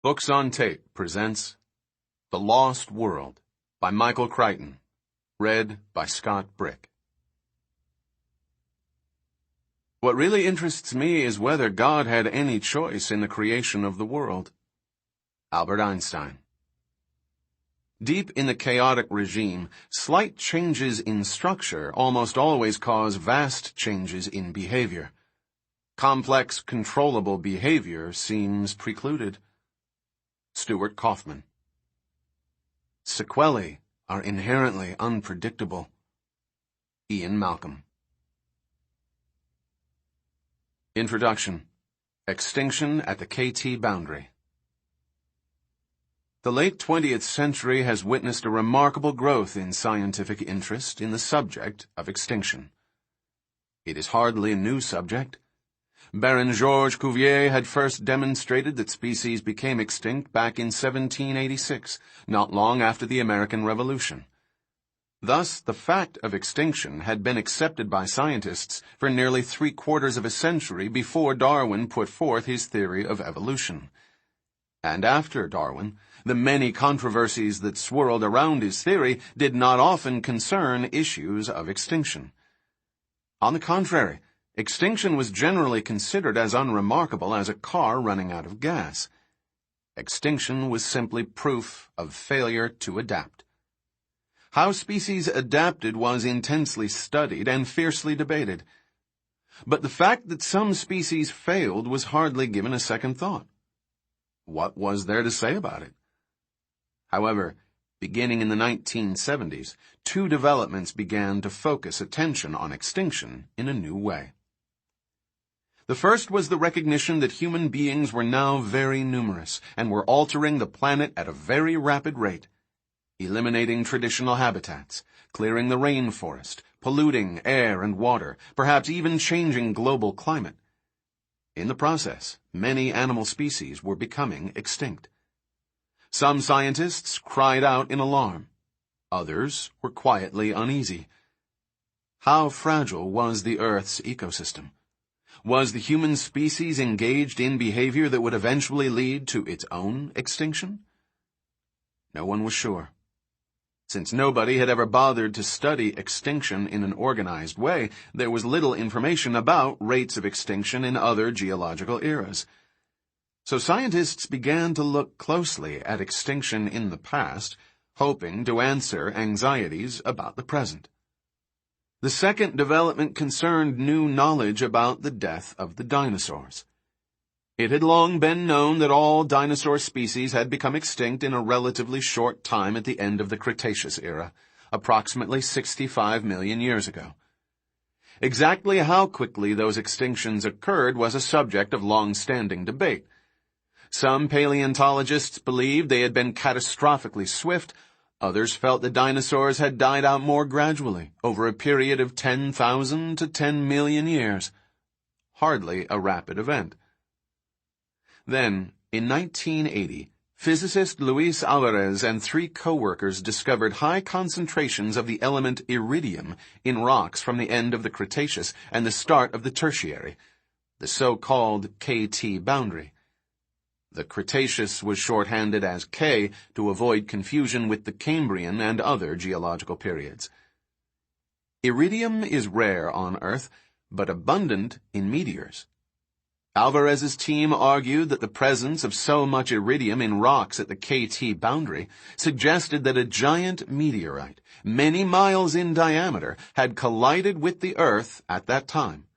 Books on Tape presents The Lost World by Michael Crichton, read by Scott Brick. What really interests me is whether God had any choice in the creation of the world. Albert Einstein. Deep in the chaotic regime, slight changes in structure almost always cause vast changes in behavior. Complex, controllable behavior seems precluded. Stuart Kauffman. Sequelae are inherently unpredictable. Ian Malcolm. Introduction. Extinction at the KT boundary. The late 20th century has witnessed a remarkable growth in scientific interest in the subject of extinction. It is hardly a new subject. Baron Georges Cuvier had first demonstrated that species became extinct back in 1786, not long after the American Revolution. Thus, the fact of extinction had been accepted by scientists for nearly 3/4 of a century before Darwin put forth his theory of evolution. And after Darwin, the many controversies that swirled around his theory did not often concern issues of extinction. On the contrary, extinction was generally considered as unremarkable as a car running out of gas. Extinction was simply proof of failure to adapt. How species adapted was intensely studied and fiercely debated. But the fact that some species failed was hardly given a second thought. What was there to say about it? However, beginning in the 1970s, two developments began to focus attention on extinction in a new way. The first was the recognition that human beings were now very numerous and were altering the planet at a very rapid rate, eliminating traditional habitats, clearing the rainforest, polluting air and water, perhaps even changing global climate. In the process, many animal species were becoming extinct. Some scientists cried out in alarm. Others were quietly uneasy. How fragile was the Earth's ecosystem? Was the human species engaged in behavior that would eventually lead to its own extinction? No one was sure. Since nobody had ever bothered to study extinction in an organized way, there was little information about rates of extinction in other geological eras. So scientists began to look closely at extinction in the past, hoping to answer anxieties about the present. The second development concerned new knowledge about the death of the dinosaurs. It had long been known that all dinosaur species had become extinct in a relatively short time at the end of the Cretaceous era, approximately 65 million years ago. Exactly how quickly those extinctions occurred was a subject of long-standing debate. Some paleontologists believed they had been catastrophically swift. Others felt the dinosaurs had died out more gradually, over a period of 10,000 to 10 million years. Hardly a rapid event. Then, in 1980, physicist Luis Alvarez and 3 co-workers discovered high concentrations of the element iridium in rocks from the end of the Cretaceous and the start of the Tertiary, the so-called KT boundary. The Cretaceous was shorthanded as K to avoid confusion with the Cambrian and other geological periods. Iridium is rare on Earth, but abundant in meteors. Alvarez's team argued that the presence of so much iridium in rocks at the KT boundary suggested that a giant meteorite, many miles in diameter, had collided with the Earth at that time.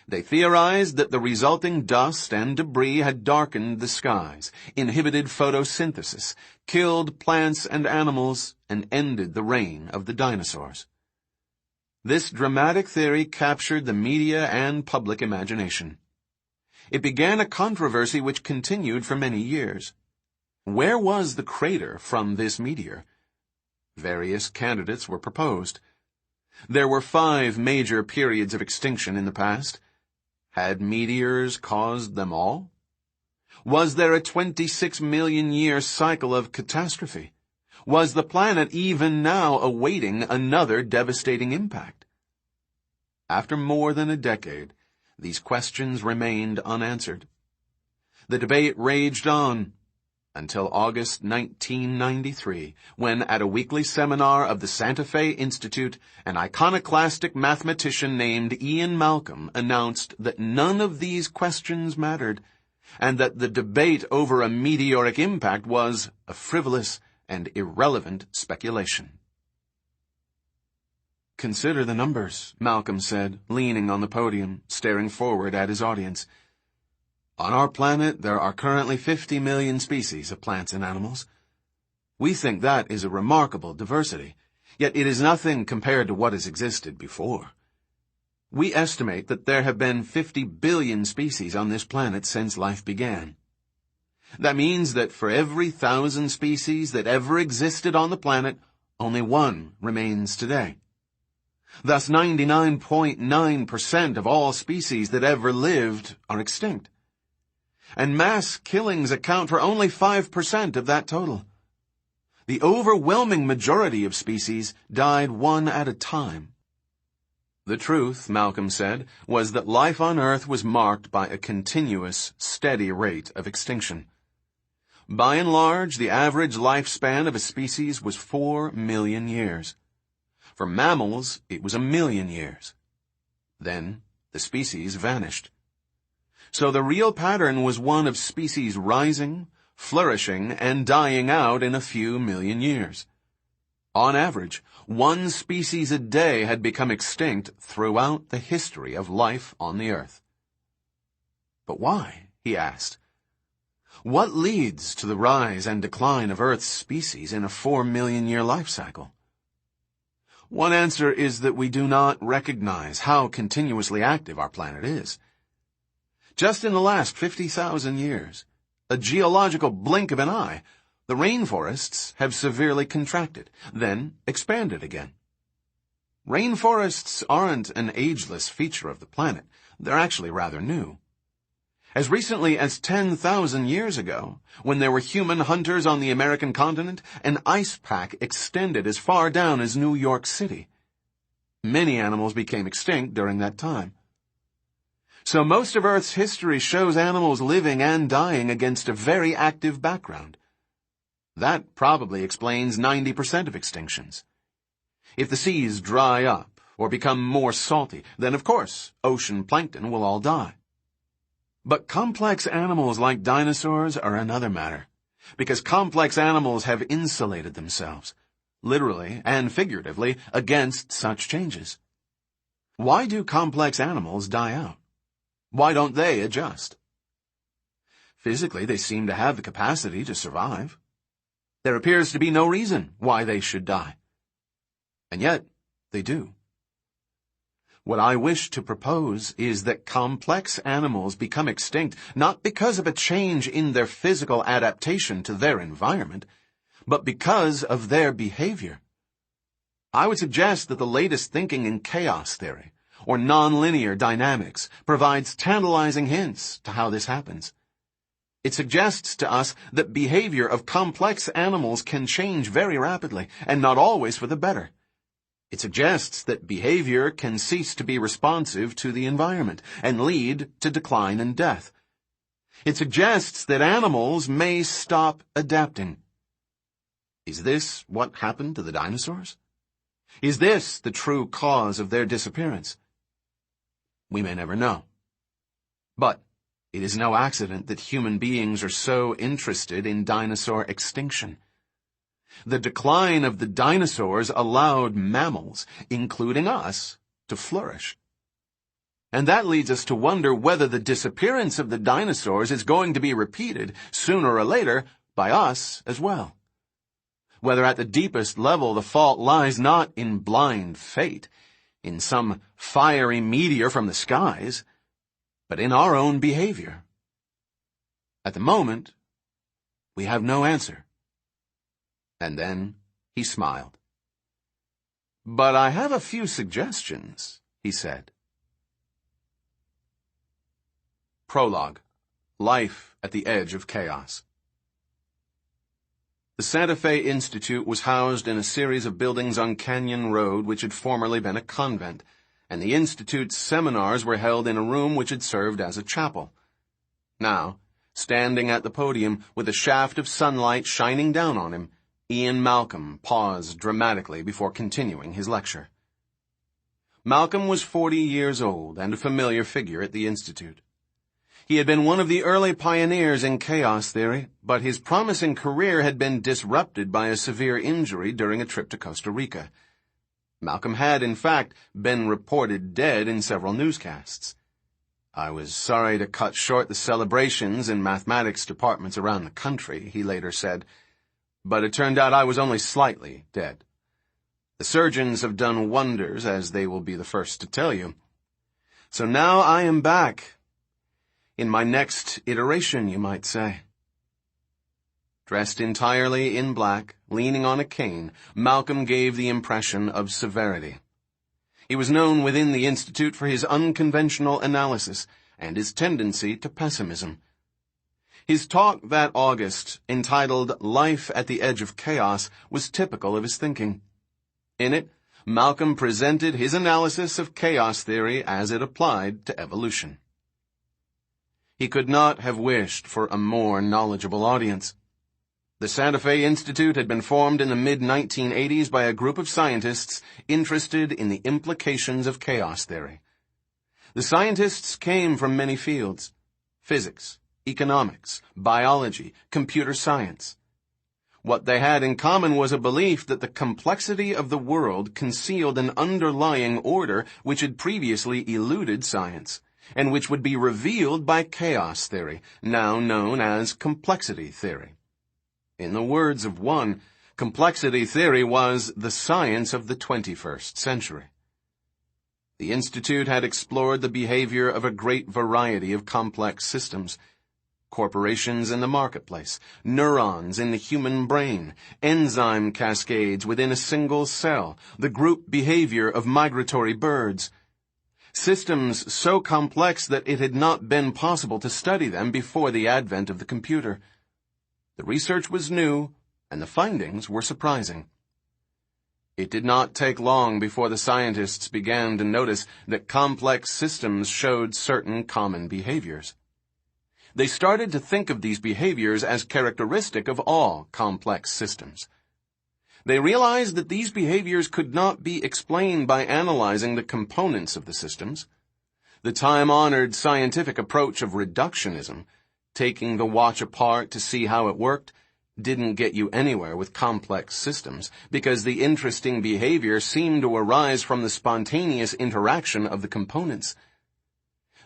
They theorized that the resulting dust and debris had darkened the skies, inhibited photosynthesis, killed plants and animals, and ended the reign of the dinosaurs. This dramatic theory captured the media and public imagination. It began a controversy which continued for many years. Where was the crater from this meteor? Various candidates were proposed. There were 5 major periods of extinction in the past. Had meteors caused them all? Was there a 26 million year cycle of catastrophe? Was the planet even now awaiting another devastating impact? After more than a decade, these questions remained unanswered. The debate raged on. until August 1993, when at a weekly seminar of the Santa Fe Institute, an iconoclastic mathematician named Ian Malcolm announced that none of these questions mattered, and that the debate over a meteoric impact was a frivolous and irrelevant speculation. "Consider the numbers," Malcolm said, leaning on the podium, staring forward at his audience. "On our planet, there are currently 50 million species of plants and animals. We think that is a remarkable diversity, yet it is nothing compared to what has existed before. We estimate that there have been 50 billion species on this planet since life began. That means that for every 1,000 species that ever existed on the planet, only one remains today. Thus, 99.9% of all species that ever lived are extinct. And mass killings account for only 5% of that total. The overwhelming majority of species died one at a time." The truth, Malcolm said, was that life on Earth was marked by a continuous, steady rate of extinction. By and large, the average lifespan of a species was 4 million years. For mammals, it was 1 million years. Then, the species vanished. So the real pattern was one of species rising, flourishing, and dying out in a few million years. On average, one species a day had become extinct throughout the history of life on the Earth. "But why?" he asked. "What leads to the rise and decline of Earth's species in a 4 million year life cycle?" One answer is that we do not recognize how continuously active our planet is. Just in the last 50,000 years, a geological blink of an eye, the rainforests have severely contracted, then expanded again. Rainforests aren't an ageless feature of the planet. They're actually rather new. As recently as 10,000 years ago, when there were human hunters on the American continent, an ice pack extended as far down as New York City. Many animals became extinct during that time. So most of Earth's history shows animals living and dying against a very active background. That probably explains 90% of extinctions. If the seas dry up or become more salty, then of course, ocean plankton will all die. But complex animals like dinosaurs are another matter, because complex animals have insulated themselves, literally and figuratively, against such changes. Why do complex animals die out? Why don't they adjust? Physically, they seem to have the capacity to survive. There appears to be no reason why they should die. And yet, they do. What I wish to propose is that complex animals become extinct not because of a change in their physical adaptation to their environment, but because of their behavior. I would suggest that the latest thinking in chaos theory, or nonlinear dynamics, provides tantalizing hints to how this happens. It suggests to us that behavior of complex animals can change very rapidly, and not always for the better. It suggests that behavior can cease to be responsive to the environment and lead to decline and death. It suggests that animals may stop adapting. Is this what happened to the dinosaurs? Is this the true cause of their disappearance? We may never know. But it is no accident that human beings are so interested in dinosaur extinction. The decline of the dinosaurs allowed mammals, including us, to flourish. And that leads us to wonder whether the disappearance of the dinosaurs is going to be repeated, sooner or later, by us as well. Whether at the deepest level the fault lies not in blind fate, in some fiery meteor from the skies, but in our own behavior. At the moment, we have no answer. And then he smiled. "But I have a few suggestions," he said. Prologue. Life at the Edge of Chaos. The Santa Fe Institute was housed in a series of buildings on Canyon Road which had formerly been a convent, and the Institute's seminars were held in a room which had served as a chapel. Now, Standing at the podium with a shaft of sunlight shining down on him, Ian Malcolm paused dramatically before continuing his lecture. Malcolm was 40 years old and a familiar figure at the Institute. He had been one of the early pioneers in chaos theory, but his promising career had been disrupted by a severe injury during a trip to Costa Rica. Malcolm had, in fact, been reported dead in several newscasts. "I was sorry to cut short the celebrations in mathematics departments around the country," he later said, "but it turned out I was only slightly dead. The surgeons have done wonders, as they will be the first to tell you. So now I am back. In my next iteration, you might say." Dressed entirely in black, leaning on a cane, Malcolm gave the impression of severity. He was known within the Institute for his unconventional analysis and his tendency to pessimism. His talk that August, entitled "Life at the Edge of Chaos," was typical of his thinking. In it, Malcolm presented his analysis of chaos theory as it applied to evolution. He could not have wished for a more knowledgeable audience. The Santa Fe Institute had been formed in the mid-1980s by a group of scientists interested in the implications of chaos theory. The scientists came from many fields: physics, economics, biology, computer science. What they had in common was a belief that the complexity of the world concealed an underlying order which had previously eluded science, and which would be revealed by chaos theory, now known as complexity theory. In the words of one, complexity theory was the science of the 21st century. The Institute had explored the behavior of a great variety of complex systems: corporations in the marketplace, neurons in the human brain, enzyme cascades within a single cell, the group behavior of migratory birds. Systems so complex that it had not been possible to study them before the advent of the computer. The research was new, and the findings were surprising. It did not take long before the scientists began to notice that complex systems showed certain common behaviors. They started to think of these behaviors as characteristic of all complex systems. They realized that these behaviors could not be explained by analyzing the components of the systems. The time-honored scientific approach of reductionism, taking the watch apart to see how it worked, didn't get you anywhere with complex systems, because the interesting behavior seemed to arise from the spontaneous interaction of the components.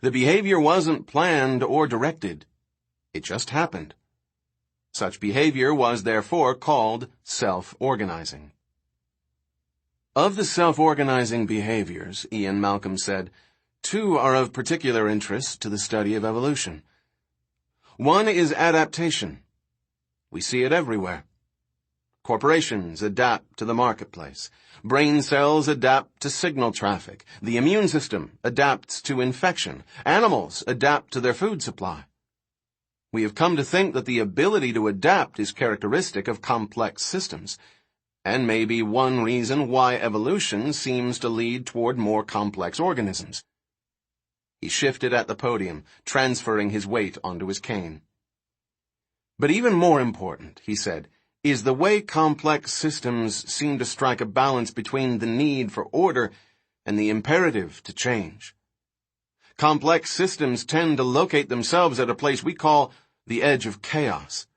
The behavior wasn't planned or directed. It just happened. Such behavior was therefore called self-organizing. Of the self-organizing behaviors, Ian Malcolm said, 2 are of particular interest to the study of evolution. One is adaptation. We see it everywhere. Corporations adapt to the marketplace. Brain cells adapt to signal traffic. The immune system adapts to infection. Animals adapt to their food supply. We have come to think that the ability to adapt is characteristic of complex systems, and may be one reason why evolution seems to lead toward more complex organisms. He shifted at the podium, transferring his weight onto his cane. But even more important, he said, is the way complex systems seem to strike a balance between the need for order and the imperative to change. Complex systems tend to locate themselves at a place we call the edge of chaos.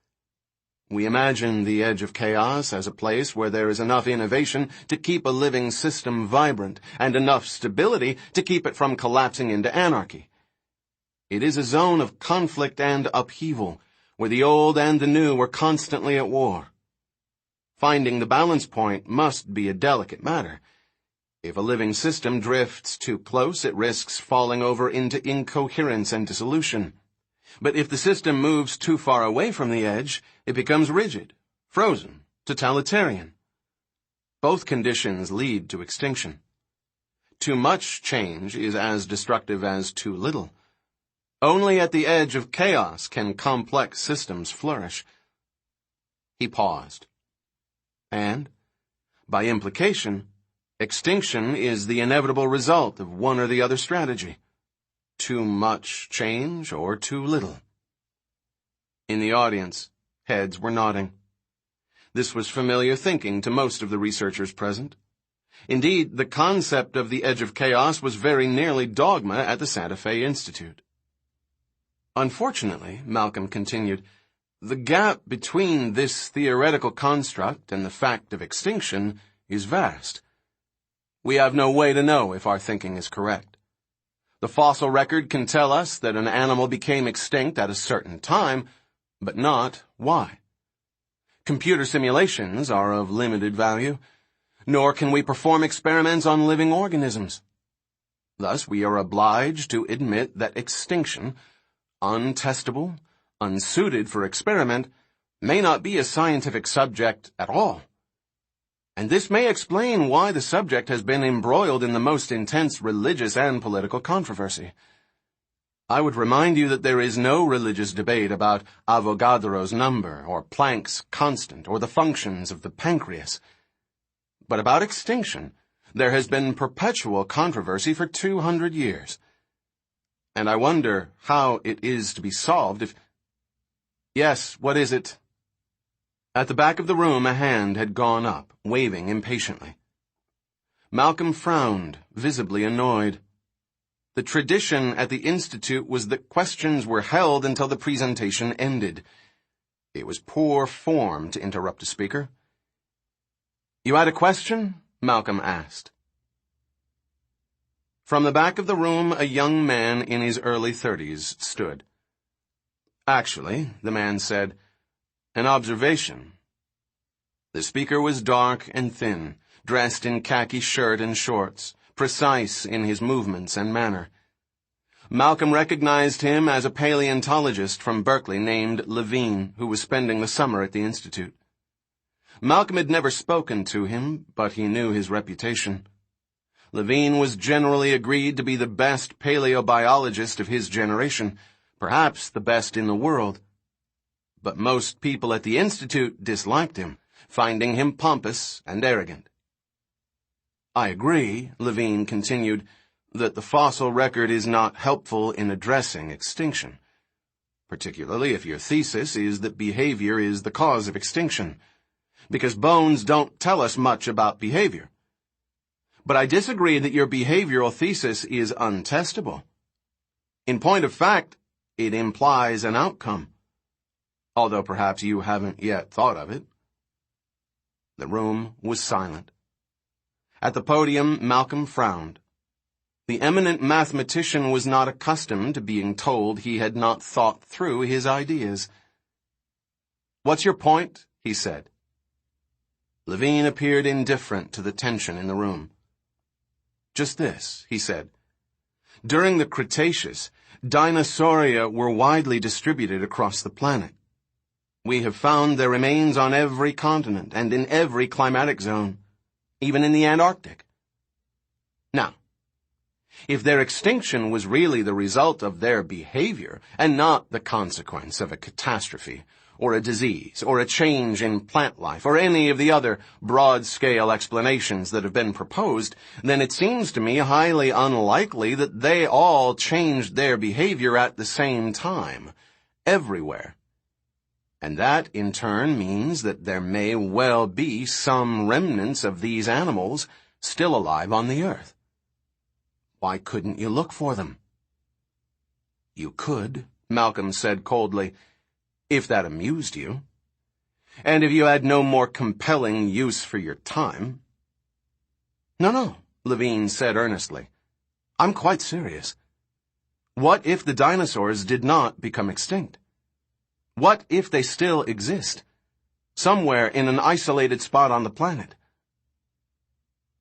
We imagine the edge of chaos as a place where there is enough innovation to keep a living system vibrant and enough stability to keep it from collapsing into anarchy. It is a zone of conflict and upheaval, where the old and the new are constantly at war. Finding the balance point must be a delicate matter. If a living system drifts too close, it risks falling over into incoherence and dissolution. But if the system moves too far away from the edge, it becomes rigid, frozen, totalitarian. Both conditions lead to extinction. Too much change is as destructive as too little. Only at the edge of chaos can complex systems flourish. He paused. And, by implication, extinction is the inevitable result of one or the other strategy. Too much change or too little. In the audience, heads were nodding. This was familiar thinking to most of the researchers present. Indeed, the concept of the edge of chaos was very nearly dogma at the Santa Fe Institute. Unfortunately, Malcolm continued, the gap between this theoretical construct and the fact of extinction is vast. We have no way to know if our thinking is correct. The fossil record can tell us that an animal became extinct at a certain time, but not why. Computer simulations are of limited value, nor can we perform experiments on living organisms. Thus, we are obliged to admit that extinction, untestable, unsuited for experiment, may not be a scientific subject at all. And this may explain why the subject has been embroiled in the most intense religious and political controversy. I would remind you that there is no religious debate about Avogadro's number, or Planck's constant, or the functions of the pancreas. But about extinction, there has been perpetual controversy for 200 years. And I wonder how it is to be solved if... Yes, what is it? At the back of the room, a hand had gone up, waving impatiently. Malcolm frowned, visibly annoyed. The tradition at the Institute was that questions were held until the presentation ended. It was poor form to interrupt a speaker. You had a question? Malcolm asked. From the back of the room, a young man in his early 30s stood. Actually, the man said, an observation. The speaker was dark and thin, dressed in khaki shirt and shorts, precise in his movements and manner. Malcolm recognized him as a paleontologist from Berkeley named Levine, who was spending the summer at the Institute. Malcolm had never spoken to him, but he knew his reputation. Levine was generally agreed to be the best paleobiologist of his generation, perhaps the best in the world. But most people at the Institute disliked him, finding him pompous and arrogant. I agree, Levine continued, that the fossil record is not helpful in addressing extinction, particularly if your thesis is that behavior is the cause of extinction, because bones don't tell us much about behavior. But I disagree that your behavioral thesis is untestable. In point of fact, it implies an outcome, although perhaps you haven't yet thought of it. The room was silent. At the podium, Malcolm frowned. The eminent mathematician was not accustomed to being told he had not thought through his ideas. What's your point? He said. Levine appeared indifferent to the tension in the room. Just this, he said. During the Cretaceous, Dinosauria were widely distributed across the planet. We have found their remains on every continent and in every climatic zone, even in the Antarctic. Now, if their extinction was really the result of their behavior and not the consequence of a catastrophe, or a disease, or a change in plant life, or any of the other broad-scale explanations that have been proposed, then it seems to me highly unlikely that they all changed their behavior at the same time, everywhere. And that, in turn, means that there may well be some remnants of these animals still alive on the earth. Why couldn't you look for them? You could, Malcolm said coldly, if that amused you, and if you had no more compelling use for your time. No, Levine said earnestly. I'm quite serious. What if the dinosaurs did not become extinct? What if they still exist, somewhere in an isolated spot on the planet?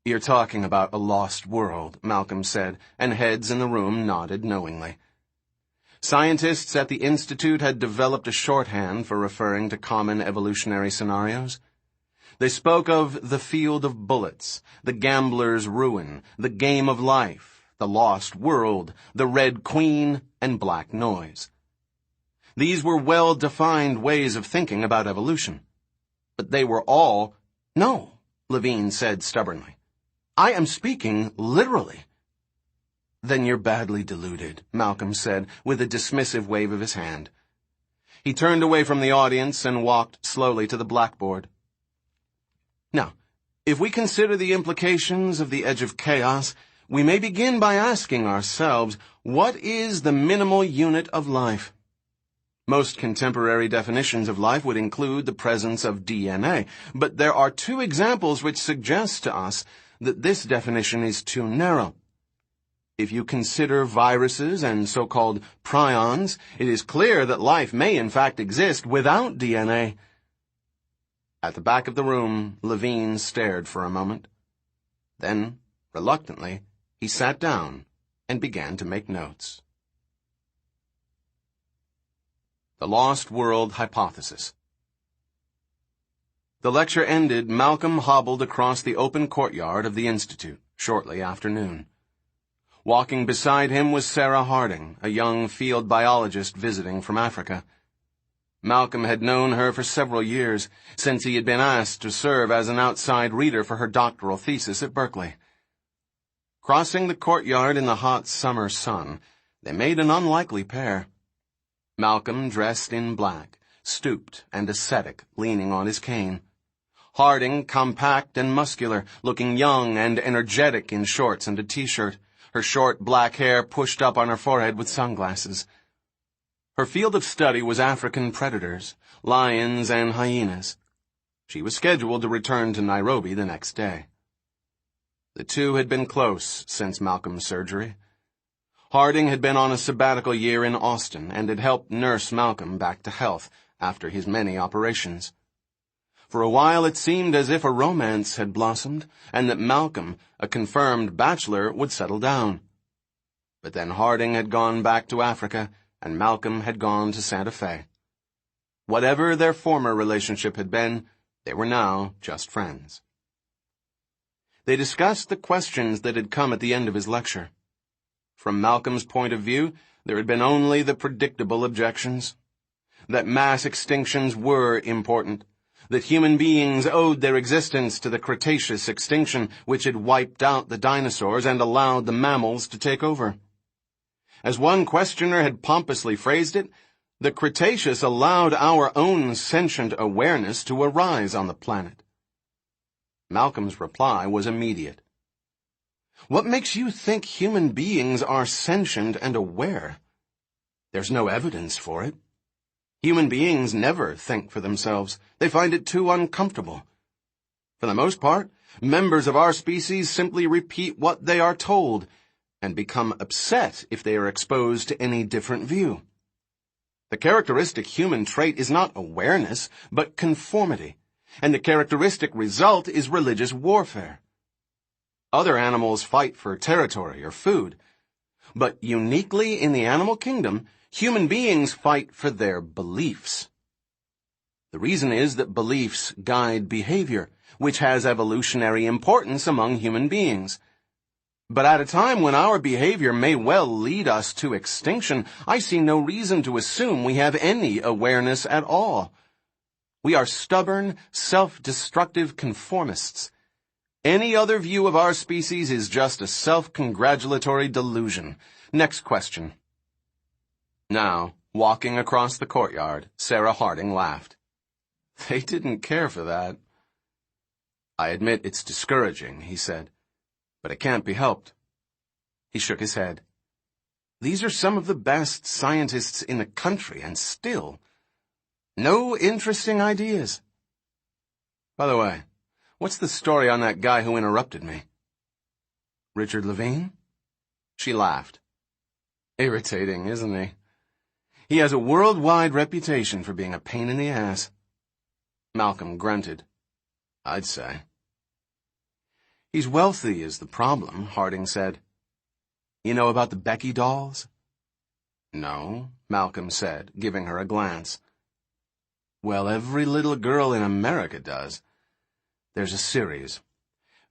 You're talking about a lost world, Malcolm said, and heads in the room nodded knowingly. Scientists at the Institute had developed a shorthand for referring to common evolutionary scenarios. They spoke of the field of bullets, the gambler's ruin, the game of life, the lost world, the red queen, and black noise. These were well-defined ways of thinking about evolution. But they were all... No, Levine said stubbornly. I am speaking literally. Then you're badly deluded, Malcolm said, with a dismissive wave of his hand. He turned away from the audience and walked slowly to the blackboard. Now, if we consider the implications of the edge of chaos, we may begin by asking ourselves, what is the minimal unit of life? Most contemporary definitions of life would include the presence of DNA, but there are two examples which suggest to us that this definition is too narrow. If you consider viruses and so-called prions, it is clear that life may in fact exist without DNA. At the back of the room, Levine stared for a moment. Then, reluctantly, he sat down and began to make notes. The Lost World Hypothesis. The lecture ended, Malcolm hobbled across the open courtyard of the Institute shortly after noon. Walking beside him was Sarah Harding, a young field biologist visiting from Africa. Malcolm had known her for several years, since he had been asked to serve as an outside reader for her doctoral thesis at Berkeley. Crossing the courtyard in the hot summer sun, they made an unlikely pair. Malcolm, dressed in black, stooped and ascetic, leaning on his cane. Harding, compact and muscular, looking young and energetic in shorts and a t-shirt, her short black hair pushed up on her forehead with sunglasses. Her field of study was African predators, lions and hyenas. She was scheduled to return to Nairobi the next day. The two had been close since Malcolm's surgery. Harding had been on a sabbatical year in Austin and had helped nurse Malcolm back to health after his many operations. For a while it seemed as if a romance had blossomed, and that Malcolm, a confirmed bachelor, would settle down. But then Harding had gone back to Africa, and Malcolm had gone to Santa Fe. Whatever their former relationship had been, they were now just friends. They discussed the questions that had come at the end of his lecture. From Malcolm's point of view, there had been only the predictable objections. That mass extinctions were important, that human beings owed their existence to the Cretaceous extinction, which had wiped out the dinosaurs and allowed the mammals to take over. As one questioner had pompously phrased it, the Cretaceous allowed our own sentient awareness to arise on the planet. Malcolm's reply was immediate. What makes you think human beings are sentient and aware? There's no evidence for it. Human beings never think for themselves. They find it too uncomfortable. For the most part, members of our species simply repeat what they are told and become upset if they are exposed to any different view. The characteristic human trait is not awareness, but conformity, and the characteristic result is religious warfare. Other animals fight for territory or food, but uniquely in the animal kingdom, human beings fight for their beliefs. The reason is that beliefs guide behavior, which has evolutionary importance among human beings. But at a time when our behavior may well lead us to extinction, I see no reason to assume we have any awareness at all. We are stubborn, self-destructive conformists. Any other view of our species is just a self-congratulatory delusion. Next question. Now, walking across the courtyard, Sarah Harding laughed. They didn't care for that. I admit it's discouraging, he said, but it can't be helped. He shook his head. These are some of the best scientists in the country, and still, no interesting ideas. By the way, what's the story on that guy who interrupted me? Richard Levine? She laughed. Irritating, isn't he? He has a worldwide reputation for being a pain in the ass. Malcolm grunted. I'd say. He's wealthy is the problem, Harding said. You know about the Becky dolls? No, Malcolm said, giving her a glance. Well, every little girl in America does. There's a series.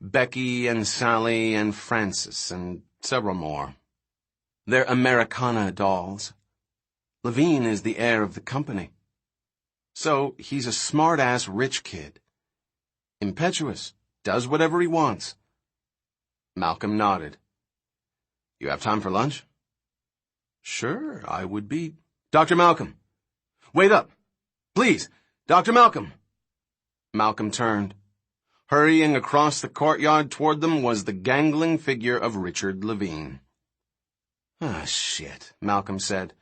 Becky and Sally and Frances and several more. They're Americana dolls. Levine is the heir of the company. So he's a smart-ass rich kid. Impetuous, does whatever he wants. Malcolm nodded. You have time for lunch? Sure, I would be. Dr. Malcolm, Wait up! Please, Dr. Malcolm! Malcolm turned. Hurrying across the courtyard toward them was the gangling figure of Richard Levine. "Ah, shit," Malcolm said.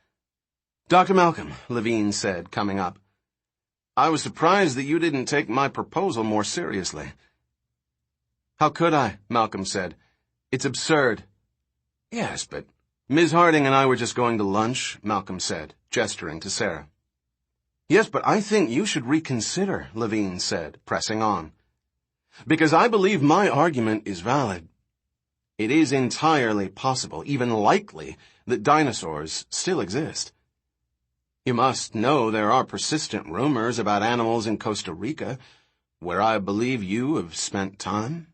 "Dr. Malcolm," Levine said, coming up. "I was surprised that you didn't take my proposal more seriously." "How could I?" Malcolm said. "It's absurd." "Yes, but Miss Harding and I were just going to lunch," Malcolm said, gesturing to Sarah. "Yes, but I think you should reconsider," Levine said, pressing on. "Because I believe my argument is valid. It is entirely possible, even likely, that dinosaurs still exist. You must know there are persistent rumors about animals in Costa Rica, where I believe you have spent time."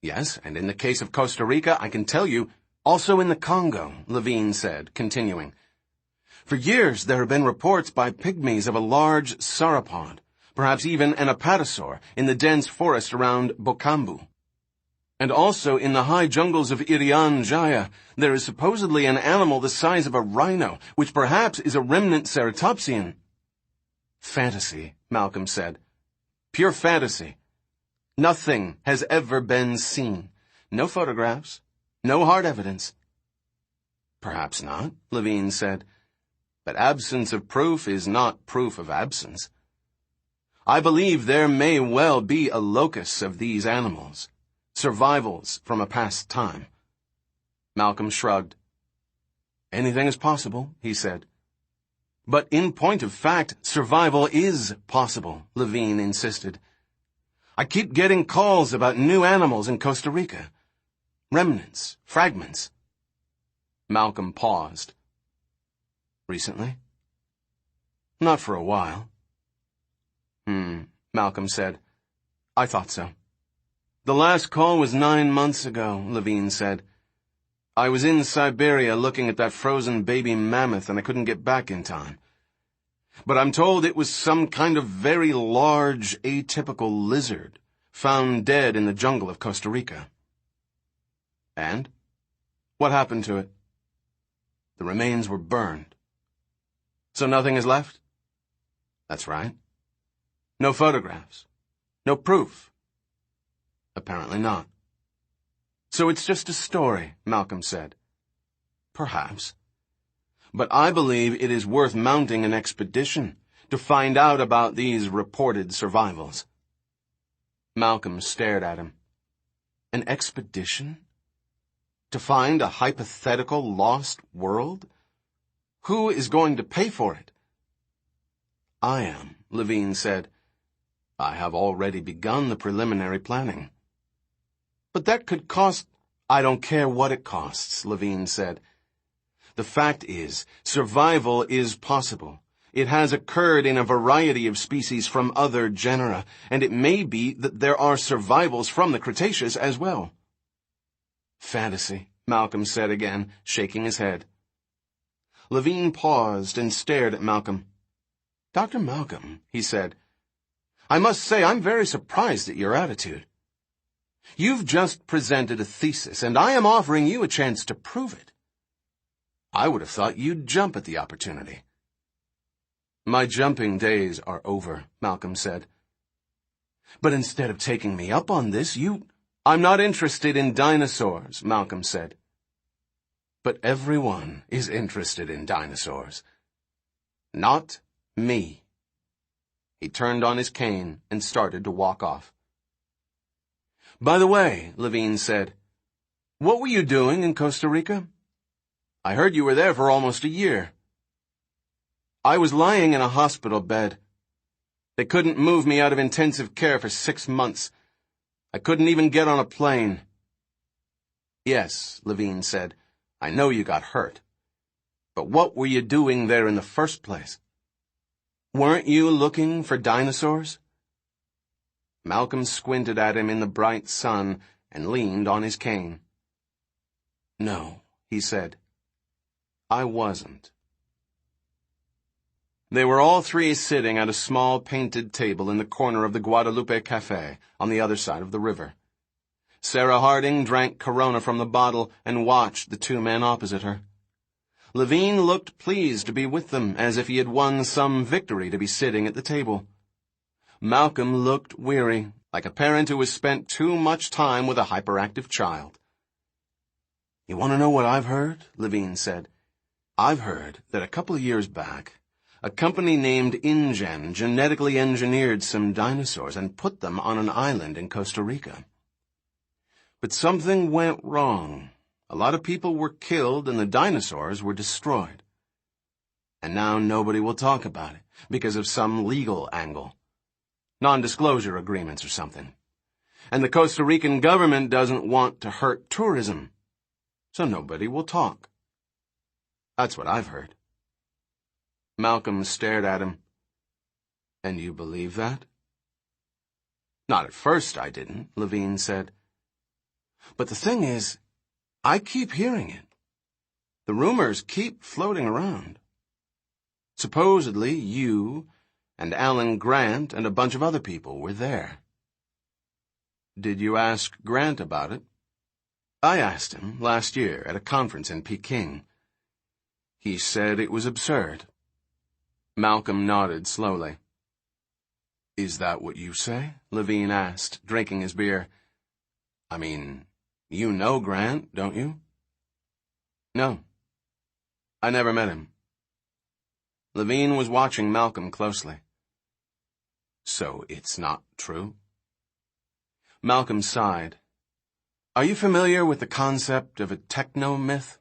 "Yes, and in the case of Costa Rica, I can tell you, also in the Congo," Levine said, continuing. "For years there have been reports by pygmies of a large sauropod, perhaps even an apatosaur, in the dense forest around Bokambu. And also in the high jungles of Irian Jaya, there is supposedly an animal the size of a rhino, which perhaps is a remnant ceratopsian." "Fantasy," Malcolm said. "Pure fantasy. Nothing has ever been seen. No photographs. No hard evidence." "Perhaps not," Levine said. "But absence of proof is not proof of absence. I believe there may well be a locus of these animals, survivals from a past time." Malcolm shrugged. "Anything is possible," he said. "But in point of fact, survival is possible," Levine insisted. "I keep getting calls about new animals in Costa Rica. Remnants, fragments." Malcolm paused. "Recently?" "Not for a while." Malcolm said. "I thought so." "The last call was 9 months ago," Levine said. "I was in Siberia looking at that frozen baby mammoth and I couldn't get back in time. But I'm told it was some kind of very large, atypical lizard, found dead in the jungle of Costa Rica." "And? What happened to it?" "The remains were burned." "So nothing is left?" "That's right." "No photographs? No proof?" "Apparently not." "So it's just a story," Malcolm said. "Perhaps. But I believe it is worth mounting an expedition to find out about these reported survivals." Malcolm stared at him. "An expedition? To find a hypothetical lost world? Who is going to pay for it?" "I am," Levine said. "I have already begun the preliminary planning." "But that could cost—" "I don't care what it costs," Levine said. "The fact is, survival is possible. It has occurred in a variety of species from other genera, and it may be that there are survivals from the Cretaceous as well." "Fantasy," Malcolm said again, shaking his head. Levine paused and stared at Malcolm. "Dr. Malcolm," he said, "I must say I'm very surprised at your attitude. You've just presented a thesis, and I am offering you a chance to prove it. I would have thought you'd jump at the opportunity." "My jumping days are over," Malcolm said. "But instead of taking me up on this, I'm not interested in dinosaurs," Malcolm said. "But everyone is interested in dinosaurs." "Not me." He turned on his cane and started to walk off. "By the way," Levine said, "what were you doing in Costa Rica? I heard you were there for almost a year." "I was lying in a hospital bed. They couldn't move me out of intensive care for 6 months. I couldn't even get on a plane." "Yes," Levine said, "I know you got hurt. But what were you doing there in the first place? Weren't you looking for dinosaurs?" Malcolm squinted at him in the bright sun and leaned on his cane. "No," he said. "I wasn't." They were all three sitting at a small painted table in the corner of the Guadalupe Café on the other side of the river. Sarah Harding drank Corona from the bottle and watched the two men opposite her. Levine looked pleased to be with them, as if he had won some victory to be sitting at the table. Malcolm looked weary, like a parent who has spent too much time with a hyperactive child. "You want to know what I've heard?" Levine said. "I've heard that a couple of years back, a company named InGen genetically engineered some dinosaurs and put them on an island in Costa Rica. But something went wrong. A lot of people were killed and the dinosaurs were destroyed. And now nobody will talk about it because of some legal angle. Non-disclosure agreements or something. And the Costa Rican government doesn't want to hurt tourism. So nobody will talk. That's what I've heard." Malcolm stared at him. "And you believe that?" "Not at first I didn't," Levine said. "But the thing is, I keep hearing it. The rumors keep floating around. Supposedly you and Alan Grant and a bunch of other people were there." "Did you ask Grant about it?" "I asked him last year at a conference in Peking. He said it was absurd." Malcolm nodded slowly. "Is that what you say?" Levine asked, drinking his beer. "I mean, you know Grant, don't you?" "No. I never met him." Levine was watching Malcolm closely. "So it's not true?" Malcolm sighed. "Are you familiar with the concept of a techno-myth?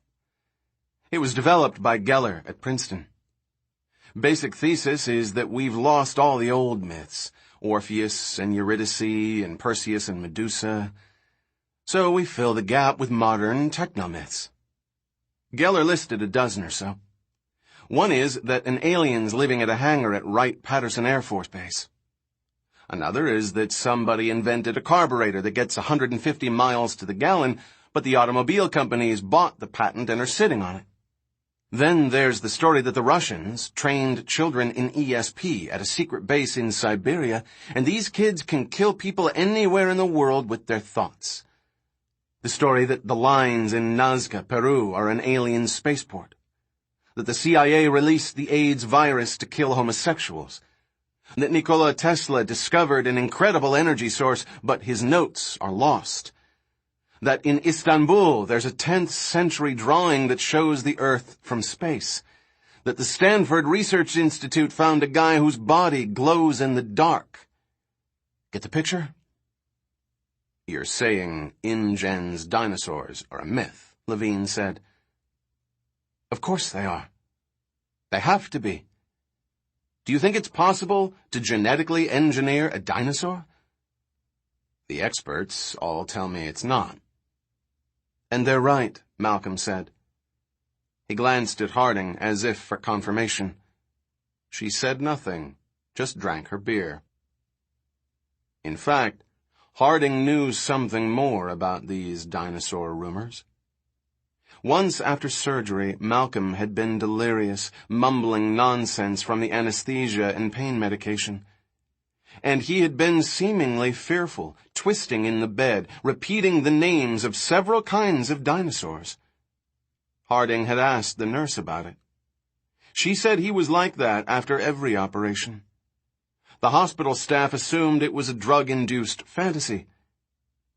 It was developed by Geller at Princeton. Basic thesis is that we've lost all the old myths, Orpheus and Eurydice and Perseus and Medusa, so we fill the gap with modern techno-myths. Geller listed a dozen or so. One is that an alien's living at a hangar at Wright-Patterson Air Force Base. Another is that somebody invented a carburetor that gets 150 miles to the gallon, but the automobile companies bought the patent and are sitting on it. Then there's the story that the Russians trained children in ESP at a secret base in Siberia, and these kids can kill people anywhere in the world with their thoughts. The story that the lines in Nazca, Peru, are an alien spaceport. That the CIA released the AIDS virus to kill homosexuals. That Nikola Tesla discovered an incredible energy source, but his notes are lost. That in Istanbul there's a 10th century drawing that shows the Earth from space. That the Stanford Research Institute found a guy whose body glows in the dark. Get the picture? "You're saying InGen's dinosaurs are a myth," Levine said. "Of course they are. They have to be. Do you think it's possible to genetically engineer a dinosaur?" "The experts all tell me it's not." "And they're right," Malcolm said. He glanced at Harding as if for confirmation. She said nothing, just drank her beer. In fact, Harding knew something more about these dinosaur rumors. Once after surgery, Malcolm had been delirious, mumbling nonsense from the anesthesia and pain medication. And he had been seemingly fearful, twisting in the bed, repeating the names of several kinds of dinosaurs. Harding had asked the nurse about it. She said he was like that after every operation. The hospital staff assumed it was a drug-induced fantasy.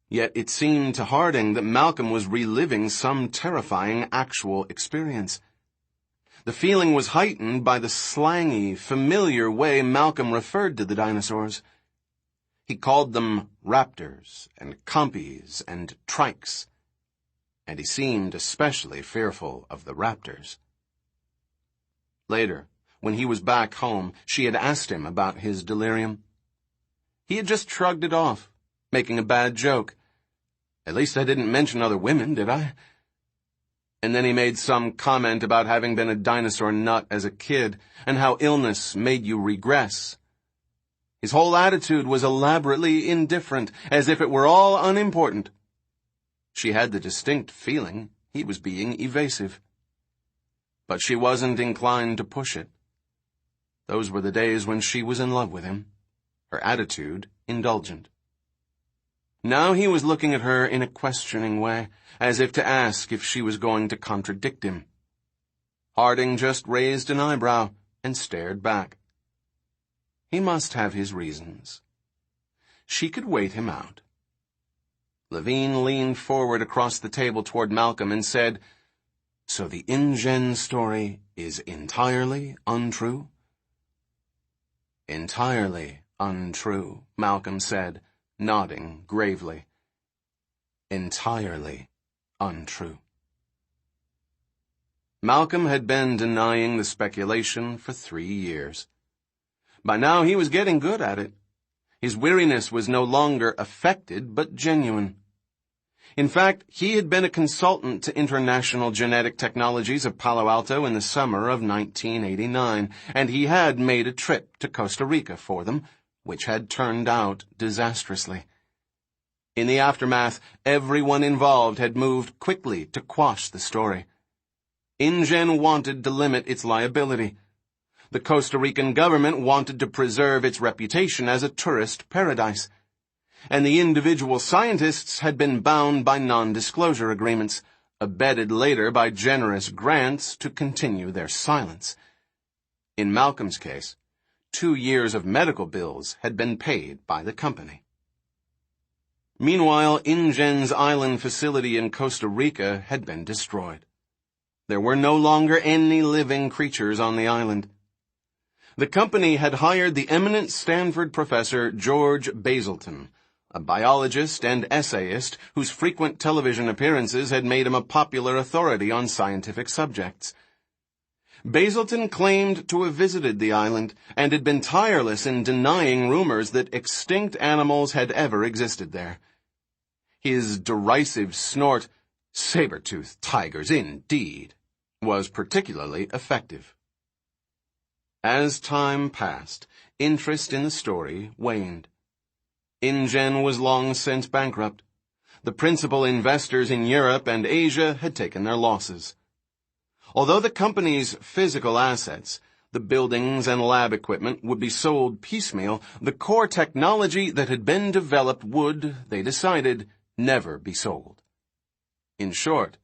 Yet it seemed to Harding that Malcolm was reliving some terrifying actual experience. The feeling was heightened by the slangy, familiar way Malcolm referred to the dinosaurs. He called them raptors and compies and trikes, and he seemed especially fearful of the raptors. Later, when he was back home, she had asked him about his delirium. He had just shrugged it off, making a bad joke. "At least I didn't mention other women, did I?" And then he made some comment about having been a dinosaur nut as a kid, and how illness made you regress. His whole attitude was elaborately indifferent, as if it were all unimportant. She had the distinct feeling he was being evasive. But she wasn't inclined to push it. Those were the days when she was in love with him, her attitude indulgent. Now he was looking at her in a questioning way, as if to ask if she was going to contradict him. Harding just raised an eyebrow and stared back. He must have his reasons. She could wait him out. Levine leaned forward across the table toward Malcolm and said, "So the InGen story is entirely untrue?" "Entirely untrue," Malcolm said, nodding gravely. "Entirely untrue." Malcolm had been denying the speculation for 3 years. By now he was getting good at it. His weariness was no longer affected, but genuine. In fact, he had been a consultant to International Genetic Technologies of Palo Alto in the summer of 1989, and he had made a trip to Costa Rica for them, which had turned out disastrously. In the aftermath, everyone involved had moved quickly to quash the story. InGen wanted to limit its liability. The Costa Rican government wanted to preserve its reputation as a tourist paradise. And the individual scientists had been bound by non-disclosure agreements, abetted later by generous grants to continue their silence. In Malcolm's case, 2 years of medical bills had been paid by the company. Meanwhile, InGen's island facility in Costa Rica had been destroyed. There were no longer any living creatures on the island. The company had hired the eminent Stanford professor George Basilton, a biologist and essayist whose frequent television appearances had made him a popular authority on scientific subjects. Basilton claimed to have visited the island and had been tireless in denying rumors that extinct animals had ever existed there. His derisive snort, "Saber-toothed tigers, indeed," was particularly effective. As time passed, interest in the story waned. InGen was long since bankrupt. The principal investors in Europe and Asia had taken their losses. Although the company's physical assets, the buildings and lab equipment, would be sold piecemeal, the core technology that had been developed would, they decided, never be sold. In short,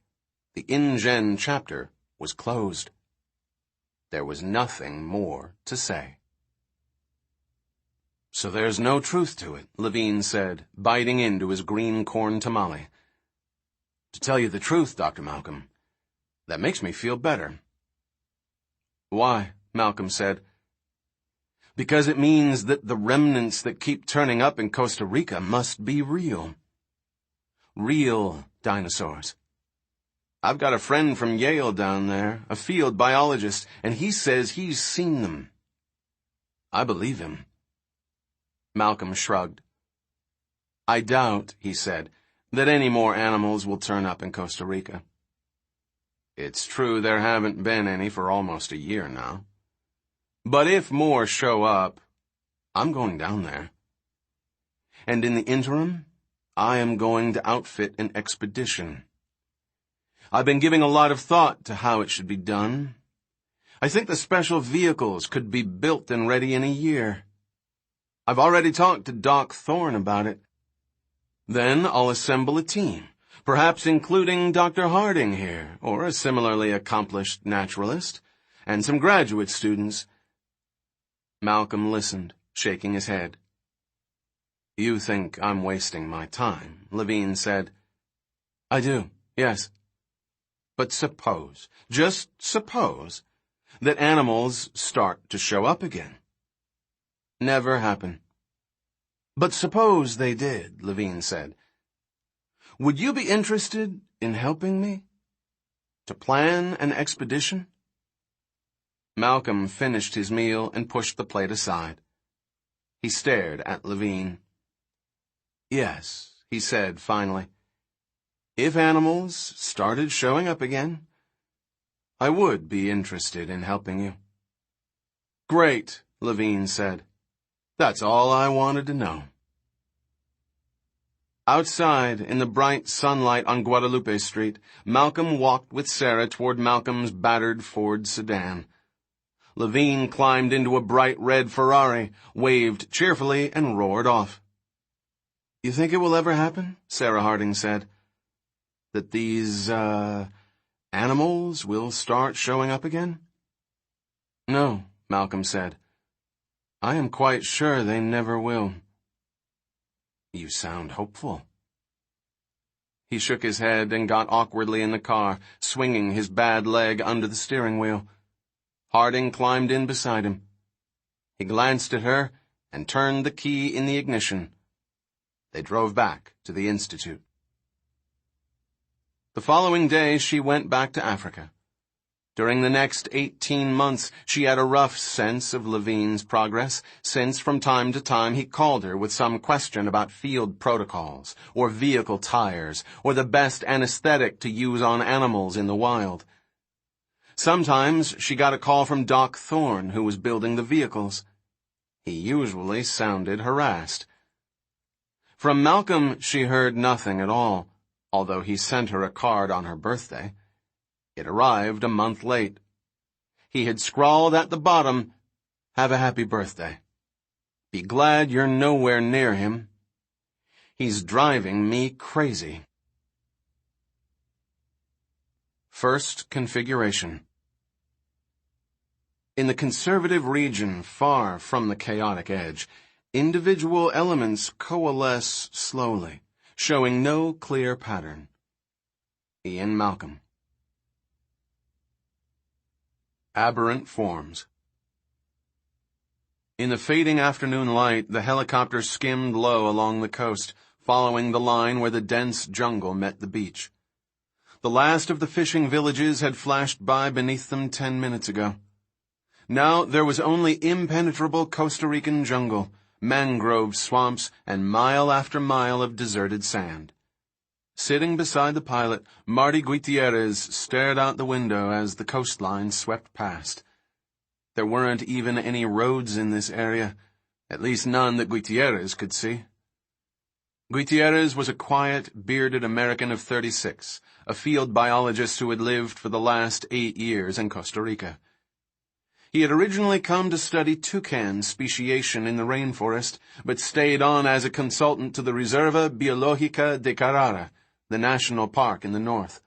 the InGen chapter was closed. There was nothing more to say. "So there's no truth to it," Levine said, biting into his green corn tamale. "To tell you the truth, Dr. Malcolm, that makes me feel better." "Why?" Malcolm said. "Because it means that the remnants that keep turning up in Costa Rica must be real. Real dinosaurs. I've got a friend from Yale down there, a field biologist, and he says he's seen them. I believe him." Malcolm shrugged. "I doubt," he said, "that any more animals will turn up in Costa Rica. It's true there haven't been any for almost a year now. But if more show up, I'm going down there. And in the interim, I am going to outfit an expedition. I've been giving a lot of thought to how it should be done. I think the special vehicles could be built and ready in a year. I've already talked to Doc Thorne about it. Then I'll assemble a team, perhaps including Dr. Harding here, or a similarly accomplished naturalist, and some graduate students." Malcolm listened, shaking his head. "You think I'm wasting my time," Levine said. "I do, yes. But suppose, just suppose, that animals start to show up again." "Never happen." "But suppose they did," Levine said. "Would you be interested in helping me? To plan an expedition?" Malcolm finished his meal and pushed the plate aside. He stared at Levine. "Yes," he said finally. "If animals started showing up again, I would be interested in helping you." "Great," Levine said. "That's all I wanted to know." Outside, in the bright sunlight on Guadalupe Street, Malcolm walked with Sarah toward Malcolm's battered Ford sedan. Levine climbed into a bright red Ferrari, waved cheerfully, and roared off. "You think it will ever happen?" Sarah Harding said. "That these, Animals will start showing up again? No, Malcolm said. I am quite sure they never will. You sound hopeful. He shook his head and got awkwardly in the car, swinging his bad leg under the steering wheel. Harding climbed in beside him. He glanced at her and turned the key in the ignition. They drove back to the Institute. The following day, she went back to Africa. During the next 18 months, she had a rough sense of Levine's progress, since from time to time he called her with some question about field protocols, or vehicle tires, or the best anesthetic to use on animals in the wild. Sometimes she got a call from Doc Thorne, who was building the vehicles. He usually sounded harassed. From Malcolm she heard nothing at all, although he sent her a card on her birthday. It arrived a month late. He had scrawled at the bottom, "Have a happy birthday. Be glad you're nowhere near him. He's driving me crazy." First configuration. In the conservative region far from the chaotic edge, individual elements coalesce slowly, showing no clear pattern. Ian Malcolm. Aberrant forms. In the fading afternoon light, the helicopter skimmed low along the coast, following the line where the dense jungle met the beach. The last of the fishing villages had flashed by beneath them 10 minutes ago. Now there was only impenetrable Costa Rican jungle, mangrove swamps, and mile after mile of deserted sand. Sitting beside the pilot, Marty Gutierrez stared out the window as the coastline swept past. There weren't even any roads in this area, at least none that Gutierrez could see. Gutierrez was a quiet, bearded American of 36, a field biologist who had lived for the last 8 years in Costa Rica. He had originally come to study toucan speciation in the rainforest, but stayed on as a consultant to the Reserva Biológica de Carrara, the national park in the north.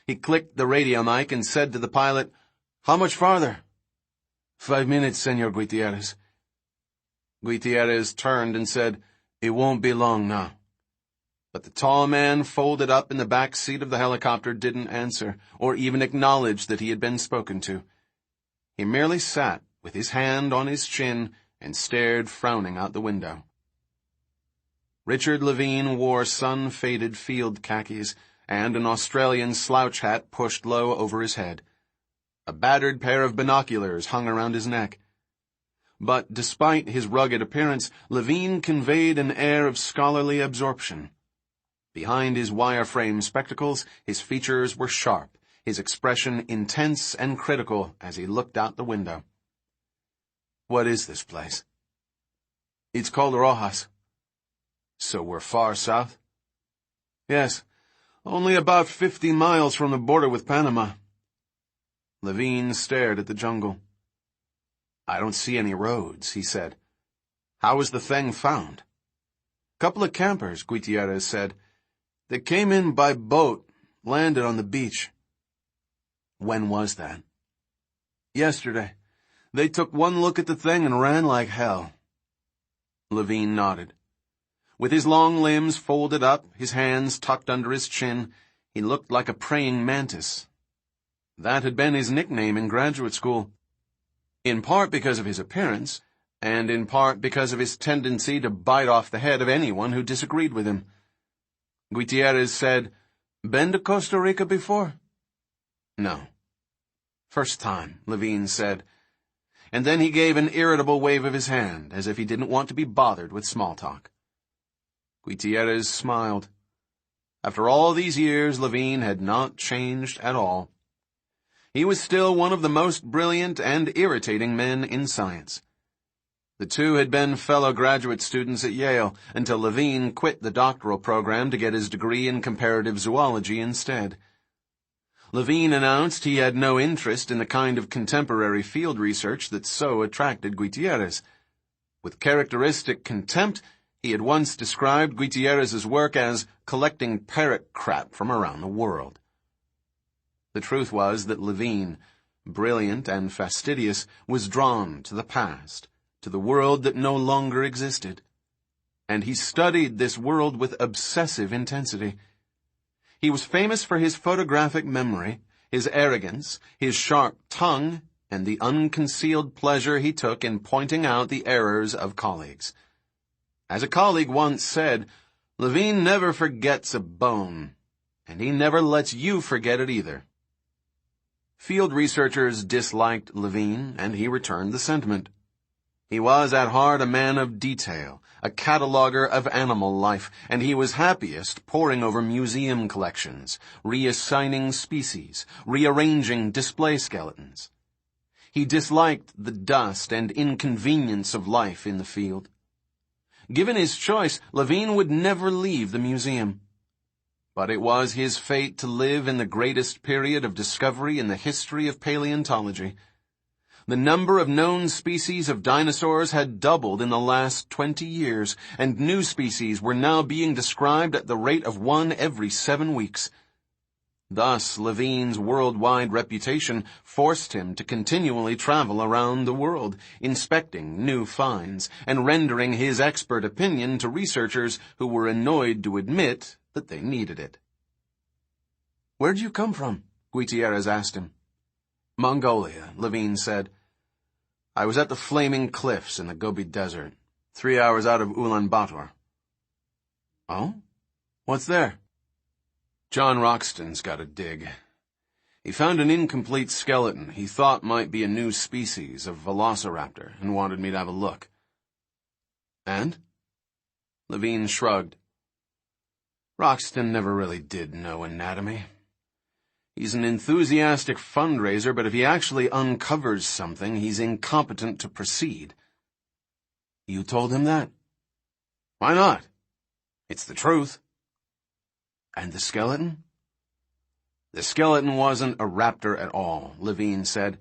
He clicked the radio mic and said to the pilot, "How much farther?" 5 minutes, Senor Gutierrez." Gutierrez turned and said, "It won't be long now." But the tall man folded up in the back seat of the helicopter didn't answer, or even acknowledge that he had been spoken to. He merely sat with his hand on his chin and stared frowning out the window. Richard Levine wore sun-faded field khakis and an Australian slouch hat pushed low over his head. A battered pair of binoculars hung around his neck. But despite his rugged appearance, Levine conveyed an air of scholarly absorption. Behind his wire-frame spectacles, his features were sharp, his expression intense and critical as he looked out the window. "What is this place?" "It's called Rojas." "So we're far south?" "Yes, only about 50 miles from the border with Panama." Levine stared at the jungle. "I don't see any roads," he said. "How was the thing found?" "Couple of campers," Gutierrez said. "They came in by boat, landed on the beach." "When was that?" "Yesterday. They took one look at the thing and ran like hell." Levine nodded. With his long limbs folded up, his hands tucked under his chin, he looked like a praying mantis. That had been his nickname in graduate school, in part because of his appearance, and in part because of his tendency to bite off the head of anyone who disagreed with him. Gutierrez said, "Been to Costa Rica before?" "No." "First time," Levine said, and then he gave an irritable wave of his hand, as if he didn't want to be bothered with small talk. Gutierrez smiled. After all these years, Levine had not changed at all. He was still one of the most brilliant and irritating men in science. The two had been fellow graduate students at Yale until Levine quit the doctoral program to get his degree in comparative zoology instead. Levine announced he had no interest in the kind of contemporary field research that so attracted Gutierrez. With characteristic contempt, he had once described Gutierrez's work as collecting parrot crap from around the world. The truth was that Levine, brilliant and fastidious, was drawn to the past, to the world that no longer existed. And he studied this world with obsessive intensity. He was famous for his photographic memory, his arrogance, his sharp tongue, and the unconcealed pleasure he took in pointing out the errors of colleagues. As a colleague once said, Levine never forgets a bone, and he never lets you forget it either. Field researchers disliked Levine, and he returned the sentiment. He was at heart a man of detail, a cataloguer of animal life, and he was happiest poring over museum collections, reassigning species, rearranging display skeletons. He disliked the dust and inconvenience of life in the field. Given his choice, Levine would never leave the museum. But it was his fate to live in the greatest period of discovery in the history of paleontology. The number of known species of dinosaurs had doubled in the last 20 years, and new species were now being described at the rate of one every 7 weeks. Thus, Levine's worldwide reputation forced him to continually travel around the world, inspecting new finds, and rendering his expert opinion to researchers who were annoyed to admit that they needed it. "Where'd you come from?" Gutierrez asked him. "Mongolia," Levine said. "I was at the Flaming Cliffs in the Gobi Desert, 3 hours out of Ulaanbaatar." "Oh? What's there?" "John Roxton's got a dig. He found an incomplete skeleton he thought might be a new species of velociraptor and wanted me to have a look." "And?" Levine shrugged. "Roxton never really did know anatomy. He's an enthusiastic fundraiser, but if he actually uncovers something, he's incompetent to proceed." "You told him that?" "Why not? It's the truth." "And the skeleton?" "The skeleton wasn't a raptor at all," Levine said.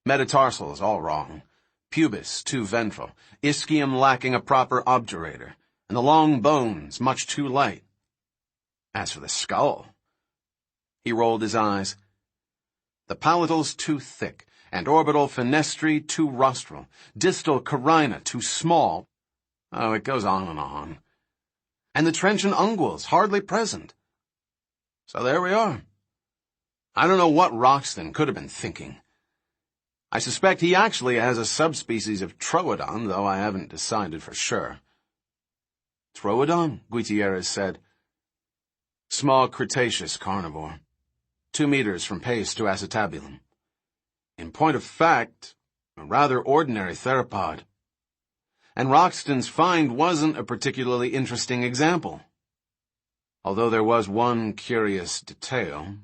"Metatarsals all wrong. Pubis too ventral. Ischium lacking a proper obturator. And the long bones much too light. As for the skull..." He rolled his eyes. "The palatal's too thick, and orbital fenestrae too rostral. Distal carina too small. Oh, it goes on and on. And the trenchant unguals hardly present. So there we are. I don't know what Roxton could have been thinking. I suspect he actually has a subspecies of Troodon, though I haven't decided for sure." "Troodon?" Gutierrez said. "Small Cretaceous carnivore. 2 meters from base to acetabulum. In point of fact, a rather ordinary theropod. And Roxton's find wasn't a particularly interesting example. Although there was one curious detail.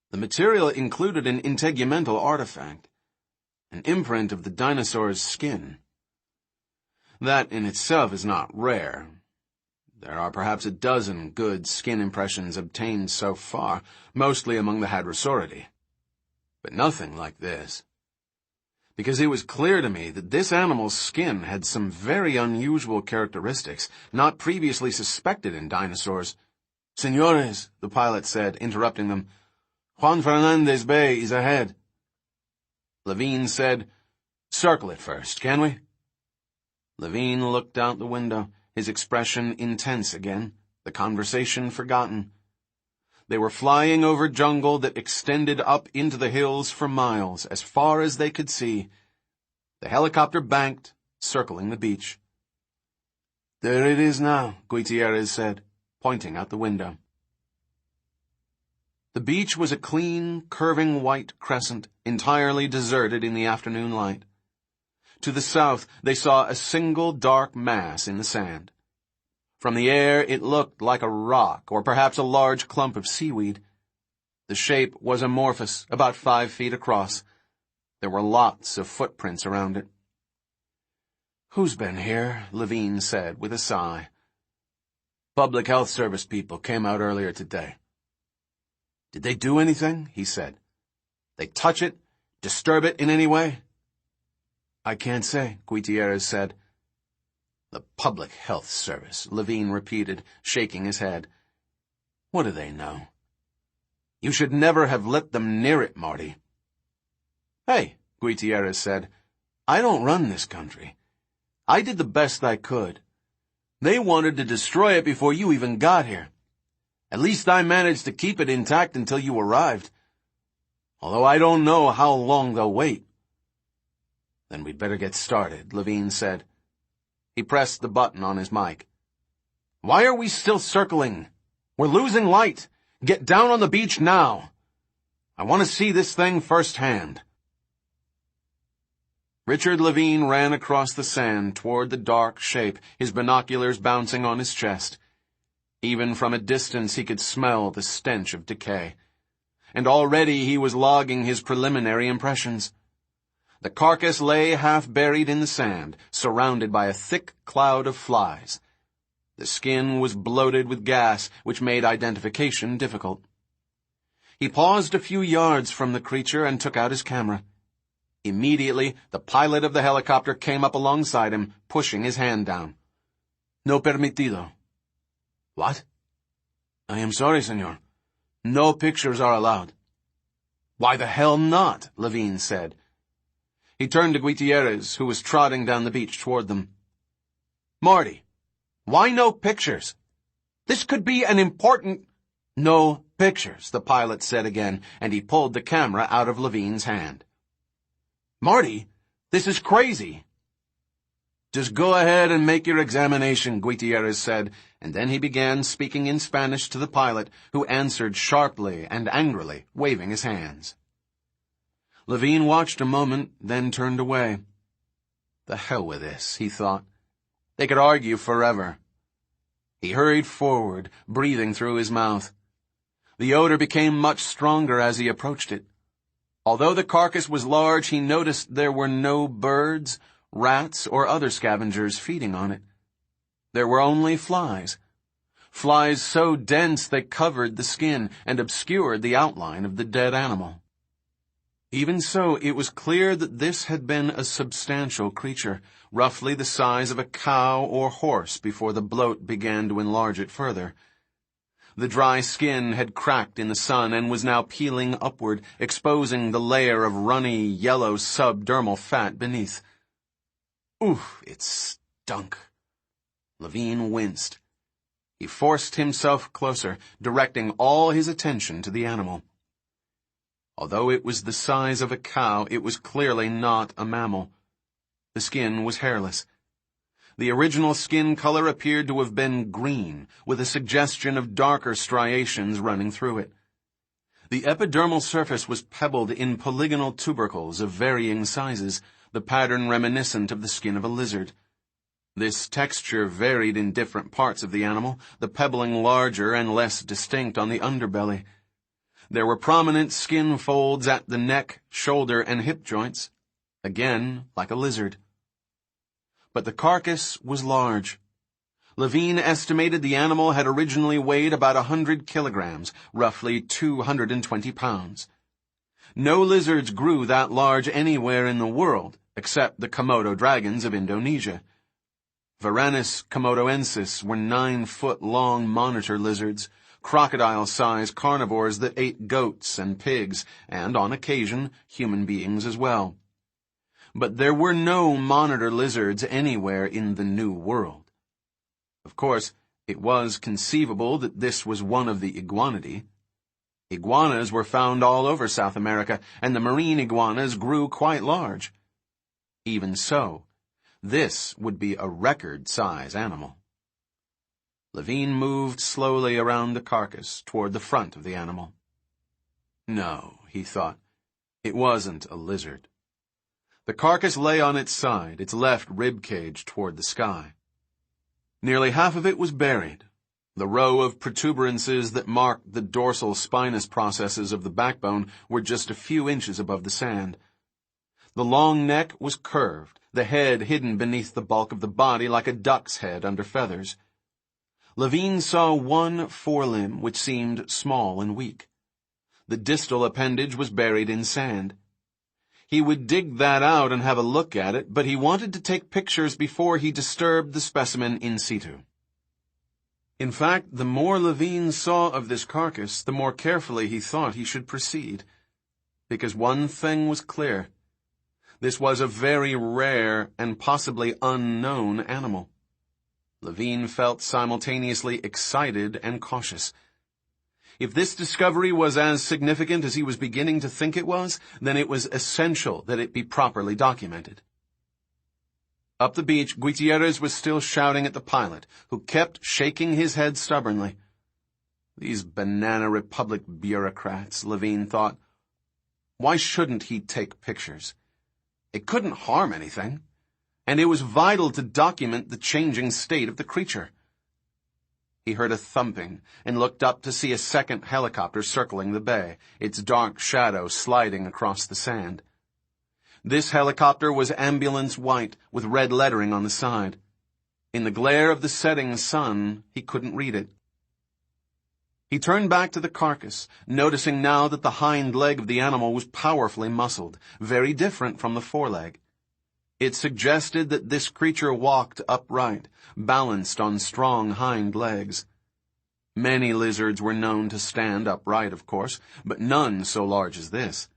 The material included an integumental artifact, an imprint of the dinosaur's skin. That in itself is not rare. There are perhaps a dozen good skin impressions obtained so far, mostly among the Hadrosauridae. But nothing like this. Because it was clear to me that this animal's skin had some very unusual characteristics, not previously suspected in dinosaurs. "Señores," the pilot said, interrupting them, "Juan Fernandez Bay is ahead." Levine said, "Circle it first, can we?" Levine looked out the window, his expression intense again, the conversation forgotten. They were flying over jungle that extended up into the hills for miles, as far as they could see. The helicopter banked, circling the beach. "There it is now," Gutierrez said, pointing out the window. The beach was a clean, curving white crescent, entirely deserted in the afternoon light. To the south, they saw a single dark mass in the sand. From the air, it looked like a rock, or perhaps a large clump of seaweed. The shape was amorphous, about 5 feet across. There were lots of footprints around it. "Who's been here?" Levine said, with a sigh. "Public Health Service people came out earlier today." "Did they do anything?" he said. "They touch it? Disturb it in any way?" "I can't say," Gutierrez said. "The Public Health Service," Levine repeated, shaking his head. "What do they know?" You should never have let them near it, Marty. Hey, Gutierrez said, I don't run this country. I did the best I could. They wanted to destroy it before you even got here. At least I managed to keep it intact until you arrived. Although I don't know how long they'll wait. Then we'd better get started, Levine said. He pressed the button on his mic. Why are we still circling? We're losing light. Get down on the beach now. I want to see this thing firsthand. Richard Levine ran across the sand toward the dark shape, his binoculars bouncing on his chest. Even from a distance he could smell the stench of decay. And already he was logging his preliminary impressions. The carcass lay half buried in the sand, surrounded by a thick cloud of flies. The skin was bloated with gas, which made identification difficult. He paused a few yards from the creature and took out his camera. Immediately, the pilot of the helicopter came up alongside him, pushing his hand down. No permitido. What? I am sorry, senor. No pictures are allowed. Why the hell not? Levine said. He turned to Gutierrez, who was trotting down the beach toward them. Marty, why no pictures? This could be an important... No pictures, the pilot said again, and he pulled the camera out of Levine's hand. Marty, this is crazy. Just go ahead and make your examination, Gutierrez said, and then he began speaking in Spanish to the pilot, who answered sharply and angrily, waving his hands. Levine watched a moment, then turned away. The hell with this, he thought. They could argue forever. He hurried forward, breathing through his mouth. The odor became much stronger as he approached it. Although the carcass was large, he noticed there were no birds, rats, or other scavengers feeding on it. There were only flies. Flies so dense they covered the skin and obscured the outline of the dead animal. Even so, it was clear that this had been a substantial creature, roughly the size of a cow or horse before the bloat began to enlarge it further. The dry skin had cracked in the sun and was now peeling upward, exposing the layer of runny, yellow subdermal fat beneath. Oof, it stunk. Levine winced. He forced himself closer, directing all his attention to the animal. Although it was the size of a cow, it was clearly not a mammal. The skin was hairless. The original skin color appeared to have been green, with a suggestion of darker striations running through it. The epidermal surface was pebbled in polygonal tubercles of varying sizes, the pattern reminiscent of the skin of a lizard. This texture varied in different parts of the animal, the pebbling larger and less distinct on the underbelly. There were prominent skin folds at the neck, shoulder, and hip joints, again like a lizard. But the carcass was large. Levine estimated the animal had originally weighed about 100 kilograms, roughly 220 pounds. No lizards grew that large anywhere in the world, except the Komodo dragons of Indonesia. Varanus komodoensis were 9-foot-long monitor lizards, crocodile-sized carnivores that ate goats and pigs, and, on occasion, human beings as well. But there were no monitor lizards anywhere in the New World. Of course, it was conceivable that this was one of the iguanidae. Iguanas were found all over South America, and the marine iguanas grew quite large. Even so, this would be a record-size animal. Levine moved slowly around the carcass toward the front of the animal. No, he thought, it wasn't a lizard. The carcass lay on its side, its left rib cage toward the sky. Nearly half of it was buried. The row of protuberances that marked the dorsal spinous processes of the backbone were just a few inches above the sand. The long neck was curved, the head hidden beneath the bulk of the body like a duck's head under feathers. Levine saw one forelimb which seemed small and weak. The distal appendage was buried in sand. He would dig that out and have a look at it, but he wanted to take pictures before he disturbed the specimen in situ. In fact, the more Levine saw of this carcass, the more carefully he thought he should proceed. Because one thing was clear. This was a very rare and possibly unknown animal. Levine felt simultaneously excited and cautious. If this discovery was as significant as he was beginning to think it was, then it was essential that it be properly documented. Up the beach, Gutierrez was still shouting at the pilot, who kept shaking his head stubbornly. These Banana Republic bureaucrats, Levine thought. Why shouldn't he take pictures? It couldn't harm anything, and it was vital to document the changing state of the creature. He heard a thumping and looked up to see a second helicopter circling the bay, its dark shadow sliding across the sand. This helicopter was ambulance white, with red lettering on the side. In the glare of the setting sun, he couldn't read it. He turned back to the carcass, noticing now that the hind leg of the animal was powerfully muscled, very different from the foreleg. It suggested that this creature walked upright, balanced on strong hind legs. Many lizards were known to stand upright, of course, but none so large as this.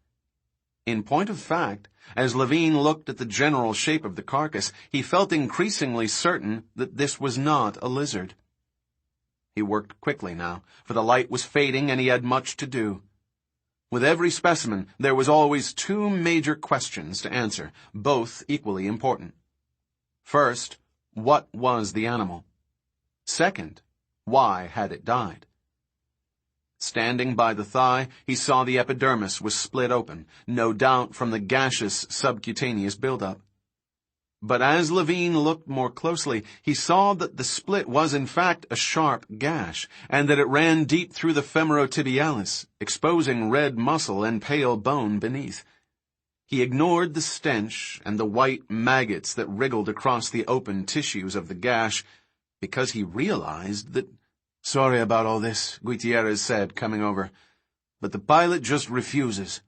In point of fact, as Levine looked at the general shape of the carcass, he felt increasingly certain that this was not a lizard. He worked quickly now, for the light was fading and he had much to do. With every specimen, there was always two major questions to answer, both equally important. First, what was the animal? Second, why had it died? Standing by the thigh, he saw the epidermis was split open, no doubt from the gaseous subcutaneous buildup. But as Levine looked more closely, he saw that the split was in fact a sharp gash, and that it ran deep through the femorotibialis, exposing red muscle and pale bone beneath. He ignored the stench and the white maggots that wriggled across the open tissues of the gash, because he realized that— "Sorry about all this," Gutierrez said, coming over, "but the pilot just refuses."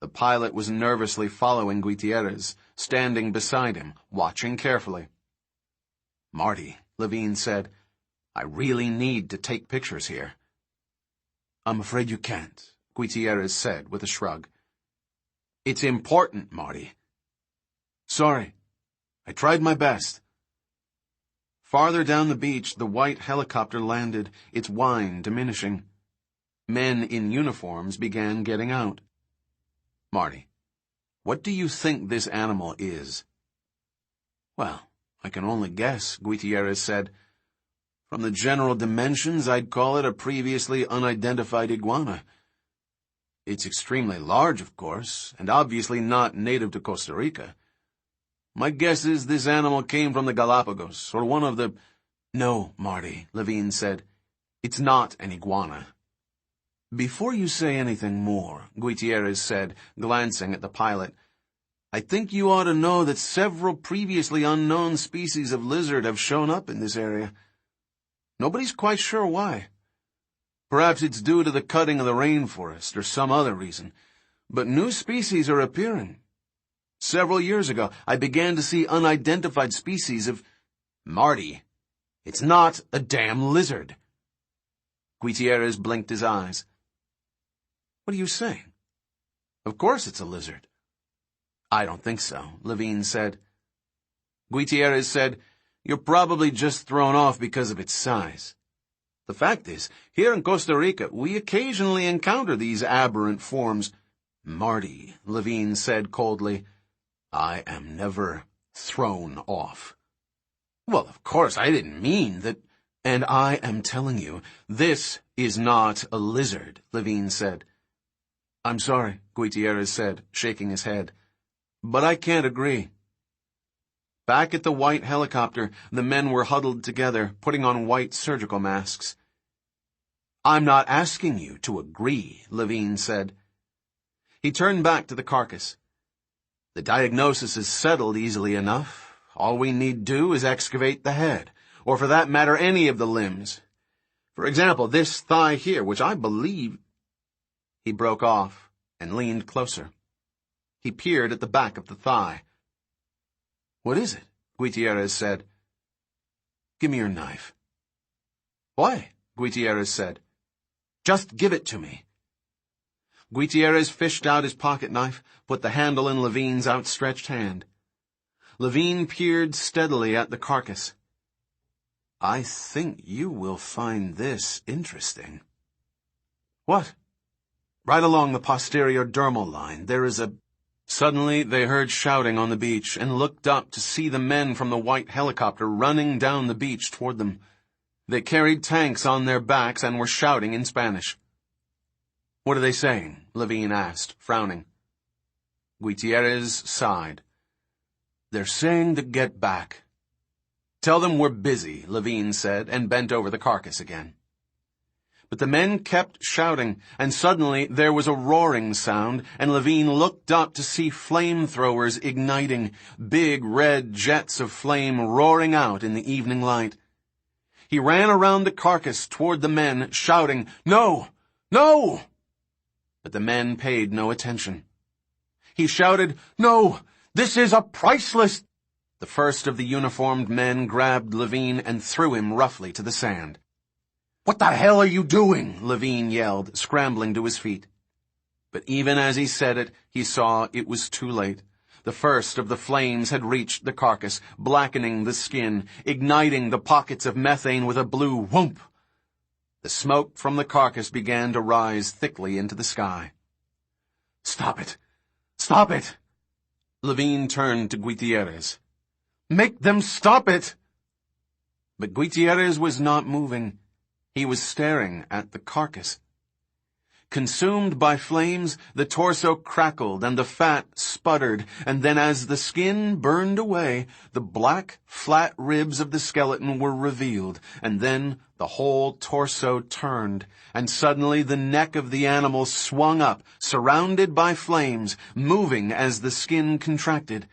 The pilot was nervously following Gutierrez, standing beside him, watching carefully. "Marty," Levine said, "I really need to take pictures here." "I'm afraid you can't," Gutierrez said with a shrug. "It's important, Marty." "Sorry. I tried my best." Farther down the beach, the white helicopter landed, its whine diminishing. Men in uniforms began getting out. "Marty, what do you think this animal is?" "Well, I can only guess," Gutierrez said. "From the general dimensions, I'd call it a previously unidentified iguana. It's extremely large, of course, and obviously not native to Costa Rica. My guess is this animal came from the Galapagos, or one of the—" "No, Marty," Levine said. "It's not an iguana." "Before you say anything more," Gutierrez said, glancing at the pilot, "I think you ought to know that several previously unknown species of lizard have shown up in this area. Nobody's quite sure why. Perhaps it's due to the cutting of the rainforest or some other reason, but new species are appearing. Several years ago, I began to see unidentified species of—" "Marty, it's not a damn lizard." Gutierrez blinked his eyes. "What are you saying? Of course it's a lizard." "I don't think so," Levine said. Gutierrez said, "You're probably just thrown off because of its size. The fact is, here in Costa Rica, we occasionally encounter these aberrant forms." "Marty," Levine said coldly, "I am never thrown off." "Well, of course, I didn't mean that—" "And I am telling you, this is not a lizard," Levine said. "I'm sorry," Gutierrez said, shaking his head, "but I can't agree." Back at the white helicopter, the men were huddled together, putting on white surgical masks. "I'm not asking you to agree," Levine said. He turned back to the carcass. "The diagnosis is settled easily enough. All we need do is excavate the head, or for that matter any of the limbs. For example, this thigh here, which I believe—" He broke off and leaned closer. He peered at the back of the thigh. "What is it?" Gutierrez said. "Give me your knife." Why? Gutierrez said. Just give it to me. Gutierrez fished out his pocket knife, put the handle in Levine's outstretched hand. Levine peered steadily at the carcass. I think you will find this interesting. What? Right along the posterior dermal line, there is a... Suddenly, they heard shouting on the beach and looked up to see the men from the white helicopter running down the beach toward them. They carried tanks on their backs and were shouting in Spanish. What are they saying? Levine asked, frowning. Gutierrez sighed. They're saying to get back. Tell them we're busy, Levine said, and bent over the carcass again. But the men kept shouting, and suddenly there was a roaring sound, and Levine looked up to see flamethrowers igniting, big red jets of flame roaring out in the evening light. He ran around the carcass toward the men, shouting, No! No! But the men paid no attention. He shouted, No! This is a priceless... The first of the uniformed men grabbed Levine and threw him roughly to the sand. What the hell are you doing? Levine yelled, scrambling to his feet. But even as he said it, he saw it was too late. The first of the flames had reached the carcass, blackening the skin, igniting the pockets of methane with a blue whoomp. The smoke from the carcass began to rise thickly into the sky. Stop it! Stop it! Levine turned to Gutierrez. Make them stop it! But Gutierrez was not moving. He was staring at the carcass. Consumed by flames, the torso crackled and the fat sputtered, and then as the skin burned away, the black, flat ribs of the skeleton were revealed, and then the whole torso turned, and suddenly the neck of the animal swung up, surrounded by flames, moving as the skin contracted.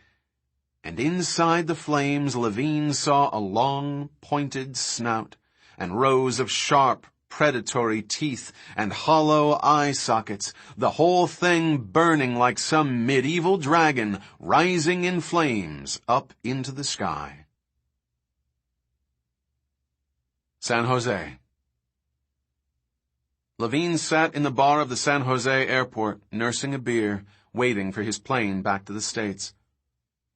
And inside the flames, Levine saw a long, pointed snout, and rows of sharp, predatory teeth and hollow eye sockets, the whole thing burning like some medieval dragon rising in flames up into the sky. San Jose. Levine sat in the bar of the San Jose airport, nursing a beer, waiting for his plane back to the States.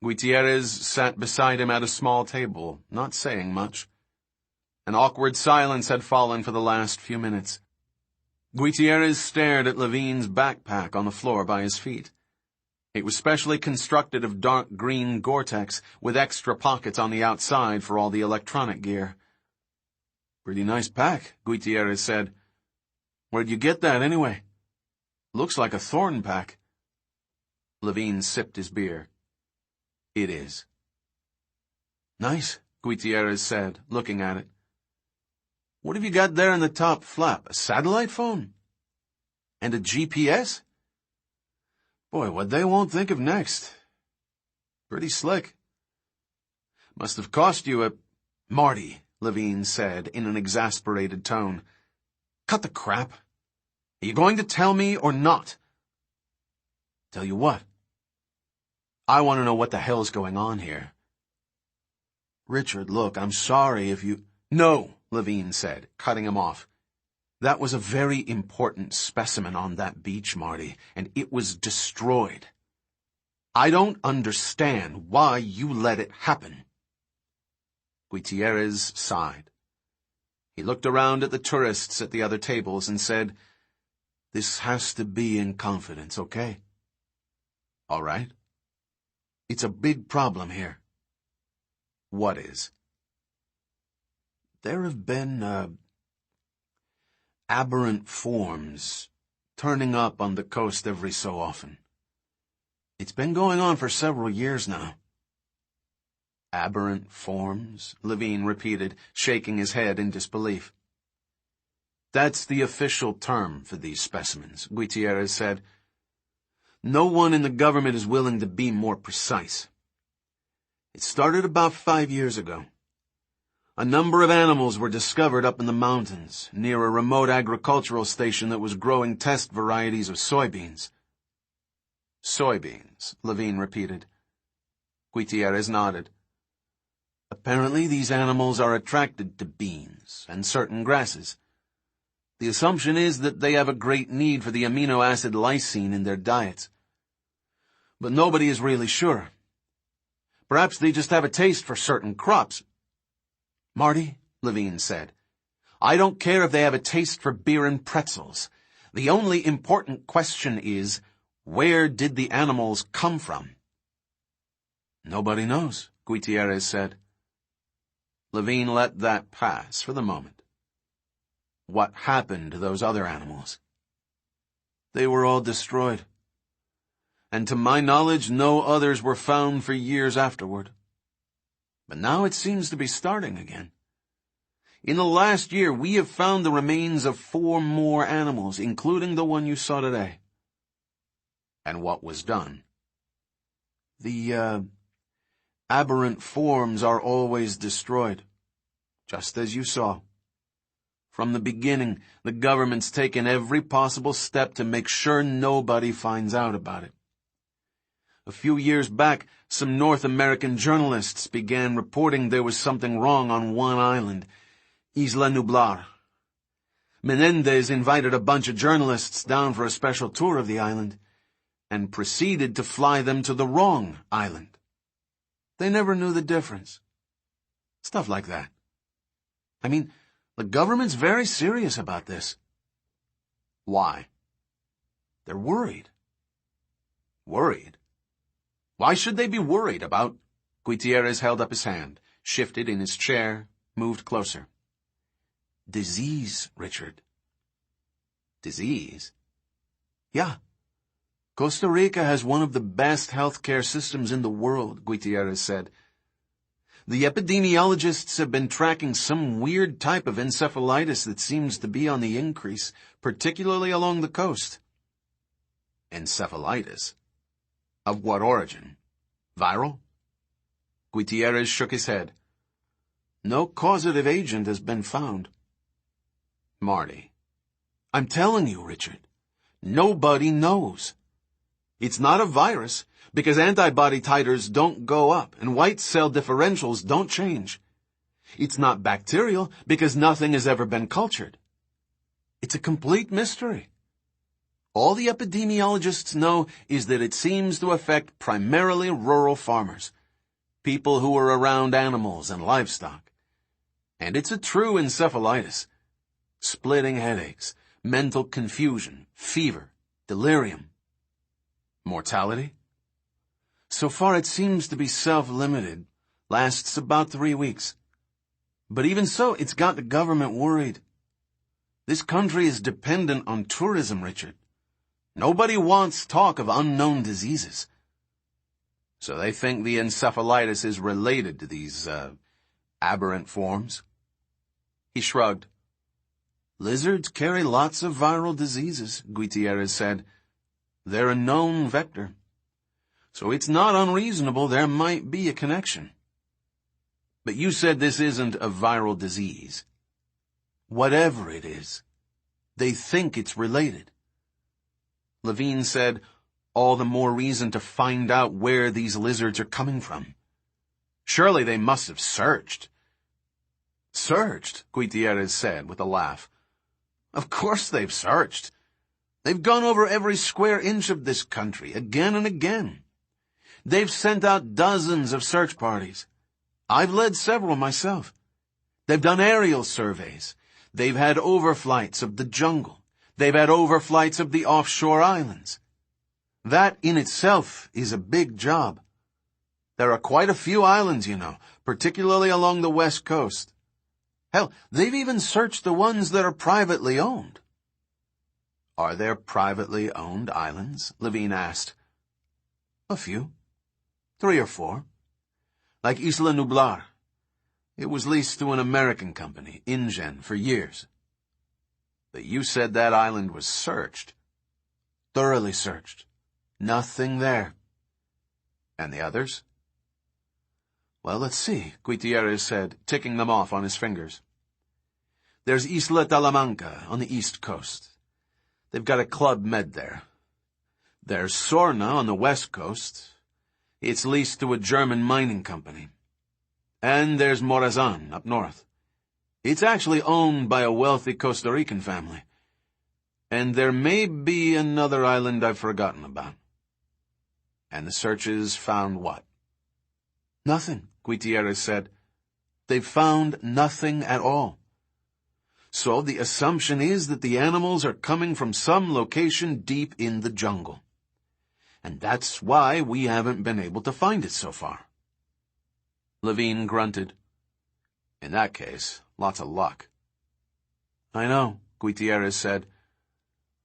Gutierrez sat beside him at a small table, not saying much. An awkward silence had fallen for the last few minutes. Gutierrez stared at Levine's backpack on the floor by his feet. It was specially constructed of dark green Gore-Tex, with extra pockets on the outside for all the electronic gear. Pretty nice pack, Gutierrez said. Where'd you get that, anyway? Looks like a thorn pack. Levine sipped his beer. It is. Nice, Gutierrez said, looking at it. What have you got there in the top flap? A satellite phone? And a GPS? Boy, what they won't think of next. Pretty slick. Must have cost you a... Marty, Levine said in an exasperated tone. Cut the crap. Are you going to tell me or not? Tell you what? I want to know what the hell's going on here. Richard, look, I'm sorry if you... No, Levine said, cutting him off. That was a very important specimen on that beach, Marty, and it was destroyed. I don't understand why you let it happen. Gutierrez sighed. He looked around at the tourists at the other tables and said, This has to be in confidence, okay? All right. It's a big problem here. What is? There have been, aberrant forms turning up on the coast every so often. It's been going on for several years now. Aberrant forms? Levine repeated, shaking his head in disbelief. That's the official term for these specimens, Gutierrez said. No one in the government is willing to be more precise. It started about 5 years ago. A number of animals were discovered up in the mountains, near a remote agricultural station that was growing test varieties of soybeans. Soybeans, Levine repeated. Gutierrez nodded. Apparently these animals are attracted to beans. shrubs, and certain grasses. The assumption is that they have a great need for the amino acid lysine in their diets. But nobody is really sure. Perhaps they just have a taste for certain crops. Marty, Levine said, I don't care if they have a taste for beer and pretzels. The only important question is, where did the animals come from? Nobody knows, Gutierrez said. Levine let that pass for the moment. What happened to those other animals? They were all destroyed. And to my knowledge, no others were found for years afterward. But now it seems to be starting again. In the last year, we have found the remains of 4 more animals, including the one you saw today. And what was done? The, aberrant forms are always destroyed, just as you saw. From the beginning, the government's taken every possible step to make sure nobody finds out about it. A few years back, some North American journalists began reporting there was something wrong on one island, Isla Nublar. Menendez invited a bunch of journalists down for a special tour of the island, and proceeded to fly them to the wrong island. They never knew the difference. Stuff like that. I mean, the government's very serious about this. Why? They're worried. Worried? Why should they be worried about? Gutierrez held up his hand, shifted in his chair, moved closer. Disease, Richard. Disease? Yeah. Costa Rica has one of the best healthcare systems in the world, Gutierrez said. The epidemiologists have been tracking some weird type of encephalitis that seems to be on the increase, particularly along the coast. Encephalitis? Of what origin? Viral? Gutierrez shook his head. No causative agent has been found. Marty. I'm telling you, Richard, nobody knows. It's not a virus, because antibody titers don't go up and white cell differentials don't change. It's not bacterial, because nothing has ever been cultured. It's a complete mystery. All the epidemiologists know is that it seems to affect primarily rural farmers, people who are around animals and livestock. And it's a true encephalitis. Splitting headaches, mental confusion, fever, delirium. Mortality? So far it seems to be self-limited, lasts about 3 weeks. But even so, it's got the government worried. This country is dependent on tourism, Richard. Nobody wants talk of unknown diseases. So they think the encephalitis is related to these, aberrant forms? He shrugged. Lizards carry lots of viral diseases, Gutierrez said. They're a known vector. So it's not unreasonable there might be a connection. But you said this isn't a viral disease. Whatever it is, they think it's related. Levine said, all the more reason to find out where these lizards are coming from. Surely they must have searched. Searched, Gutierrez said with a laugh. Of course they've searched. They've gone over every square inch of this country again and again. They've sent out dozens of search parties. I've led several myself. They've done aerial surveys. They've had overflights of the jungle. They've had overflights of the offshore islands. That in itself is a big job. There are quite a few islands, you know, particularly along the west coast. Hell, they've even searched the ones that are privately owned. Are there privately owned islands? Levine asked. A few. 3 or 4. Like Isla Nublar. It was leased to an American company, InGen, for years. But you said that island was searched. Thoroughly searched. Nothing there. And the others? Well, let's see, Gutierrez said, ticking them off on his fingers. There's Isla Talamanca on the east coast. They've got a Club Med there. There's Sorna on the west coast. It's leased to a German mining company. And there's Morazan up north. It's actually owned by a wealthy Costa Rican family. And there may be another island I've forgotten about. And the searches found what? Nothing, Gutierrez said. They've found nothing at all. So the assumption is that the animals are coming from some location deep in the jungle. And that's why we haven't been able to find it so far. Levine grunted. In that case, lots of luck. I know, Gutierrez said.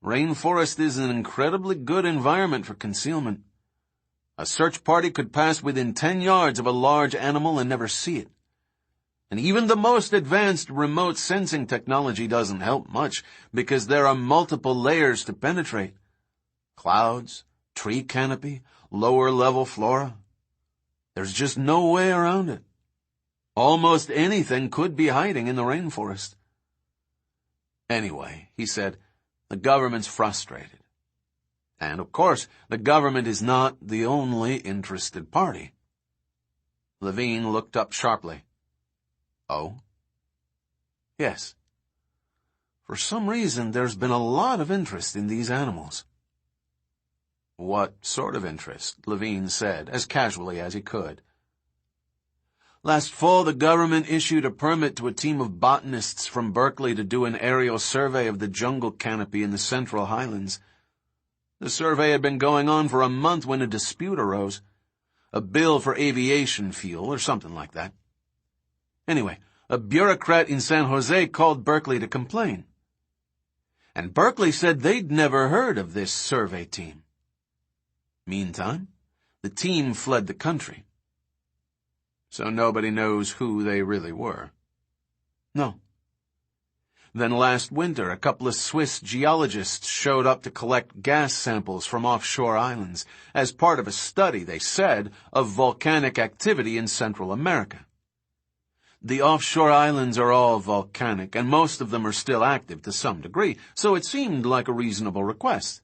Rainforest is an incredibly good environment for concealment. A search party could pass within 10 yards of a large animal and never see it. And even the most advanced remote sensing technology doesn't help much because there are multiple layers to penetrate. Clouds, tree canopy, lower-level flora. There's just no way around it. Almost anything could be hiding in the rainforest. Anyway, he said, the government's frustrated. And, of course, the government is not the only interested party. Levine looked up sharply. Oh? Yes. For some reason, there's been a lot of interest in these animals. What sort of interest? Levine said, as casually as he could. Last fall, the government issued a permit to a team of botanists from Berkeley to do an aerial survey of the jungle canopy in the Central Highlands. The survey had been going on for a month when a dispute arose. A bill for aviation fuel or something like that. Anyway, a bureaucrat in San Jose called Berkeley to complain. And Berkeley said they'd never heard of this survey team. Meantime, the team fled the country. So nobody knows who they really were. No. Then last winter, a couple of Swiss geologists showed up to collect gas samples from offshore islands as part of a study, they said, of volcanic activity in Central America. The offshore islands are all volcanic, and most of them are still active to some degree, so it seemed like a reasonable request.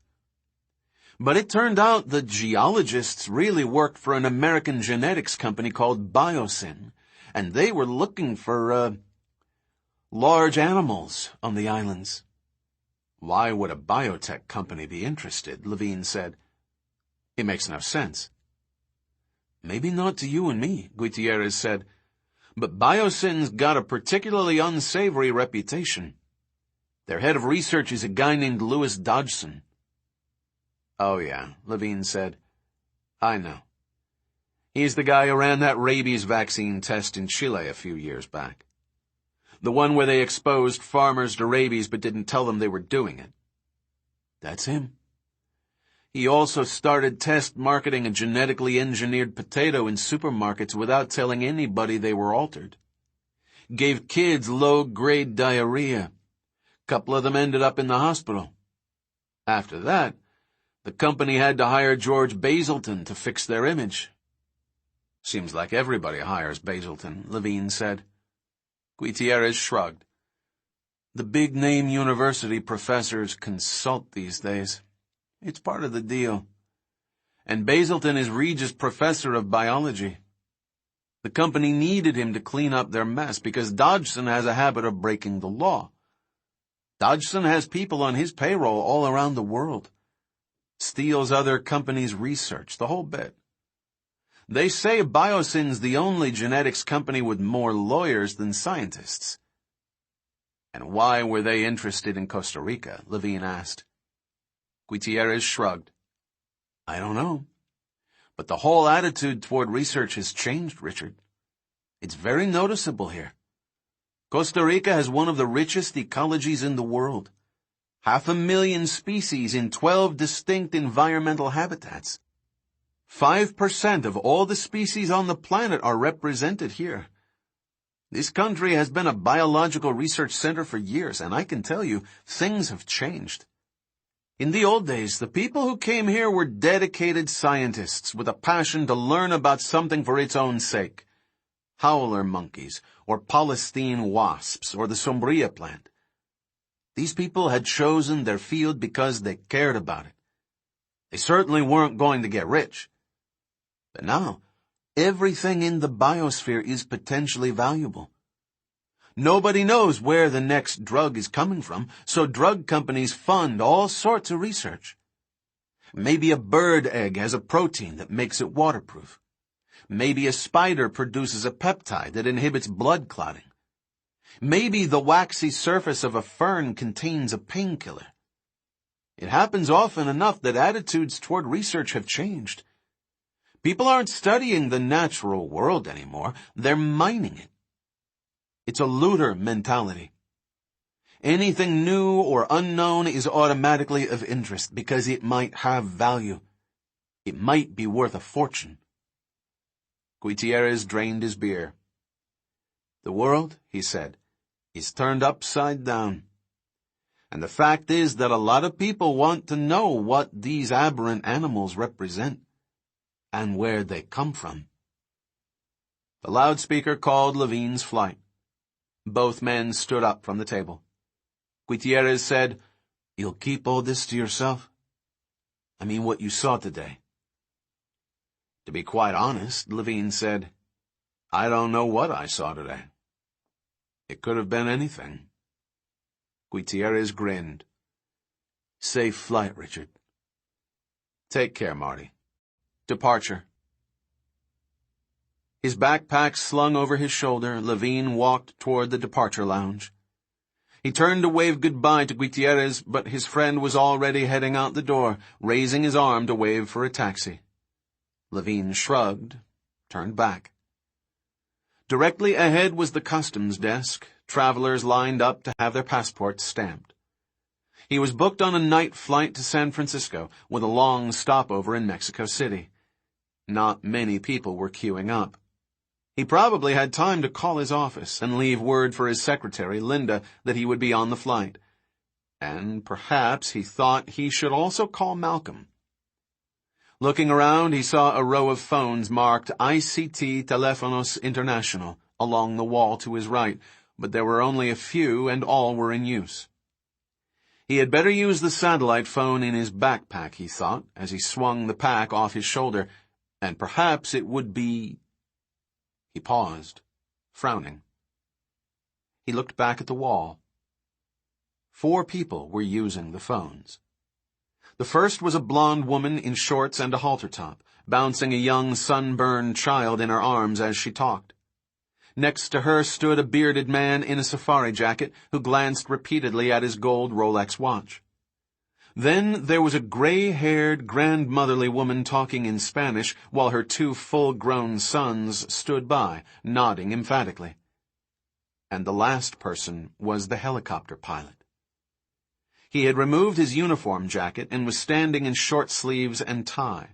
But it turned out the geologists really worked for an American genetics company called Biosyn, and they were looking for, large animals on the islands. Why would a biotech company be interested? Levine said. It makes no sense. Maybe not to you and me, Gutierrez said, but Biosyn's got a particularly unsavory reputation. Their head of research is a guy named Louis Dodgson. Oh yeah, Levine said. I know. He's the guy who ran that rabies vaccine test in Chile a few years back. The one where they exposed farmers to rabies but didn't tell them they were doing it. That's him. He also started test marketing a genetically engineered potato in supermarkets without telling anybody they were altered. Gave kids low-grade diarrhea. A couple of them ended up in the hospital. After that, the company had to hire George Basilton to fix their image. Seems like everybody hires Basilton, Levine said. Gutierrez shrugged. The big-name university professors consult these days. It's part of the deal. And Basilton is Regis Professor of Biology. The company needed him to clean up their mess because Dodgson has a habit of breaking the law. Dodgson has people on his payroll all around the world. Steals other companies' research, the whole bit. They say Biosyn's the only genetics company with more lawyers than scientists. And why were they interested in Costa Rica? Levine asked. Gutierrez shrugged. I don't know. But the whole attitude toward research has changed, Richard. It's very noticeable here. Costa Rica has one of the richest ecologies in the world. 500,000 species in 12 distinct environmental habitats. 5% of all the species on the planet are represented here. This country has been a biological research center for years, and I can tell you, things have changed. In the old days, the people who came here were dedicated scientists with a passion to learn about something for its own sake. Howler monkeys, or Palestine wasps, or the sombria plant. These people had chosen their field because they cared about it. They certainly weren't going to get rich. But now, everything in the biosphere is potentially valuable. Nobody knows where the next drug is coming from, so drug companies fund all sorts of research. Maybe a bird egg has a protein that makes it waterproof. Maybe a spider produces a peptide that inhibits blood clotting. Maybe the waxy surface of a fern contains a painkiller. It happens often enough that attitudes toward research have changed. People aren't studying the natural world anymore, they're mining it. It's a looter mentality. Anything new or unknown is automatically of interest because it might have value. It might be worth a fortune. Gutierrez drained his beer. The world, he said, is turned upside down. And the fact is that a lot of people want to know what these aberrant animals represent and where they come from. The loudspeaker called Levine's flight. Both men stood up from the table. Gutierrez said, "You'll keep all this to yourself? I mean what you saw today." To be quite honest, Levine said, "I don't know what I saw today. It could have been anything." Gutierrez grinned. "Safe flight, Richard." "Take care, Marty." Departure. His backpack slung over his shoulder, Levine walked toward the departure lounge. He turned to wave goodbye to Gutierrez, but his friend was already heading out the door, raising his arm to wave for a taxi. Levine shrugged, turned back. Directly ahead was the customs desk, travelers lined up to have their passports stamped. He was booked on a night flight to San Francisco, with a long stopover in Mexico City. Not many people were queuing up. He probably had time to call his office and leave word for his secretary, Linda, that he would be on the flight. And perhaps he thought he should also call Malcolm. Looking around, he saw a row of phones marked ICT Telefonos International along the wall to his right, but there were only a few and all were in use. He had better use the satellite phone in his backpack, he thought, as he swung the pack off his shoulder, and perhaps it would be... He paused, frowning. He looked back at the wall. 4 people were using the phones. The first was a blonde woman in shorts and a halter top, bouncing a young sunburned child in her arms as she talked. Next to her stood a bearded man in a safari jacket who glanced repeatedly at his gold Rolex watch. Then there was a gray-haired, grandmotherly woman talking in Spanish while her 2 full-grown sons stood by, nodding emphatically. And the last person was the helicopter pilot. He had removed his uniform jacket and was standing in short sleeves and tie.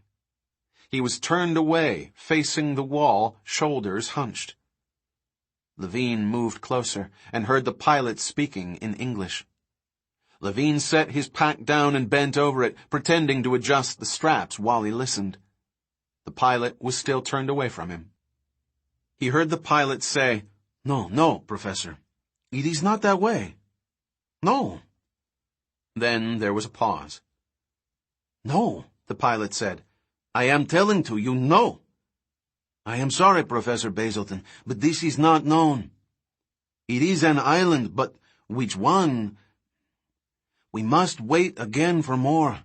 He was turned away, facing the wall, shoulders hunched. Levine moved closer and heard the pilot speaking in English. Levine set his pack down and bent over it, pretending to adjust the straps while he listened. The pilot was still turned away from him. He heard the pilot say, No, Professor. It is not that way. No." Then there was a pause. "No," the pilot said. "I am telling to you, no. I am sorry, Professor Basilton, but this is not known. It is an island, but which one? We must wait again for more.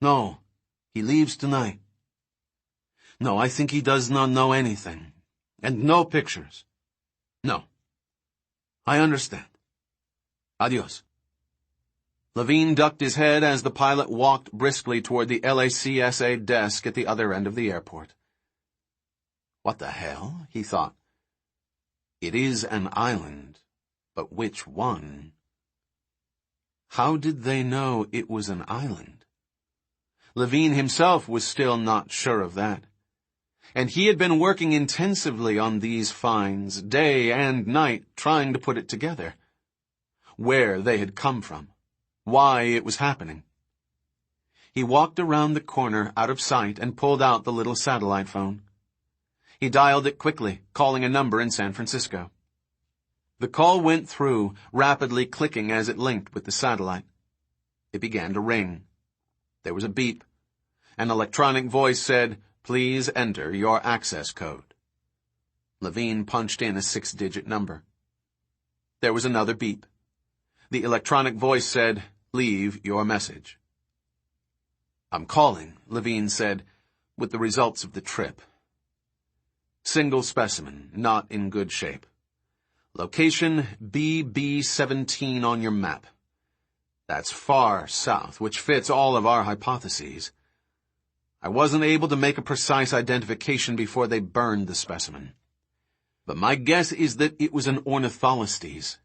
No, he leaves tonight. No, I think he does not know anything. And no pictures. No. I understand. Adios." Levine ducked his head as the pilot walked briskly toward the LACSA desk at the other end of the airport. What the hell, he thought. It is an island, but which one? How did they know it was an island? Levine himself was still not sure of that. And he had been working intensively on these finds, day and night, trying to put it together. Where they had come from. Why it was happening. He walked around the corner out of sight and pulled out the little satellite phone. He dialed it quickly, calling a number in San Francisco. The call went through, rapidly clicking as it linked with the satellite. It began to ring. There was a beep. An electronic voice said, "Please enter your access code." Levine punched in a 6-digit number. There was another beep. The electronic voice said, "Leave your message." "I'm calling," Levine said, "with the results of the trip. Single specimen, not in good shape. Location BB17 on your map. That's far south, which fits all of our hypotheses. I wasn't able to make a precise identification before they burned the specimen. But my guess is that it was an ornitholestes.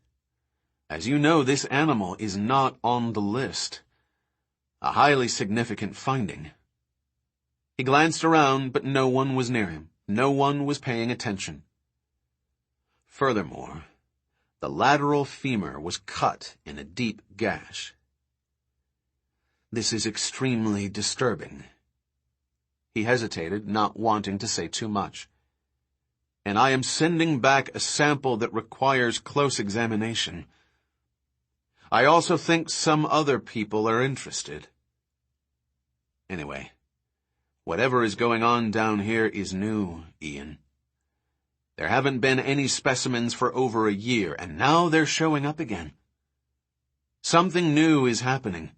As you know, this animal is not on the list. A highly significant finding." He glanced around, but no one was near him. No one was paying attention. Furthermore, the lateral femur was cut in a deep gash. "This is extremely disturbing." He hesitated, not wanting to say too much. "And I am sending back a sample that requires close examination. I also think some other people are interested. Anyway, whatever is going on down here is new, Ian. There haven't been any specimens for over a year, and now they're showing up again. Something new is happening,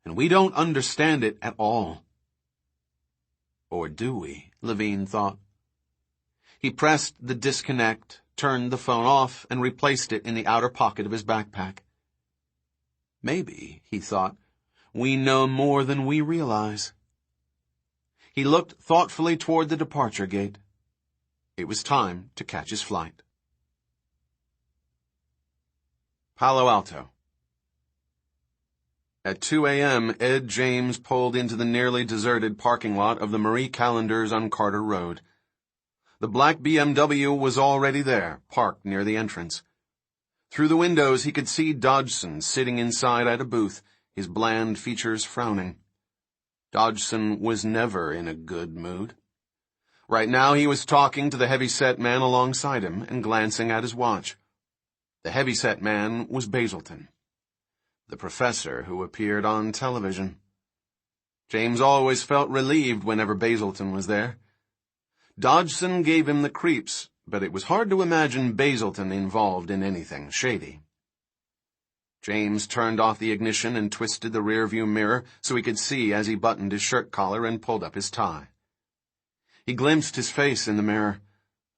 and we don't understand it at all." Or do we? Levine thought. He pressed the disconnect, turned the phone off, and replaced it in the outer pocket of his backpack. Maybe, he thought, we know more than we realize. He looked thoughtfully toward the departure gate. It was time to catch his flight. Palo Alto. At 2 a.m., Ed James pulled into the nearly deserted parking lot of the Marie Callender's on Carter Road. The black BMW was already there, parked near the entrance. Through the windows, he could see Dodgson sitting inside at a booth, his bland features frowning. Dodgson was never in a good mood. Right now he was talking to the heavy-set man alongside him and glancing at his watch. The heavy-set man was Basilton, the professor who appeared on television. James always felt relieved whenever Basilton was there. Dodgson gave him the creeps, but it was hard to imagine Basilton involved in anything shady. James turned off the ignition and twisted the rearview mirror so he could see as he buttoned his shirt collar and pulled up his tie. He glimpsed his face in the mirror,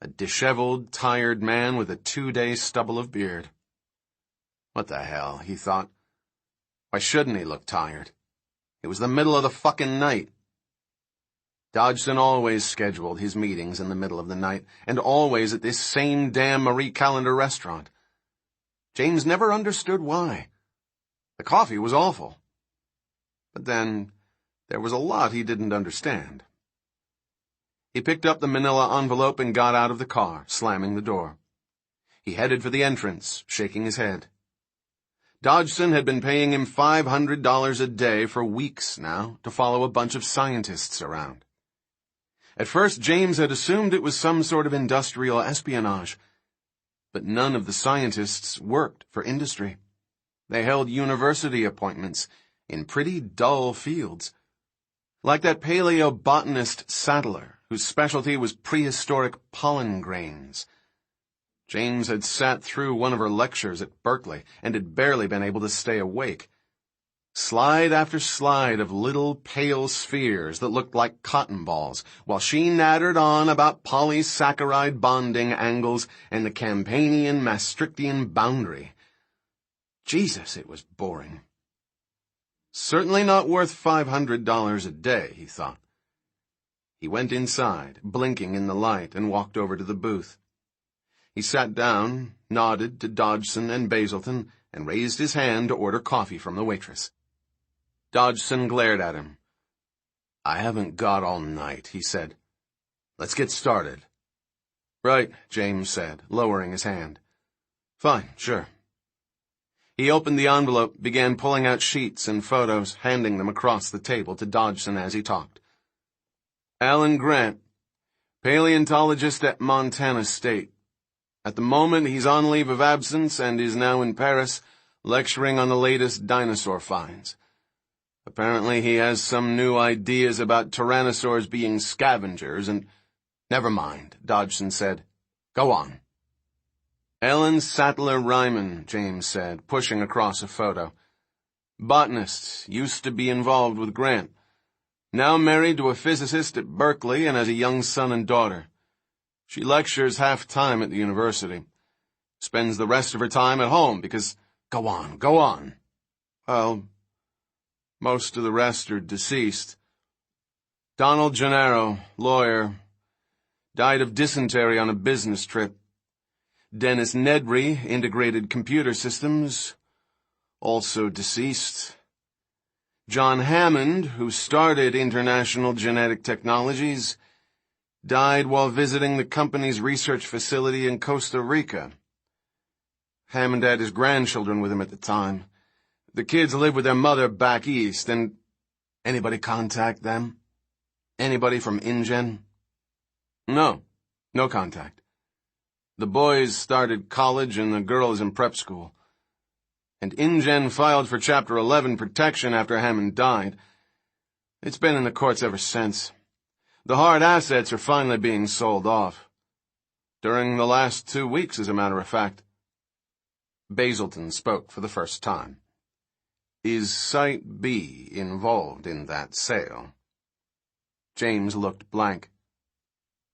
a disheveled, tired man with a 2-day stubble of beard. What the hell, he thought. Why shouldn't he look tired? It was the middle of the fucking night. Dodgson always scheduled his meetings in the middle of the night, and always at this same damn Marie Callender restaurant. James never understood why. The coffee was awful. But then, there was a lot he didn't understand. He picked up the manila envelope and got out of the car, slamming the door. He headed for the entrance, shaking his head. Dodgson had been paying him $500 a day for weeks now to follow a bunch of scientists around. At first, James had assumed it was some sort of industrial espionage, but none of the scientists worked for industry. They held university appointments in pretty dull fields, like that paleobotanist Sadler, whose specialty was prehistoric pollen grains. James had sat through one of her lectures at Berkeley and had barely been able to stay awake. Slide after slide of little pale spheres that looked like cotton balls, while she nattered on about polysaccharide bonding angles and the Campanian-Maastrichtian boundary. Jesus, it was boring. Certainly not worth $500 a day, he thought. He went inside, blinking in the light, and walked over to the booth. He sat down, nodded to Dodgson and Basilton, and raised his hand to order coffee from the waitress. Dodgson glared at him. I haven't got all night, he said. Let's get started. Right, James said, lowering his hand. Fine, sure. He opened the envelope, began pulling out sheets and photos, handing them across the table to Dodgson as he talked. Alan Grant, paleontologist at Montana State. At the moment, he's on leave of absence and is now in Paris, lecturing on the latest dinosaur finds. Apparently he has some new ideas about tyrannosaurs being scavengers and— Never mind, Dodgson said. Go on. Ellen Sattler Ryman, James said, pushing across a photo. Botanist, used to be involved with Grant. Now married to a physicist at Berkeley and has a young son and daughter. She lectures half-time at the university. Spends the rest of her time at home because... Go on. Well, most of the rest are deceased. Donald Gennaro, lawyer, died of dysentery on a business trip. Dennis Nedry, integrated computer systems, also deceased. John Hammond, who started International Genetic Technologies, died while visiting the company's research facility in Costa Rica. Hammond had his grandchildren with him at the time. The kids lived with their mother back east, and... Anybody contact them? Anybody from InGen? No contact. The boys started college and the girl is in prep school. And InGen filed for Chapter 11 protection after Hammond died. It's been in the courts ever since. The hard assets are finally being sold off. During the last 2 weeks, as a matter of fact. Basilton spoke for the first time. Is Site B involved in that sale? James looked blank.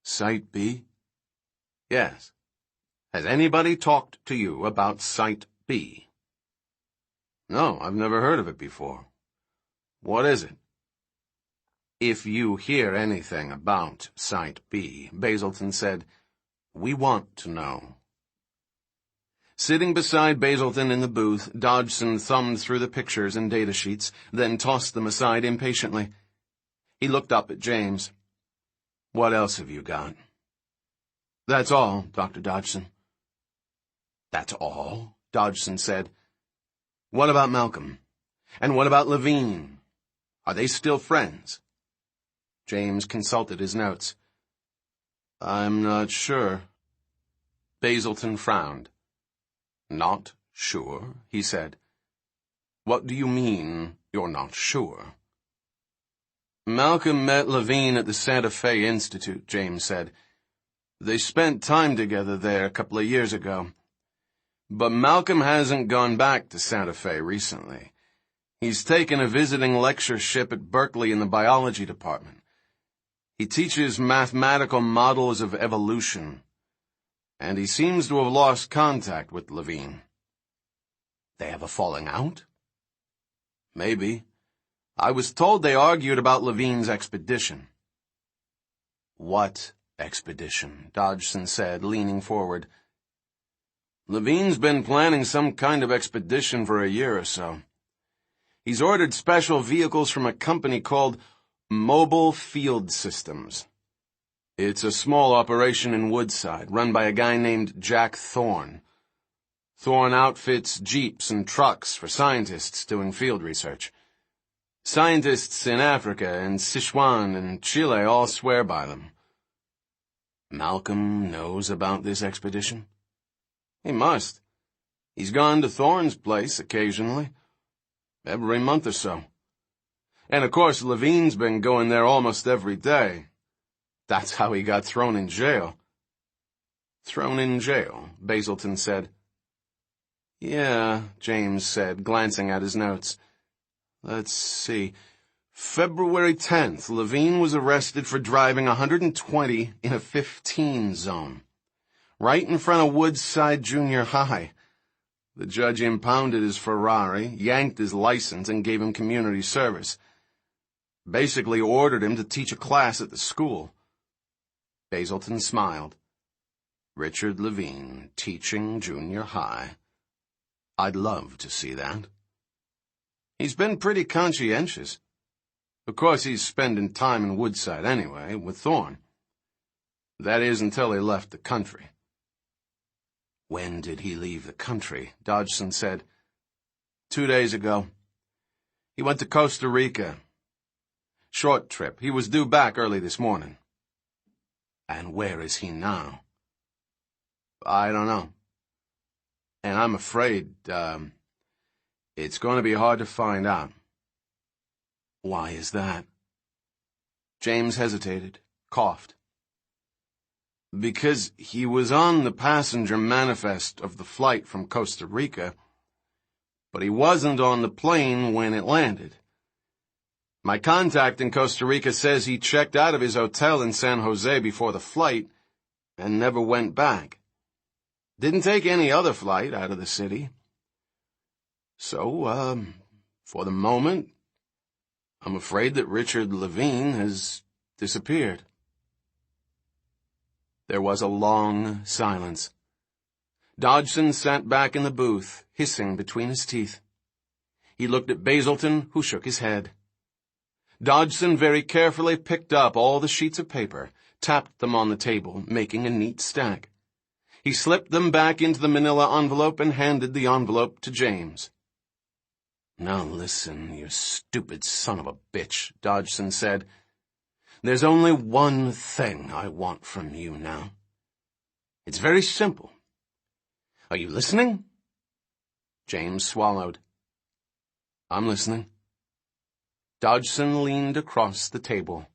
Site B? Yes. Has anybody talked to you about Site B? No, I've never heard of it before. What is it? If you hear anything about Site B, Basilton said, we want to know. Sitting beside Basilton in the booth, Dodgson thumbed through the pictures and data sheets, then tossed them aside impatiently. He looked up at James. What else have you got? That's all, Dr. Dodgson. That's all? Dodgson said. What about Malcolm? And what about Levine? Are they still friends? James consulted his notes. I'm not sure. Basilton frowned. Not sure, he said. What do you mean, you're not sure? Malcolm met Levine at the Santa Fe Institute, James said. They spent time together there a couple of years ago. But Malcolm hasn't gone back to Santa Fe recently. He's taken a visiting lectureship at Berkeley in the biology department. He teaches mathematical models of evolution, and he seems to have lost contact with Levine. They have a falling out? Maybe. I was told they argued about Levine's expedition. What expedition? Dodgson said, leaning forward. Levine's been planning some kind of expedition for a year or so. He's ordered special vehicles from a company called Mobile Field Systems. It's a small operation in Woodside, run by a guy named Jack Thorne. Thorne outfits jeeps and trucks for scientists doing field research. Scientists in Africa and Sichuan and Chile all swear by them. Malcolm knows about this expedition? He must. He's gone to Thorne's place occasionally, every month or so. And of course Levine's been going there almost every day. That's how he got thrown in jail. Thrown in jail, Basilton said. Yeah, James said, glancing at his notes. Let's see. February 10th, Levine was arrested for driving 120 in a 15 zone. Right in front of Woodside Junior High. The judge impounded his Ferrari, yanked his license, and gave him community service. Basically ordered him to teach a class at the school. Basilton smiled. Richard Levine, teaching junior high. I'd love to see that. He's been pretty conscientious. Of course, he's spending time in Woodside anyway, with Thorne. That is until he left the country. When did he leave the country? Dodgson said. 2 days ago. He went to Costa Rica. Short trip. He was due back early this morning. And where is he now? I don't know. And I'm afraid, it's going to be hard to find out. Why is that? James hesitated, coughed. Because he was on the passenger manifest of the flight from Costa Rica, but he wasn't on the plane when it landed. My contact in Costa Rica says he checked out of his hotel in San Jose before the flight and never went back. Didn't take any other flight out of the city. So, for the moment, I'm afraid that Richard Levine has disappeared. There was a long silence. Dodgson sat back in the booth, hissing between his teeth. He looked at Basilton, who shook his head. Dodgson very carefully picked up all the sheets of paper, tapped them on the table, making a neat stack. He slipped them back into the manila envelope and handed the envelope to James. "Now listen, you stupid son of a bitch," Dodgson said. "There's only one thing I want from you now. It's very simple. Are you listening?" James swallowed. "I'm listening." Dodgson leaned across the table.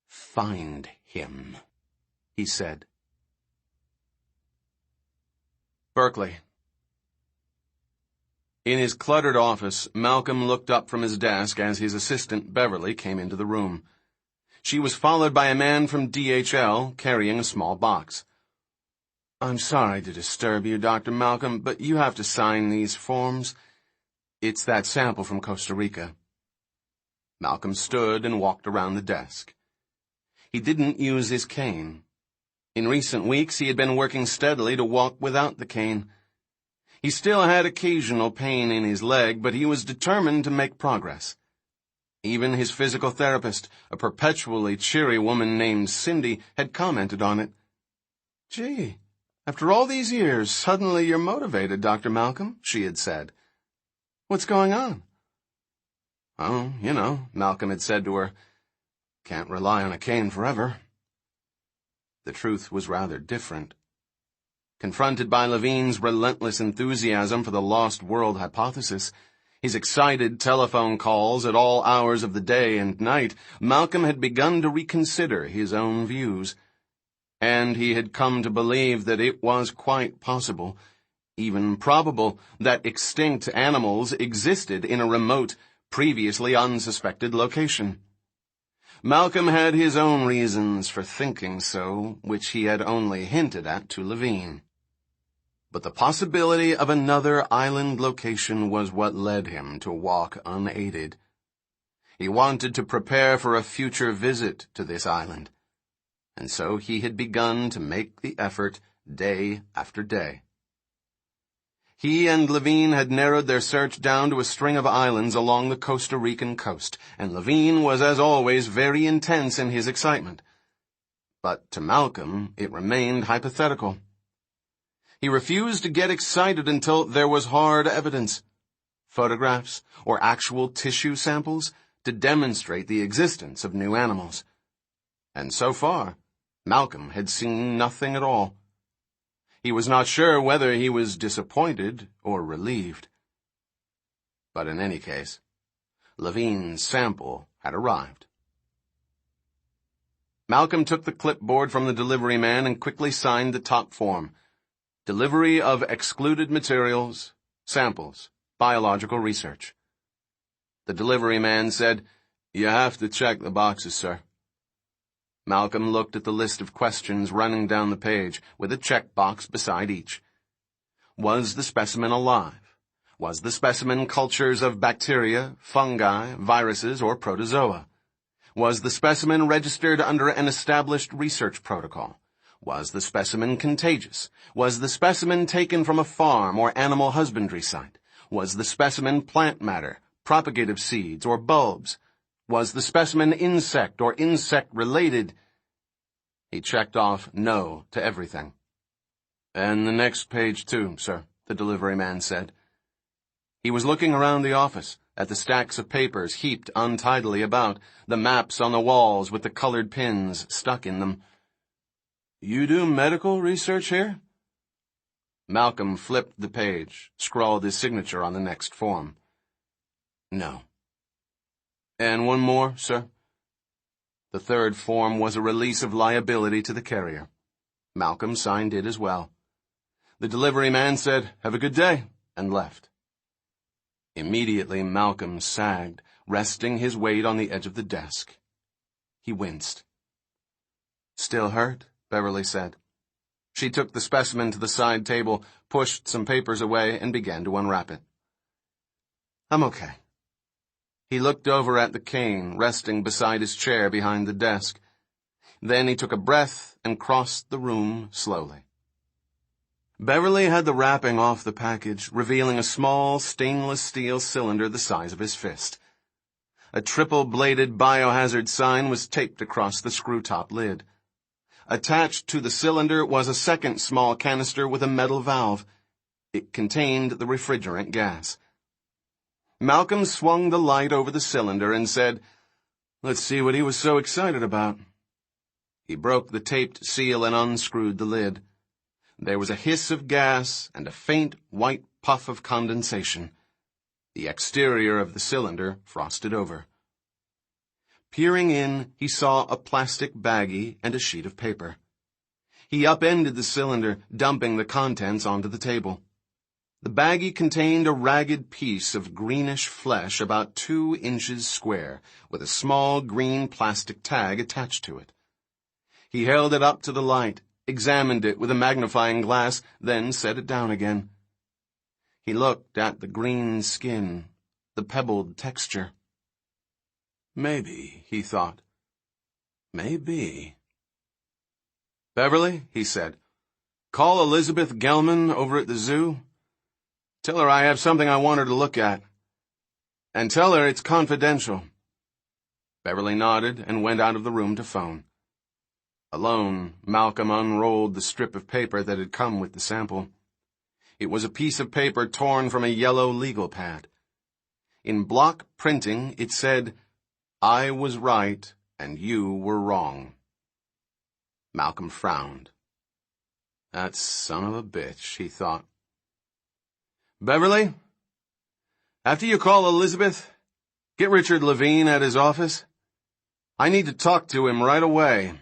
"Find him," he said. Berkeley. In his cluttered office, Malcolm looked up from his desk as his assistant Beverly came into the room. She was followed by a man from DHL carrying a small box. "I'm sorry to disturb you, Dr. Malcolm, but you have to sign these forms. It's that sample from Costa Rica." Malcolm stood and walked around the desk. He didn't use his cane. In recent weeks, he had been working steadily to walk without the cane. He still had occasional pain in his leg, but he was determined to make progress. Even his physical therapist, a perpetually cheery woman named Cindy, had commented on it. "Gee, after all these years, suddenly you're motivated, Dr. Malcolm," she had said. "What's going on?" "Oh, you know," Malcolm had said to her, "can't rely on a cane forever." The truth was rather different. Confronted by Levine's relentless enthusiasm for the lost world hypothesis, his excited telephone calls at all hours of the day and night, Malcolm had begun to reconsider his own views. And he had come to believe that it was quite possible, even probable, that extinct animals existed in a remote, previously unsuspected location. Malcolm had his own reasons for thinking so, which he had only hinted at to Levine. But the possibility of another island location was what led him to walk unaided. He wanted to prepare for a future visit to this island, and so he had begun to make the effort day after day. He and Levine had narrowed their search down to a string of islands along the Costa Rican coast, and Levine was as always very intense in his excitement. But to Malcolm it remained hypothetical. He refused to get excited until there was hard evidence, photographs or actual tissue samples, to demonstrate the existence of new animals. And so far, Malcolm had seen nothing at all. He was not sure whether he was disappointed or relieved. But in any case, Levine's sample had arrived. Malcolm took the clipboard from the delivery man and quickly signed the top form. Delivery of excluded materials, samples, biological research. The delivery man said, "You have to check the boxes, sir." Malcolm looked at the list of questions running down the page, with a checkbox beside each. Was the specimen alive? Was the specimen cultures of bacteria, fungi, viruses, or protozoa? Was the specimen registered under an established research protocol? Was the specimen contagious? Was the specimen taken from a farm or animal husbandry site? Was the specimen plant matter, propagative seeds, or bulbs? Was the specimen insect or insect-related? He checked off no to everything. "And the next page too, sir," the delivery man said. He was looking around the office, at the stacks of papers heaped untidily about, the maps on the walls with the colored pins stuck in them. "You do medical research here?" Malcolm flipped the page, scrawled his signature on the next form. "No." "And one more, sir?" The third form was a release of liability to the carrier. Malcolm signed it as well. The delivery man said, "Have a good day," and left. Immediately Malcolm sagged, resting his weight on the edge of the desk. He winced. "Still hurt?" Beverly said. She took the specimen to the side table, pushed some papers away, and began to unwrap it. "I'm okay." He looked over at the cane resting beside his chair behind the desk. Then he took a breath and crossed the room slowly. Beverly had the wrapping off the package, revealing a small stainless steel cylinder the size of his fist. A triple-bladed biohazard sign was taped across the screw-top lid. Attached to the cylinder was a second small canister with a metal valve. It contained the refrigerant gas. Malcolm swung the light over the cylinder and said, "Let's see what he was so excited about." He broke the taped seal and unscrewed the lid. There was a hiss of gas and a faint white puff of condensation. The exterior of the cylinder frosted over. Peering in, he saw a plastic baggie and a sheet of paper. He upended the cylinder, dumping the contents onto the table. The baggie contained a ragged piece of greenish flesh about 2 inches square, with a small green plastic tag attached to it. He held it up to the light, examined it with a magnifying glass, then set it down again. He looked at the green skin, the pebbled texture. "Maybe," he thought. "Maybe." "Beverly," he said, "call Elizabeth Gelman over at the zoo. Tell her I have something I want her to look at. And tell her it's confidential." Beverly nodded and went out of the room to phone. Alone, Malcolm unrolled the strip of paper that had come with the sample. It was a piece of paper torn from a yellow legal pad. In block printing, it said, "I was right and you were wrong." Malcolm frowned. "That son of a bitch," he thought. "Beverly, after you call Elizabeth, get Richard Levine at his office. I need to talk to him right away."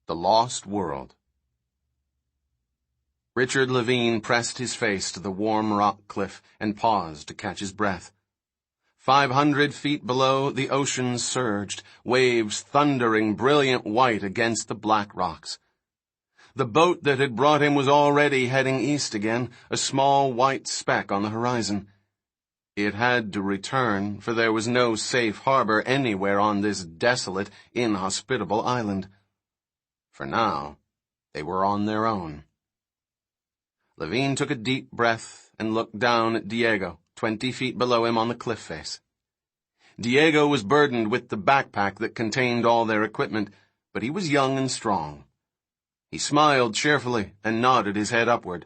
The Lost World. Richard Levine pressed his face to the warm rock cliff and paused to catch his breath. 500 feet below, the ocean surged, waves thundering brilliant white against the black rocks. The boat that had brought him was already heading east again, a small white speck on the horizon. It had to return, for there was no safe harbor anywhere on this desolate, inhospitable island. For now, they were on their own. Levine took a deep breath and looked down at Diego, 20 feet below him on the cliff face. Diego was burdened with the backpack that contained all their equipment, but he was young and strong. He smiled cheerfully and nodded his head upward.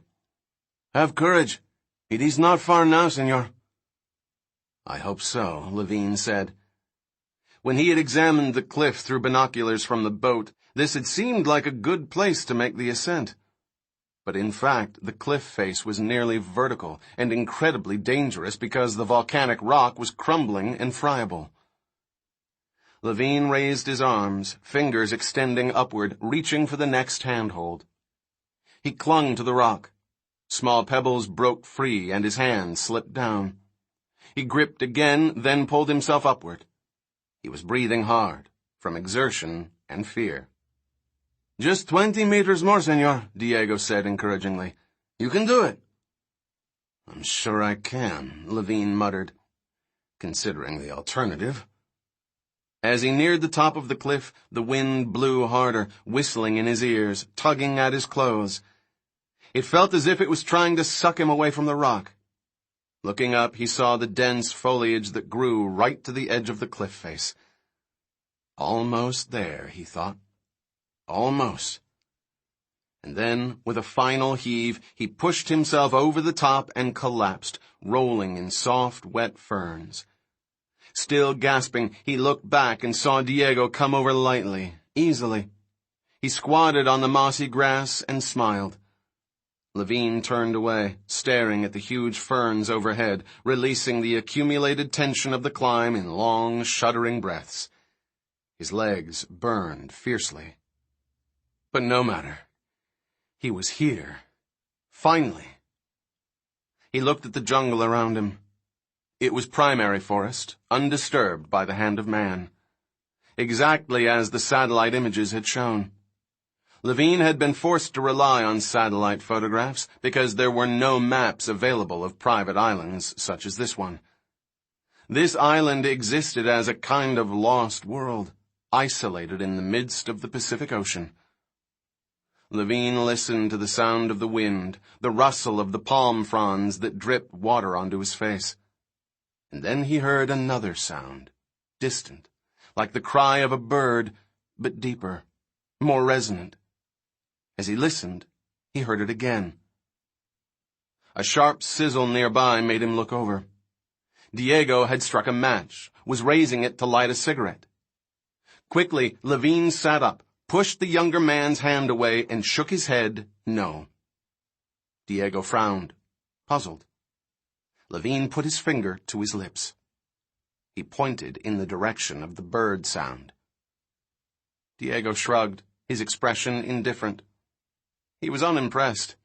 "Have courage. It is not far now, senor." "I hope so," Levine said. When he had examined the cliff through binoculars from the boat, this had seemed like a good place to make the ascent. But in fact, the cliff face was nearly vertical and incredibly dangerous because the volcanic rock was crumbling and friable. Levine raised his arms, fingers extending upward, reaching for the next handhold. He clung to the rock. Small pebbles broke free and his hand slipped down. He gripped again, then pulled himself upward. He was breathing hard, from exertion and fear. "Just 20 meters more, senor," Diego said encouragingly. "You can do it." "I'm sure I can," Levine muttered, considering the alternative. As he neared the top of the cliff, the wind blew harder, whistling in his ears, tugging at his clothes. It felt as if it was trying to suck him away from the rock. Looking up, he saw the dense foliage that grew right to the edge of the cliff face. Almost there, he thought. Almost. And then, with a final heave, he pushed himself over the top and collapsed, rolling in soft, wet ferns. Still gasping, he looked back and saw Diego come over lightly, easily. He squatted on the mossy grass and smiled. Levine turned away, staring at the huge ferns overhead, releasing the accumulated tension of the climb in long, shuddering breaths. His legs burned fiercely. But no matter. He was here. Finally. He looked at the jungle around him. It was primary forest, undisturbed by the hand of man. Exactly as the satellite images had shown. Levine had been forced to rely on satellite photographs because there were no maps available of private islands such as this one. This island existed as a kind of lost world, isolated in the midst of the Pacific Ocean. Levine listened to the sound of the wind, the rustle of the palm fronds that dripped water onto his face. And then he heard another sound, distant, like the cry of a bird, but deeper, more resonant. As he listened, he heard it again. A sharp sizzle nearby made him look over. Diego had struck a match, was raising it to light a cigarette. Quickly, Levine sat up, pushed the younger man's hand away, and shook his head no. Diego frowned, puzzled. Levine put his finger to his lips. He pointed in the direction of the bird sound. Diego shrugged, his expression indifferent. He was unimpressed.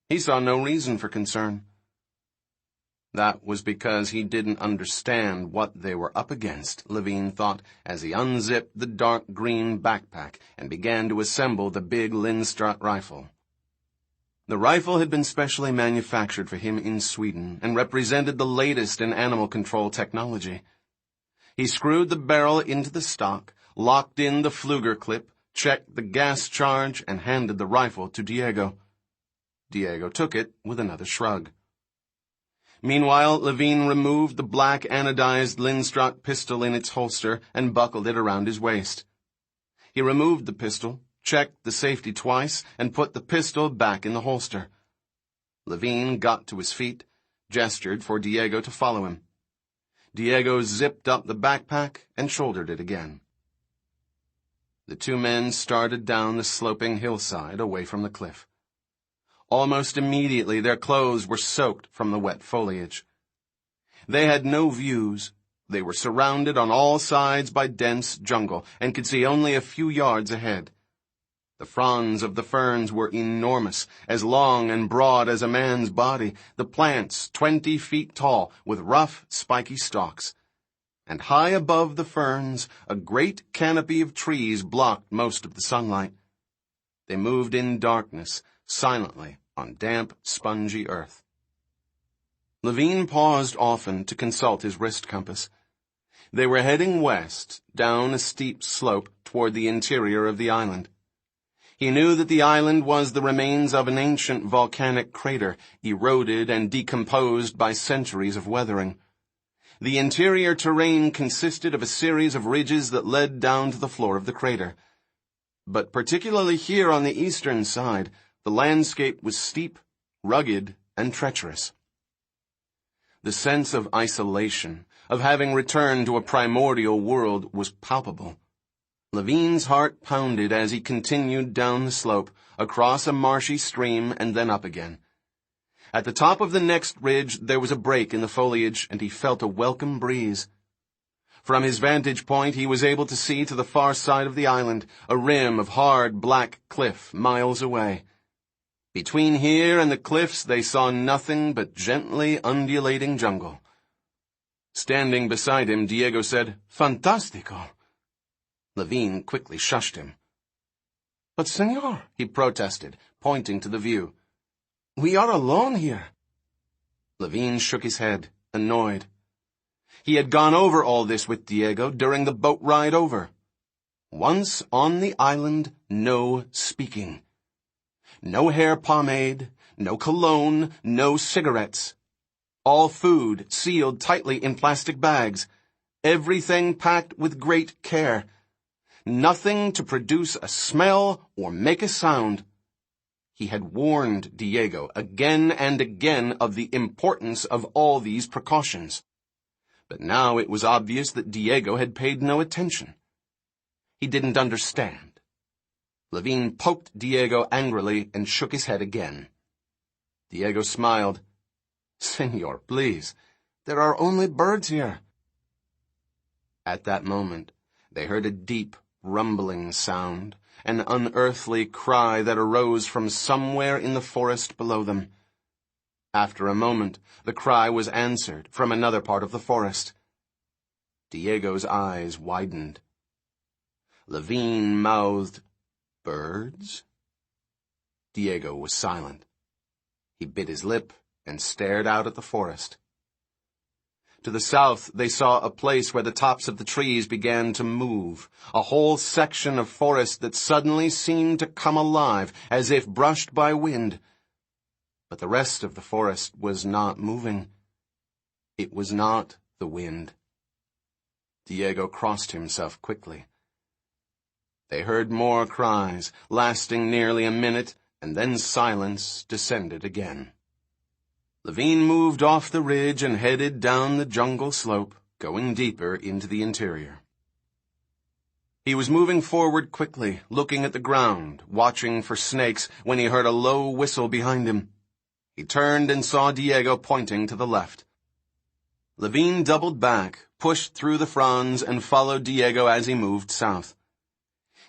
He saw no reason for concern. That was because he didn't understand what they were up against, Levine thought, as he unzipped the dark green backpack and began to assemble the big Lindström rifle. The rifle had been specially manufactured for him in Sweden and represented the latest in animal control technology. He screwed the barrel into the stock, locked in the Pfluger clip, checked the gas charge, and handed the rifle to Diego. Diego took it with another shrug. Meanwhile, Levine removed the black anodized Lindström pistol in its holster and buckled it around his waist. He removed the pistol, checked the safety twice, and put the pistol back in the holster. Levine got to his feet, gestured for Diego to follow him. Diego zipped up the backpack and shouldered it again. The two men started down the sloping hillside away from the cliff. Almost immediately their clothes were soaked from the wet foliage. They had no views. They were surrounded on all sides by dense jungle and could see only a few yards ahead. The fronds of the ferns were enormous, as long and broad as a man's body, the plants 20 feet tall with rough, spiky stalks. And high above the ferns, a great canopy of trees blocked most of the sunlight. They moved in darkness, silently, on damp, spongy earth. Levine paused often to consult his wrist compass. They were heading west, down a steep slope toward the interior of the island. He knew that the island was the remains of an ancient volcanic crater, eroded and decomposed by centuries of weathering. The interior terrain consisted of a series of ridges that led down to the floor of the crater. But particularly here on the eastern side, the landscape was steep, rugged, and treacherous. The sense of isolation, of having returned to a primordial world, was palpable. Levine's heart pounded as he continued down the slope, across a marshy stream, and then up again. At the top of the next ridge there was a break in the foliage, and he felt a welcome breeze. From his vantage point he was able to see to the far side of the island, a rim of hard black cliff miles away. Between here and the cliffs they saw nothing but gently undulating jungle. Standing beside him, Diego said, "Fantastico." Levine quickly shushed him. "But, senor," he protested, pointing to the view, "we are alone here." Levine shook his head, annoyed. He had gone over all this with Diego during the boat ride over. Once on the island, no speaking. No hair pomade, no cologne, no cigarettes. All food sealed tightly in plastic bags. Everything packed with great care. Nothing to produce a smell or make a sound. He had warned Diego again and again of the importance of all these precautions. But now it was obvious that Diego had paid no attention. He didn't understand. Levine poked Diego angrily and shook his head again. Diego smiled. "Senor, please. There are only birds here." At that moment, they heard a deep, rumbling sound, an unearthly cry that arose from somewhere in the forest below them. After a moment, the cry was answered from another part of the forest. Diego's eyes widened. Levine mouthed, "Birds?" Diego was silent. He bit his lip and stared out at the forest. To the south, they saw a place where the tops of the trees began to move, a whole section of forest that suddenly seemed to come alive, as if brushed by wind. But the rest of the forest was not moving. It was not the wind. Diego crossed himself quickly. They heard more cries, lasting nearly a minute, and then silence descended again. Levine moved off the ridge and headed down the jungle slope, going deeper into the interior. He was moving forward quickly, looking at the ground, watching for snakes, when he heard a low whistle behind him. He turned and saw Diego pointing to the left. Levine doubled back, pushed through the fronds, and followed Diego as he moved south.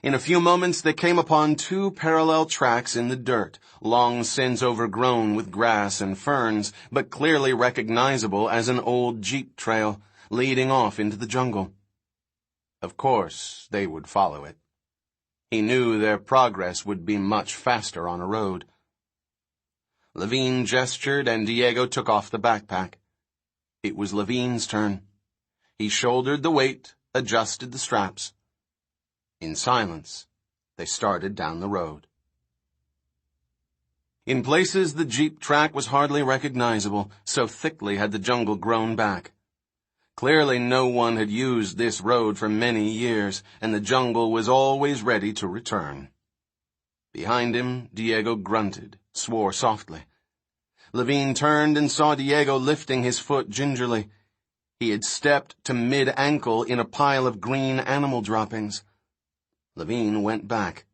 In a few moments they came upon two parallel tracks in the dirt, long since overgrown with grass and ferns, but clearly recognizable as an old jeep trail, leading off into the jungle. Of course, they would follow it. He knew their progress would be much faster on a road. Levine gestured and Diego took off the backpack. It was Levine's turn. He shouldered the weight, adjusted the straps. In silence, they started down the road. In places, the jeep track was hardly recognizable, so thickly had the jungle grown back. Clearly no one had used this road for many years, and the jungle was always ready to return. Behind him, Diego grunted, swore softly. Levine turned and saw Diego lifting his foot gingerly. He had stepped to mid-ankle in a pile of green animal droppings. Levine went back.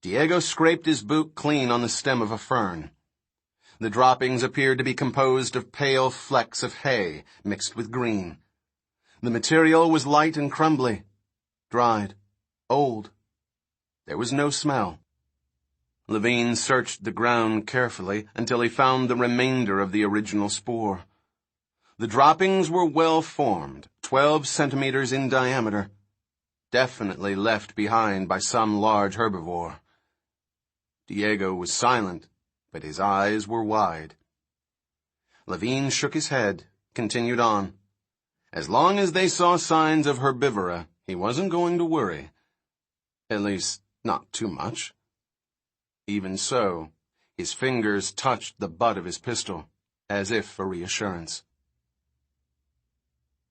Diego scraped his boot clean on the stem of a fern. The droppings appeared to be composed of pale flecks of hay mixed with green. The material was light and crumbly, dried, old. There was no smell. Levine searched the ground carefully until he found the remainder of the original spoor. The droppings were well formed, 12 centimeters in diameter. Definitely left behind by some large herbivore. Diego was silent, but his eyes were wide. Levine shook his head, continued on. As long as they saw signs of herbivora, he wasn't going to worry. At least, not too much. Even so, his fingers touched the butt of his pistol, as if for reassurance.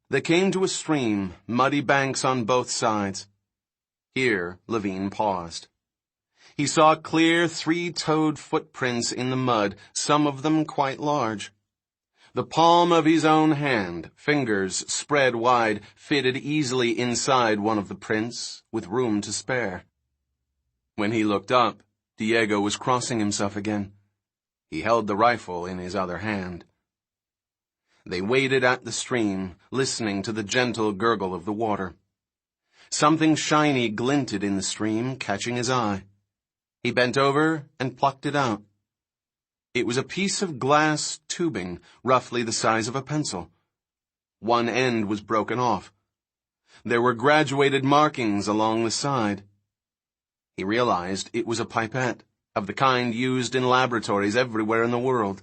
They came to a stream, muddy banks on both sides. Here, Levine paused. He saw clear three-toed footprints in the mud, some of them quite large. The palm of his own hand, fingers spread wide, fitted easily inside one of the prints, with room to spare. When he looked up, Diego was crossing himself again. He held the rifle in his other hand. They waded at the stream, listening to the gentle gurgle of the water. Something shiny glinted in the stream, catching his eye. He bent over and plucked it out. It was a piece of glass tubing, roughly the size of a pencil. One end was broken off. There were graduated markings along the side. He realized it was a pipette, of the kind used in laboratories everywhere in the world.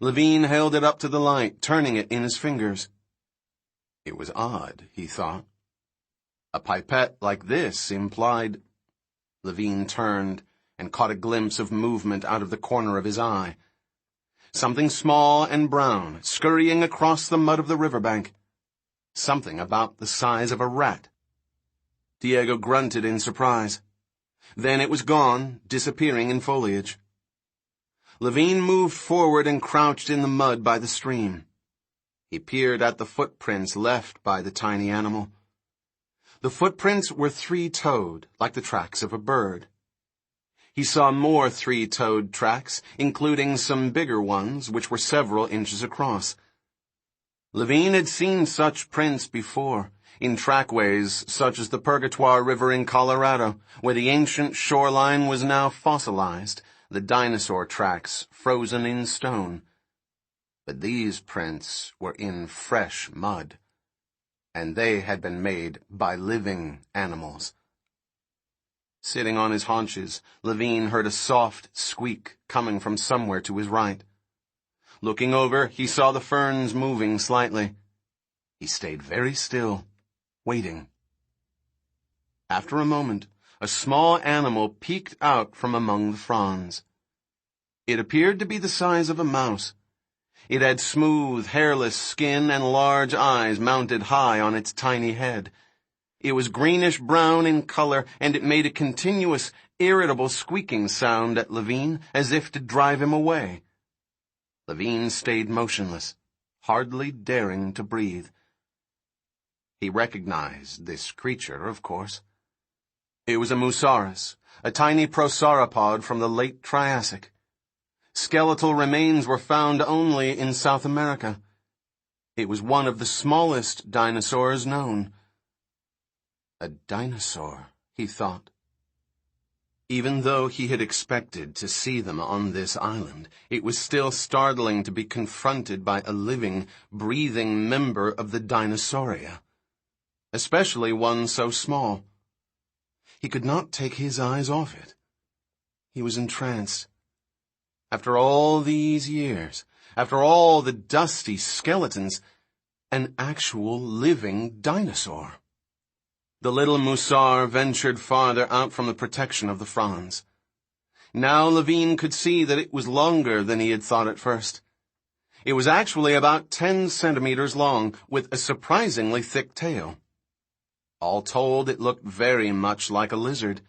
Levine held it up to the light, turning it in his fingers. It was odd, he thought. A pipette like this implied... Levine turned and caught a glimpse of movement out of the corner of his eye. Something small and brown, scurrying across the mud of the riverbank. Something about the size of a rat. Diego grunted in surprise. Then it was gone, disappearing in foliage. Levine moved forward and crouched in the mud by the stream. He peered at the footprints left by the tiny animal. The footprints were three-toed, like the tracks of a bird. He saw more three-toed tracks, including some bigger ones which were several inches across. Levine had seen such prints before, in trackways such as the Purgatoire River in Colorado, where the ancient shoreline was now fossilized, the dinosaur tracks frozen in stone. But these prints were in fresh mud, and they had been made by living animals. Sitting on his haunches, Levine heard a soft squeak coming from somewhere to his right. Looking over, he saw the ferns moving slightly. He stayed very still, waiting. After a moment, a small animal peeked out from among the fronds. It appeared to be the size of a mouse. It had smooth, hairless skin and large eyes mounted high on its tiny head. It was greenish-brown in color, and it made a continuous, irritable squeaking sound at Levine, as if to drive him away. Levine stayed motionless, hardly daring to breathe. He recognized this creature, of course. It was a Musaurus, a tiny prosauropod from the late Triassic. Skeletal remains were found only in South America. It was one of the smallest dinosaurs known. A dinosaur, he thought. Even though he had expected to see them on this island, it was still startling to be confronted by a living, breathing member of the Dinosauria, especially one so small. He could not take his eyes off it. He was entranced. After all these years, after all the dusty skeletons, an actual living dinosaur. The little Musaur ventured farther out from the protection of the fronds. Now Levine could see that it was longer than he had thought at first. It was actually about 10 centimeters long, with a surprisingly thick tail. All told, it looked very much like a lizard.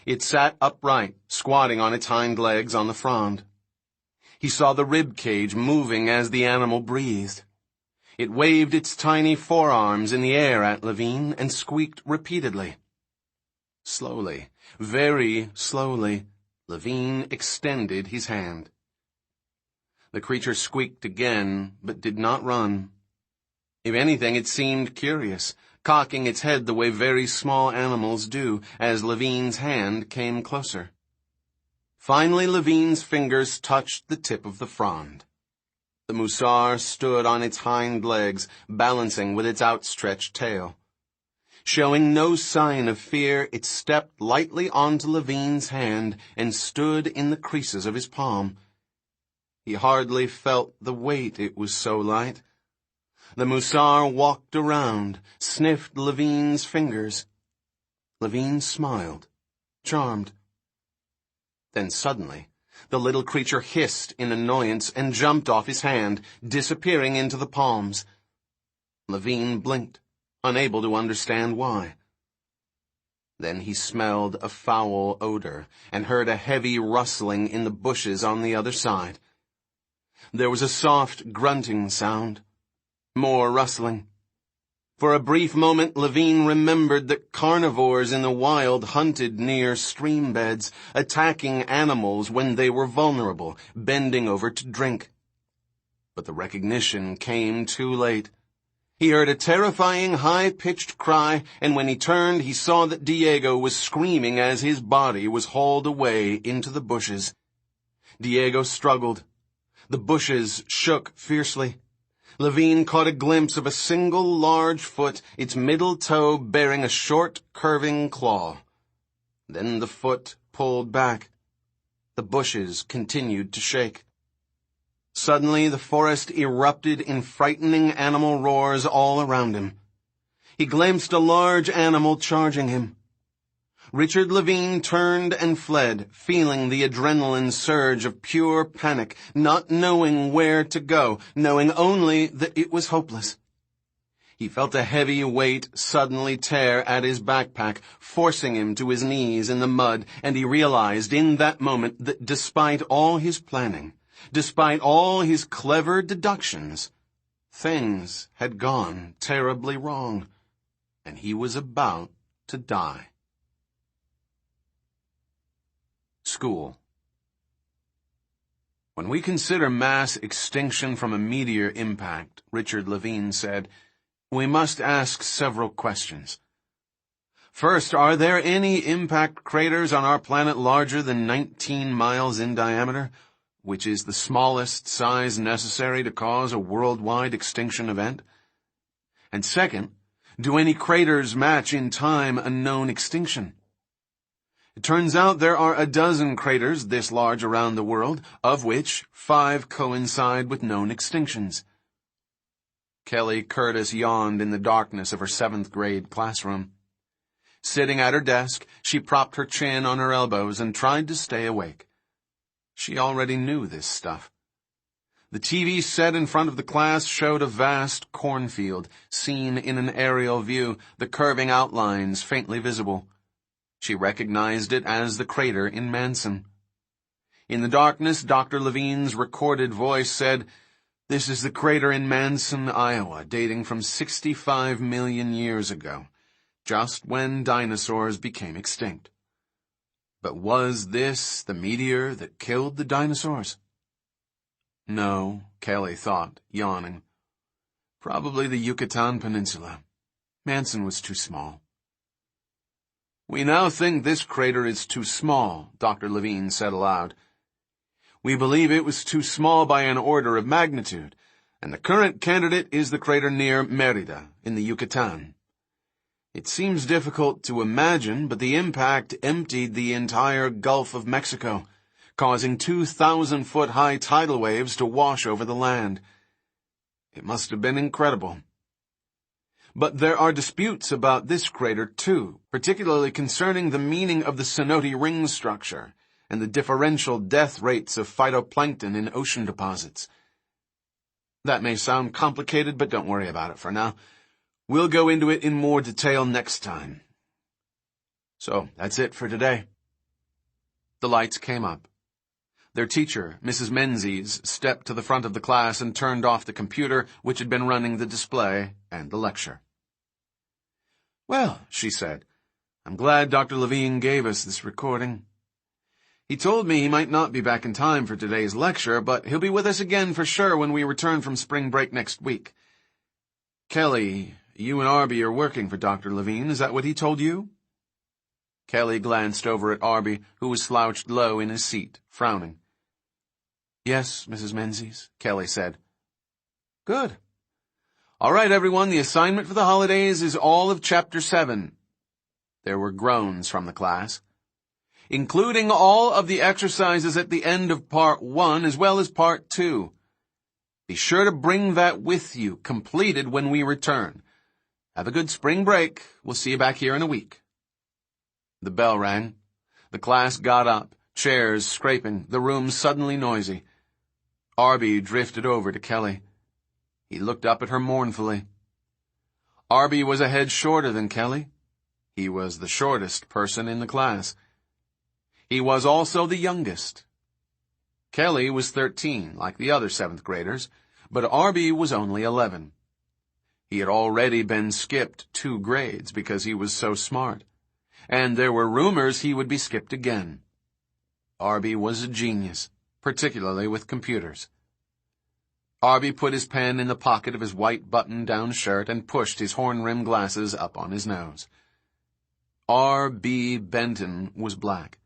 It sat upright, squatting on its hind legs on the frond. He saw the rib cage moving as the animal breathed. It waved its tiny forearms in the air at Levine and squeaked repeatedly. Slowly, very slowly, Levine extended his hand. The creature squeaked again, but did not run. If anything, it seemed curious, cocking its head the way very small animals do, as Levine's hand came closer. Finally, Levine's fingers touched the tip of the frond. The Musaur stood on its hind legs, balancing with its outstretched tail. Showing no sign of fear, it stepped lightly onto Levine's hand and stood in the creases of his palm. He hardly felt the weight, it was so light. The Musaur walked around, sniffed Levine's fingers. Levine smiled, charmed. Then suddenly, the little creature hissed in annoyance and jumped off his hand, disappearing into the palms. Levine blinked, unable to understand why. Then he smelled a foul odor and heard a heavy rustling in the bushes on the other side. There was a soft grunting sound. More rustling. For a brief moment, Levine remembered that carnivores in the wild hunted near stream beds, attacking animals when they were vulnerable, bending over to drink. But the recognition came too late. He heard a terrifying high-pitched cry, and when he turned, he saw that Diego was screaming as his body was hauled away into the bushes. Diego struggled. The bushes shook fiercely. Levine caught a glimpse of a single large foot, its middle toe bearing a short, curving claw. Then the foot pulled back. The bushes continued to shake. Suddenly, the forest erupted in frightening animal roars all around him. He glimpsed a large animal charging him. Richard Levine turned and fled, feeling the adrenaline surge of pure panic, not knowing where to go, knowing only that it was hopeless. He felt a heavy weight suddenly tear at his backpack, forcing him to his knees in the mud, and he realized in that moment that despite all his planning, despite all his clever deductions, things had gone terribly wrong, and he was about to die. School. When we consider mass extinction from a meteor impact, Richard Levine said, we must ask several questions. First, are there any impact craters on our planet larger than 19 miles in diameter, which is the smallest size necessary to cause a worldwide extinction event? And second, do any craters match in time a known extinction? It turns out there are 12 craters this large around the world, of which 5 coincide with known extinctions. Kelly Curtis yawned in the darkness of her 7th grade classroom. Sitting at her desk, she propped her chin on her elbows and tried to stay awake. She already knew this stuff. The TV set in front of the class showed a vast cornfield, seen in an aerial view, the curving outlines faintly visible. She recognized it as the crater in Manson. In the darkness, Dr. Levine's recorded voice said, "This is the crater in Manson, Iowa, dating from 65 million years ago, just when dinosaurs became extinct." But was this the meteor that killed the dinosaurs? No, Kelly thought, yawning. Probably the Yucatan Peninsula. Manson was too small. "We now think this crater is too small," Dr. Levine said aloud. "We believe it was too small by an order of magnitude, and the current candidate is the crater near Mérida in the Yucatan. It seems difficult to imagine, but the impact emptied the entire Gulf of Mexico, causing 2,000-foot-high tidal waves to wash over the land. It must have been incredible. But there are disputes about this crater, too, particularly concerning the meaning of the cenote ring structure and the differential death rates of phytoplankton in ocean deposits. That may sound complicated, but don't worry about it for now. We'll go into it in more detail next time. So, that's it for today." The lights came up. Their teacher, Mrs. Menzies, stepped to the front of the class and turned off the computer which had been running the display and the lecture. "Well," she said, "I'm glad Dr. Levine gave us this recording. He told me he might not be back in time for today's lecture, but he'll be with us again for sure when we return from spring break next week. Kelly, you and Arby are working for Dr. Levine, is that what he told you?" Kelly glanced over at Arby, who was slouched low in his seat, frowning. "Yes, Mrs. Menzies," Kelly said. "Good. All right, everyone, the assignment for the holidays is all of Chapter 7. There were groans from the class. "Including all of the exercises at the end of Part 1 as well as Part 2. Be sure to bring that with you, completed when we return. Have a good spring break. We'll see you back here in a week." The bell rang. The class got up, chairs scraping, the room suddenly noisy. Arby drifted over to Kelly. He looked up at her mournfully. Arby was a head shorter than Kelly. He was the shortest person in the class. He was also the youngest. Kelly was 13, like the other 7th graders, but Arby was only 11. He had already been skipped 2 grades because he was so smart, and there were rumors he would be skipped again. Arby was a genius, particularly with computers. Arby put his pen in the pocket of his white button-down shirt and pushed his horn-rimmed glasses up on his nose. R.B. Benton was black.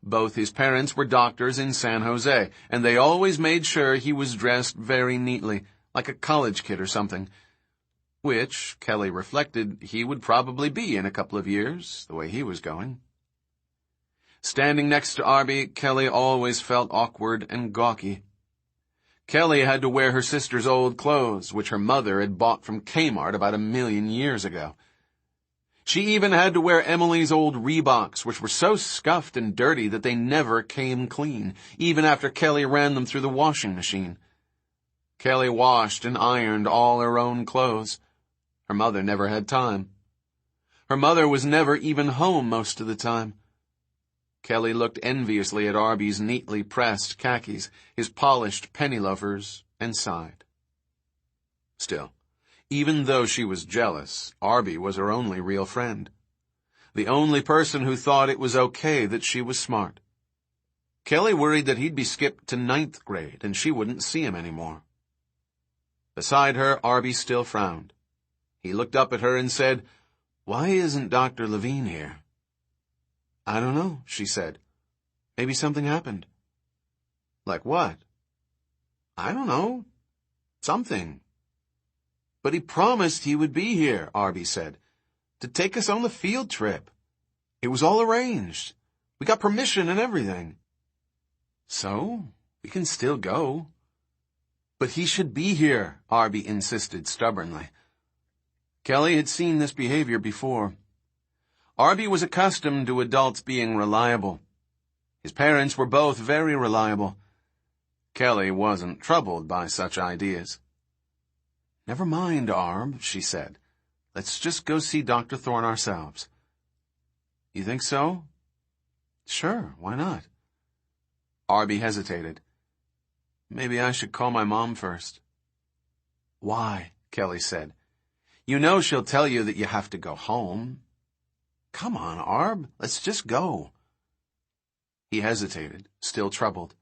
Both his parents were doctors in San Jose, and they always made sure he was dressed very neatly, like a college kid or something, which, Kelly reflected, he would probably be in a couple of years, the way he was going. Standing next to Arby, Kelly always felt awkward and gawky. Kelly had to wear her sister's old clothes, which her mother had bought from Kmart about 1,000,000 years ago. She even had to wear Emily's old Reeboks, which were so scuffed and dirty that they never came clean, even after Kelly ran them through the washing machine. Kelly washed and ironed all her own clothes. Her mother never had time. Her mother was never even home most of the time. Kelly looked enviously at Arby's neatly pressed khakis, his polished penny loafers, and sighed. Still, even though she was jealous, Arby was her only real friend. The only person who thought it was okay that she was smart. Kelly worried that he'd be skipped to 9th grade and she wouldn't see him anymore. Beside her, Arby still frowned. He looked up at her and said, "Why isn't Dr. Levine here?" "I don't know," she said. "Maybe something happened." "Like what?" "I don't know. Something." "But he promised he would be here," Arby said, "to take us on the field trip. It was all arranged. We got permission and everything." "So, we can still go." "But he should be here," Arby insisted stubbornly. Kelly had seen this behavior before. Arby was accustomed to adults being reliable. His parents were both very reliable. Kelly wasn't troubled by such ideas. "Never mind, Arb," she said. "Let's just go see Dr. Thorne ourselves." "You think so?" "Sure, why not?" Arby hesitated. "Maybe I should call my mom first." "Why?" Kelly said. "You know she'll tell you that you have to go home." "Come on, Arb, let's just go." He hesitated, still troubled.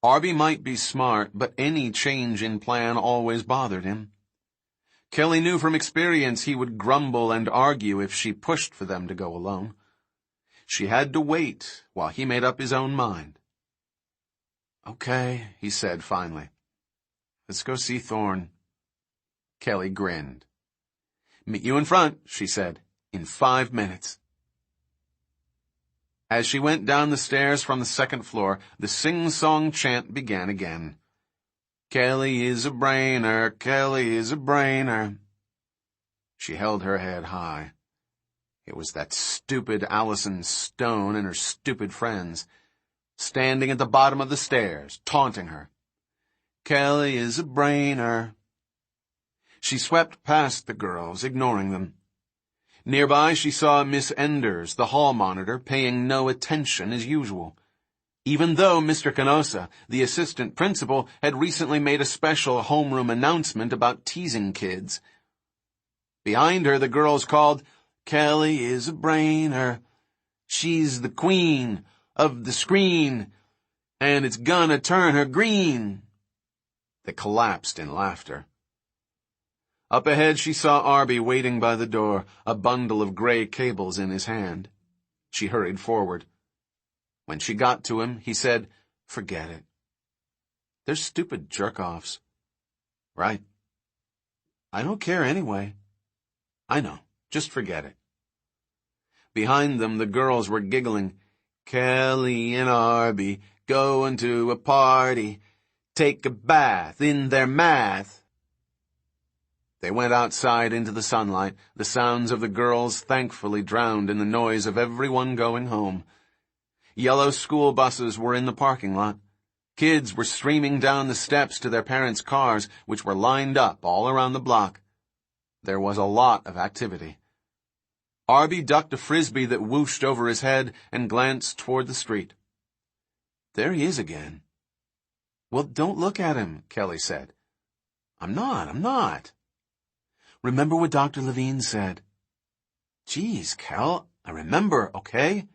Arby might be smart, but any change in plan always bothered him. Kelly knew from experience he would grumble and argue if she pushed for them to go alone. She had to wait while he made up his own mind. "Okay," he said finally. "Let's go see Thorne." Kelly grinned. "Meet you in front," she said, "in 5 minutes." As she went down the stairs from the 2nd floor, the sing-song chant began again. "Kelly is a brainer, Kelly is a brainer." She held her head high. It was that stupid Allison Stone and her stupid friends, standing at the bottom of the stairs, taunting her. "Kelly is a brainer." She swept past the girls, ignoring them. Nearby, she saw Miss Enders, the hall monitor, paying no attention as usual, even though Mr. Canosa, the assistant principal, had recently made a special homeroom announcement about teasing kids. Behind her, the girls called, "Kelly is a brainer. She's the queen of the screen, and it's gonna turn her green." They collapsed in laughter. Up ahead, she saw Arby waiting by the door, a bundle of gray cables in his hand. She hurried forward. When she got to him, he said, "Forget it. They're stupid jerk-offs." "Right. I don't care anyway." "I know. Just forget it." Behind them, the girls were giggling. "Kelly and Arby going to a party, take a bath in their math." They went outside into the sunlight, the sounds of the girls thankfully drowned in the noise of everyone going home. Yellow school buses were in the parking lot. Kids were streaming down the steps to their parents' cars, which were lined up all around the block. There was a lot of activity. Arby ducked a frisbee that whooshed over his head and glanced toward the street. "There he is again." "Well, don't look at him," Kelly said. I'm not. "Remember what Dr. Levine said." "Geez, Kel, I remember, okay?"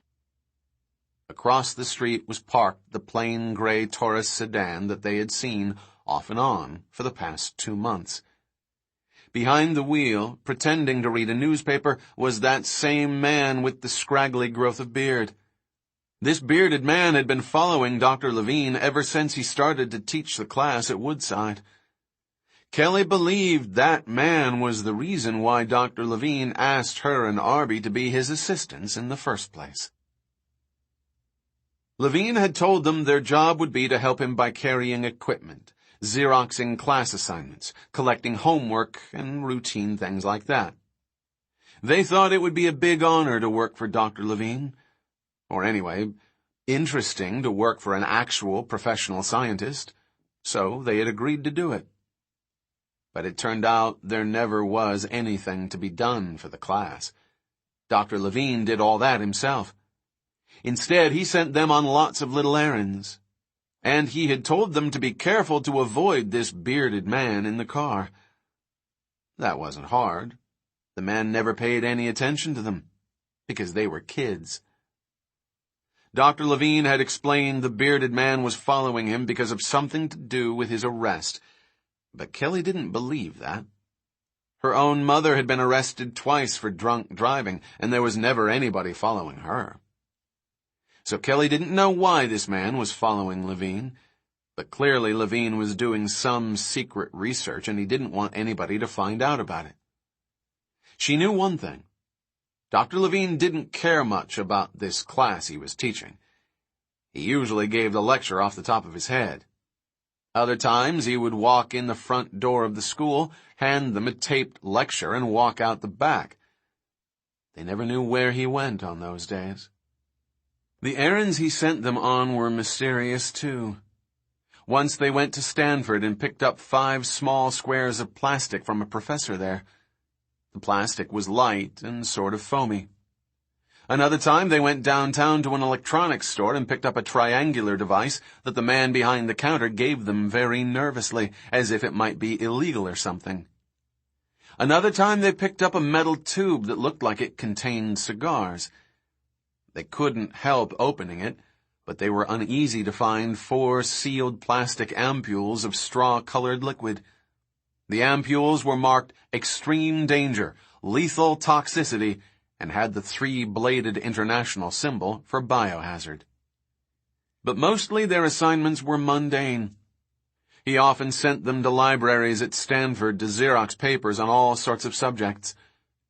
Across the street was parked the plain gray Taurus sedan that they had seen off and on for the past 2 months. Behind the wheel, pretending to read a newspaper, was that same man with the scraggly growth of beard. This bearded man had been following Dr. Levine ever since he started to teach the class at Woodside. Kelly believed that man was the reason why Dr. Levine asked her and Arby to be his assistants in the first place. Levine had told them their job would be to help him by carrying equipment, Xeroxing class assignments, collecting homework, and routine things like that. They thought it would be a big honor to work for Dr. Levine, or anyway, interesting to work for an actual professional scientist, so they had agreed to do it. But it turned out there never was anything to be done for the class. Dr. Levine did all that himself. Instead, he sent them on lots of little errands. And he had told them to be careful to avoid this bearded man in the car. That wasn't hard. The man never paid any attention to them, because they were kids. Dr. Levine had explained the bearded man was following him because of something to do with his arrest, but Kelly didn't believe that. Her own mother had been arrested twice for drunk driving, and there was never anybody following her. So Kelly didn't know why this man was following Levine, but clearly Levine was doing some secret research, and he didn't want anybody to find out about it. She knew one thing. Dr. Levine didn't care much about this class he was teaching. He usually gave the lecture off the top of his head. Other times he would walk in the front door of the school, hand them a taped lecture, and walk out the back. They never knew where he went on those days. The errands he sent them on were mysterious, too. Once they went to Stanford and picked up 5 small squares of plastic from a professor there. The plastic was light and sort of foamy. Another time they went downtown to an electronics store and picked up a triangular device that the man behind the counter gave them very nervously, as if it might be illegal or something. Another time they picked up a metal tube that looked like it contained cigars. They couldn't help opening it, but they were uneasy to find 4 sealed plastic ampules of straw-colored liquid. The ampules were marked extreme danger, lethal toxicity, and had the 3-bladed international symbol for biohazard. But mostly their assignments were mundane. He often sent them to libraries at Stanford to Xerox papers on all sorts of subjects: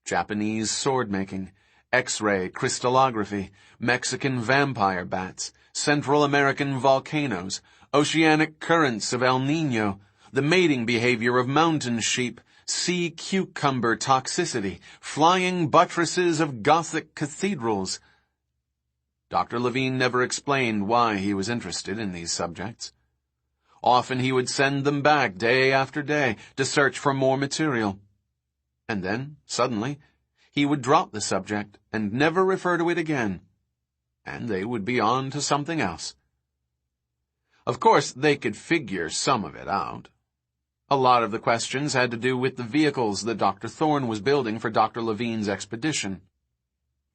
Japanese sword-making, X-ray crystallography, Mexican vampire bats, Central American volcanoes, oceanic currents of El Niño, the mating behavior of mountain sheep, sea cucumber toxicity, flying buttresses of Gothic cathedrals. Dr. Levine never explained why he was interested in these subjects. Often he would send them back day after day to search for more material. And then, suddenly, he would drop the subject and never refer to it again, and they would be on to something else. Of course, they could figure some of it out. A lot of the questions had to do with the vehicles that Dr. Thorne was building for Dr. Levine's expedition.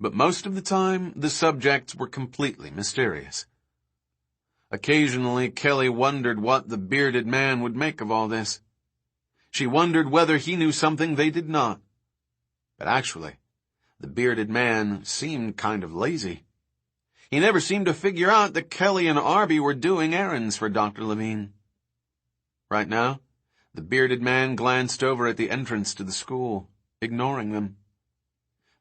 But most of the time, the subjects were completely mysterious. Occasionally, Kelly wondered what the bearded man would make of all this. She wondered whether he knew something they did not. But actually, the bearded man seemed kind of lazy. He never seemed to figure out that Kelly and Arby were doing errands for Dr. Levine. Right now, the bearded man glanced over at the entrance to the school, ignoring them.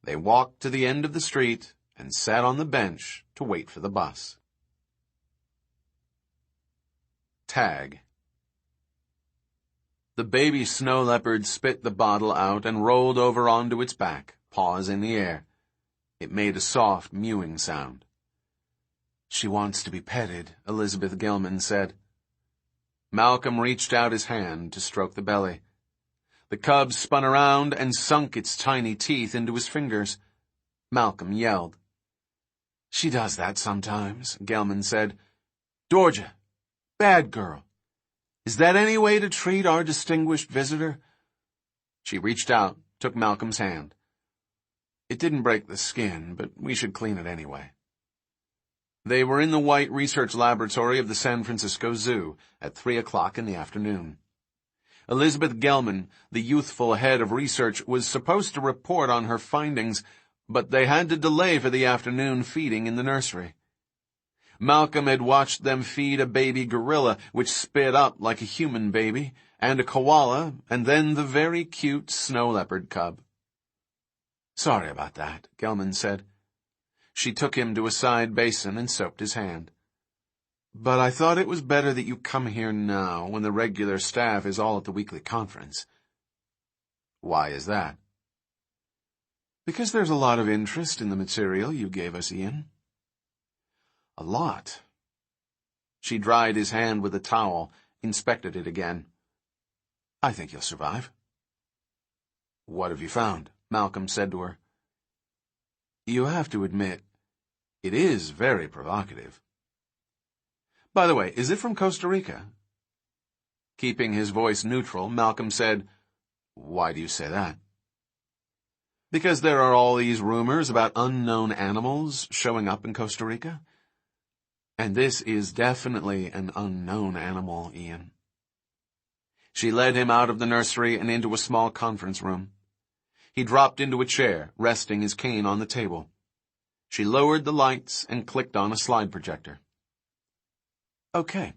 They walked to the end of the street and sat on the bench to wait for the bus. Tag. The baby snow leopard spit the bottle out and rolled over onto its back, paws in the air. It made a soft mewing sound. "She wants to be petted," Elizabeth Gelman said. Malcolm reached out his hand to stroke the belly. The cub spun around and sunk its tiny teeth into his fingers. Malcolm yelled. "She does that sometimes," Gelman said. "Georgia, bad girl. Is that any way to treat our distinguished visitor?" She reached out, took Malcolm's hand. "It didn't break the skin, but we should clean it anyway." They were in the White Research Laboratory of the San Francisco Zoo at 3 o'clock in the afternoon. Elizabeth Gelman, the youthful head of research, was supposed to report on her findings, but they had to delay for the afternoon feeding in the nursery. Malcolm had watched them feed a baby gorilla, which spit up like a human baby, and a koala, and then the very cute snow leopard cub. "Sorry about that," Gelman said. She took him to a side basin and soaped his hand. "But I thought it was better that you come here now, when the regular staff is all at the weekly conference." "Why is that?" "Because there's a lot of interest in the material you gave us, Ian." "A lot." She dried his hand with a towel, inspected it again. "I think you'll survive." "What have you found?" Malcolm said to her. "You have to admit, it is very provocative." "By the way, is it from Costa Rica?" Keeping his voice neutral, Malcolm said, "Why do you say that?" "Because there are all these rumors about unknown animals showing up in Costa Rica. And this is definitely an unknown animal, Ian. She led him out of the nursery and into a small conference room. He dropped into a chair, resting his cane on the table. She lowered the lights and clicked on a slide projector. Okay.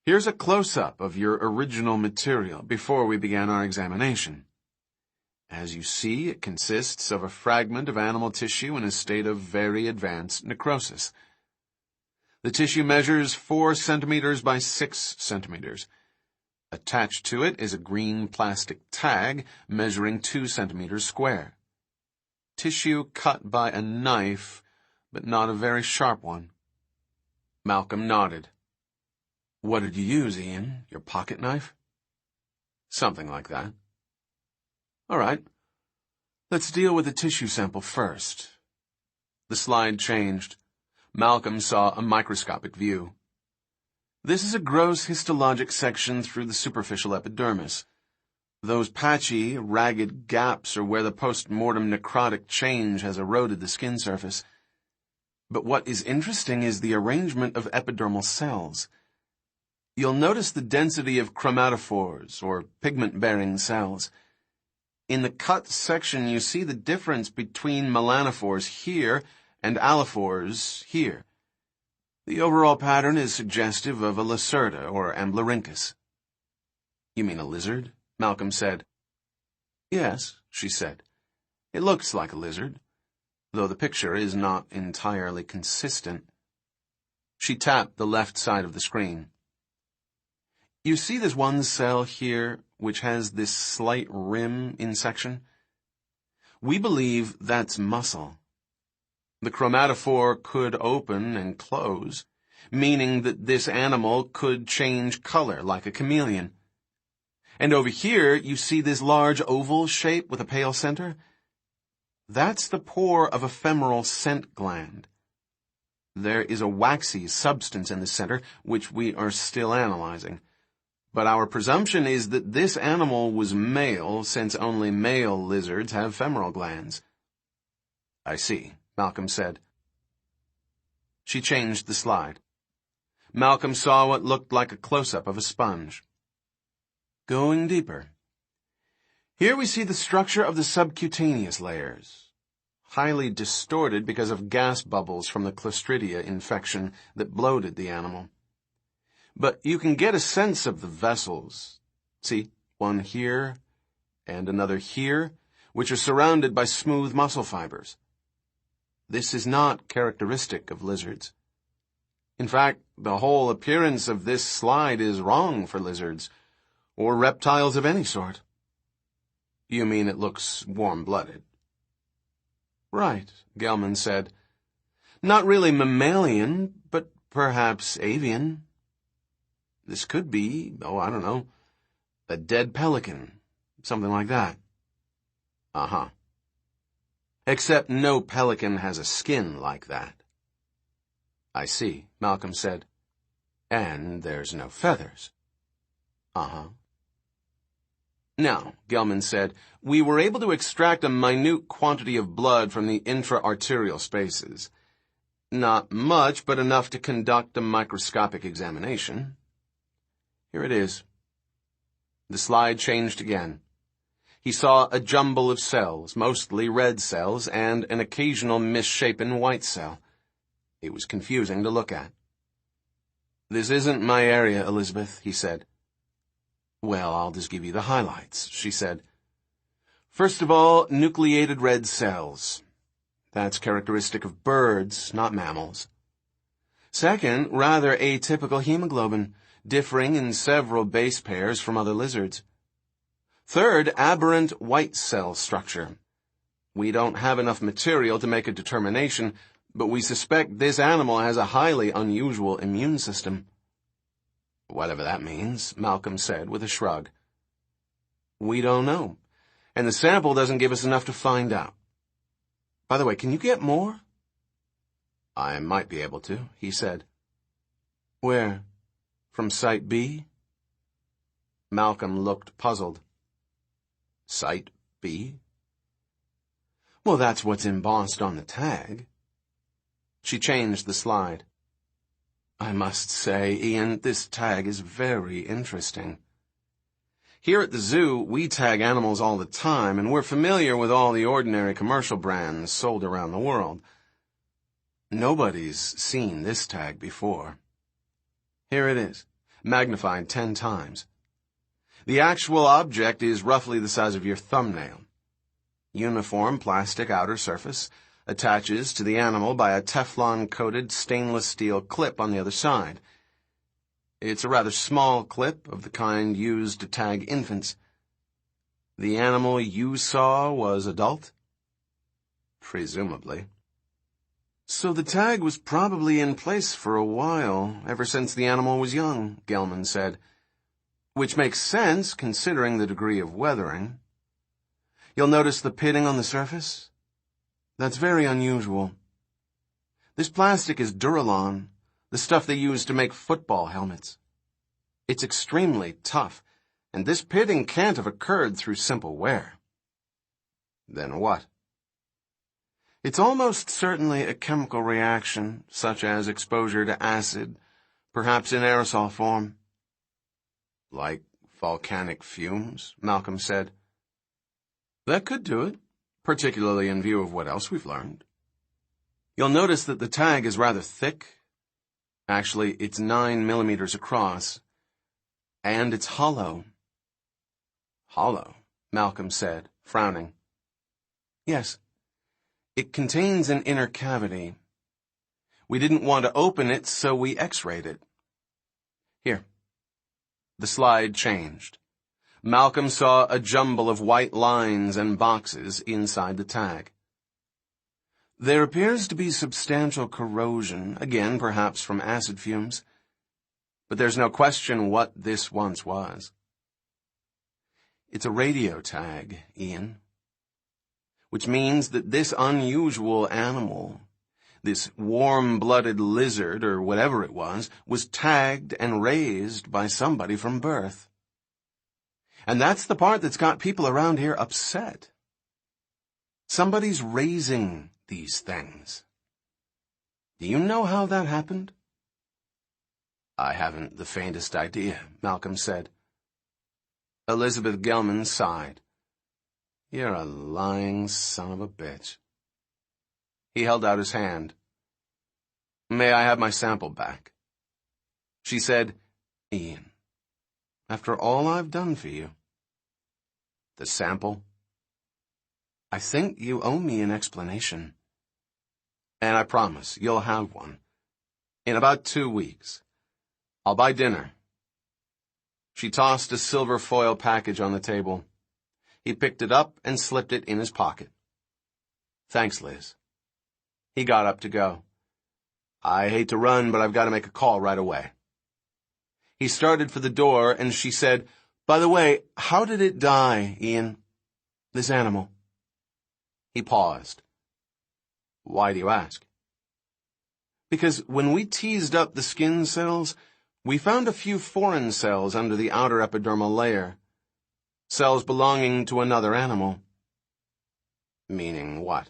Here's a close-up of your original material before we began our examination. As you see, it consists of a fragment of animal tissue in a state of very advanced necrosis. The tissue measures 4 centimeters by 6 centimeters. Attached to it is a green plastic tag measuring 2 centimeters square. Tissue cut by a knife, but not a very sharp one. Malcolm nodded. What did you use, Ian? Your pocket knife? Something like that. All right. Let's deal with the tissue sample first. The slide changed. Malcolm saw a microscopic view. This is a gross histologic section through the superficial epidermis. Those patchy, ragged gaps are where the post-mortem necrotic change has eroded the skin surface. But what is interesting is the arrangement of epidermal cells. You'll notice the density of chromatophores, or pigment-bearing cells. In the cut section, you see the difference between melanophores here and allophores here. The overall pattern is suggestive of a lacerta, or amblyrhynchus. You mean a lizard? Malcolm said. Yes, she said. It looks like a lizard, though the picture is not entirely consistent. She tapped the left side of the screen. You see this one cell here, which has this slight rim in section? We believe that's muscle. The chromatophore could open and close, meaning that this animal could change color like a chameleon. And over here, you see this large oval shape with a pale center? That's the pore of a femoral scent gland. There is a waxy substance in the center, which we are still analyzing. But our presumption is that this animal was male, since only male lizards have femoral glands. I see, Malcolm said. She changed the slide. Malcolm saw what looked like a close-up of a sponge. Going deeper. Here we see the structure of the subcutaneous layers, highly distorted because of gas bubbles from the Clostridia infection that bloated the animal. But you can get a sense of the vessels. See, one here and another here, which are surrounded by smooth muscle fibers. This is not characteristic of lizards. In fact, the whole appearance of this slide is wrong for lizards, or reptiles of any sort. You mean it looks warm-blooded? Right, Gelman said. Not really mammalian, but perhaps avian. This could be, I don't know, a dead pelican, something like that. Uh-huh. Except no pelican has a skin like that. I see, Malcolm said. And there's no feathers. Uh-huh. Now, Gelman said, we were able to extract a minute quantity of blood from the intra-arterial spaces. Not much, but enough to conduct a microscopic examination. Here it is. The slide changed again. He saw a jumble of cells, mostly red cells, and an occasional misshapen white cell. It was confusing to look at. This isn't my area, Elizabeth, he said. Well, I'll just give you the highlights, she said. First of all, nucleated red cells. That's characteristic of birds, not mammals. Second, rather atypical hemoglobin, differing in several base pairs from other lizards. Third, aberrant white cell structure. We don't have enough material to make a determination, but we suspect this animal has a highly unusual immune system. Whatever that means, Malcolm said with a shrug. We don't know, and the sample doesn't give us enough to find out. By the way, can you get more? I might be able to, he said. Where? From Site B? Malcolm looked puzzled. Site B? Well, that's what's embossed on the tag. She changed the slide. I must say, Ian, this tag is very interesting. Here at the zoo, we tag animals all the time, and we're familiar with all the ordinary commercial brands sold around the world. Nobody's seen this tag before. Here it is, magnified 10 times. The actual object is roughly the size of your thumbnail. Uniform plastic outer surface attaches to the animal by a Teflon-coated stainless steel clip on the other side. It's a rather small clip of the kind used to tag infants. The animal you saw was adult? Presumably. So the tag was probably in place for a while, ever since the animal was young, Gelman said. Which makes sense, considering the degree of weathering. You'll notice the pitting on the surface? That's very unusual. This plastic is Duralon, the stuff they use to make football helmets. It's extremely tough, and this pitting can't have occurred through simple wear. Then what? It's almost certainly a chemical reaction, such as exposure to acid, perhaps in aerosol form. Like volcanic fumes, Malcolm said. That could do it, particularly in view of what else we've learned. You'll notice that the tag is rather thick. Actually, it's 9 millimeters across. And it's hollow. Hollow, Malcolm said, frowning. Yes. It contains an inner cavity. We didn't want to open it, so we X-rayed it. Here. The slide changed. Malcolm saw a jumble of white lines and boxes inside the tag. There appears to be substantial corrosion, again perhaps from acid fumes, but there's no question what this once was. It's a radio tag, Ian, which means that this unusual animal, this warm-blooded lizard or whatever it was tagged and raised by somebody from birth. And that's the part that's got people around here upset. Somebody's raising these things. Do you know how that happened? I haven't the faintest idea, Malcolm said. Elizabeth Gelman sighed. You're a lying son of a bitch. He held out his hand. May I have my sample back? She said, Ian, after all I've done for you. The sample? I think you owe me an explanation. And I promise you'll have one. In about 2 weeks. I'll buy dinner. She tossed a silver foil package on the table. He picked it up and slipped it in his pocket. Thanks, Liz. He got up to go. I hate to run, but I've got to make a call right away. He started for the door, and she said, By the way, how did it die, Ian? This animal. He paused. Why do you ask? Because when we teased up the skin cells, we found a few foreign cells under the outer epidermal layer. Cells belonging to another animal. Meaning what?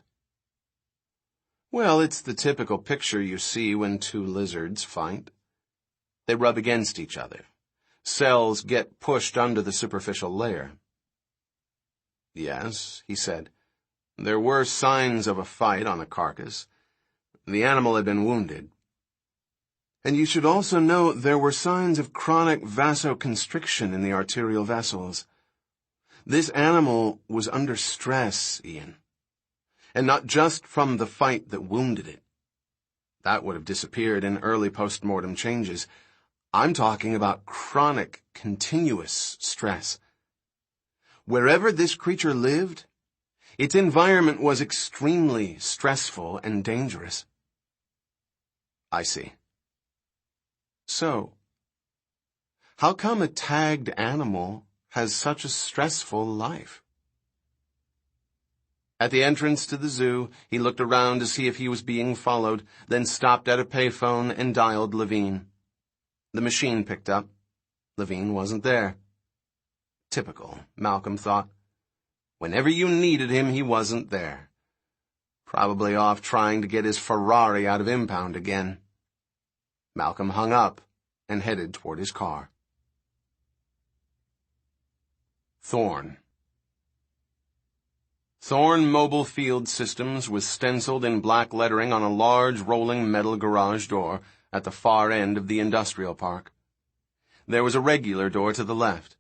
Well, it's the typical picture you see when two lizards fight. They rub against each other. Cells get pushed under the superficial layer. Yes, he said. There were signs of a fight on the carcass. The animal had been wounded. And you should also know there were signs of chronic vasoconstriction in the arterial vessels. This animal was under stress, Ian. And not just from the fight that wounded it. That would have disappeared in early post-mortem changes. I'm talking about chronic, continuous stress. Wherever this creature lived, its environment was extremely stressful and dangerous. I see. So, how come a tagged animal has such a stressful life? At the entrance to the zoo, he looked around to see if he was being followed, then stopped at a payphone and dialed Levine. The machine picked up. Levine wasn't there. Typical, Malcolm thought. Whenever you needed him, he wasn't there. Probably off trying to get his Ferrari out of impound again. Malcolm hung up and headed toward his car. Thorn. Thorn Mobile Field Systems was stenciled in black lettering on a large rolling metal garage door at the far end of the industrial park. There was a regular door to the left.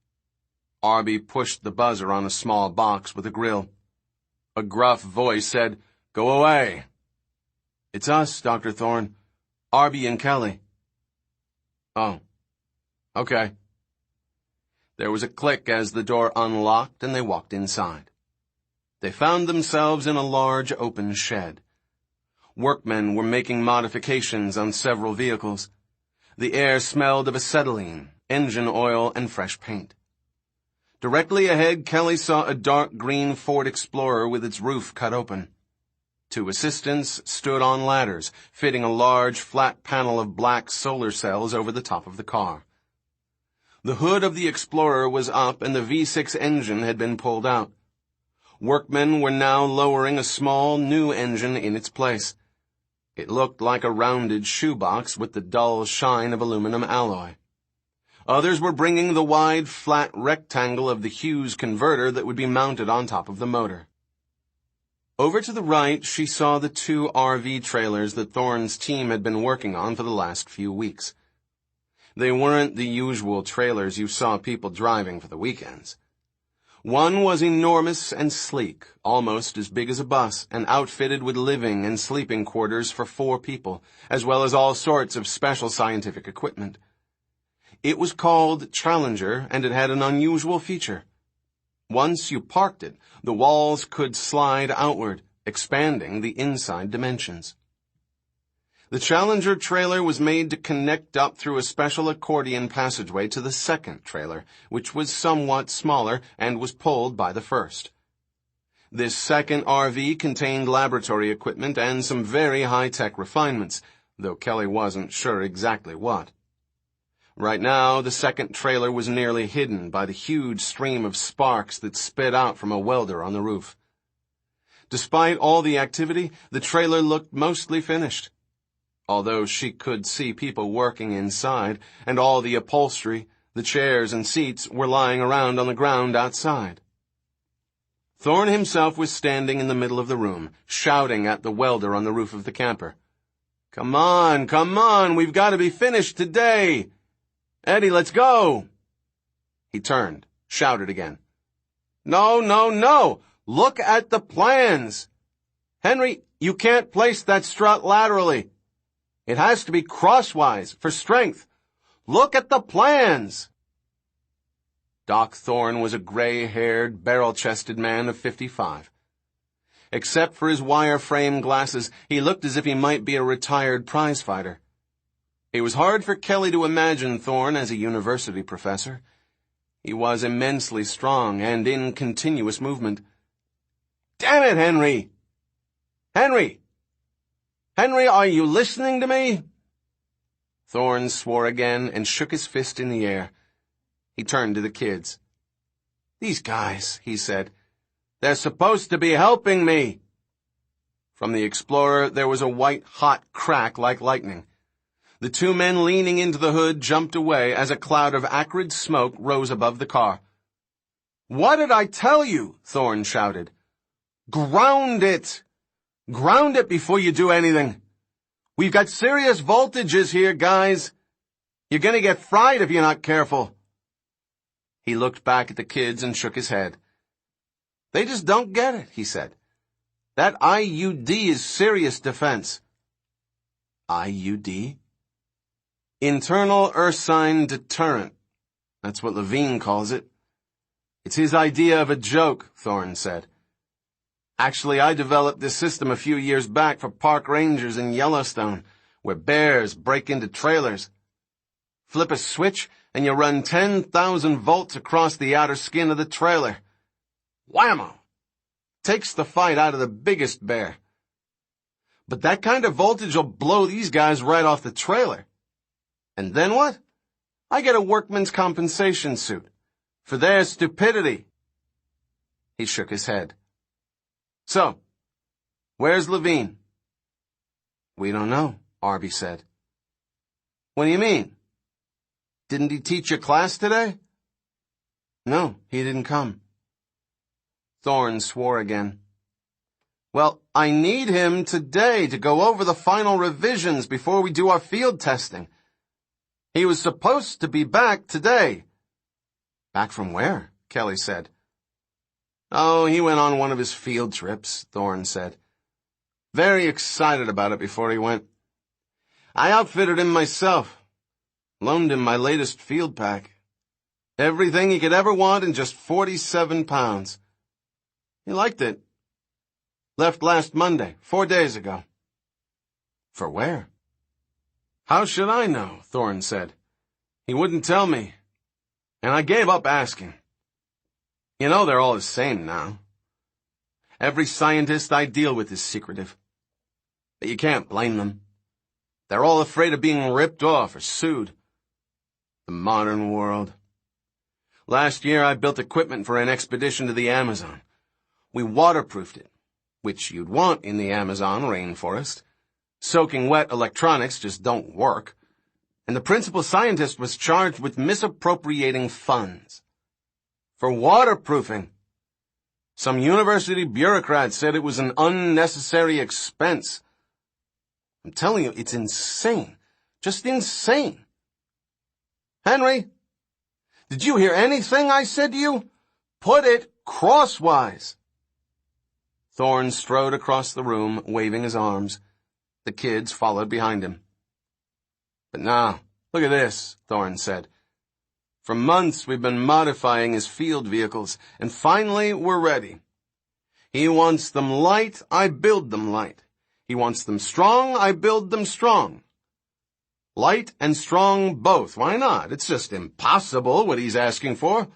Arby pushed the buzzer on a small box with a grill. A gruff voice said, "Go away." "It's us, Dr. Thorn. Arby and Kelly." "Oh, okay." There was a click as the door unlocked and they walked inside. They found themselves in a large open shed. Workmen were making modifications on several vehicles. The air smelled of acetylene, engine oil, and fresh paint. Directly ahead, Kelly saw a dark green Ford Explorer with its roof cut open. Two assistants stood on ladders, fitting a large flat panel of black solar cells over the top of the car. The hood of the Explorer was up and the V6 engine had been pulled out. Workmen were now lowering a small new engine in its place. It looked like a rounded shoebox with the dull shine of aluminum alloy. Others were bringing the wide, flat rectangle of the Hughes converter that would be mounted on top of the motor. Over to the right, she saw the two RV trailers that Thorn's team had been working on for the last few weeks. They weren't the usual trailers you saw people driving for the weekends. One was enormous and sleek, almost as big as a bus, and outfitted with living and sleeping quarters for 4 people, as well as all sorts of special scientific equipment. It was called Challenger, and it had an unusual feature. Once you parked it, the walls could slide outward, expanding the inside dimensions. The Challenger trailer was made to connect up through a special accordion passageway to the second trailer, which was somewhat smaller and was pulled by the first. This second RV contained laboratory equipment and some very high-tech refinements, though Kelly wasn't sure exactly what. Right now, the second trailer was nearly hidden by the huge stream of sparks that spit out from a welder on the roof. Despite all the activity, the trailer looked mostly finished. Although she could see people working inside, and all the upholstery, the chairs and seats were lying around on the ground outside. Thorn himself was standing in the middle of the room, shouting at the welder on the roof of the camper. Come on, we've got to be finished today. Eddie, let's go." He turned, shouted again. No, look at the plans. Henry, you can't place that strut laterally. It has to be crosswise for strength. Look at the plans. Doc Thorn was a gray-haired, barrel-chested man of 55. Except for his wire-frame glasses, he looked as if he might be a retired prizefighter. It was hard for Kelly to imagine Thorn as a university professor. He was immensely strong and in continuous movement. Damn it, Henry! Henry, are you listening to me? Thorn swore again and shook his fist in the air. He turned to the kids. These guys, he said, they're supposed to be helping me. From the Explorer, there was a white-hot crack like lightning. The 2 men leaning into the hood jumped away as a cloud of acrid smoke rose above the car. What did I tell you? Thorn shouted. Ground it! Ground it before you do anything. We've got serious voltages here, guys. You're going to get fried if you're not careful. He looked back at the kids and shook his head. They just don't get it, he said. That IUD is serious defense. IUD? Internal Ursine Deterrent. That's what Levine calls it. It's his idea of a joke, Thorn said. Actually, I developed this system a few years back for park rangers in Yellowstone, where bears break into trailers. Flip a switch, and you run 10,000 volts across the outer skin of the trailer. Whammo! Takes the fight out of the biggest bear. But that kind of voltage will blow these guys right off the trailer. And then what? I get a workman's compensation suit for their stupidity. He shook his head. So, where's Levine? We don't know, Arby said. What do you mean? Didn't he teach your class today? No, he didn't come. Thorne swore again. Well, I need him today to go over the final revisions before we do our field testing. He was supposed to be back today. Back from where? Kelly said. Oh, he went on one of his field trips, Thorne said. Very excited about it before he went. I outfitted him myself. Loaned him my latest field pack. Everything he could ever want in just 47 pounds. He liked it. Left last Monday, 4 days ago. For where? How should I know? Thorne said. He wouldn't tell me. And I gave up asking. You know they're all the same now. Every scientist I deal with is secretive. But you can't blame them. They're all afraid of being ripped off or sued. The modern world. Last year I built equipment for an expedition to the Amazon. We waterproofed it, which you'd want in the Amazon rainforest. Soaking wet electronics just don't work. And the principal scientist was charged with misappropriating funds. For waterproofing. Some university bureaucrat said it was an unnecessary expense. I'm telling you, it's insane. Just insane. Henry, did you hear anything I said to you? Put it crosswise. Thorne strode across the room, waving his arms. The kids followed behind him. But now, look at this, Thorne said. For months we've been modifying his field vehicles, and finally we're ready. He wants them light, I build them light. He wants them strong, I build them strong. Light and strong both, why not? It's just impossible what he's asking for.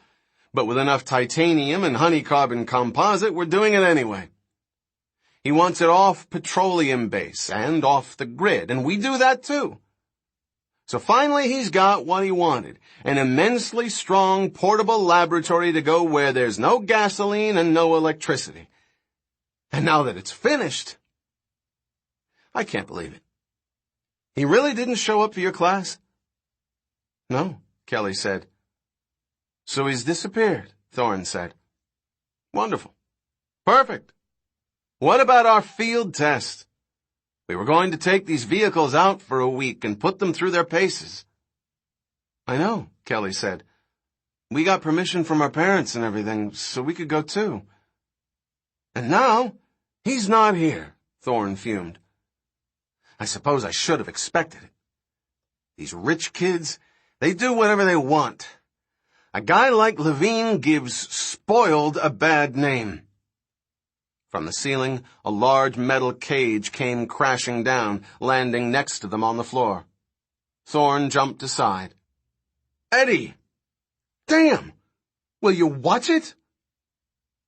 But with enough titanium and honeycarbon composite, we're doing it anyway. He wants it off petroleum base and off the grid, and we do that too. So finally he's got what he wanted, an immensely strong portable laboratory to go where there's no gasoline and no electricity. And now that it's finished, I can't believe it. He really didn't show up for your class? No, Kelly said. So he's disappeared, Thorne said. Wonderful. Perfect. What about our field test? We were going to take these vehicles out for a week and put them through their paces. I know, Kelly said. We got permission from our parents and everything, so we could go too. And now, he's not here, Thorne fumed. I suppose I should have expected it. These rich kids, they do whatever they want. A guy like Levine gives spoiled a bad name. From the ceiling, a large metal cage came crashing down, landing next to them on the floor. Thorne jumped aside. Eddie! Damn! Will you watch it?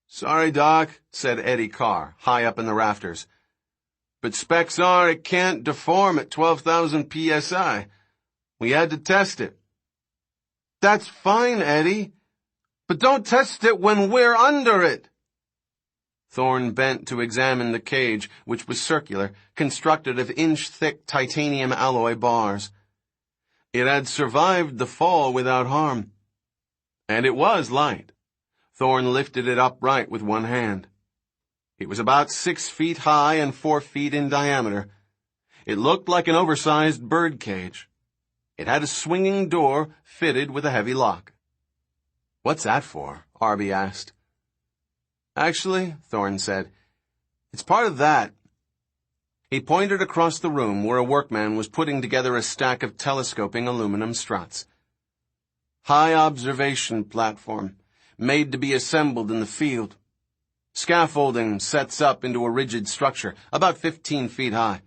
Sorry, Doc, said Eddie Carr, high up in the rafters. But specs are it can't deform at 12,000 psi. We had to test it. That's fine, Eddie. But don't test it when we're under it. Thorne bent to examine the cage, which was circular, constructed of inch-thick titanium alloy bars. It had survived the fall without harm. And it was light. Thorne lifted it upright with one hand. It was about 6 feet high and 4 feet in diameter. It looked like an oversized bird cage. It had a swinging door fitted with a heavy lock. What's that for? Arby asked. Actually, Thorne said, it's part of that. He pointed across the room where a workman was putting together a stack of telescoping aluminum struts. High observation platform, made to be assembled in the field. Scaffolding sets up into a rigid structure, about 15 feet high,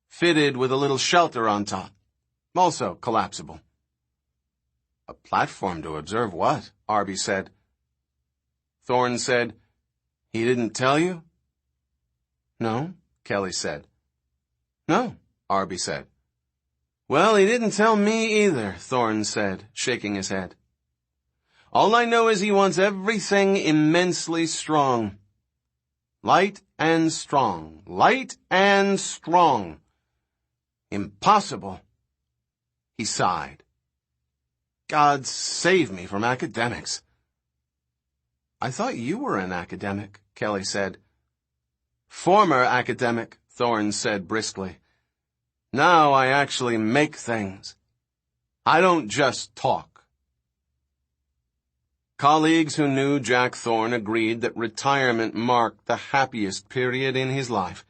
fitted with a little shelter on top, also collapsible. A platform to observe what? Arby said. Thorne said, he didn't tell you? No, Kelly said. No, Arby said. Well, he didn't tell me either, Thorne said, shaking his head. All I know is he wants everything immensely strong. Light and strong. Light and strong. Impossible. He sighed. God save me from academics. I thought you were an academic, Kelly said. Former academic, Thorne said briskly. Now I actually make things. I don't just talk. Colleagues who knew Jack Thorne agreed that retirement marked the happiest period in his life.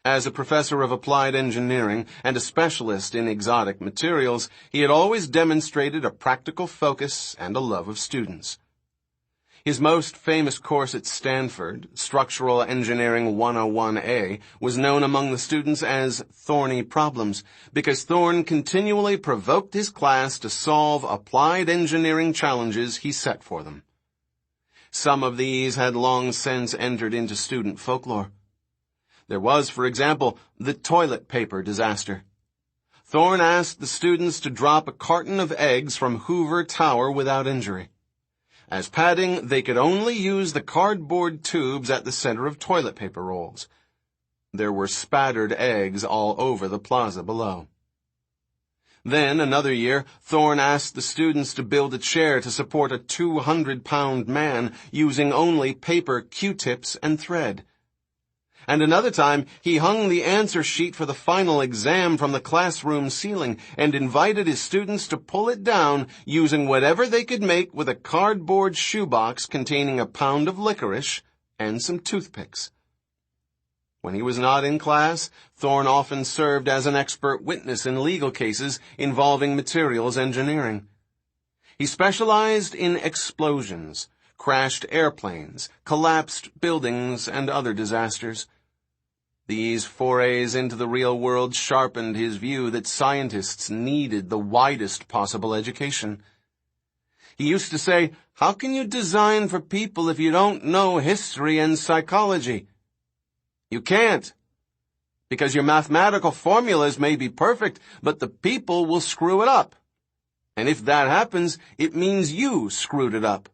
As a professor of applied engineering and a specialist in exotic materials, he had always demonstrated a practical focus and a love of students. His most famous course at Stanford, Structural Engineering 101A, was known among the students as Thorny Problems, because Thorne continually provoked his class to solve applied engineering challenges he set for them. Some of these had long since entered into student folklore. There was, for example, the toilet paper disaster. Thorne asked the students to drop a carton of eggs from Hoover Tower without injury. As padding, they could only use the cardboard tubes at the center of toilet paper rolls. There were spattered eggs all over the plaza below. Then, another year, Thorne asked the students to build a chair to support a 200-pound man using only paper, Q-tips, and thread. And another time, he hung the answer sheet for the final exam from the classroom ceiling and invited his students to pull it down using whatever they could make with a cardboard shoebox containing a pound of licorice and some toothpicks. When he was not in class, Thorne often served as an expert witness in legal cases involving materials engineering. He specialized in explosions, crashed airplanes, collapsed buildings, and other disasters. These forays into the real world sharpened his view that scientists needed the widest possible education. He used to say, "How can you design for people if you don't know history and psychology?" You can't, because your mathematical formulas may be perfect, but the people will screw it up. And if that happens, it means you screwed it up.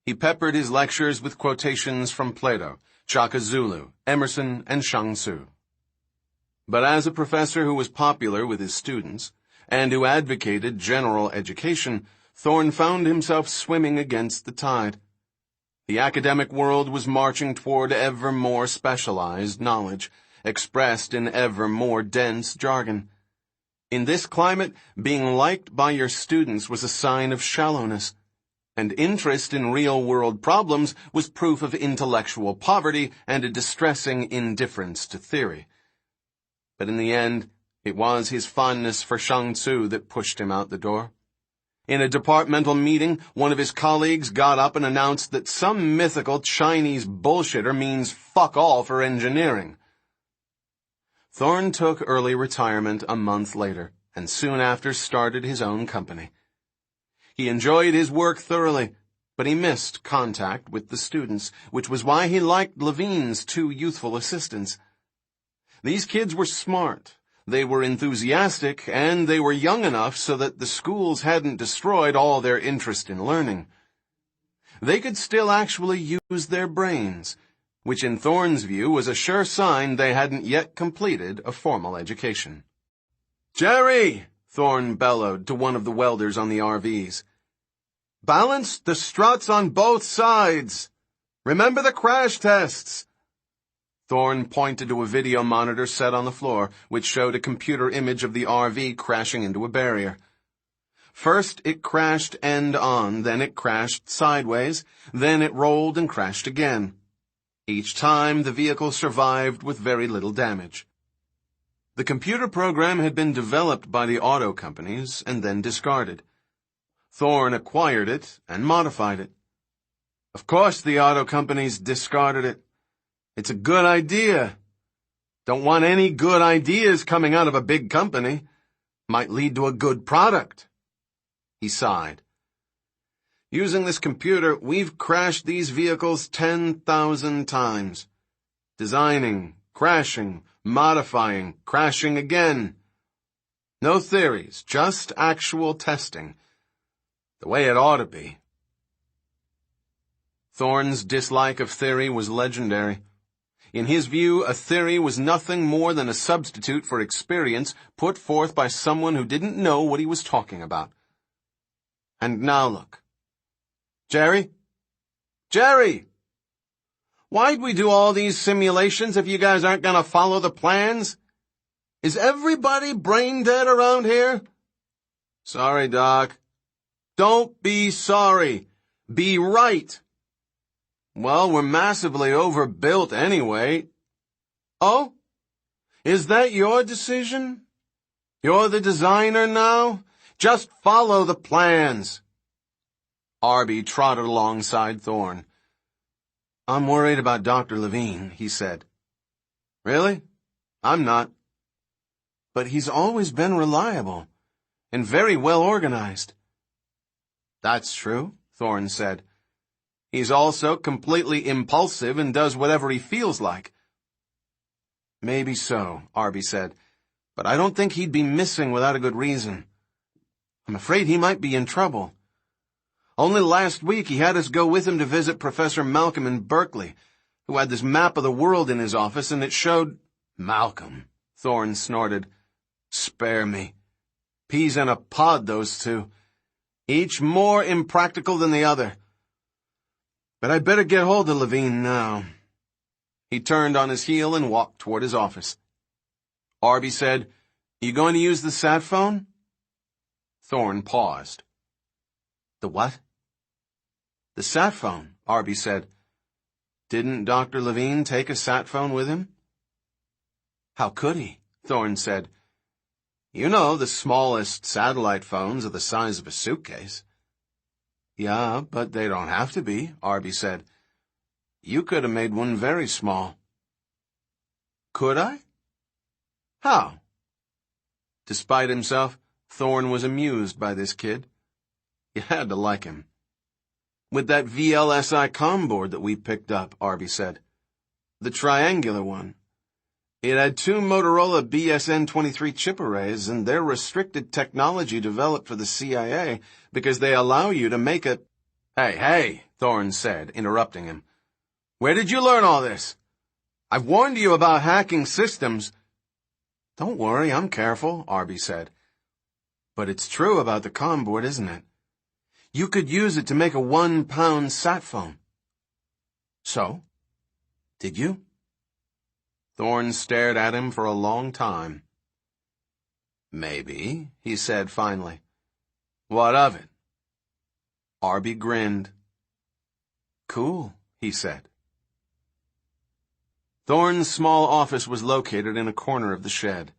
He peppered his lectures with quotations from Plato, Shaka Zulu, Emerson, and Shang Tzu. But as a professor who was popular with his students, and who advocated general education, Thorne found himself swimming against the tide. The academic world was marching toward ever more specialized knowledge, expressed in ever more dense jargon. In this climate, being liked by your students was a sign of shallowness, and interest in real-world problems was proof of intellectual poverty and a distressing indifference to theory. But in the end, it was his fondness for Shang Tzu that pushed him out the door. In a departmental meeting, one of his colleagues got up and announced that some mythical Chinese bullshitter means fuck all for engineering. Thorne took early retirement a month later, and soon after started his own company. He enjoyed his work thoroughly, but he missed contact with the students, which was why he liked Levine's two youthful assistants. These kids were smart, they were enthusiastic, and they were young enough so that the schools hadn't destroyed all their interest in learning. They could still actually use their brains, which in Thorne's view was a sure sign they hadn't yet completed a formal education. "Jerry!" Thorne bellowed to one of the welders on the RVs. "Balance the struts on both sides. Remember the crash tests." Thorne pointed to a video monitor set on the floor, which showed a computer image of the RV crashing into a barrier. First it crashed end-on, then it crashed sideways, then it rolled and crashed again. Each time the vehicle survived with very little damage. The computer program had been developed by the auto companies and then discarded. Thorne acquired it and modified it. Of course the auto companies discarded it. It's a good idea. Don't want any good ideas coming out of a big company. Might lead to a good product. He sighed. Using this computer, we've crashed these vehicles 10,000 times. Designing, crashing, modifying, crashing again. No theories, just actual testing. The way it ought to be. Thorne's dislike of theory was legendary. In his view, a theory was nothing more than a substitute for experience put forth by someone who didn't know what he was talking about. And now look. Jerry? Jerry! Why'd we do all these simulations if you guys aren't gonna follow the plans? Is everybody brain dead around here? Sorry, Doc. Don't be sorry. Be right. Well, we're massively overbuilt anyway. Oh? Is that your decision? You're the designer now? Just follow the plans. Arby trotted alongside Thorne. I'm worried about Dr. Levine, he said. Really? I'm not. But he's always been reliable and very well organized. That's true, Thorne said. He's also completely impulsive and does whatever he feels like. Maybe so, Arby said, but I don't think he'd be missing without a good reason. I'm afraid he might be in trouble. Only last week he had us go with him to visit Professor Malcolm in Berkeley, who had this map of the world in his office, and it showed— Malcolm, Thorne snorted. Spare me. Peas in a pod, those two. Each more impractical than the other. But I'd better get hold of Levine now. He turned on his heel and walked toward his office. Arby said, You going to use the sat phone? Thorne paused. The what? The sat phone, Arby said. Didn't Dr. Levine take a sat phone with him? How could he? Thorne said. You know, the smallest satellite phones are the size of a suitcase. Yeah, but they don't have to be, Arby said. You could have made one very small. Could I? How? Despite himself, Thorne was amused by this kid. You had to like him. With that VLSI comm board that we picked up, Arby said. The triangular one. It had 2 Motorola BSN-23 chip arrays, and they're restricted technology developed for the CIA because they allow you to make a— Hey, Thorne said, interrupting him. Where did you learn all this? I've warned you about hacking systems. Don't worry, I'm careful, Arby said. But it's true about the comm board, isn't it? You could use it to make a 1-pound sat phone. So? Did you? Thorne stared at him for a long time. Maybe, he said finally. What of it? Arby grinned. Cool, he said. Thorne's small office was located in a corner of the shed.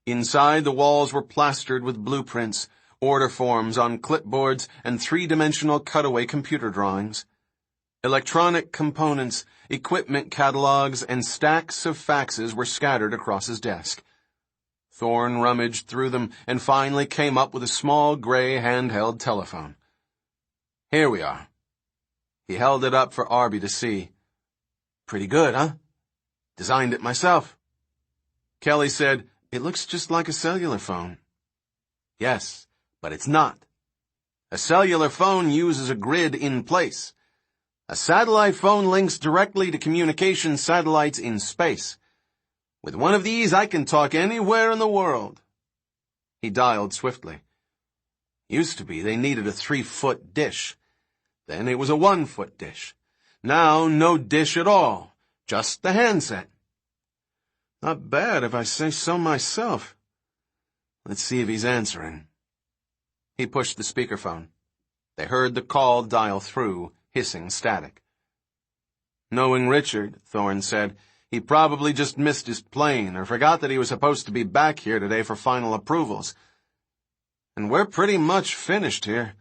Inside, the walls were plastered with blueprints, order forms on clipboards, and 3-dimensional cutaway computer drawings. Electronic components, equipment catalogs, and stacks of faxes were scattered across his desk. Thorne rummaged through them and finally came up with a small gray handheld telephone. Here we are. He held it up for Arby to see. Pretty good, huh? Designed it myself. Kelly said, It looks just like a cellular phone. Yes, but it's not. A cellular phone uses a grid in place. A satellite phone links directly to communication satellites in space. With one of these, I can talk anywhere in the world. He dialed swiftly. Used to be they needed a 3-foot dish. Then it was a 1-foot dish. Now, no dish at all, just the handset. Not bad if I say so myself. Let's see if he's answering. He pushed the speakerphone. They heard the call dial through, hissing static. Knowing Richard, Thorne said, he probably just missed his plane or forgot that he was supposed to be back here today for final approvals. And we're pretty much finished here.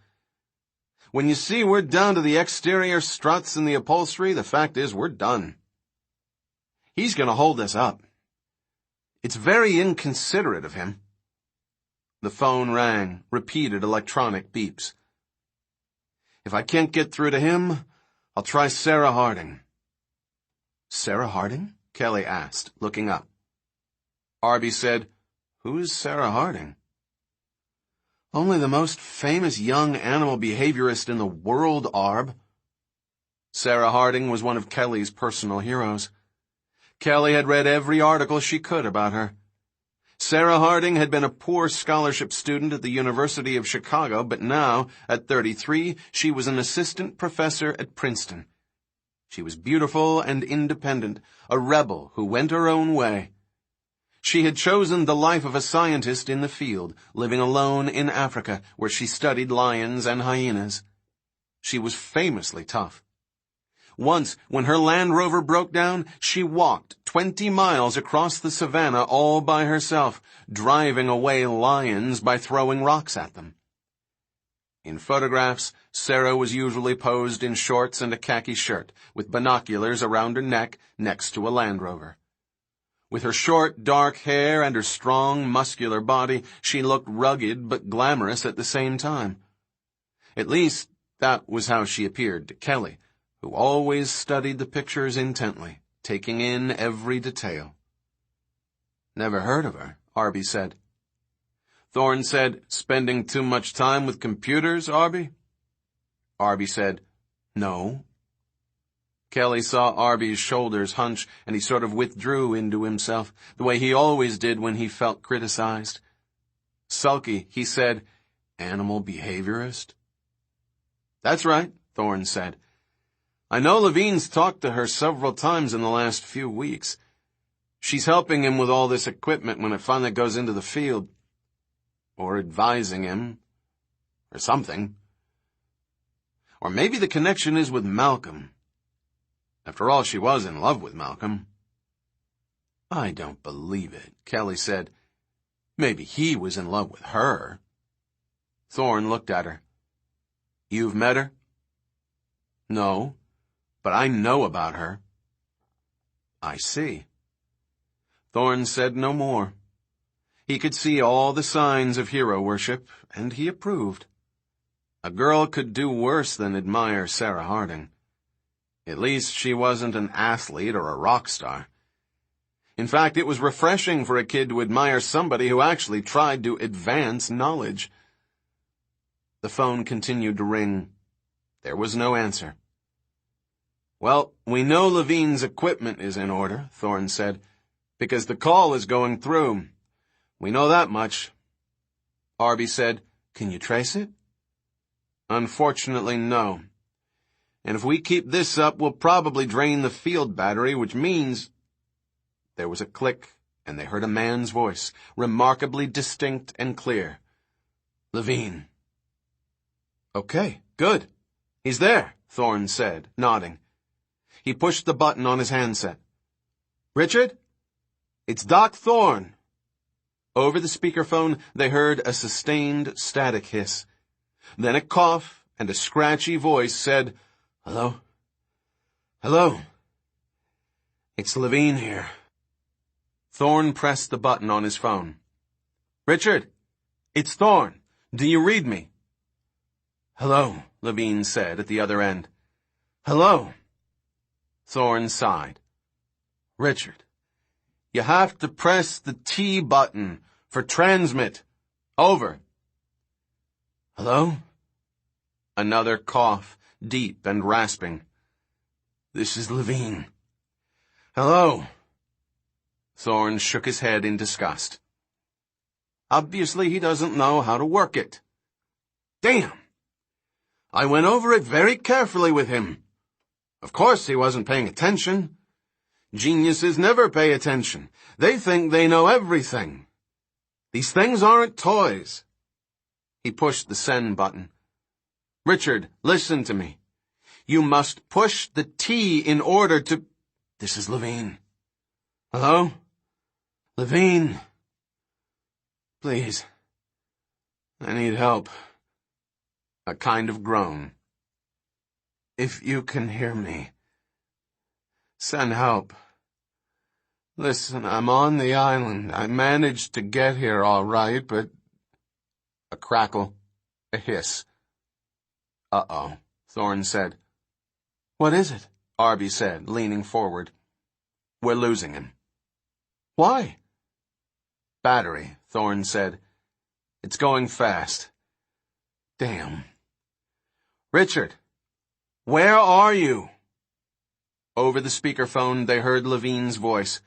When you see we're down to the exterior struts and the upholstery, the fact is we're done. He's going to hold us up. It's very inconsiderate of him. The phone rang, repeated electronic beeps. If I can't get through to him, I'll try Sarah Harding. Sarah Harding? Kelly asked, looking up. Arby said, Who's Sarah Harding? Only the most famous young animal behaviorist in the world, Arb. Sarah Harding was one of Kelly's personal heroes. Kelly had read every article she could about her. Sarah Harding had been a poor scholarship student at the University of Chicago, but now, at 33, she was an assistant professor at Princeton. She was beautiful and independent, a rebel who went her own way. She had chosen the life of a scientist in the field, living alone in Africa, where she studied lions and hyenas. She was famously tough. Once, when her Land Rover broke down, she walked 20 miles across the savannah all by herself, driving away lions by throwing rocks at them. In photographs, Sarah was usually posed in shorts and a khaki shirt, with binoculars around her neck next to a Land Rover. With her short, dark hair and her strong, muscular body, she looked rugged but glamorous at the same time. At least, that was how she appeared to Kelly, who always studied the pictures intently, taking in every detail. "Never heard of her," Arby said. Thorne said, "Spending too much time with computers, Arby?" Arby said, "No." Kelly saw Arby's shoulders hunch, and he sort of withdrew into himself, the way he always did when he felt criticized. Sulky, he said, "Animal behaviorist?" "That's right," Thorne said. "I know Levine's talked to her several times in the last few weeks. She's helping him with all this equipment when it finally goes into the field. Or advising him. Or something. Or maybe the connection is with Malcolm. After all, she was in love with Malcolm." "I don't believe it," Kelly said. "Maybe he was in love with her." Thorne looked at her. "You've met her?" "No. But I know about her." "I see." Thorne said no more. He could see all the signs of hero worship, and he approved. A girl could do worse than admire Sarah Harding. At least she wasn't an athlete or a rock star. In fact, it was refreshing for a kid to admire somebody who actually tried to advance knowledge. The phone continued to ring. There was no answer. "Well, we know Levine's equipment is in order," Thorne said, "because the call is going through. We know that much." Arby said, "Can you trace it?" "Unfortunately, no. And if we keep this up, we'll probably drain the field battery, which means—" There was a click, and they heard a man's voice, remarkably distinct and clear. "Levine." "Okay, good. He's there," Thorne said, nodding. He pushed the button on his handset. "Richard? It's Doc Thorne." Over the speakerphone, they heard a sustained static hiss. Then a cough and a scratchy voice said, "Hello? Hello? It's Levine here." Thorne pressed the button on his phone. "Richard, it's Thorne. Do you read me?" "Hello," Levine said at the other end. "Hello." Thorne sighed. "Richard, you have to press the T button for transmit. Over." "Hello?" Another cough, deep and rasping. "This is Levine." "Hello." Thorne shook his head in disgust. "Obviously he doesn't know how to work it." "Damn! I went over it very carefully with him. Of course he wasn't paying attention. Geniuses never pay attention. They think they know everything. These things aren't toys." He pushed the send button. "Richard, listen to me. You must push the T in order to—" "This is Levine." "Hello? Levine. Please. I need help." A kind of groan. "If you can hear me, send help. Listen, I'm on the island. I managed to get here all right, but—" A crackle. A hiss. "Uh-oh," Thorne said. "What is it?" Arby said, leaning forward. "We're losing him." "Why?" "Battery," Thorne said. "It's going fast." "Damn." "Richard, where are you?" Over the speakerphone, they heard Levine's voice.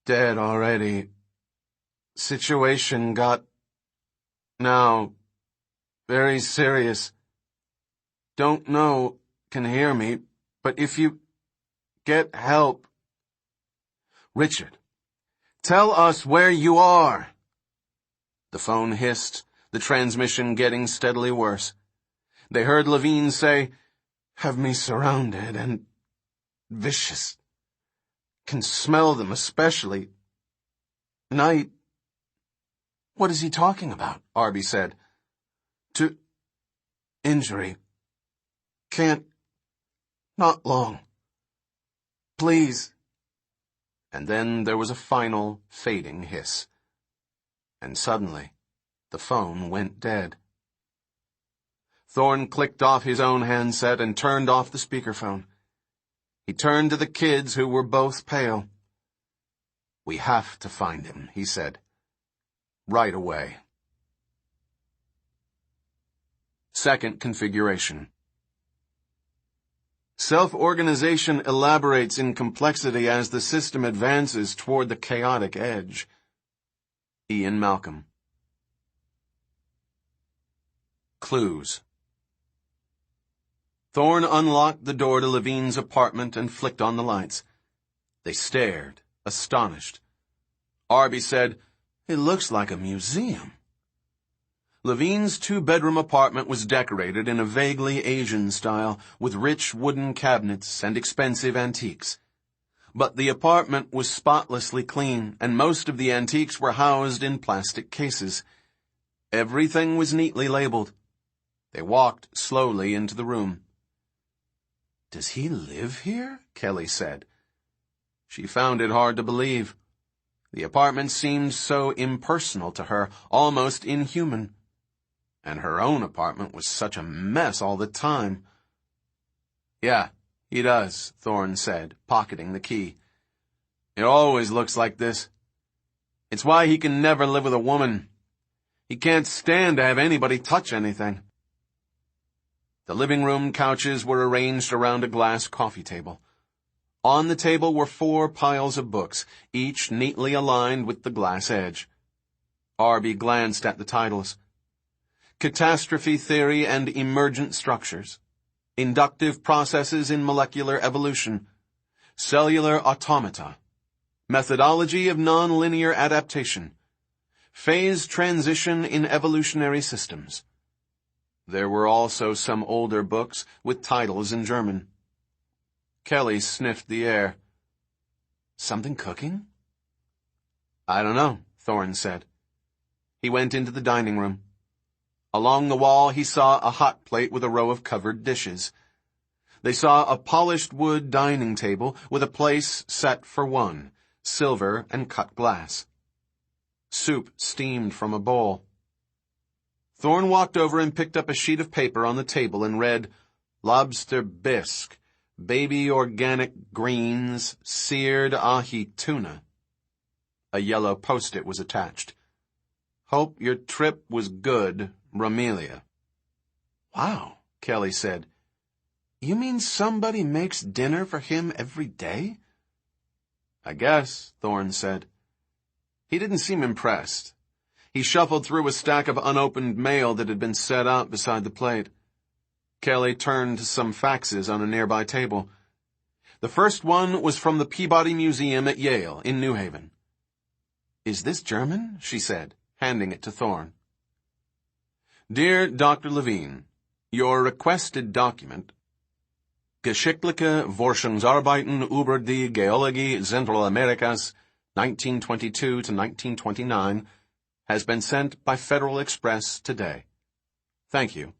"Dead already. Situation got... now... very serious. Don't know, can hear me, but if you... get help... Richard, tell us where you are." The phone hissed, the transmission getting steadily worse. They heard Levine say, "Have me surrounded and... vicious. Can smell them especially. Night." "What is he talking about?" Arby said. "To... injury. Can't... not long. Please." And then there was a final, fading hiss. And suddenly, the phone went dead. Thorne clicked off his own handset and turned off the speakerphone. He turned to the kids, who were both pale. "We have to find him," he said. "Right away." Second configuration. Self-organization elaborates in complexity as the system advances toward the chaotic edge. Ian Malcolm. Clues. Thorne unlocked the door to Levine's apartment and flicked on the lights. They stared, astonished. Arby said, "It looks like a museum." Levine's two-bedroom apartment was decorated in a vaguely Asian style, with rich wooden cabinets and expensive antiques. But the apartment was spotlessly clean, and most of the antiques were housed in plastic cases. Everything was neatly labeled. They walked slowly into the room. "Does he live here?" Kelly said. She found it hard to believe. The apartment seemed so impersonal to her, almost inhuman. And her own apartment was such a mess all the time. "Yeah, he does," Thorne said, pocketing the key. "It always looks like this. It's why he can never live with a woman. He can't stand to have anybody touch anything." The living room couches were arranged around a glass coffee table. On the table were 4 piles of books, each neatly aligned with the glass edge. Arby glanced at the titles. Catastrophe Theory and Emergent Structures, Inductive Processes in Molecular Evolution, Cellular Automata, Methodology of Nonlinear Adaptation, Phase Transition in Evolutionary Systems. There were also some older books with titles in German. Kelly sniffed the air. "Something cooking?" "I don't know," Thorne said. He went into the dining room. Along the wall he saw a hot plate with a row of covered dishes. They saw a polished wood dining table with a place set for one, silver and cut glass. Soup steamed from a bowl. Thorne walked over and picked up a sheet of paper on the table and read, "Lobster bisque, baby organic greens, seared ahi tuna." A yellow post-it was attached. "Hope your trip was good, Romelia." "Wow," Kelly said. "You mean somebody makes dinner for him every day?" "I guess," Thorne said. He didn't seem impressed. He shuffled through a stack of unopened mail that had been set out beside the plate. Kelly turned to some faxes on a nearby table. The first one was from the Peabody Museum at Yale, in New Haven. "Is this German?" she said, handing it to Thorne. "Dear Dr. Levine, your requested document, Geschichtliche Forschungsarbeiten über die Geologie Zentralamerikas, 1922 to 1929, has been sent by Federal Express today. Thank you.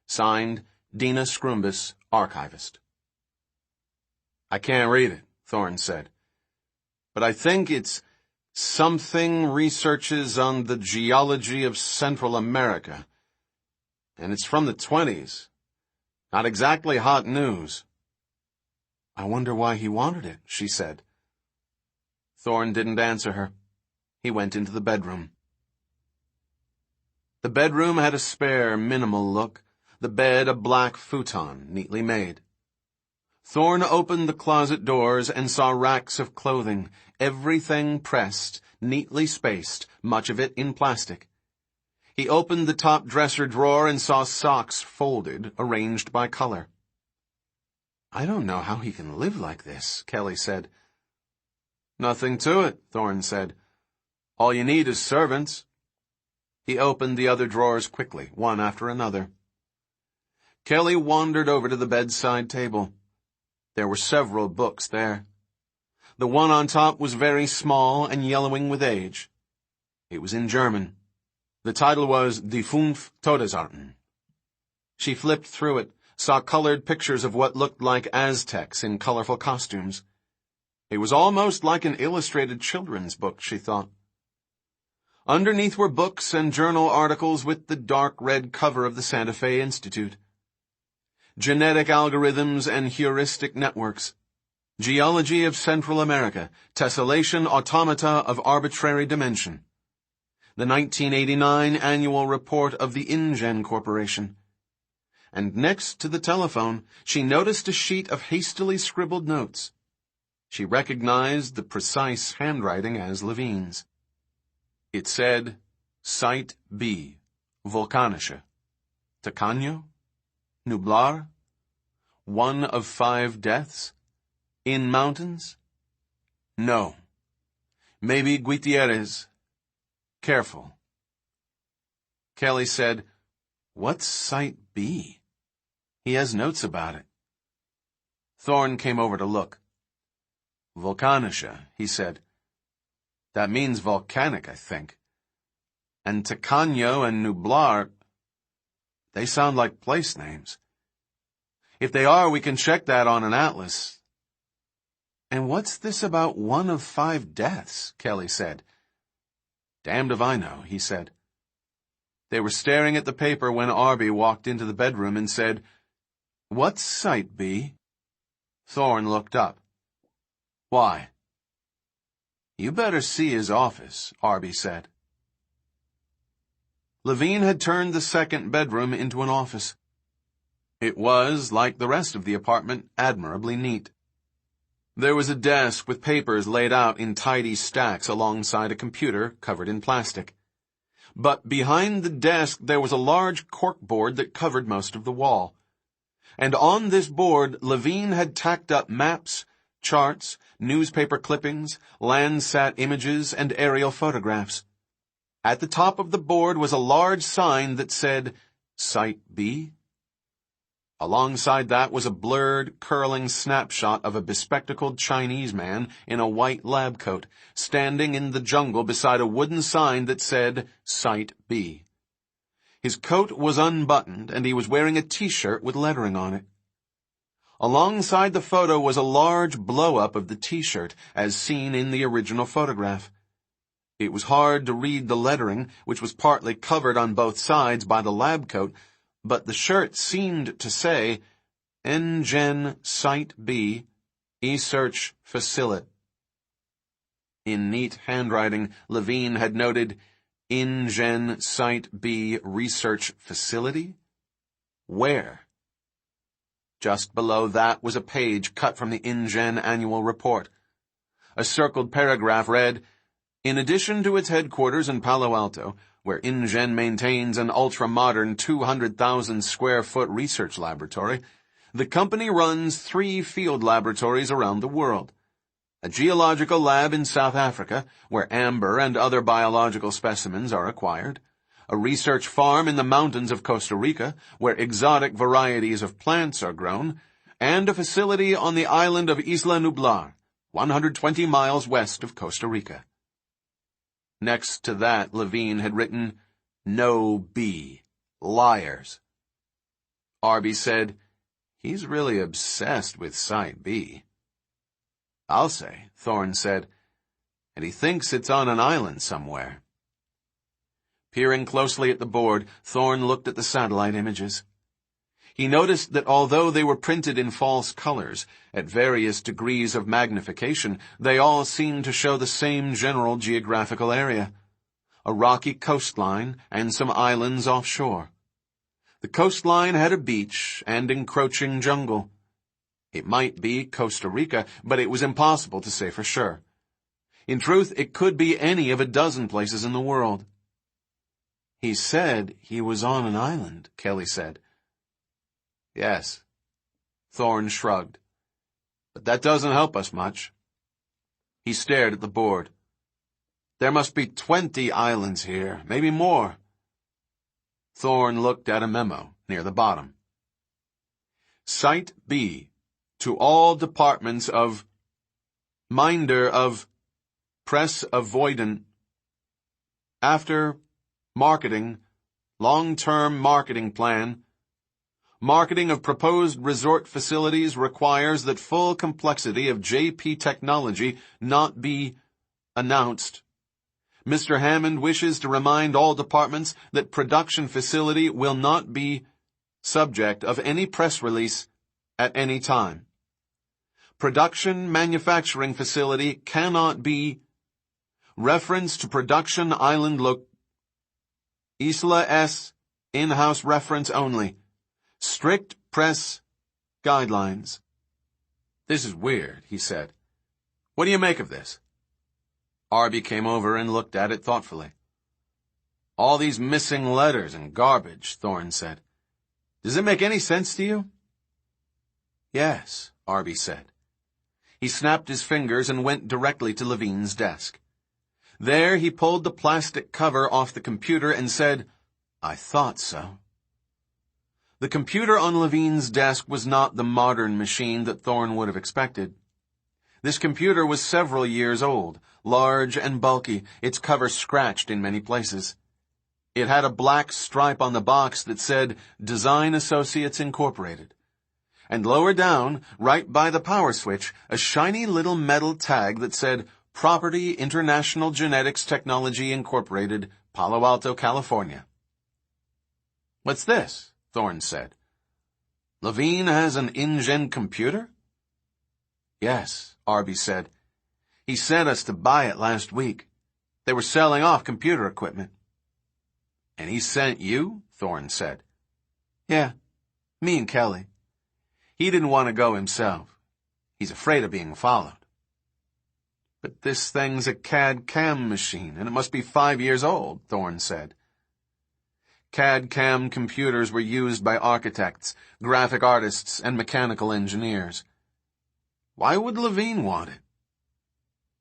Signed, Dina Scrumbus, Archivist." "I can't read it," Thorne said. "But I think it's something researches on the geology of Central America. And it's from the 20s. Not exactly hot news." "I wonder why he wanted it," she said. Thorne didn't answer her. He went into the bedroom. The bedroom had a spare, minimal look, the bed a black futon, neatly made. Thorne opened the closet doors and saw racks of clothing, everything pressed, neatly spaced, much of it in plastic. He opened the top dresser drawer and saw socks folded, arranged by color. "I don't know how he can live like this," Kelly said. "Nothing to it," Thorne said. "All you need is servants." He opened the other drawers quickly, one after another. Kelly wandered over to the bedside table. There were several books there. The one on top was very small and yellowing with age. It was in German. The title was Die Fünf Todesarten. She flipped through it, saw colored pictures of what looked like Aztecs in colorful costumes. It was almost like an illustrated children's book, she thought. Underneath were books and journal articles with the dark red cover of the Santa Fe Institute. Genetic algorithms and heuristic networks. Geology of Central America. Tessellation automata of arbitrary dimension. The 1989 annual report of the InGen Corporation. And next to the telephone, she noticed a sheet of hastily scribbled notes. She recognized the precise handwriting as Levine's. It said, Site B, Volcanische. Tacaño? Nublar? 1 of 5 deaths? In mountains? No. Maybe Gutierrez. Careful. Kelly said, "What's Site B? He has notes about it." Thorne came over to look. "Volcanische," he said. "That means volcanic, I think. And Tacaño and Nublar, they sound like place names. If they are, we can check that on an atlas." "And what's this about 1 of 5 deaths?" Kelly said. "Damned if I know," he said. They were staring at the paper when Arby walked into the bedroom and said, "What's Site B?" Thorne looked up. "Why?" "You better see his office," Arby said. Levine had turned the second bedroom into an office. It was, like the rest of the apartment, admirably neat. There was a desk with papers laid out in tidy stacks alongside a computer covered in plastic. But behind the desk there was a large corkboard that covered most of the wall. And on this board, Levine had tacked up maps, charts, newspaper clippings, Landsat images, and aerial photographs. At the top of the board was a large sign that said, Site B. Alongside that was a blurred, curling snapshot of a bespectacled Chinese man in a white lab coat, standing in the jungle beside a wooden sign that said, Site B. His coat was unbuttoned, and he was wearing a T-shirt with lettering on it. Alongside the photo was a large blow-up of the T-shirt, as seen in the original photograph. It was hard to read the lettering, which was partly covered on both sides by the lab coat, but the shirt seemed to say, InGen Site B, eSearch Facility. In neat handwriting, Levine had noted, InGen Site B Research Facility? Where? Just below that was a page cut from the InGen annual report. A circled paragraph read, in addition to its headquarters in Palo Alto, where InGen maintains an ultra-modern 200,000-square-foot research laboratory, the company runs 3 field laboratories around the world. A geological lab in South Africa, where amber and other biological specimens are acquired, a research farm in the mountains of Costa Rica, where exotic varieties of plants are grown, and a facility on the island of Isla Nublar, 120 miles west of Costa Rica. Next to that, Levine had written, No B. Liars. Arby said, he's really obsessed with Site B. I'll say, Thorne said, and he thinks it's on an island somewhere. Peering closely at the board, Thorne looked at the satellite images. He noticed that although they were printed in false colors, at various degrees of magnification, they all seemed to show the same general geographical area. A rocky coastline and some islands offshore. The coastline had a beach and encroaching jungle. It might be Costa Rica, but it was impossible to say for sure. In truth, it could be any of a dozen places in the world. He said he was on an island, Kelly said. Yes. Thorne shrugged. But that doesn't help us much. He stared at the board. There must be 20 islands here, maybe more. Thorne looked at a memo near the bottom. Site B. To all departments of Minder of Press Avoidant. After marketing, long-term marketing plan. Marketing of proposed resort facilities requires that full complexity of JP technology not be announced. Mr. Hammond wishes to remind all departments that production facility will not be subject of any press release at any time. Production manufacturing facility cannot be reference to production island Isla S in-house reference only. Strict press guidelines. This is weird, he said. What do you make of this? Arby came over and looked at it thoughtfully. All these missing letters and garbage, Thorne said. Does it make any sense to you? Yes, Arby said. He snapped his fingers and went directly to Levine's desk. There he pulled the plastic cover off the computer and said, I thought so. The computer on Levine's desk was not the modern machine that Thorne would have expected. This computer was several years old, large and bulky, its cover scratched in many places. It had a black stripe on the box that said Design Associates Incorporated. And lower down, right by the power switch, a shiny little metal tag that said Property International Genetics Technology Incorporated, Palo Alto, California. What's this? Thorne said. Levine has an InGen computer? Yes, Arby said. He sent us to buy it last week. They were selling off computer equipment. And he sent you? Thorne said. Yeah, me and Kelly. He didn't want to go himself. He's afraid of being followed. But this thing's a CAD-CAM machine, and it must be 5 years old, Thorne said. CAD-CAM computers were used by architects, graphic artists, and mechanical engineers. Why would Levine want it?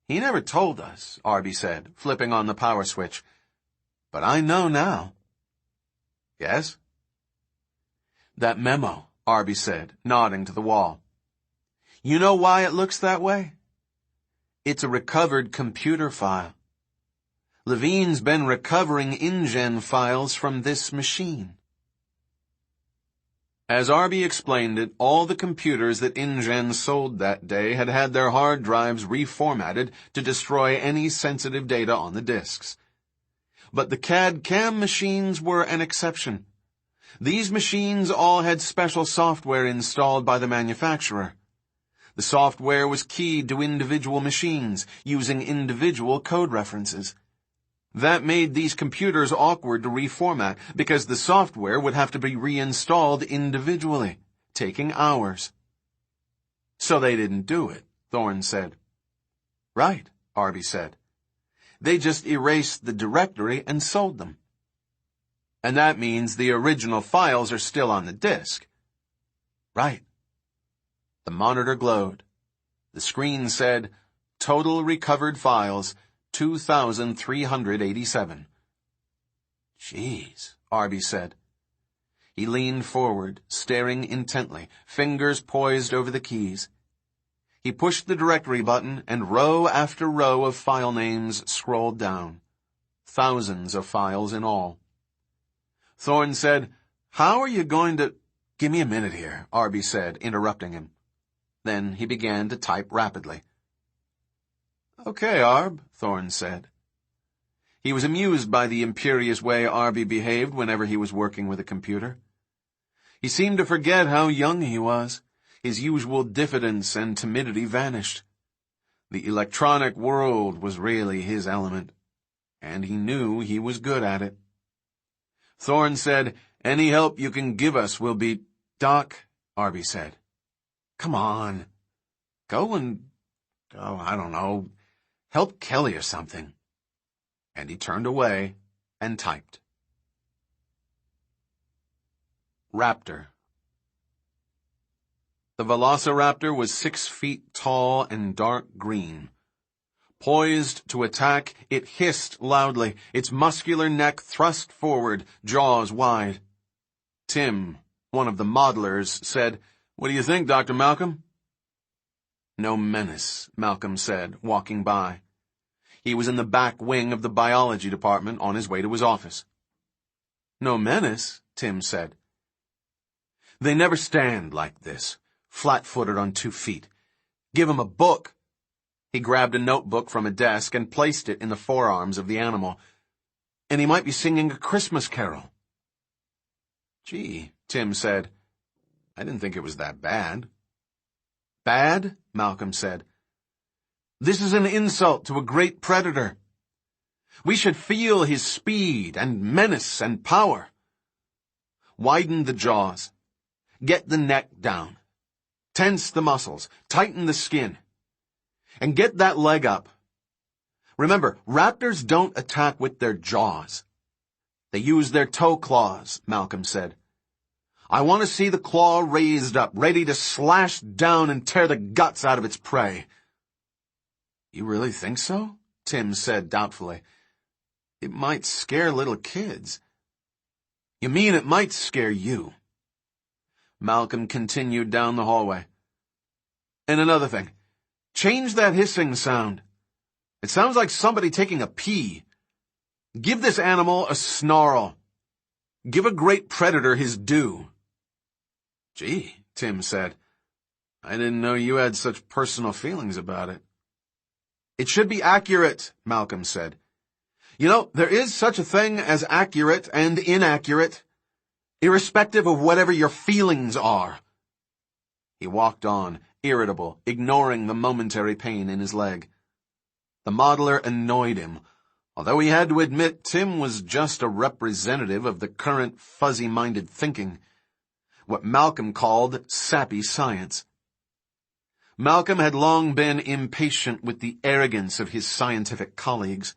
He never told us, Arby said, flipping on the power switch. But I know now. Yes? That memo, Arby said, nodding to the wall. You know why it looks that way? It's a recovered computer file. Levine's been recovering InGen files from this machine. As Arby explained it, all the computers that InGen sold that day had had their hard drives reformatted to destroy any sensitive data on the disks. But the CAD-CAM machines were an exception. These machines all had special software installed by the manufacturer. The software was keyed to individual machines, using individual code references. That made these computers awkward to reformat because the software would have to be reinstalled individually, taking hours. So they didn't do it, Thorne said. Right, Arby said. They just erased the directory and sold them. And that means the original files are still on the disk. Right. The monitor glowed. The screen said, Total recovered files, 2,387. Jeez, Arby said. He leaned forward, staring intently, fingers poised over the keys. He pushed the directory button, and row after row of file names scrolled down. Thousands of files in all. Thorne said, How are you going to— Give me a minute here, Arby said, interrupting him. Then he began to type rapidly. Okay, Arb, Thorne said. He was amused by the imperious way Arby behaved whenever he was working with a computer. He seemed to forget how young he was. His usual diffidence and timidity vanished. The electronic world was really his element, and he knew he was good at it. Thorne said, Any help you can give us will be— Doc, Arby said. Come on. Go and, I don't know, help Kelly or something. And he turned away and typed. Raptor. The velociraptor was 6 feet tall and dark green. Poised to attack, it hissed loudly, its muscular neck thrust forward, jaws wide. Tim, one of the modelers, said, "What do you think, Dr. Malcolm?" "No menace," Malcolm said, walking by. He was in the back wing of the biology department on his way to his office. "No menace," Tim said. "They never stand like this, flat-footed on 2 feet. Give 'em a book." He grabbed a notebook from a desk and placed it in the forearms of the animal. "And he might be singing a Christmas carol." "Gee," Tim said, "I didn't think it was that bad." "Bad?" Malcolm said. "This is an insult to a great predator. We should feel his speed and menace and power. Widen the jaws. Get the neck down. Tense the muscles. Tighten the skin. And get that leg up. Remember, raptors don't attack with their jaws. They use their toe claws," Malcolm said. "I want to see the claw raised up, ready to slash down and tear the guts out of its prey." "You really think so?" Tim said doubtfully. "It might scare little kids." "You mean it might scare you?" Malcolm continued down the hallway. "And another thing. Change that hissing sound. It sounds like somebody taking a pee. Give this animal a snarl. Give a great predator his due." "Gee," Tim said, "I didn't know you had such personal feelings about it." "It should be accurate," Malcolm said. "You know, there is such a thing as accurate and inaccurate, irrespective of whatever your feelings are." He walked on, irritable, ignoring the momentary pain in his leg. The modeler annoyed him, although he had to admit Tim was just a representative of the current fuzzy-minded thinking, what Malcolm called sappy science. Malcolm had long been impatient with the arrogance of his scientific colleagues.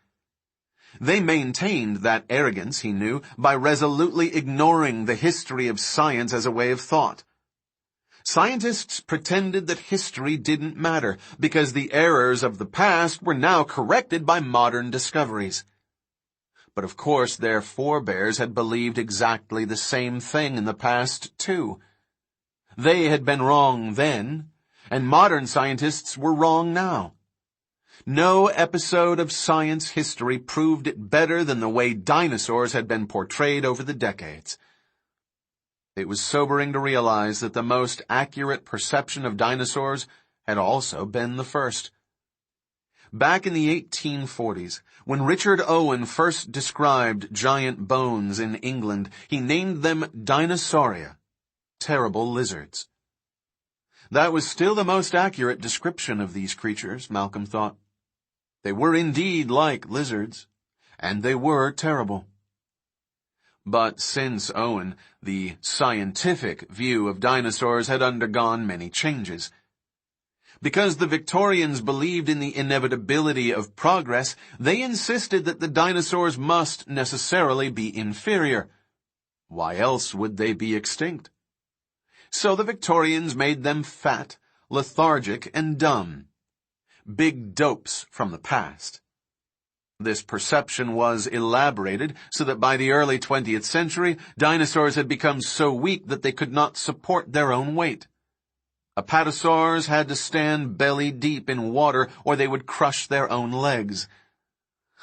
They maintained that arrogance, he knew, by resolutely ignoring the history of science as a way of thought. Scientists pretended that history didn't matter because the errors of the past were now corrected by modern discoveries. But of course their forebears had believed exactly the same thing in the past, too. They had been wrong then, and modern scientists were wrong now. No episode of science history proved it better than the way dinosaurs had been portrayed over the decades. It was sobering to realize that the most accurate perception of dinosaurs had also been the first. Back in the 1840s, when Richard Owen first described giant bones in England, he named them Dinosauria, terrible lizards. That was still the most accurate description of these creatures, Malcolm thought. They were indeed like lizards, and they were terrible. But since Owen, the scientific view of dinosaurs had undergone many changes. Because the Victorians believed in the inevitability of progress, they insisted that the dinosaurs must necessarily be inferior. Why else would they be extinct? So the Victorians made them fat, lethargic, and dumb. Big dopes from the past. This perception was elaborated so that by the early 20th century, dinosaurs had become so weak that they could not support their own weight. Apatosaurs had to stand belly deep in water or they would crush their own legs.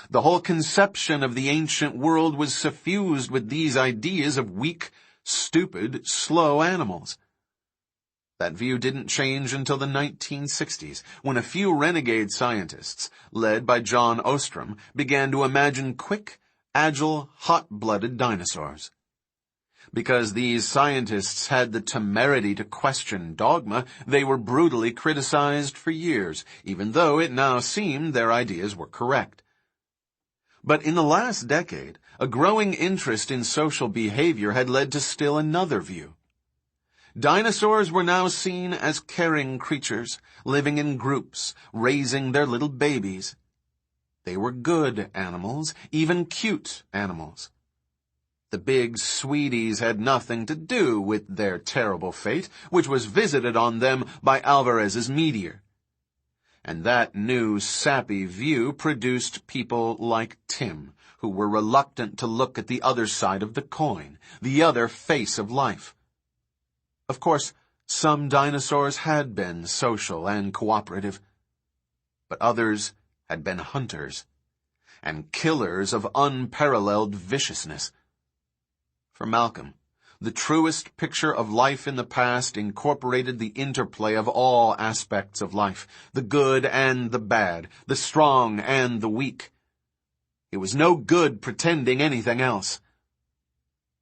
The whole conception of the ancient world was suffused with these ideas of weak, stupid, slow animals. That view didn't change until the 1960s, when a few renegade scientists, led by John Ostrom, began to imagine quick, agile, hot-blooded dinosaurs. Because these scientists had the temerity to question dogma, they were brutally criticized for years, even though it now seemed their ideas were correct. But in the last decade, a growing interest in social behavior had led to still another view. Dinosaurs were now seen as caring creatures, living in groups, raising their little babies. They were good animals, even cute animals. The big sweeties had nothing to do with their terrible fate, which was visited on them by Alvarez's meteor. And that new sappy view produced people like Tim, who were reluctant to look at the other side of the coin, the other face of life. Of course, some dinosaurs had been social and cooperative, but others had been hunters and killers of unparalleled viciousness. For Malcolm, the truest picture of life in the past incorporated the interplay of all aspects of life, the good and the bad, the strong and the weak. It was no good pretending anything else.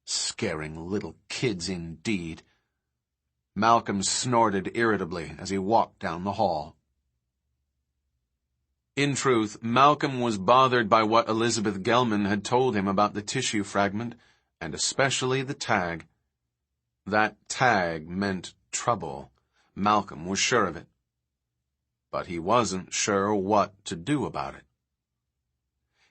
Scaring little kids indeed. Malcolm snorted irritably as he walked down the hall. In truth, Malcolm was bothered by what Elizabeth Gelman had told him about the tissue fragment, and especially the tag. That tag meant trouble. Malcolm was sure of it. But he wasn't sure what to do about it.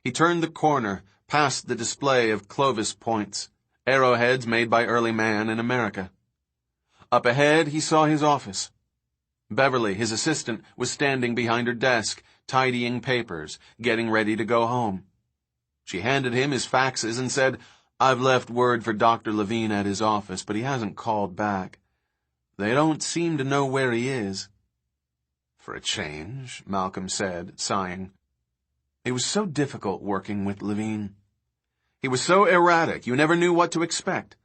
He turned the corner, past the display of Clovis points, arrowheads made by early man in America. Up ahead, he saw his office. Beverly, his assistant, was standing behind her desk, tidying papers, getting ready to go home. She handed him his faxes and said, "I've left word for Dr. Levine at his office, but he hasn't called back. They don't seem to know where he is." "For a change," Malcolm said, sighing. It was so difficult working with Levine. He was so erratic, you never knew what to expect.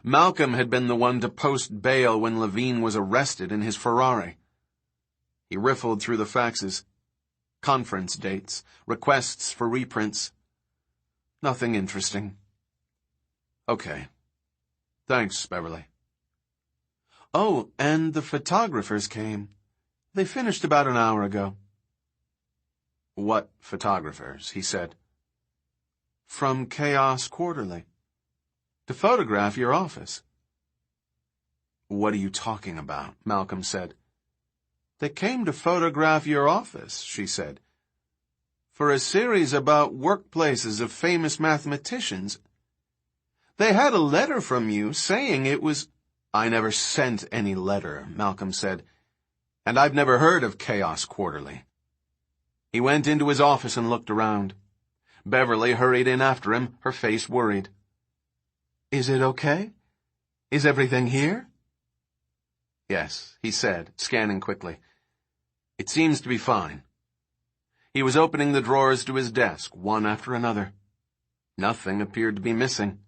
Malcolm had been the one to post bail when Levine was arrested in his Ferrari. He riffled through the faxes. Conference dates, requests for reprints. Nothing interesting. "Okay. Thanks, Beverly." "Oh, and the photographers came. They finished about an hour ago." "What photographers?" he said. "From Chaos Quarterly. To photograph your office." "What are you talking about?" Malcolm said. "They came to photograph your office," she said. "For a series about workplaces of famous mathematicians. They had a letter from you saying it was—" "I never sent any letter," Malcolm said. "And I've never heard of Chaos Quarterly." He went into his office and looked around. Beverly hurried in after him, her face worried. "Is it okay? Is everything here?" "Yes," he said, scanning quickly. "It seems to be fine." He was opening the drawers to his desk, one after another. Nothing appeared to be missing.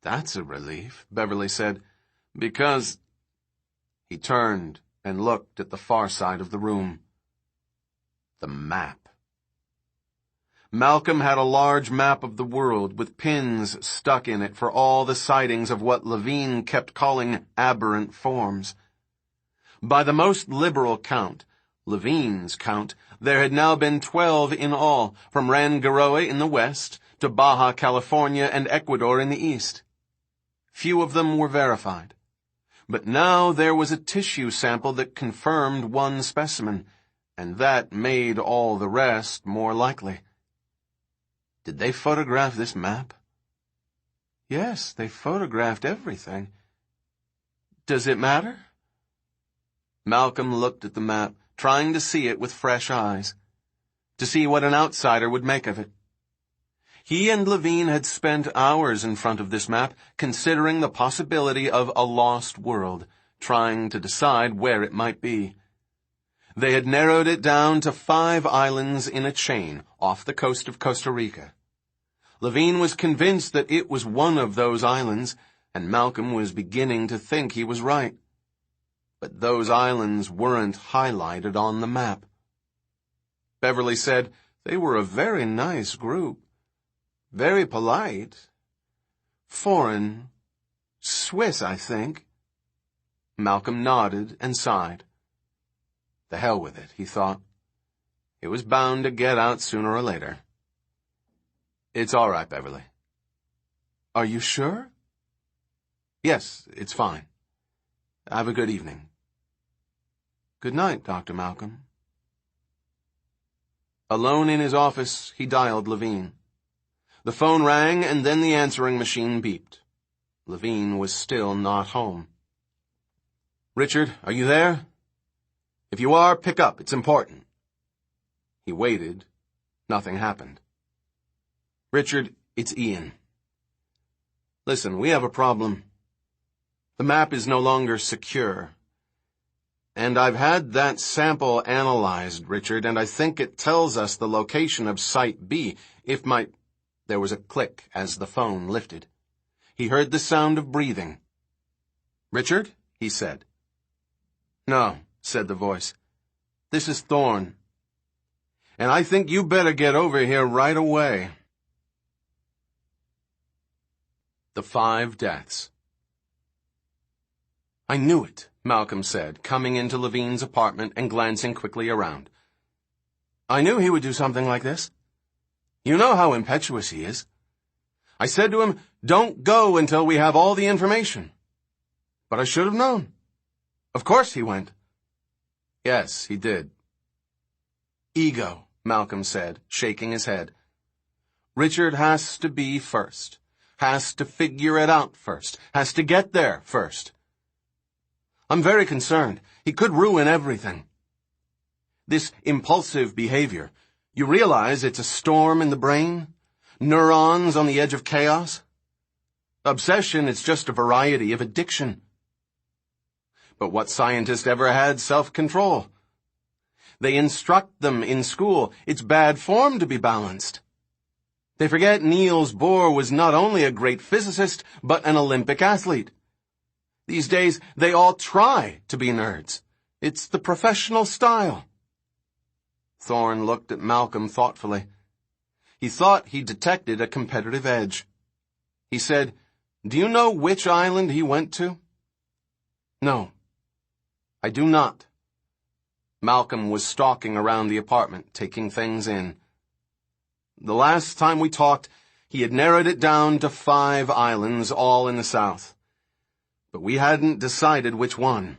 "That's a relief," Beverly said, "because—" He turned and looked at the far side of the room. The map. Malcolm had a large map of the world with pins stuck in it for all the sightings of what Levine kept calling aberrant forms. By the most liberal count, Levine's count, there had now been 12 in all, from Rangiroa in the west to Baja California and Ecuador in the east. Few of them were verified. But now there was a tissue sample that confirmed one specimen, and that made all the rest more likely. Did they photograph this map? Yes, they photographed everything. Does it matter? Malcolm looked at the map, trying to see it with fresh eyes, to see what an outsider would make of it. He and Levine had spent hours in front of this map, considering the possibility of a lost world, trying to decide where it might be. They had narrowed it down to 5 islands in a chain off the coast of Costa Rica. Levine was convinced that it was one of those islands, and Malcolm was beginning to think he was right. But those islands weren't highlighted on the map. Beverly said they were a very nice group. Very polite. Foreign. Swiss, I think. Malcolm nodded and sighed. The hell with it, he thought. It was bound to get out sooner or later. It's all right, Beverly. Are you sure? Yes, it's fine. Have a good evening. Good night, Dr. Malcolm. Alone in his office, he dialed Levine. The phone rang, and then the answering machine beeped. Levine was still not home. Richard, are you there? If you are, pick up. It's important. He waited. Nothing happened. Richard, it's Ian. Listen, we have a problem. The map is no longer secure. And I've had that sample analyzed, Richard, and I think it tells us the location of Site B. There was a click as the phone lifted. He heard the sound of breathing. Richard? He said. No, said the voice. This is Thorne. And I think you better get over here right away. The 5 deaths. I knew it, Malcolm said, coming into Levine's apartment and glancing quickly around. I knew he would do something like this. You know how impetuous he is. I said to him, don't go until we have all the information. But I should have known. Of course he went. Yes, he did. Ego, Malcolm said, shaking his head. Richard has to be first, has to figure it out first, has to get there first. I'm very concerned. He could ruin everything. This impulsive behavior, you realize it's a storm in the brain? Neurons on the edge of chaos? Obsession is just a variety of addiction. But what scientist ever had self-control? They instruct them in school. It's bad form to be balanced. They forget Niels Bohr was not only a great physicist, but an Olympic athlete. These days, they all try to be nerds. It's the professional style. Thorne looked at Malcolm thoughtfully. He thought he detected a competitive edge. He said, Do you know which island he went to? No, I do not. Malcolm was stalking around the apartment, taking things in. The last time we talked, he had narrowed it down to 5 islands, all in the south. But we hadn't decided which one.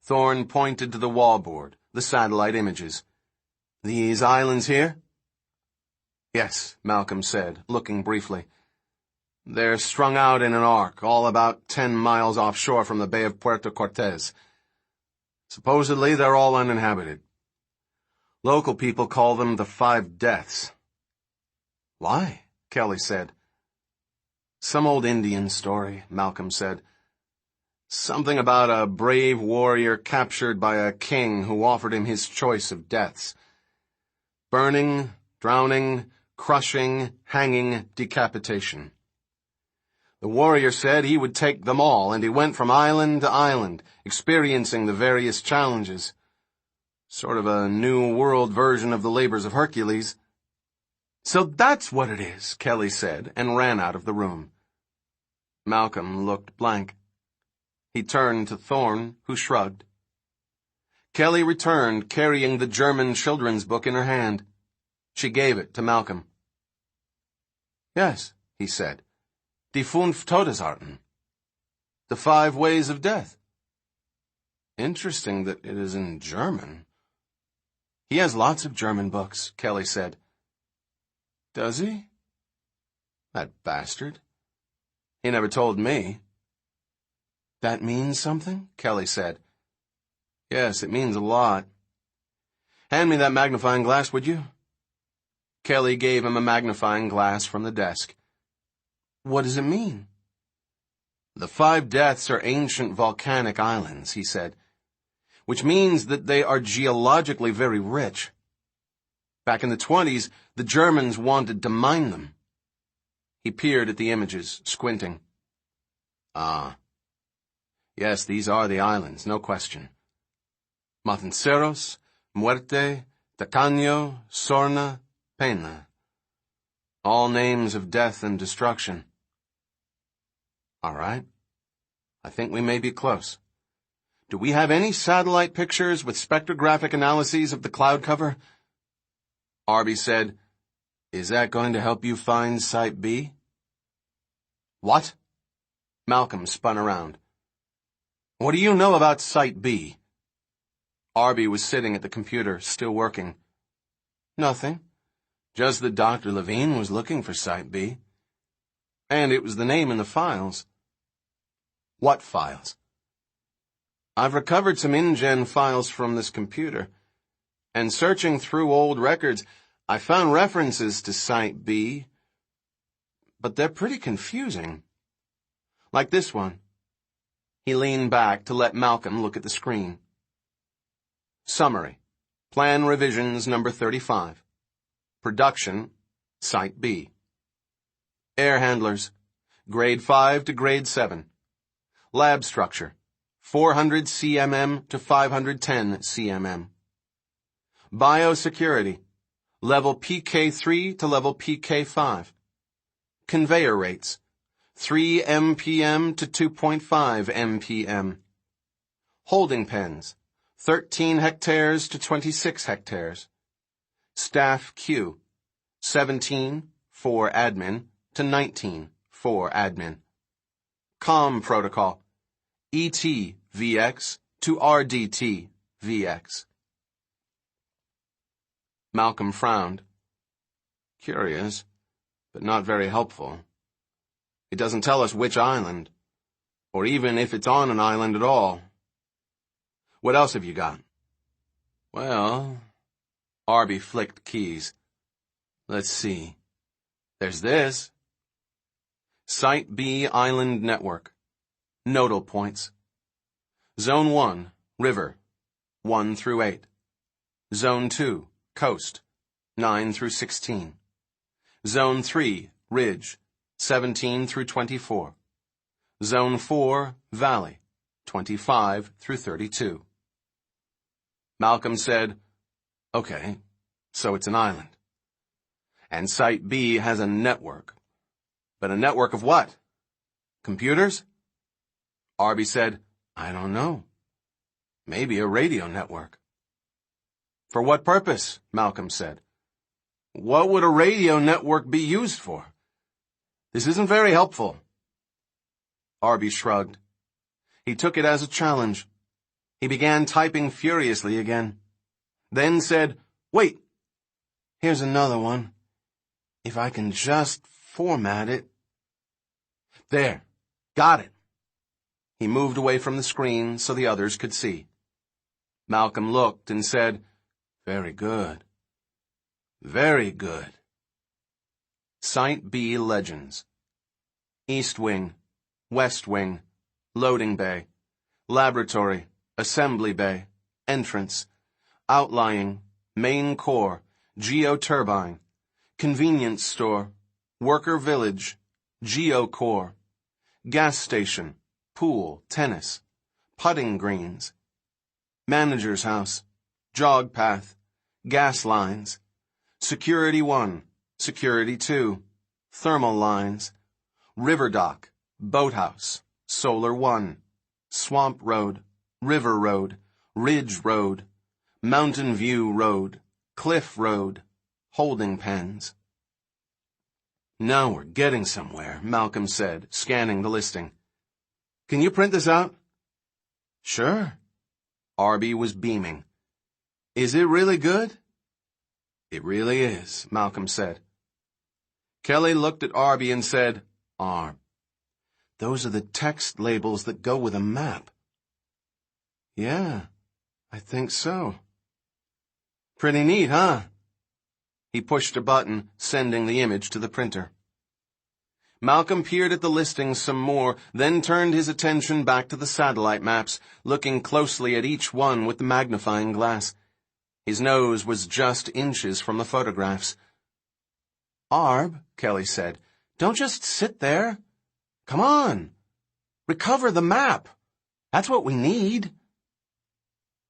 Thorne pointed to the wallboard, the satellite images. These islands here? Yes, Malcolm said, looking briefly. They're strung out in an arc, all about 10 miles offshore from the Bay of Puerto Cortes. Supposedly, they're all uninhabited. Local people call them the 5 deaths. Why? Kelly said. Some old Indian story, Malcolm said. Something about a brave warrior captured by a king who offered him his choice of deaths. Burning, drowning, crushing, hanging, decapitation. The warrior said he would take them all, and he went from island to island, experiencing the various challenges. Sort of a New World version of the labors of Hercules. So that's what it is, Kelly said, and ran out of the room. Malcolm looked blank. He turned to Thorne, who shrugged. Kelly returned, carrying the German children's book in her hand. She gave it to Malcolm. Yes, he said. Die 5 Todesarten. The 5 ways of death. Interesting that it is in German. He has lots of German books, Kelly said. Does he? That bastard. He never told me. That means something? Kelly said. Yes, it means a lot. Hand me that magnifying glass, would you? Kelly gave him a magnifying glass from the desk. What does it mean? The 5 deaths are ancient volcanic islands, he said, which means that they are geologically very rich. Back in the 1920s, the Germans wanted to mine them. He peered at the images, squinting. Ah. Yes, these are the islands, no question. Matanceros, Muerte, Tacaño, Sorna, Pena. All names of death and destruction. All right. I think we may be close. Do we have any satellite pictures with spectrographic analyses of the cloud cover? Arby said, Is that going to help you find Site B? What? Malcolm spun around. What do you know about Site B? Arby was sitting at the computer, still working. Nothing. Just that Dr. Levine was looking for Site B. And it was the name in the files. What files? I've recovered some InGen files from this computer, and searching through old records, I found references to Site B, but they're pretty confusing. Like this one. He leaned back to let Malcolm look at the screen. Summary. Plan revisions number 35. Production, Site B. Air handlers, grade 5 to grade 7. Lab structure, 400 cmm to 510 cmm. Biosecurity, level PK3 to level PK5. Conveyor rates, 3 mpm to 2.5 mpm. Holding pens, 13 hectares to 26 hectares. Staff queue, 17 for admin to 19 for admin. COM protocol, ET VX to RDT VX. Malcolm frowned. Curious, but not very helpful. It doesn't tell us which island, or even if it's on an island at all. What else have you got? Well, Arby flicked keys. Let's see. There's this. Site B Island Network. Nodal points. Zone 1, River, 1 through 8. Zone 2, Coast, 9 through 16. Zone 3, Ridge, 17 through 24. Zone 4, Valley, 25 through 32. Malcolm said, Okay, so it's an island. And Site B has a network. But a network of what? Computers? Arby said, I don't know. Maybe a radio network. For what purpose? Malcolm said. What would a radio network be used for? This isn't very helpful. Arby shrugged. He took it as a challenge. He began typing furiously again. Then said, Wait, here's another one. If I can just format it. There, got it. He moved away from the screen so the others could see. Malcolm looked and said, Very good. Very good. Site B legends. East Wing, West Wing, Loading Bay, Laboratory, Assembly Bay, Entrance, Outlying, Main Core, Geoturbine, Convenience Store, Worker Village, Geocore, Gas Station, Pool, Tennis, Putting Greens, Manager's House, Jog Path, Gas Lines, Security 1, Security 2, Thermal Lines, River Dock, Boathouse, Solar 1, Swamp Road, River Road, Ridge Road, Mountain View Road, Cliff Road, Holding pens. Now we're getting somewhere, Malcolm said, scanning the listing. Can you print this out? Sure. Arby was beaming. Is it really good? It really is, Malcolm said. Kelly looked at Arby and said, Arb, those are the text labels that go with a map. Yeah, I think so. Pretty neat, huh? He pushed a button, sending the image to the printer. Malcolm peered at the listings some more, then turned his attention back to the satellite maps, looking closely at each one with the magnifying glass. His nose was just inches from the photographs. Arb, Kelly said, don't just sit there. Come on. Recover the map. That's what we need.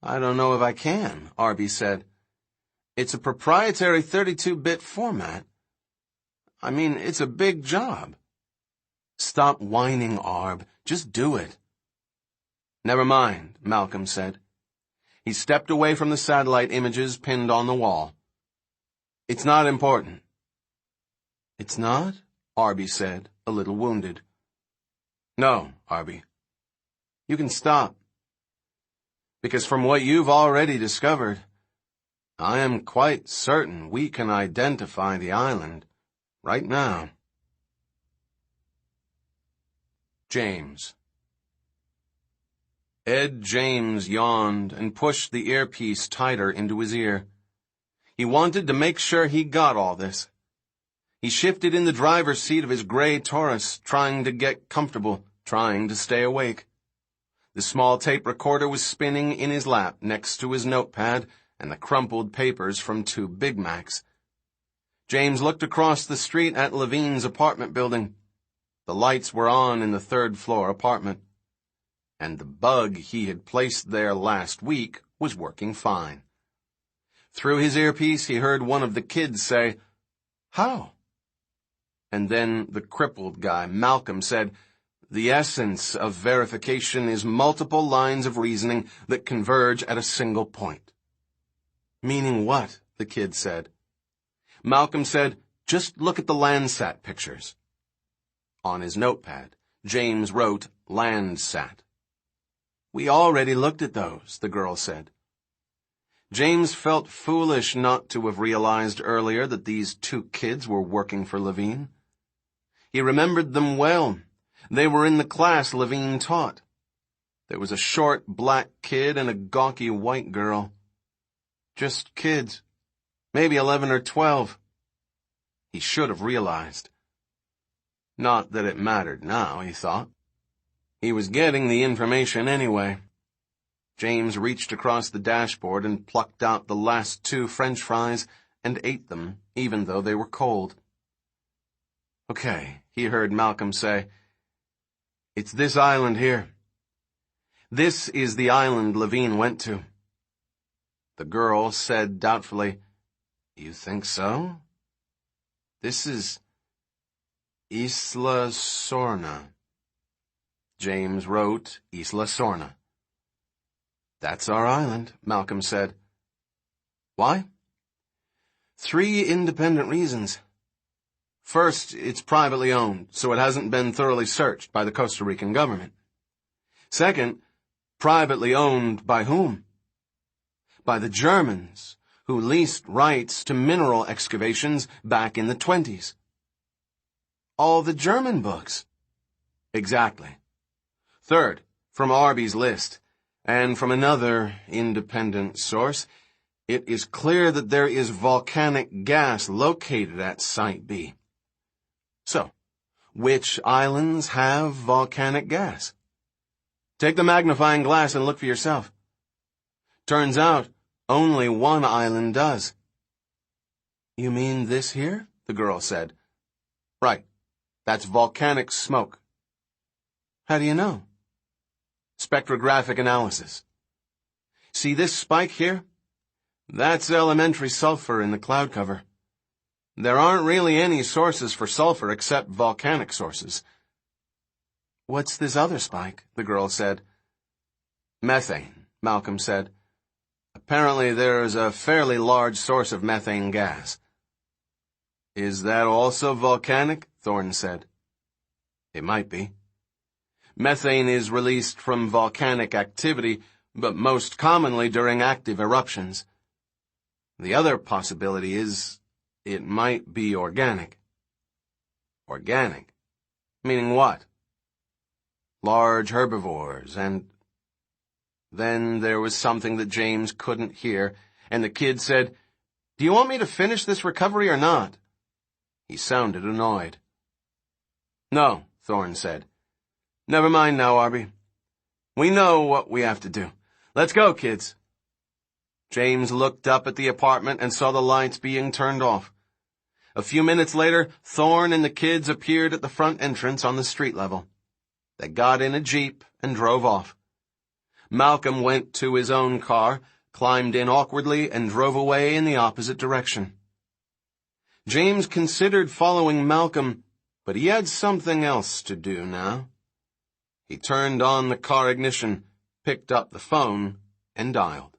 I don't know if I can, Arby said. It's a proprietary 32-bit format. I mean, it's a big job. Stop whining, Arb. Just do it. Never mind, Malcolm said. He stepped away from the satellite images pinned on the wall. It's not important. It's not? Arby said, a little wounded. No, Arby. You can stop. Because from what you've already discovered, I am quite certain we can identify the island right now. James. Ed James yawned and pushed the earpiece tighter into his ear. He wanted to make sure he got all this. He shifted in the driver's seat of his gray Taurus, trying to get comfortable, trying to stay awake. The small tape recorder was spinning in his lap next to his notepad and the crumpled papers from 2 Big Macs. James looked across the street at Levine's apartment building. The lights were on in the 3rd-floor apartment, and the bug he had placed there last week was working fine. Through his earpiece, he heard one of the kids say, "How?" And then the crippled guy, Malcolm, said, "The essence of verification is multiple lines of reasoning that converge at a single point." "Meaning what?" the kid said. Malcolm said, "Just look at the Landsat pictures." On his notepad, James wrote Landsat. "We already looked at those," the girl said. James felt foolish not to have realized earlier that these 2 kids were working for Levine. He remembered them well. They were in the class Levine taught. There was a short black kid and a gawky white girl. Just kids. Maybe 11 or 12. He should have realized. Not that it mattered now, he thought. He was getting the information anyway. James reached across the dashboard and plucked out the last 2 French fries and ate them, even though they were cold. "Okay," he heard Malcolm say. "It's this island here. This is the island Levine went to." The girl said doubtfully, "You think so? This is Isla Sorna." James wrote Isla Sorna. "That's our island," Malcolm said. "Why?" 3 independent reasons. First, it's privately owned, so it hasn't been thoroughly searched by the Costa Rican government. Second, privately owned by whom? By the Germans, who leased rights to mineral excavations back in the 20s. All the German books. Exactly. Third, from Arby's list, and from another independent source, it is clear that there is volcanic gas located at Site B. So, which islands have volcanic gas? Take the magnifying glass and look for yourself. Turns out, only one island does. "You mean this here?" the girl said. "Right. That's volcanic smoke." "How do you know?" "Spectrographic analysis. See this spike here? That's elementary sulfur in the cloud cover. There aren't really any sources for sulfur except volcanic sources." "What's this other spike?" the girl said. "Methane," Malcolm said. "Apparently there is a fairly large source of methane gas." "Is that also volcanic?" Thorne said. "It might be. Methane is released from volcanic activity, but most commonly during active eruptions. The other possibility is it might be organic." "Organic? Meaning what?" "Large herbivores and—" Then there was something that James couldn't hear, and the kid said, "Do you want me to finish this recovery or not?" He sounded annoyed. "No," Thorne said. "Never mind now, Arby. We know what we have to do. Let's go, kids." James looked up at the apartment and saw the lights being turned off. A few minutes later, Thorne and the kids appeared at the front entrance on the street level. They got in a Jeep and drove off. Malcolm went to his own car, climbed in awkwardly, and drove away in the opposite direction. James considered following Malcolm, but he had something else to do now. He turned on the car ignition, picked up the phone, and dialed.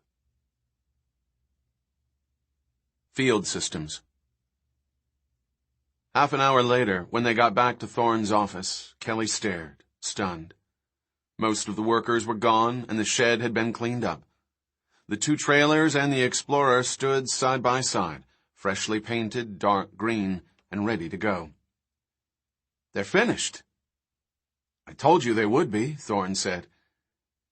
Field Systems. Half an hour later, when they got back to Thorne's office, Kelly stared, stunned. Most of the workers were gone, and the shed had been cleaned up. The two trailers and the Explorer stood side by side, freshly painted dark green and ready to go. "They're finished." "I told you they would be," Thorne said.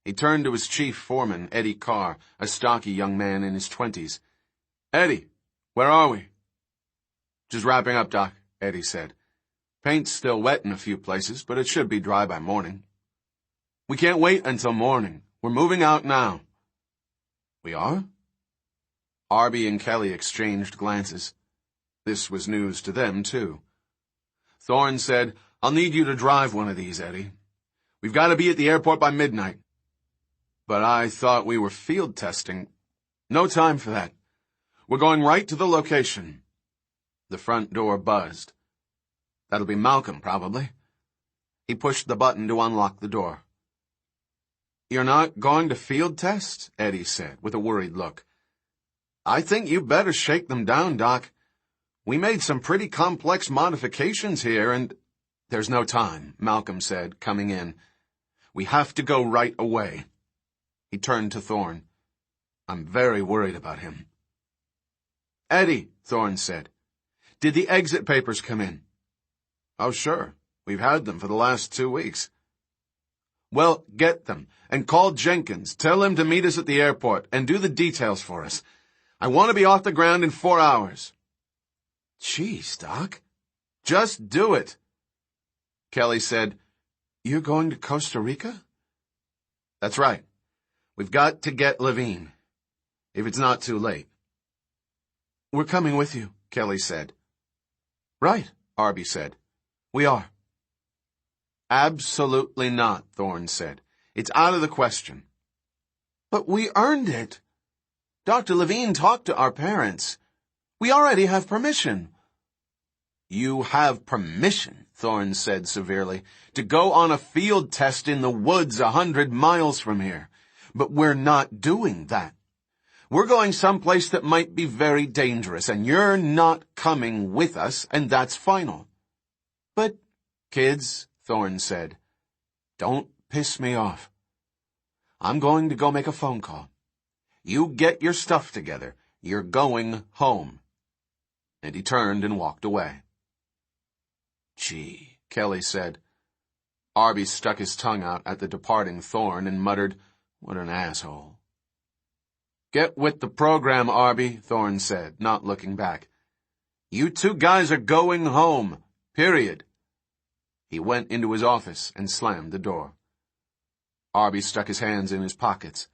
He turned to his chief foreman, Eddie Carr, a stocky young man in his 20s. "Eddie, where are we?" "Just wrapping up, Doc," Eddie said. "Paint's still wet in a few places, but it should be dry by morning." "We can't wait until morning. We're moving out now." "We are?" Arby and Kelly exchanged glances. This was news to them, too. Thorne said, "I'll need you to drive one of these, Eddie. We've got to be at the airport by midnight." "But I thought we were field testing." "No time for that. We're going right to the location." The front door buzzed. "That'll be Malcolm, probably." He pushed the button to unlock the door. "You're not going to field test?" Eddie said, with a worried look. "I think you better shake them down, Doc. We made some pretty complex modifications here, and—" "There's no time," Malcolm said, coming in. "We have to go right away." He turned to Thorne. "I'm very worried about him." "Eddie," Thorne said, "did the exit papers come in?" "Oh, sure. We've had them for the last 2 weeks." "Well, get them, and call Jenkins. Tell him to meet us at the airport, and do the details for us. I want to be off the ground in 4 hours. "Jeez, Doc." "Just do it." Kelly said, "You're going to Costa Rica?" "That's right. We've got to get Levine, if it's not too late." "We're coming with you," Kelly said. "Right," Arby said. "We are." "Absolutely not," Thorne said. "It's out of the question." "But we earned it. Dr. Levine talked to our parents. We already have permission." "You have permission," Thorne said severely, "to go on a field test in the woods 100 miles from here. But we're not doing that. We're going someplace that might be very dangerous, and you're not coming with us, and that's final." "But, kids," Thorne said, "don't piss me off. I'm going to go make a phone call. You get your stuff together. You're going home." And he turned and walked away. "Gee," Kelly said. Arby stuck his tongue out at the departing Thorne and muttered, "What an asshole." "Get with the program, Arby," Thorne said, not looking back. "You two guys are going home. Period." He went into his office and slammed the door. Arby stuck his hands in his pockets.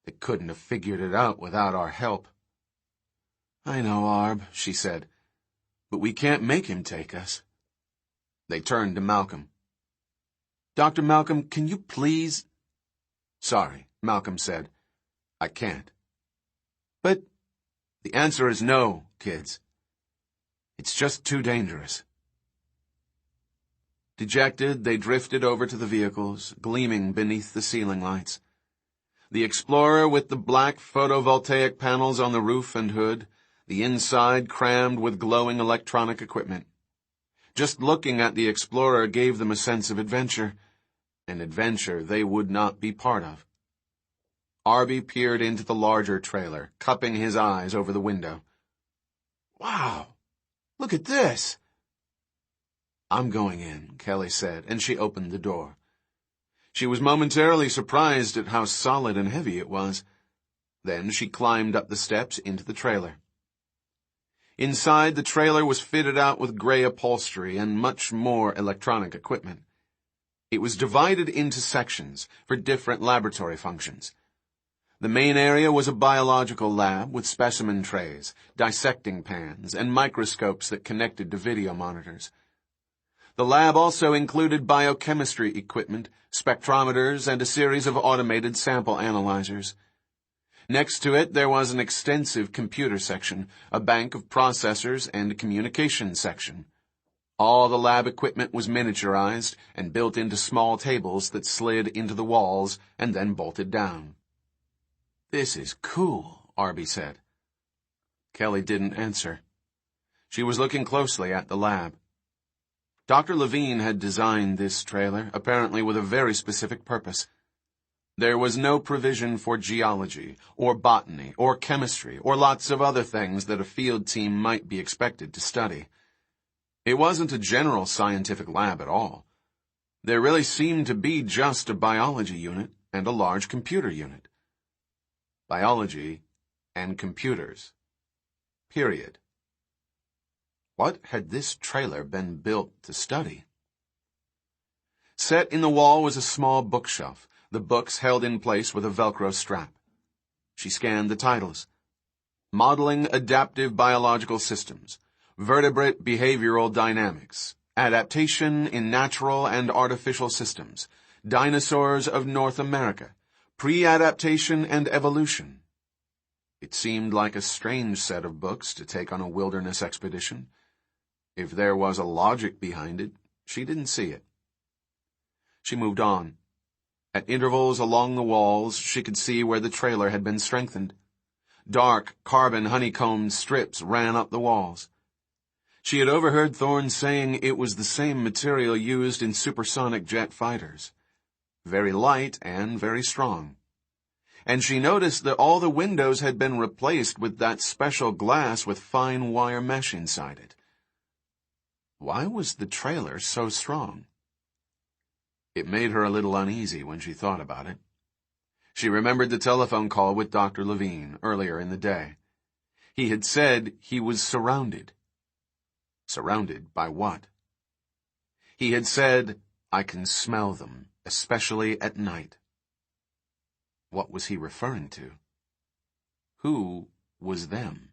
"They couldn't have figured it out without our help." "I know, Arb," she said, "but we can't make him take us." They turned to Malcolm. "Dr. Malcolm, can you please—" "Sorry," Malcolm said. "I can't." "But—" "The answer is no, kids. It's just too dangerous." Dejected, they drifted over to the vehicles, gleaming beneath the ceiling lights. The Explorer with the black photovoltaic panels on the roof and hood, the inside crammed with glowing electronic equipment. Just looking at the Explorer gave them a sense of adventure, an adventure they would not be part of. Arby peered into the larger trailer, cupping his eyes over the window. "Wow! Look at this!" "I'm going in," Kelly said, and she opened the door. She was momentarily surprised at how solid and heavy it was. Then she climbed up the steps into the trailer. Inside, the trailer was fitted out with gray upholstery and much more electronic equipment. It was divided into sections for different laboratory functions. The main area was a biological lab with specimen trays, dissecting pans, and microscopes that connected to video monitors. The lab also included biochemistry equipment, spectrometers, and a series of automated sample analyzers. Next to it, there was an extensive computer section, a bank of processors, and a communication section. All the lab equipment was miniaturized and built into small tables that slid into the walls and then bolted down. "This is cool," Arby said. Kelly didn't answer. She was looking closely at the lab. Dr. Levine had designed this trailer, apparently with a very specific purpose. There was no provision for geology, or botany, or chemistry, or lots of other things that a field team might be expected to study. It wasn't a general scientific lab at all. There really seemed to be just a biology unit and a large computer unit. Biology and computers. Period. What had this trailer been built to study? Set in the wall was a small bookshelf, the books held in place with a Velcro strap. She scanned the titles. Modeling Adaptive Biological Systems, Vertebrate Behavioral Dynamics, Adaptation in Natural and Artificial Systems, Dinosaurs of North America, Pre-Adaptation and Evolution. It seemed like a strange set of books to take on a wilderness expedition. If there was a logic behind it, she didn't see it. She moved on. At intervals along the walls, she could see where the trailer had been strengthened. Dark, carbon honeycombed strips ran up the walls. She had overheard Thorne saying it was the same material used in supersonic jet fighters. Very light and very strong. And she noticed that all the windows had been replaced with that special glass with fine wire mesh inside it. Why was the trailer so strong? It made her a little uneasy when she thought about it. She remembered the telephone call with Dr. Levine earlier in the day. He had said he was surrounded. Surrounded by what? He had said, "I can smell them, especially at night." What was he referring to? Who was them?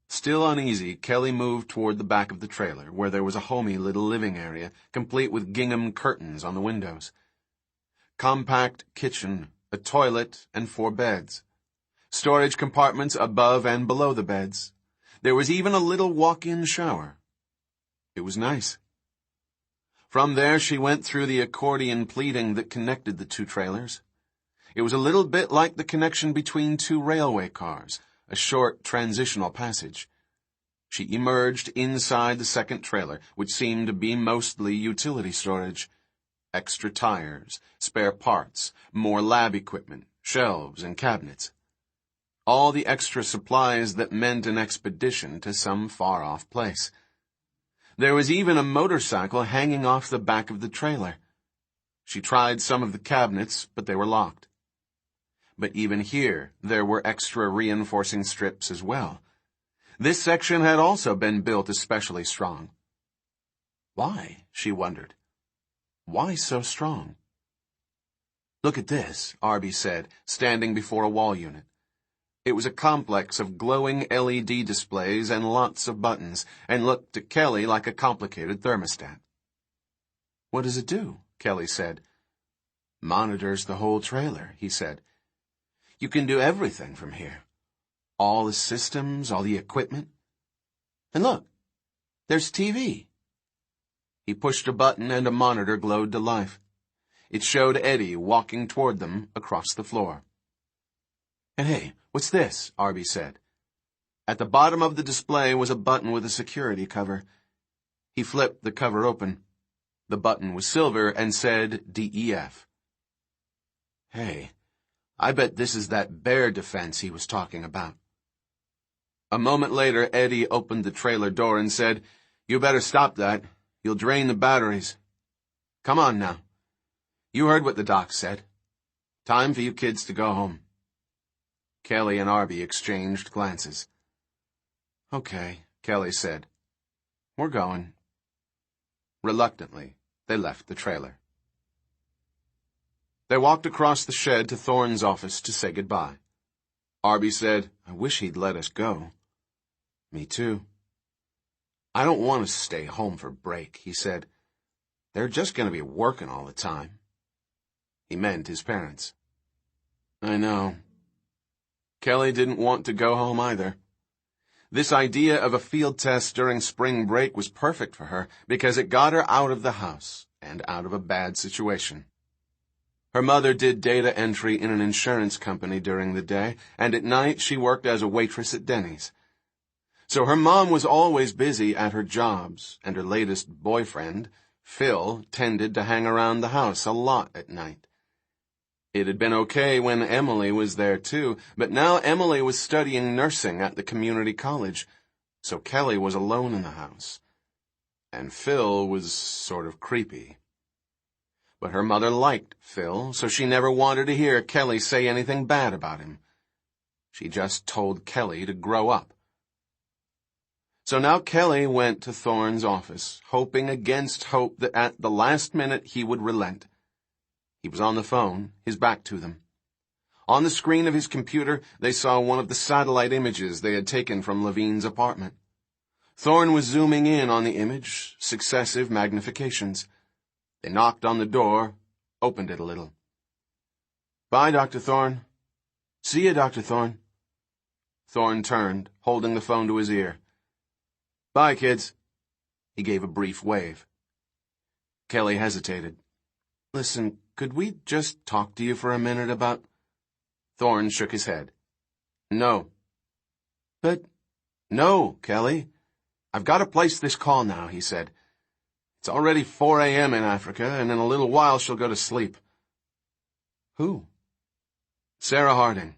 Still uneasy, Kelly moved toward the back of the trailer, where there was a homey little living area, complete with gingham curtains on the windows. Compact kitchen, a toilet, and 4 beds. Storage compartments above and below the beds. There was even a little walk-in shower. It was nice. From there she went through the accordion pleating that connected the 2 trailers. It was a little bit like the connection between 2 railway cars, a short transitional passage. She emerged inside the second trailer, which seemed to be mostly utility storage. Extra tires, spare parts, more lab equipment, shelves and cabinets. All the extra supplies that meant an expedition to some far-off place. There was even a motorcycle hanging off the back of the trailer. She tried some of the cabinets, but they were locked. But even here, there were extra reinforcing strips as well. This section had also been built especially strong. Why, she wondered. Why so strong? "Look at this," Arby said, standing before a wall unit. It was a complex of glowing LED displays and lots of buttons, and looked to Kelly like a complicated thermostat. "What does it do?" Kelly said. "Monitors the whole trailer," he said. "You can do everything from here. All the systems, all the equipment. And look, there's TV." He pushed a button and a monitor glowed to life. It showed Eddie walking toward them across the floor. "And hey, what's this?" Arby said. At the bottom of the display was a button with a security cover. He flipped the cover open. The button was silver and said DEF. "Hey, I bet this is that bear defense he was talking about." A moment later, Eddie opened the trailer door and said, "You better stop that. You'll drain the batteries. Come on now. You heard what the doc said. Time for you kids to go home." Kelly and Arby exchanged glances. "Okay," Kelly said. "We're going." Reluctantly, they left the trailer. They walked across the shed to Thorne's office to say goodbye. Arby said, "I wish he'd let us go." "Me too." "I don't want to stay home for break," he said. "They're just going to be working all the time." He meant his parents. "I know." Kelly didn't want to go home either. This idea of a field test during spring break was perfect for her because it got her out of the house and out of a bad situation. Her mother did data entry in an insurance company during the day, and at night she worked as a waitress at Denny's. So her mom was always busy at her jobs, and her latest boyfriend, Phil, tended to hang around the house a lot at night. It had been okay when Emily was there too, but now Emily was studying nursing at the community college, so Kelly was alone in the house. And Phil was sort of creepy. But her mother liked Phil, so she never wanted to hear Kelly say anything bad about him. She just told Kelly to grow up. So now Kelly went to Thorne's office, hoping against hope that at the last minute he would relent. He was on the phone, his back to them. On the screen of his computer, they saw one of the satellite images they had taken from Levine's apartment. Thorne was zooming in on the image, successive magnifications. They knocked on the door, opened it a little. "Bye, Dr. Thorne." "See you, Dr. Thorne." Thorne turned, holding the phone to his ear. "Bye, kids." He gave a brief wave. Kelly hesitated. "Listen, could we just talk to you for a minute about—" Thorne shook his head. "No." "But—" "No, Kelly. I've got to place this call now," he said. "It's already 4 a.m. in Africa, and in a little while she'll go to sleep." "Who?" "Sarah Harding."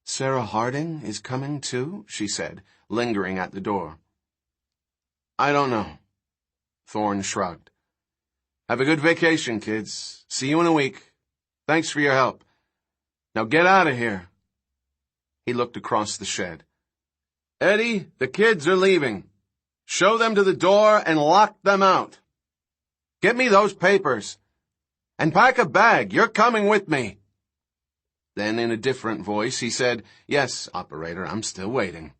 "Sarah Harding is coming too?" she said, lingering at the door. "I don't know." Thorne shrugged. "Have a good vacation, kids. See you in a week. Thanks for your help. Now get out of here." He looked across the shed. "Eddie, the kids are leaving. Show them to the door and lock them out. Get me those papers. And pack a bag. You're coming with me." Then in a different voice he said, "Yes, operator, I'm still waiting."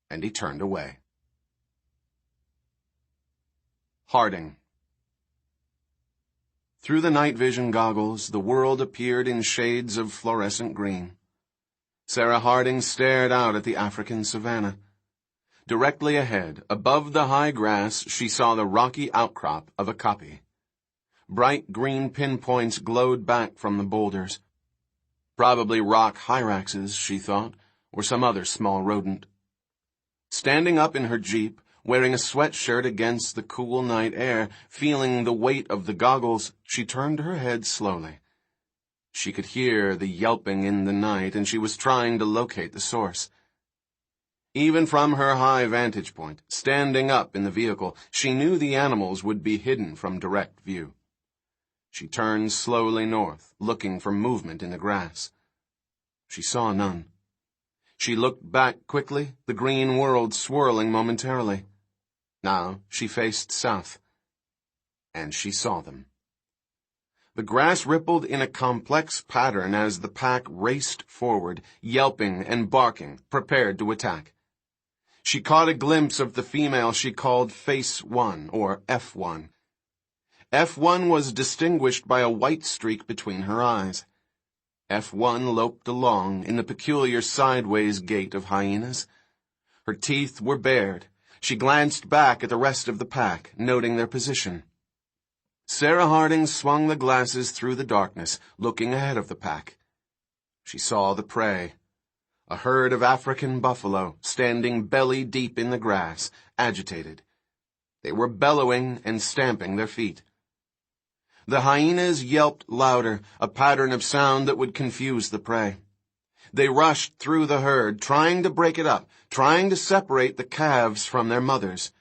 And he turned away. Harding. Through the night vision goggles, the world appeared in shades of fluorescent green. Sarah Harding stared out at the African savanna. Directly ahead, above the high grass, she saw the rocky outcrop of a kopje. Bright green pinpoints glowed back from the boulders. Probably rock hyraxes, she thought, or some other small rodent. Standing up in her jeep, wearing a sweatshirt against the cool night air, feeling the weight of the goggles, she turned her head slowly. She could hear the yelping in the night, and she was trying to locate the source. Even from her high vantage point, standing up in the vehicle, she knew the animals would be hidden from direct view. She turned slowly north, looking for movement in the grass. She saw none. She looked back quickly, the green world swirling momentarily. Now she faced south, and she saw them. The grass rippled in a complex pattern as the pack raced forward, yelping and barking, prepared to attack. She caught a glimpse of the female she called Face 1, or F1. F1 was distinguished by a white streak between her eyes. F1 loped along in the peculiar sideways gait of hyenas. Her teeth were bared. She glanced back at the rest of the pack, noting their position. Sarah Harding swung the glasses through the darkness, looking ahead of the pack. She saw the prey. A herd of African buffalo, standing belly deep in the grass, agitated. They were bellowing and stamping their feet. The hyenas yelped louder, a pattern of sound that would confuse the prey. They rushed through the herd, trying to break it up, trying to separate the calves from their mothers.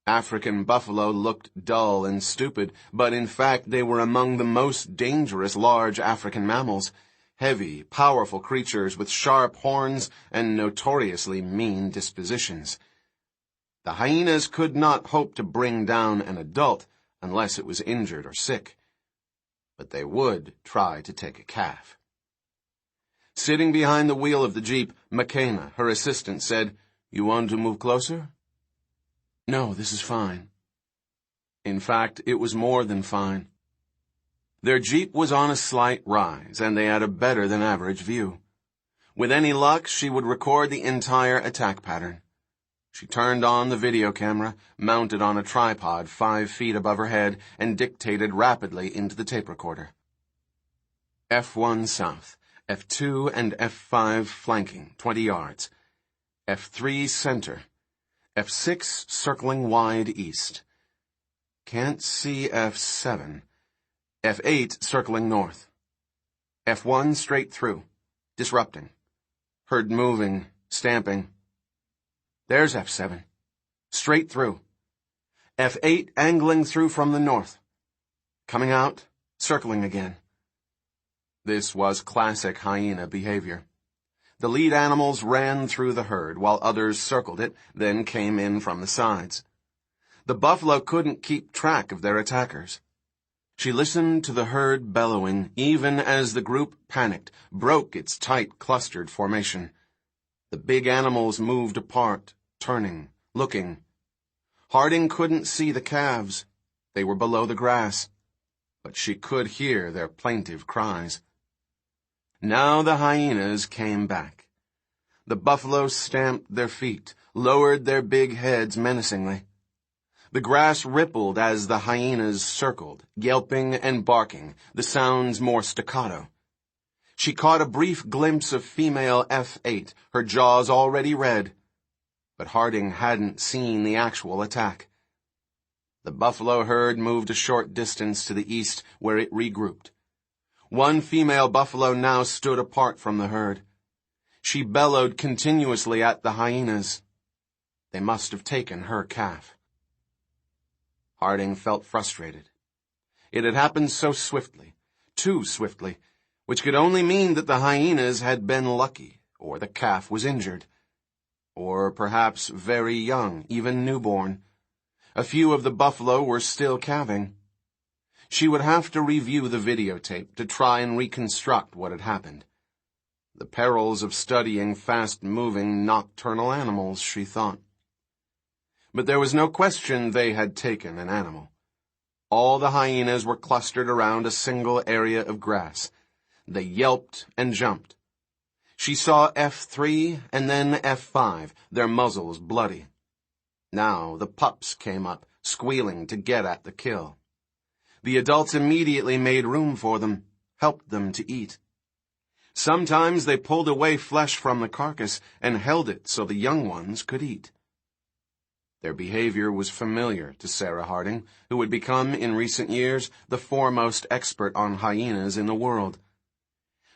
African buffalo looked dull and stupid, but in fact they were among the most dangerous large African mammals, heavy, powerful creatures with sharp horns and notoriously mean dispositions. The hyenas could not hope to bring down an adult unless it was injured or sick, but they would try to take a calf. Sitting behind the wheel of the jeep, McKenna, her assistant, said, "You want to move closer?" "No, this is fine." In fact, it was more than fine. Their jeep was on a slight rise, and they had a better-than-average view. With any luck, she would record the entire attack pattern. She turned on the video camera, mounted on a tripod 5 feet above her head, and dictated rapidly into the tape recorder. F1 south, F2 and F5 flanking, 20 yards. F3 center. F6 circling wide east. Can't see F7. F8 circling north. F1 straight through. Disrupting. Heard moving, stamping. There's F7. Straight through. F8 angling through from the north. Coming out, circling again. This was classic hyena behavior. The lead animals ran through the herd while others circled it, then came in from the sides. The buffalo couldn't keep track of their attackers. She listened to the herd bellowing, even as the group panicked, broke its tight, clustered formation. The big animals moved apart, turning, looking. Harding couldn't see the calves. They were below the grass. But she could hear their plaintive cries. Now the hyenas came back. The buffalo stamped their feet, lowered their big heads menacingly. The grass rippled as the hyenas circled, yelping and barking, the sounds more staccato. She caught a brief glimpse of female F8, her jaws already red. But Harding hadn't seen the actual attack. The buffalo herd moved a short distance to the east, where it regrouped. One female buffalo now stood apart from the herd. She bellowed continuously at the hyenas. They must have taken her calf. Harding felt frustrated. It had happened so swiftly, too swiftly, which could only mean that the hyenas had been lucky, or the calf was injured. Or perhaps very young, even newborn. A few of the buffalo were still calving. She would have to review the videotape to try and reconstruct what had happened. The perils of studying fast-moving nocturnal animals, she thought. But there was no question they had taken an animal. All the hyenas were clustered around a single area of grass. They yelped and jumped. She saw F3 and then F5, their muzzles bloody. Now the pups came up, squealing to get at the kill. The adults immediately made room for them, helped them to eat. Sometimes they pulled away flesh from the carcass and held it so the young ones could eat. Their behavior was familiar to Sarah Harding, who had become, in recent years, the foremost expert on hyenas in the world.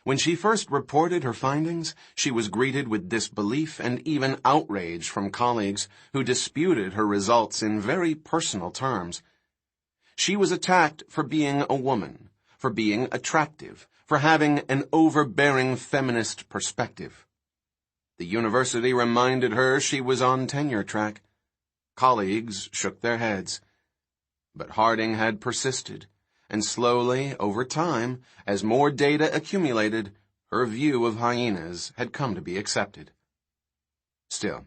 When she first reported her findings, she was greeted with disbelief and even outrage from colleagues who disputed her results in very personal terms. She was attacked for being a woman, for being attractive, for having an overbearing feminist perspective. The university reminded her she was on tenure track. Colleagues shook their heads. But Harding had persisted, and slowly, over time, as more data accumulated, her view of hyenas had come to be accepted. Still,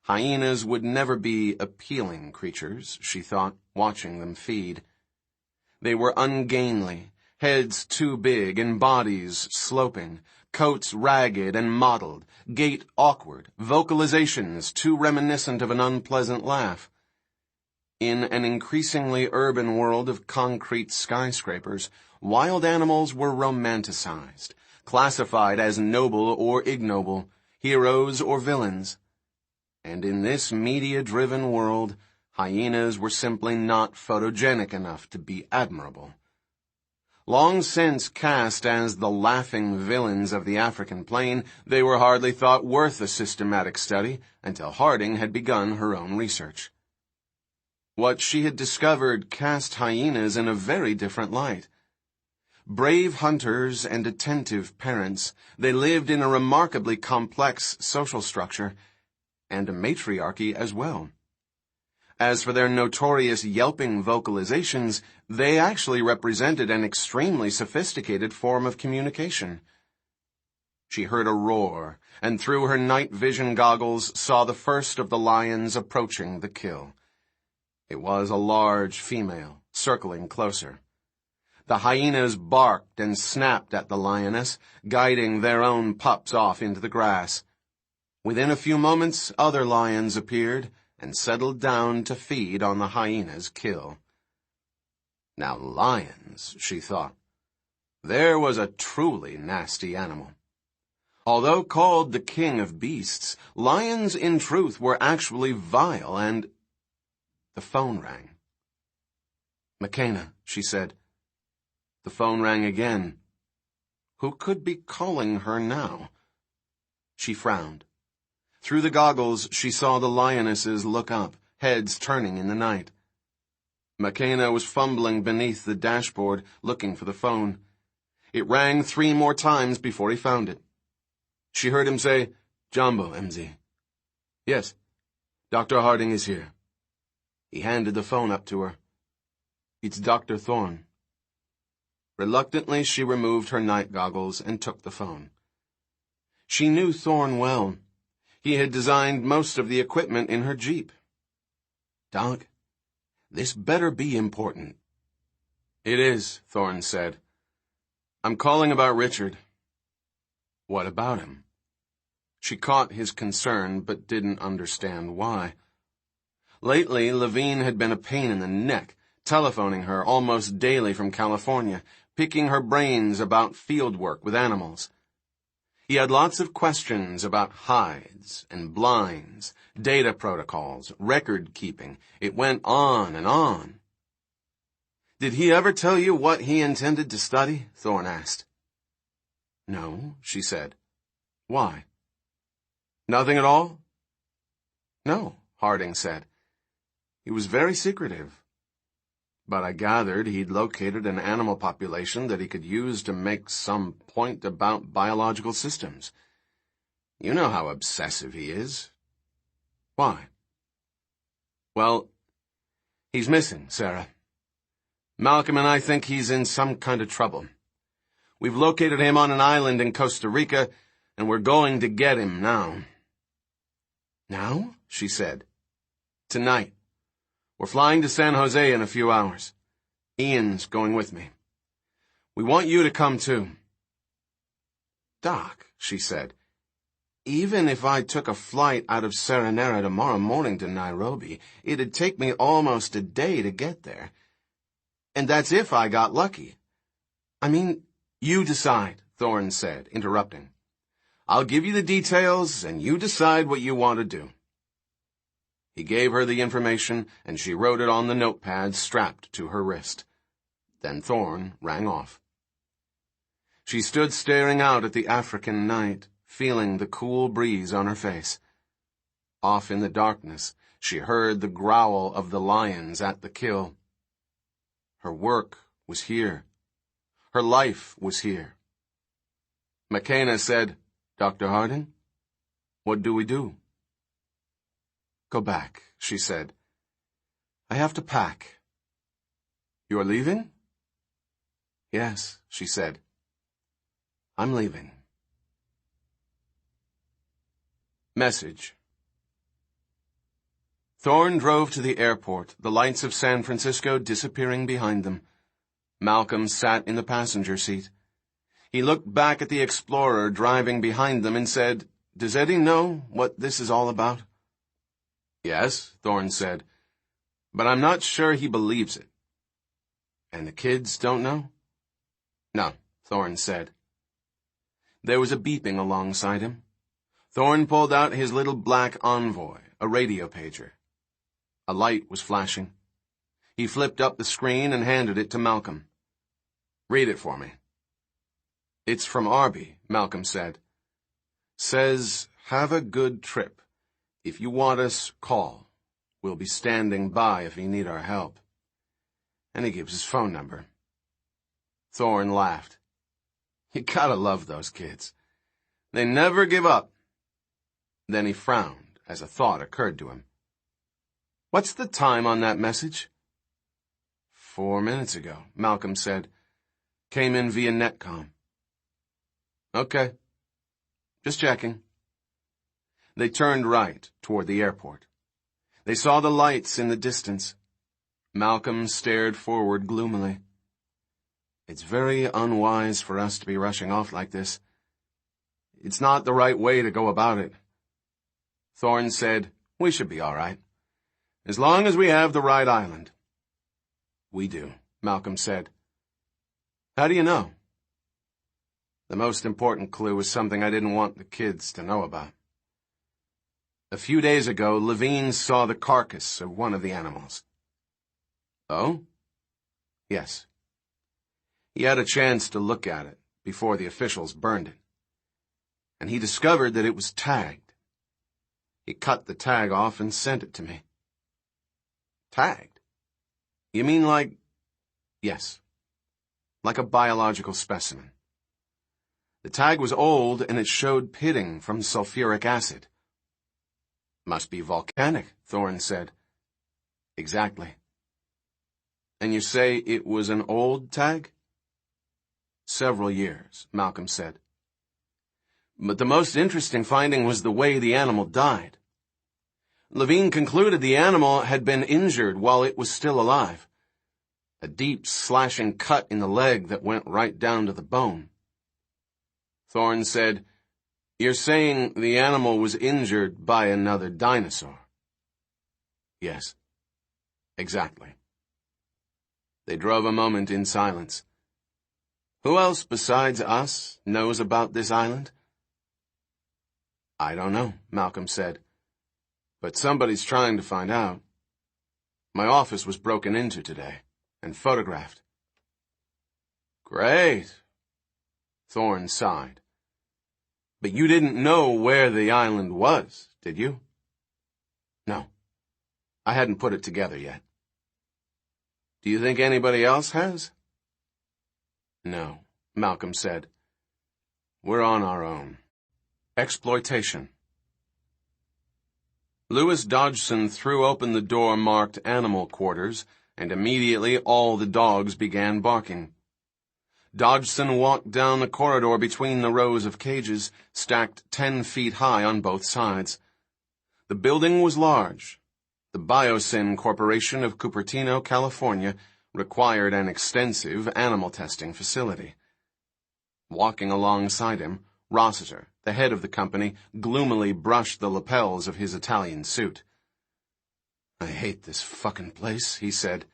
hyenas would never be appealing creatures, she thought, watching them feed. They were ungainly, heads too big and bodies sloping, coats ragged and mottled, gait awkward, vocalizations too reminiscent of an unpleasant laugh. In an increasingly urban world of concrete skyscrapers, wild animals were romanticized, classified as noble or ignoble, heroes or villains. And in this media-driven world, hyenas were simply not photogenic enough to be admirable. Long since cast as the laughing villains of the African plain, they were hardly thought worth a systematic study until Harding had begun her own research. What she had discovered cast hyenas in a very different light. Brave hunters and attentive parents, they lived in a remarkably complex social structure, and a matriarchy as well. As for their notorious yelping vocalizations, they actually represented an extremely sophisticated form of communication. She heard a roar, and through her night vision goggles saw the first of the lions approaching the kill. It was a large female, circling closer. The hyenas barked and snapped at the lioness, guiding their own pups off into the grass. Within a few moments, other lions appeared and settled down to feed on the hyena's kill. Now lions, she thought. There was a truly nasty animal. Although called the king of beasts, lions in truth were actually vile and... The phone rang. "McKenna," she said. The phone rang again. Who could be calling her now? She frowned. Through the goggles, she saw the lionesses look up, heads turning in the night. McKenna was fumbling beneath the dashboard, looking for the phone. It rang 3 more times before he found it. She heard him say, "Jumbo, MZ." "Yes, Dr. Harding is here." He handed the phone up to her. "It's Dr. Thorne." Reluctantly, she removed her night goggles and took the phone. She knew Thorne well. He had designed most of the equipment in her Jeep. "Doc, this better be important." "It is," Thorne said. "I'm calling about Richard." "What about him?" She caught his concern, but didn't understand why. Lately, Levine had been a pain in the neck, telephoning her almost daily from California, picking her brains about field work with animals. He had lots of questions about hides and blinds, data protocols, record keeping. It went on and on. "Did he ever tell you what he intended to study?" Thorne asked. "No," she said. "Why?" "Nothing at all?" "No," Harding said. "He was very secretive. But I gathered he'd located an animal population that he could use to make some point about biological systems. You know how obsessive he is." "Why?" "Well, he's missing, Sarah. Malcolm and I think he's in some kind of trouble. We've located him on an island in Costa Rica, and we're going to get him now." "Now?" she said. "Tonight. We're flying to San Jose in a few hours. Ian's going with me. We want you to come too." "Doc," she said, "even if I took a flight out of Serenera tomorrow morning to Nairobi, it'd take me almost a day to get there. And that's if I got lucky. I mean, you decide," Thorne said, interrupting. "I'll give you the details, and you decide what you want to do." He gave her the information, and she wrote it on the notepad strapped to her wrist. Then Thorne rang off. She stood staring out at the African night, feeling the cool breeze on her face. Off in the darkness, she heard the growl of the lions at the kill. Her work was here. Her life was here. McKenna said, "Dr. Harding, what do we do?" "Go back," she said. "I have to pack." "You're leaving?" "Yes," she said. "I'm leaving." Message. Thorne drove to the airport, the lights of San Francisco disappearing behind them. Malcolm sat in the passenger seat. He looked back at the Explorer driving behind them and said, "Does Eddie know what this is all about?" "Yes," Thorne said, "but I'm not sure he believes it." "And the kids don't know?" "No," Thorne said. There was a beeping alongside him. Thorne pulled out his little black Envoy, a radio pager. A light was flashing. He flipped up the screen and handed it to Malcolm. "Read it for me." "It's from Arby," Malcolm said. "Says, have a good trip. If you want us, call. We'll be standing by if you need our help." And he gives his phone number. Thorne laughed. You gotta love those kids. They never give up. Then he frowned as a thought occurred to him. "What's the time on that message?" 4 minutes ago, Malcolm said. "Came in via Netcom." "Okay. Just checking." They turned right toward the airport. They saw the lights in the distance. Malcolm stared forward gloomily. "It's very unwise for us to be rushing off like this. It's not the right way to go about it." Thorne said, "We should be all right. As long as we have the right island." "We do," Malcolm said. "How do you know?" The most important clue was something I didn't want the kids to know about. A few days ago, Levine saw the carcass of one of the animals. Oh? Yes. He had a chance to look at it before the officials burned it, and he discovered that it was tagged. He cut the tag off and sent it to me. Tagged? You mean like... Yes. Like a biological specimen. The tag was old and it showed pitting from sulfuric acid. Must be volcanic, Thorne said. Exactly. And you say it was an old tag? Several years, Malcolm said. But the most interesting finding was the way the animal died. Levine concluded the animal had been injured while it was still alive. A deep, slashing cut in the leg that went right down to the bone. Thorne said, "You're saying the animal was injured by another dinosaur?" Yes, exactly. They drove a moment in silence. Who else besides us knows about this island? I don't know, Malcolm said. But somebody's trying to find out. My office was broken into today and photographed. Great. Thorne sighed. But you didn't know where the island was, did you? No. I hadn't put it together yet. Do you think anybody else has? No, Malcolm said. We're on our own. Exploitation. Louis Dodgson threw open the door marked Animal Quarters, and immediately all the dogs began barking. Dodgson walked down the corridor between the rows of cages, stacked 10 feet high on both sides. The building was large. The Biosyn Corporation of Cupertino, California, required an extensive animal testing facility. Walking alongside him, Rossiter, the head of the company, gloomily brushed the lapels of his Italian suit. I hate this fucking place, he said.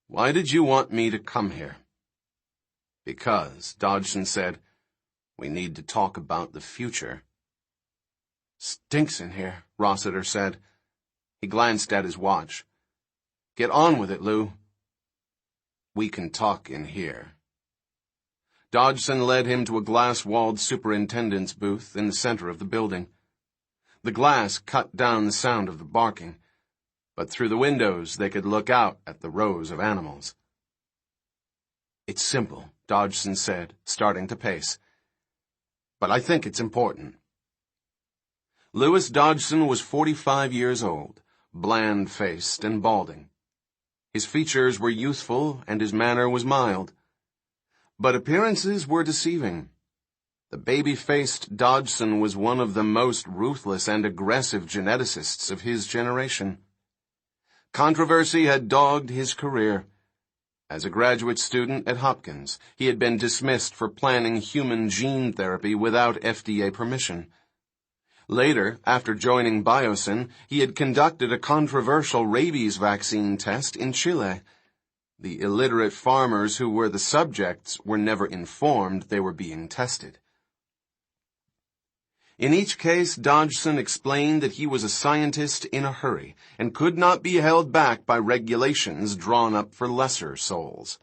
Why did you want me to come here? Because, Dodgson said, we need to talk about the future. Stinks in here, Rossiter said. He glanced at his watch. Get on with it, Lou. We can talk in here. Dodgson led him to a glass-walled superintendent's booth in the center of the building. The glass cut down the sound of the barking, but through the windows they could look out at the rows of animals. It's simple, Dodgson said, starting to pace. But I think it's important. Louis Dodgson was 45 years old, bland-faced and balding. His features were youthful and his manner was mild. But appearances were deceiving. The baby-faced Dodgson was one of the most ruthless and aggressive geneticists of his generation. Controversy had dogged his career. As a graduate student at Hopkins, he had been dismissed for planning human gene therapy without FDA permission. Later, after joining Biosyn, he had conducted a controversial rabies vaccine test in Chile. The illiterate farmers who were the subjects were never informed they were being tested. In each case, Dodgson explained that he was a scientist in a hurry and could not be held back by regulations drawn up for lesser souls.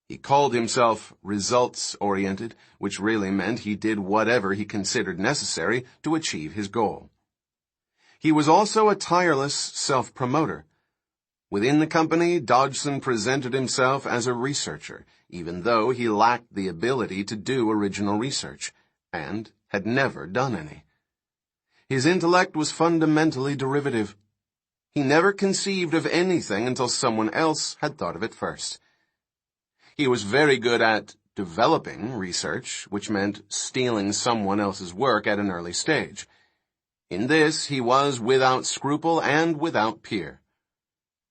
He called himself results-oriented, which really meant he did whatever he considered necessary to achieve his goal. He was also a tireless self-promoter. Within the company, Dodgson presented himself as a researcher, even though he lacked the ability to do original research, and had never done any. His intellect was fundamentally derivative. He never conceived of anything until someone else had thought of it first. He was very good at developing research, which meant stealing someone else's work at an early stage. In this, he was without scruple and without peer.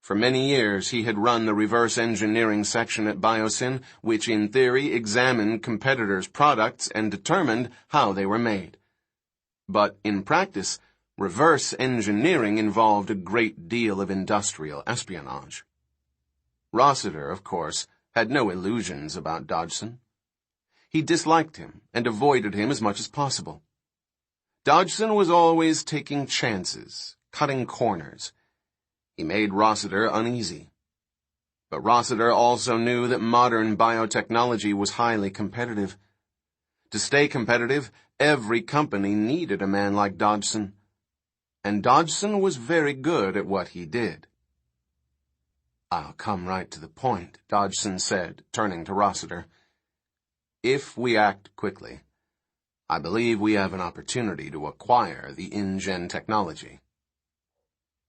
For many years, he had run the reverse engineering section at Biosyn, which in theory examined competitors' products and determined how they were made. But in practice, reverse engineering involved a great deal of industrial espionage. Rossiter, of course, had no illusions about Dodgson. He disliked him and avoided him as much as possible. Dodgson was always taking chances, cutting corners. He made Rossiter uneasy. But Rossiter also knew that modern biotechnology was highly competitive. To stay competitive, every company needed a man like Dodgson. And Dodgson was very good at what he did. "I'll come right to the point," Dodgson said, turning to Rossiter. "If we act quickly, I believe we have an opportunity to acquire the InGen technology."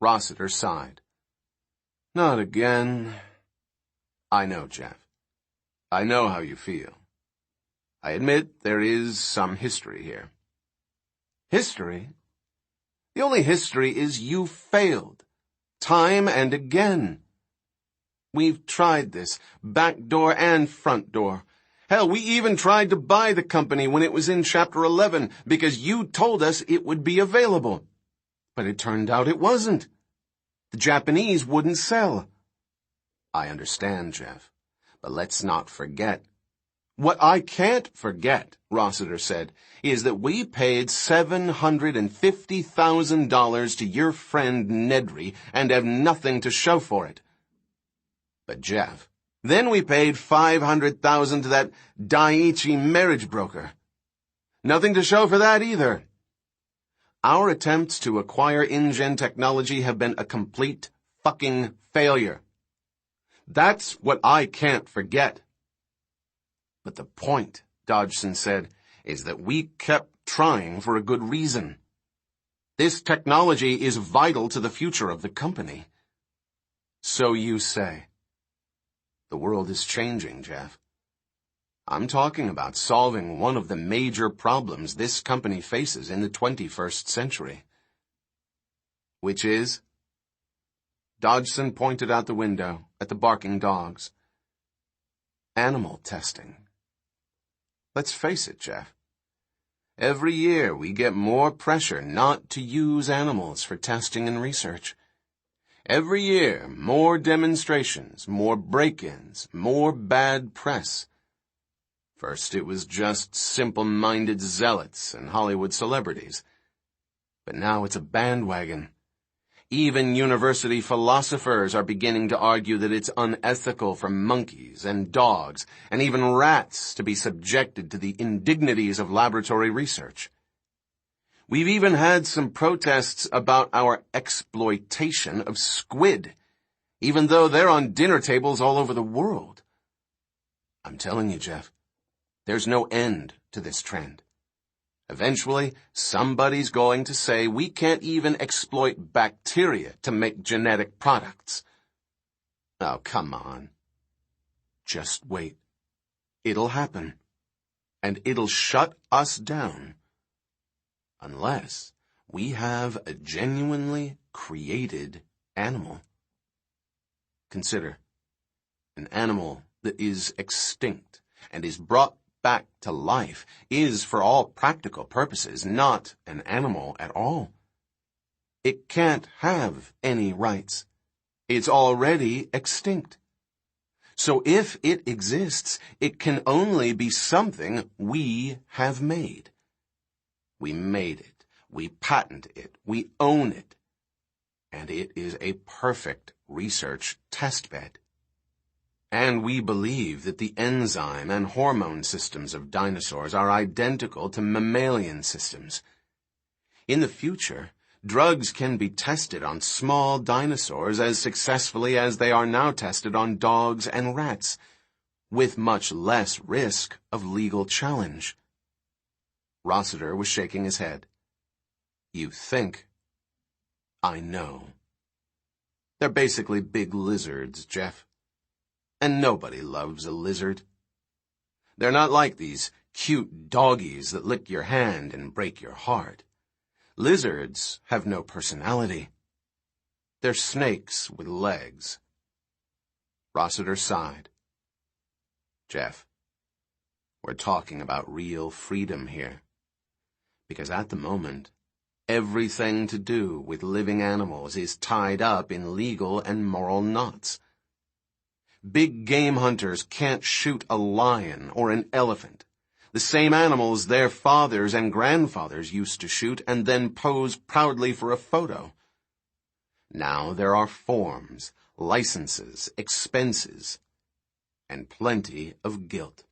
Rossiter sighed. "Not again." "I know, Jeff. I know how you feel. I admit there is some history here." "History? The only history is you failed. Time and again. We've tried this, back door and front door. Hell, we even tried to buy the company when it was in Chapter 11 because you told us it would be available. But it turned out it wasn't. The Japanese wouldn't sell." "I understand, Jeff, but let's not forget." "What I can't forget," Rossiter said, "is that we paid $750,000 to your friend Nedry and have nothing to show for it." "But Jeff, then we paid $500,000 to that Daiichi marriage broker. Nothing to show for that either. Our attempts to acquire InGen technology have been a complete fucking failure. That's what I can't forget." "But the point," Dodgson said, "is that we kept trying for a good reason. This technology is vital to the future of the company." "So you say." The world is changing, Jeff. I'm talking about solving one of the major problems this company faces in the 21st century. "Which is?" Dodgson pointed out the window at the barking dogs. "Animal testing. Let's face it, Jeff. Every year we get more pressure not to use animals for testing and research. Every year, more demonstrations, more break-ins, more bad press. First it was just simple-minded zealots and Hollywood celebrities. But now it's a bandwagon. Even university philosophers are beginning to argue that it's unethical for monkeys and dogs and even rats to be subjected to the indignities of laboratory research. We've even had some protests about our exploitation of squid, even though they're on dinner tables all over the world. I'm telling you, Jeff, there's no end to this trend. Eventually, somebody's going to say we can't even exploit bacteria to make genetic products. Oh, come on. Just wait. It'll happen. And it'll shut us down. Unless we have a genuinely created animal. Consider an animal that is extinct and is brought back to life is, for all practical purposes, not an animal at all. It can't have any rights. It's already extinct. So if it exists, it can only be something we have made. We made it. We patent it. We own it. And it is a perfect research testbed. And we believe that the enzyme and hormone systems of dinosaurs are identical to mammalian systems. In the future, drugs can be tested on small dinosaurs as successfully as they are now tested on dogs and rats, with much less risk of legal challenge. Rossiter was shaking his head. You think? I know. They're basically big lizards, Jeff. And nobody loves a lizard. They're not like these cute doggies that lick your hand and break your heart. Lizards have no personality. They're snakes with legs. Rossiter sighed. Jeff, we're talking about real freedom here. Because at the moment, everything to do with living animals is tied up in legal and moral knots. Big game hunters can't shoot a lion or an elephant. the same animals their fathers and grandfathers used to shoot and then pose proudly for a photo. Now there are forms, licenses, expenses, and plenty of guilt.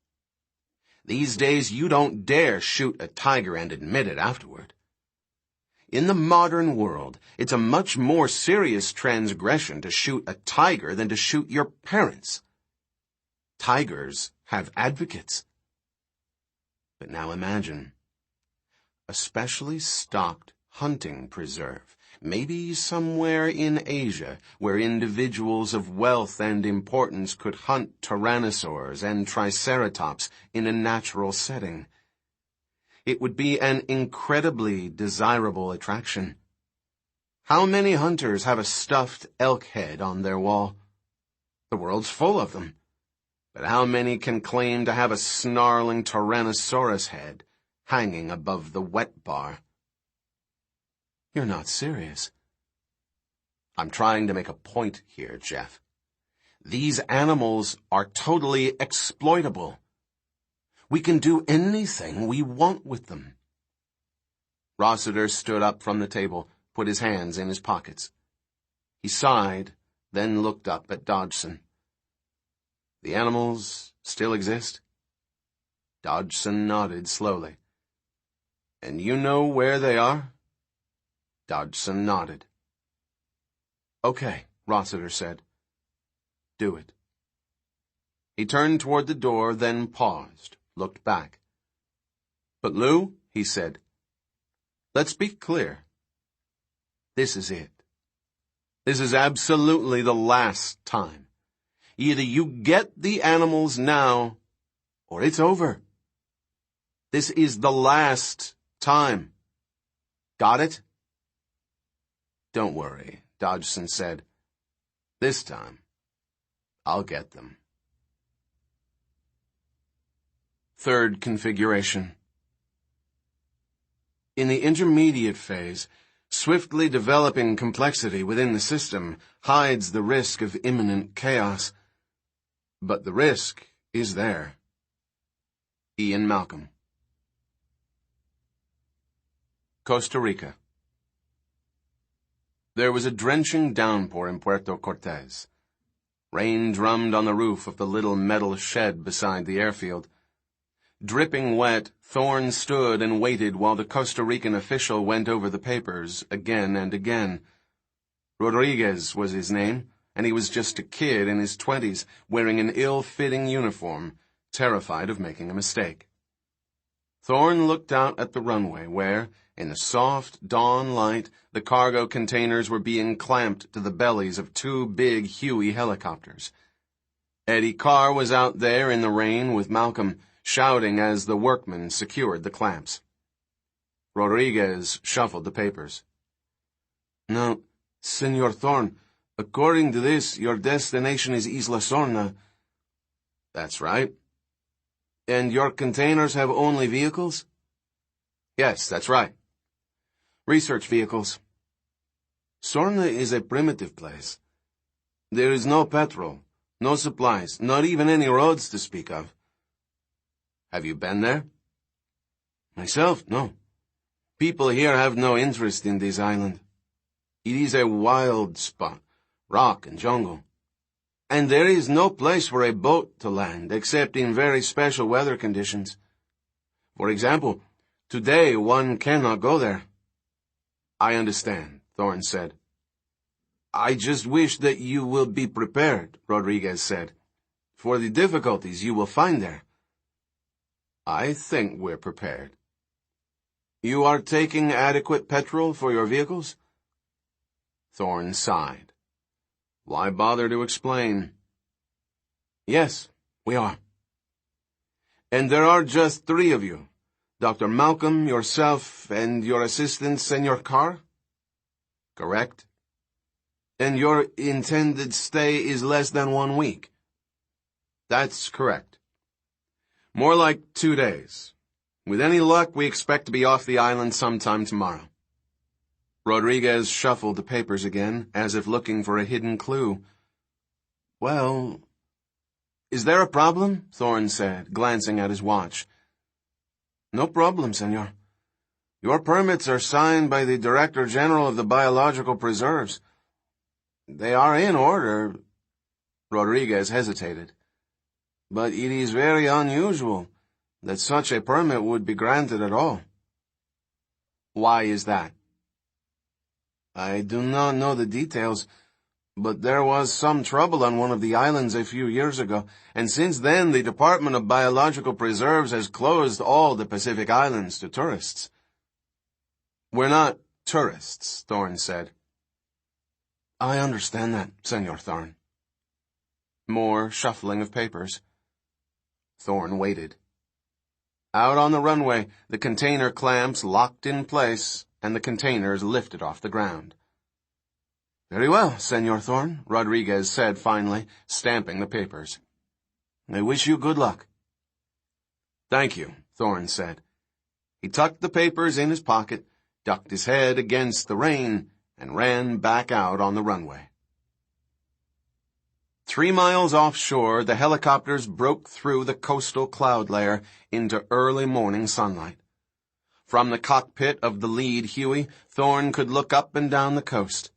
These days you don't dare shoot a tiger and admit it afterward. In the modern world, it's a much more serious transgression to shoot a tiger than to shoot your parents. Tigers have advocates. But now imagine a specially stocked hunting preserve, maybe somewhere in Asia, where individuals of wealth and importance could hunt tyrannosaurs and triceratops in a natural setting. It would be an incredibly desirable attraction. How many hunters have a stuffed elk head on their wall? The world's full of them. But how many can claim to have a snarling Tyrannosaurus head hanging above the wet bar? You're not serious. I'm trying to make a point here, Jeff. These animals are totally exploitable. We can do anything we want with them. Rossiter stood up from the table, put his hands in his pockets. He sighed, then looked up at Dodgson. The animals still exist? Dodgson nodded slowly. And you know where they are? Dodgson nodded. Okay, Rossiter said. Do it. He turned toward the door, then paused, looked back. But Lou, he said, let's be clear. This is it. This is absolutely the last time. Either you get the animals now, or it's over. This is the last time. Got it? Don't worry, Dodgson said. This time, I'll get them. Third configuration. In the intermediate phase, swiftly developing complexity within the system hides the risk of imminent chaos. But the risk is there. Ian Malcolm. Costa Rica. There was a drenching downpour in Puerto Cortes. Rain drummed on the roof of the little metal shed beside the airfield. Dripping wet, Thorne stood and waited while the Costa Rican official went over the papers again and again. Rodriguez was his name, and he was just a kid in his 20s, wearing an ill-fitting uniform, terrified of making a mistake. Thorne looked out at the runway where, in the soft dawn light, the cargo containers were being clamped to the bellies of two big Huey helicopters. Eddie Carr was out there in the rain with Malcolm, shouting as the workmen secured the clamps. Rodriguez shuffled the papers. Now, Senor Thorne, according to this, your destination is Isla Sorna. That's right. And your containers have only vehicles? Yes, that's right. Research vehicles. Sorna is a primitive place. There is no petrol, no supplies, not even any roads to speak of. Have you been there? Myself, no. People here have no interest in this island. It is a wild spot, rock and jungle. And there is no place for a boat to land except in very special weather conditions. For example, today one cannot go there. I understand, Thorne said. I just wish that you will be prepared, Rodriguez said, for the difficulties you will find there. I think we're prepared. You are taking adequate petrol for your vehicles? Thorne sighed. Why bother to explain? Yes, we are. And there are just 3 of you, Dr. Malcolm, yourself, and your assistant, Senor Carr? Correct. And your intended stay is less than 1 week? That's correct. More like 2 days. With any luck, we expect to be off the island sometime tomorrow. Rodriguez shuffled the papers again, as if looking for a hidden clue. Well, is there a problem? Thorne said, glancing at his watch. No problem, senor. Your permits are signed by the Director General of the Biological Preserves. They are in order. Rodriguez hesitated. But it is very unusual that such a permit would be granted at all. Why is that? I do not know the details, but there was some trouble on one of the islands a few years ago, and since then the Department of Biological Preserves has closed all the Pacific Islands to tourists. We're not tourists, Thorne said. I understand that, Senor Thorne. More shuffling of papers. Thorne waited. Out on the runway, the container clamps locked in place, and the containers lifted off the ground. Very well, Senor Thorne, Rodriguez said finally, stamping the papers. I wish you good luck. Thank you, Thorne said. He tucked the papers in his pocket, ducked his head against the rain, and ran back out on the runway. 3 miles offshore, the helicopters broke through the coastal cloud layer into early morning sunlight. From the cockpit of the lead Huey, Thorne could look up and down the coast.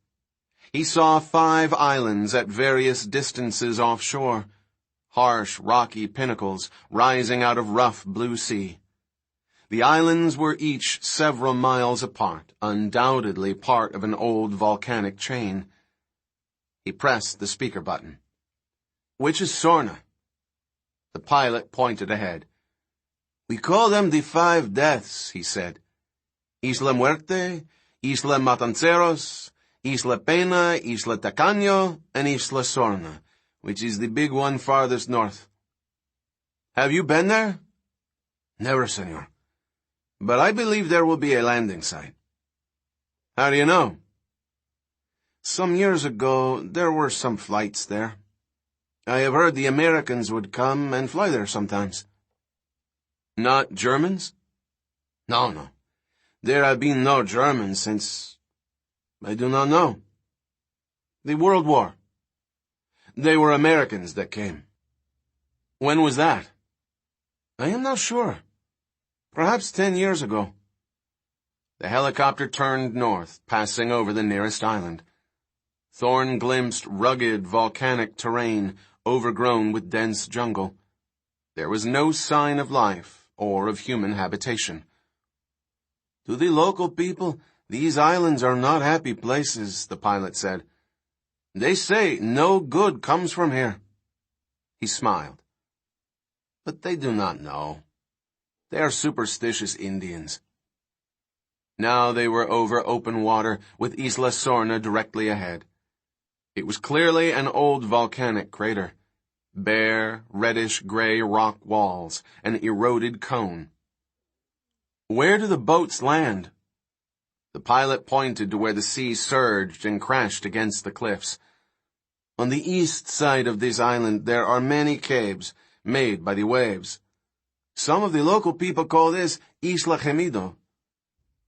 He saw 5 islands at various distances offshore, harsh, rocky pinnacles rising out of rough blue sea. The islands were each several miles apart, undoubtedly part of an old volcanic chain. He pressed the speaker button. Which is Sorna? The pilot pointed ahead. We call them the 5 deaths, he said. Isla Muerte, Isla Matanceros, Isla Pena, Isla Tacaño, and Isla Sorna, which is the big one farthest north. Have you been there? Never, senor. But I believe there will be a landing site. How do you know? Some years ago, there were some flights there. I have heard the Americans would come and fly there sometimes. Not Germans? No. There have been no Germans since... I do not know. The World War. They were Americans that came. When was that? I am not sure. Perhaps 10 years ago. The helicopter turned north, passing over the nearest island. Thorne glimpsed rugged volcanic terrain, overgrown with dense jungle. There was no sign of life or of human habitation. To the local people, these islands are not happy places, the pilot said. They say no good comes from here. He smiled. But they do not know. They are superstitious Indians. Now they were over open water, with Isla Sorna directly ahead. It was clearly an old volcanic crater. Bare, reddish-gray rock walls, an eroded cone. Where do the boats land? The pilot pointed to where the sea surged and crashed against the cliffs. On the east side of this island there are many caves made by the waves. Some of the local people call this Isla Gemido.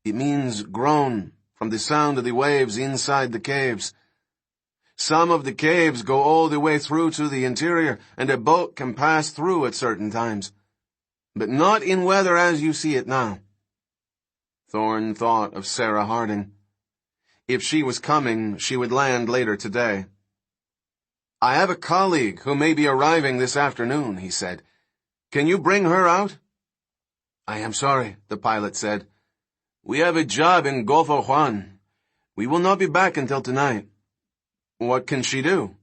It means groan from the sound of the waves inside the caves. Some of the caves go all the way through to the interior, and a boat can pass through at certain times. But not in weather as you see it now. Thorne thought of Sarah Harding. If she was coming, she would land later today. I have a colleague who may be arriving this afternoon, he said. Can you bring her out? I am sorry, the pilot said. We have a job in Golfo Juan. We will not be back until tonight. What can she do?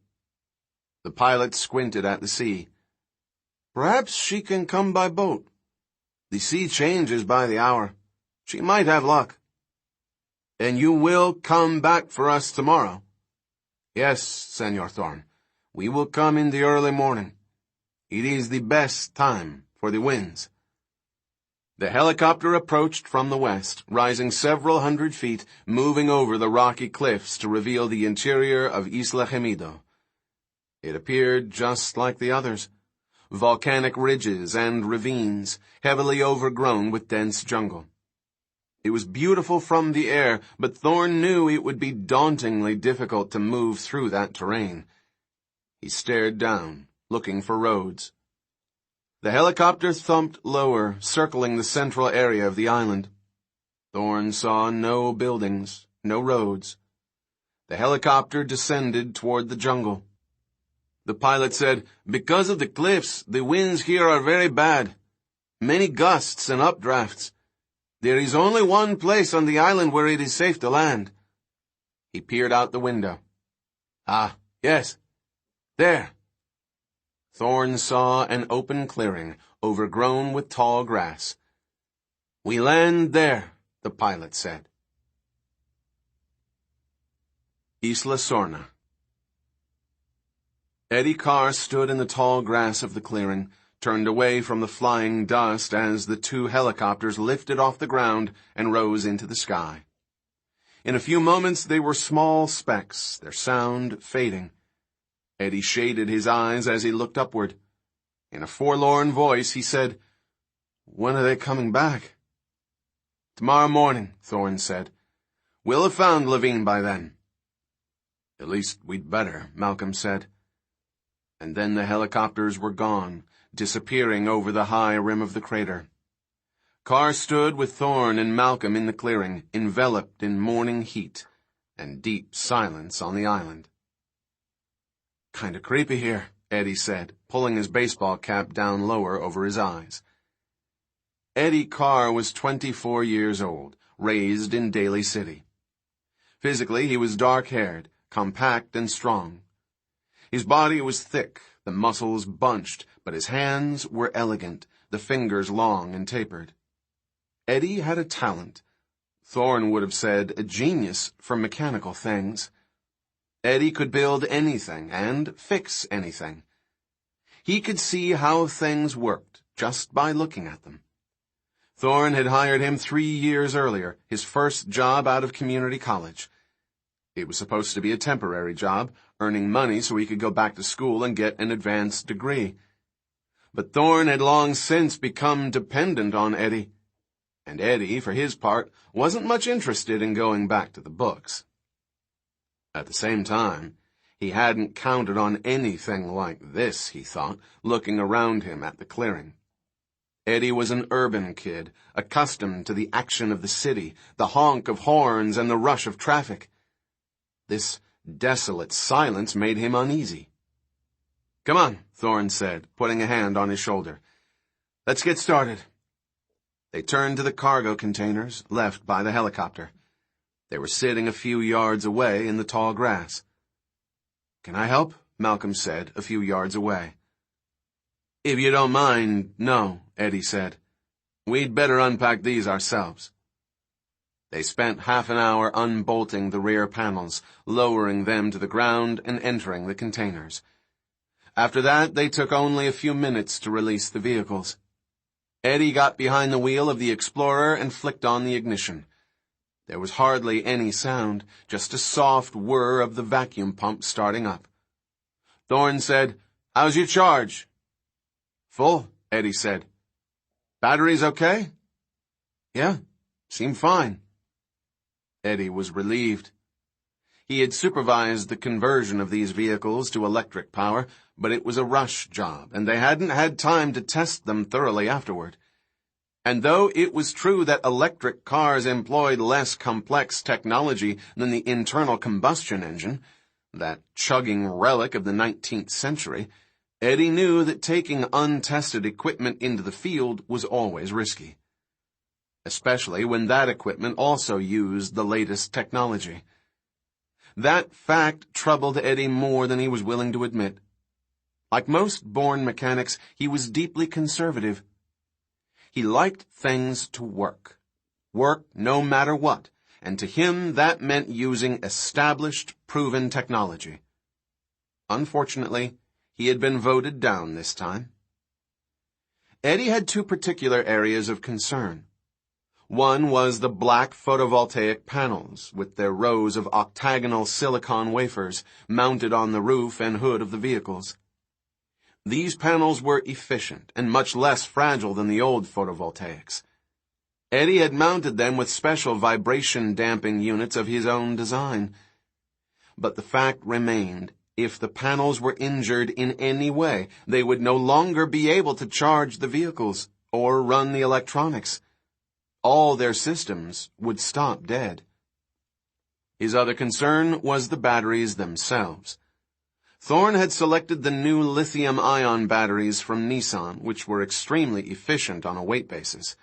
The pilot squinted at the sea. Perhaps she can come by boat. The sea changes by the hour. She might have luck. And you will come back for us tomorrow? Yes, Senor Thorne. We will come in the early morning. It is the best time for the winds. The helicopter approached from the west, rising several hundred feet, moving over the rocky cliffs to reveal the interior of Isla Gemido. It appeared just like the others. Volcanic ridges and ravines, heavily overgrown with dense jungle. It was beautiful from the air, but Thorne knew it would be dauntingly difficult to move through that terrain. He stared down, looking for roads. The helicopter thumped lower, circling the central area of the island. Thorne saw no buildings, no roads. The helicopter descended toward the jungle. The pilot said, "Because of the cliffs, the winds here are very bad. Many gusts and updrafts. There is only one place on the island where it is safe to land." He peered out the window. "Ah, yes. There." Thorne saw an open clearing, overgrown with tall grass. "We land there," the pilot said. Isla Sorna. Eddie Carr stood in the tall grass of the clearing, turned away from the flying dust as the two helicopters lifted off the ground and rose into the sky. In a few moments they were small specks, their sound fading. Eddie shaded his eyes as he looked upward. In a forlorn voice he said, "When are they coming back?" "Tomorrow morning," Thorne said. "We'll have found Levine by then." "At least we'd better," Malcolm said. And then the helicopters were gone, disappearing over the high rim of the crater. Carr stood with Thorne and Malcolm in the clearing, enveloped in morning heat and deep silence on the island. "Kinda creepy here," Eddie said, pulling his baseball cap down lower over his eyes. Eddie Carr was 24 years old, raised in Daly City. Physically, he was dark-haired, compact and strong. His body was thick, the muscles bunched, but his hands were elegant, the fingers long and tapered. Eddie had a talent. Thorne would have said a genius for mechanical things. Eddie could build anything and fix anything. He could see how things worked just by looking at them. Thorne had hired him 3 years earlier, his first job out of community college. It was supposed to be a temporary job, earning money so he could go back to school and get an advanced degree. But Thorne had long since become dependent on Eddie, and Eddie, for his part, wasn't much interested in going back to the books. At the same time, he hadn't counted on anything like this, he thought, looking around him at the clearing. Eddie was an urban kid, accustomed to the action of the city, the honk of horns and the rush of traffic. This desolate silence made him uneasy. "Come on," Thorne said, putting a hand on his shoulder. "Let's get started." They turned to the cargo containers left by the helicopter. They were sitting a few yards away in the tall grass. "Can I help?" Malcolm said, a few yards away. "If you don't mind, no," Eddie said. "We'd better unpack these ourselves." They spent half an hour unbolting the rear panels, lowering them to the ground and entering the containers. After that, they took only a few minutes to release the vehicles. Eddie got behind the wheel of the Explorer and flicked on the ignition. There was hardly any sound, just a soft whir of the vacuum pump starting up. Thorne said, "How's your charge?" "Full," Eddie said. "Batteries okay?" "Yeah, seem fine." Eddie was relieved. He had supervised the conversion of these vehicles to electric power, but it was a rush job, and they hadn't had time to test them thoroughly afterward. And though it was true that electric cars employed less complex technology than the internal combustion engine, that chugging relic of the 19th century, Eddie knew that taking untested equipment into the field was always risky, especially when that equipment also used the latest technology. That fact troubled Eddie more than he was willing to admit. Like most born mechanics, he was deeply conservative. He liked things to work no matter what, and to him that meant using established, proven technology. Unfortunately, he had been voted down this time. Eddie had two particular areas of concern. One was the black photovoltaic panels, with their rows of octagonal silicon wafers mounted on the roof and hood of the vehicles. These panels were efficient and much less fragile than the old photovoltaics. Eddie had mounted them with special vibration damping units of his own design. But the fact remained, If the panels were injured in any way, they would no longer be able to charge the vehicles or run the electronics. All their systems would stop dead. His other concern was the batteries themselves. Thorne had selected the new lithium-ion batteries from Nissan, which were extremely efficient on a weight basis.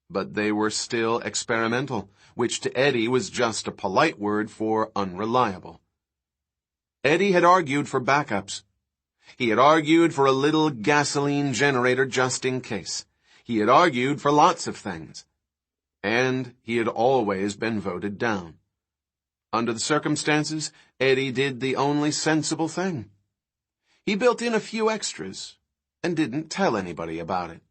But they were still experimental, which to Eddie was just a polite word for unreliable. Eddie had argued for backups. He had argued for a little gasoline generator just in case. He had argued for lots of things. And he had always been voted down. Under the circumstances, Eddie did the only sensible thing. He built in a few extras and didn't tell anybody about it.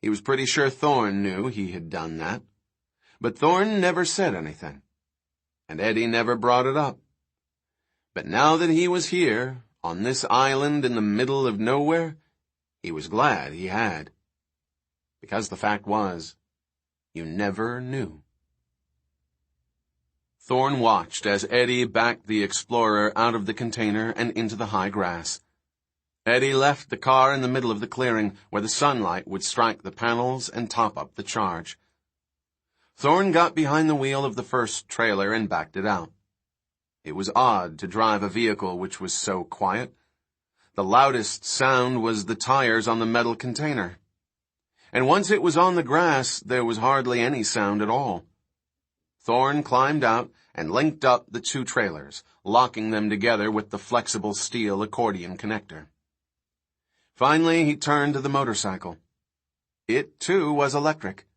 He was pretty sure Thorne knew he had done that, but Thorne never said anything, and Eddie never brought it up. But now that he was here, on this island in the middle of nowhere, he was glad he had. Because the fact was, you never knew. Thorne watched as Eddie backed the Explorer out of the container and into the high grass. Eddie left the car in the middle of the clearing where the sunlight would strike the panels and top up the charge. Thorne got behind the wheel of the first trailer and backed it out. It was odd to drive a vehicle which was so quiet. The loudest sound was the tires on the metal container. And once it was on the grass, there was hardly any sound at all. Thorne climbed out and linked up the two trailers, locking them together with the flexible steel accordion connector. Finally, he turned to the motorcycle. It, too, was electric.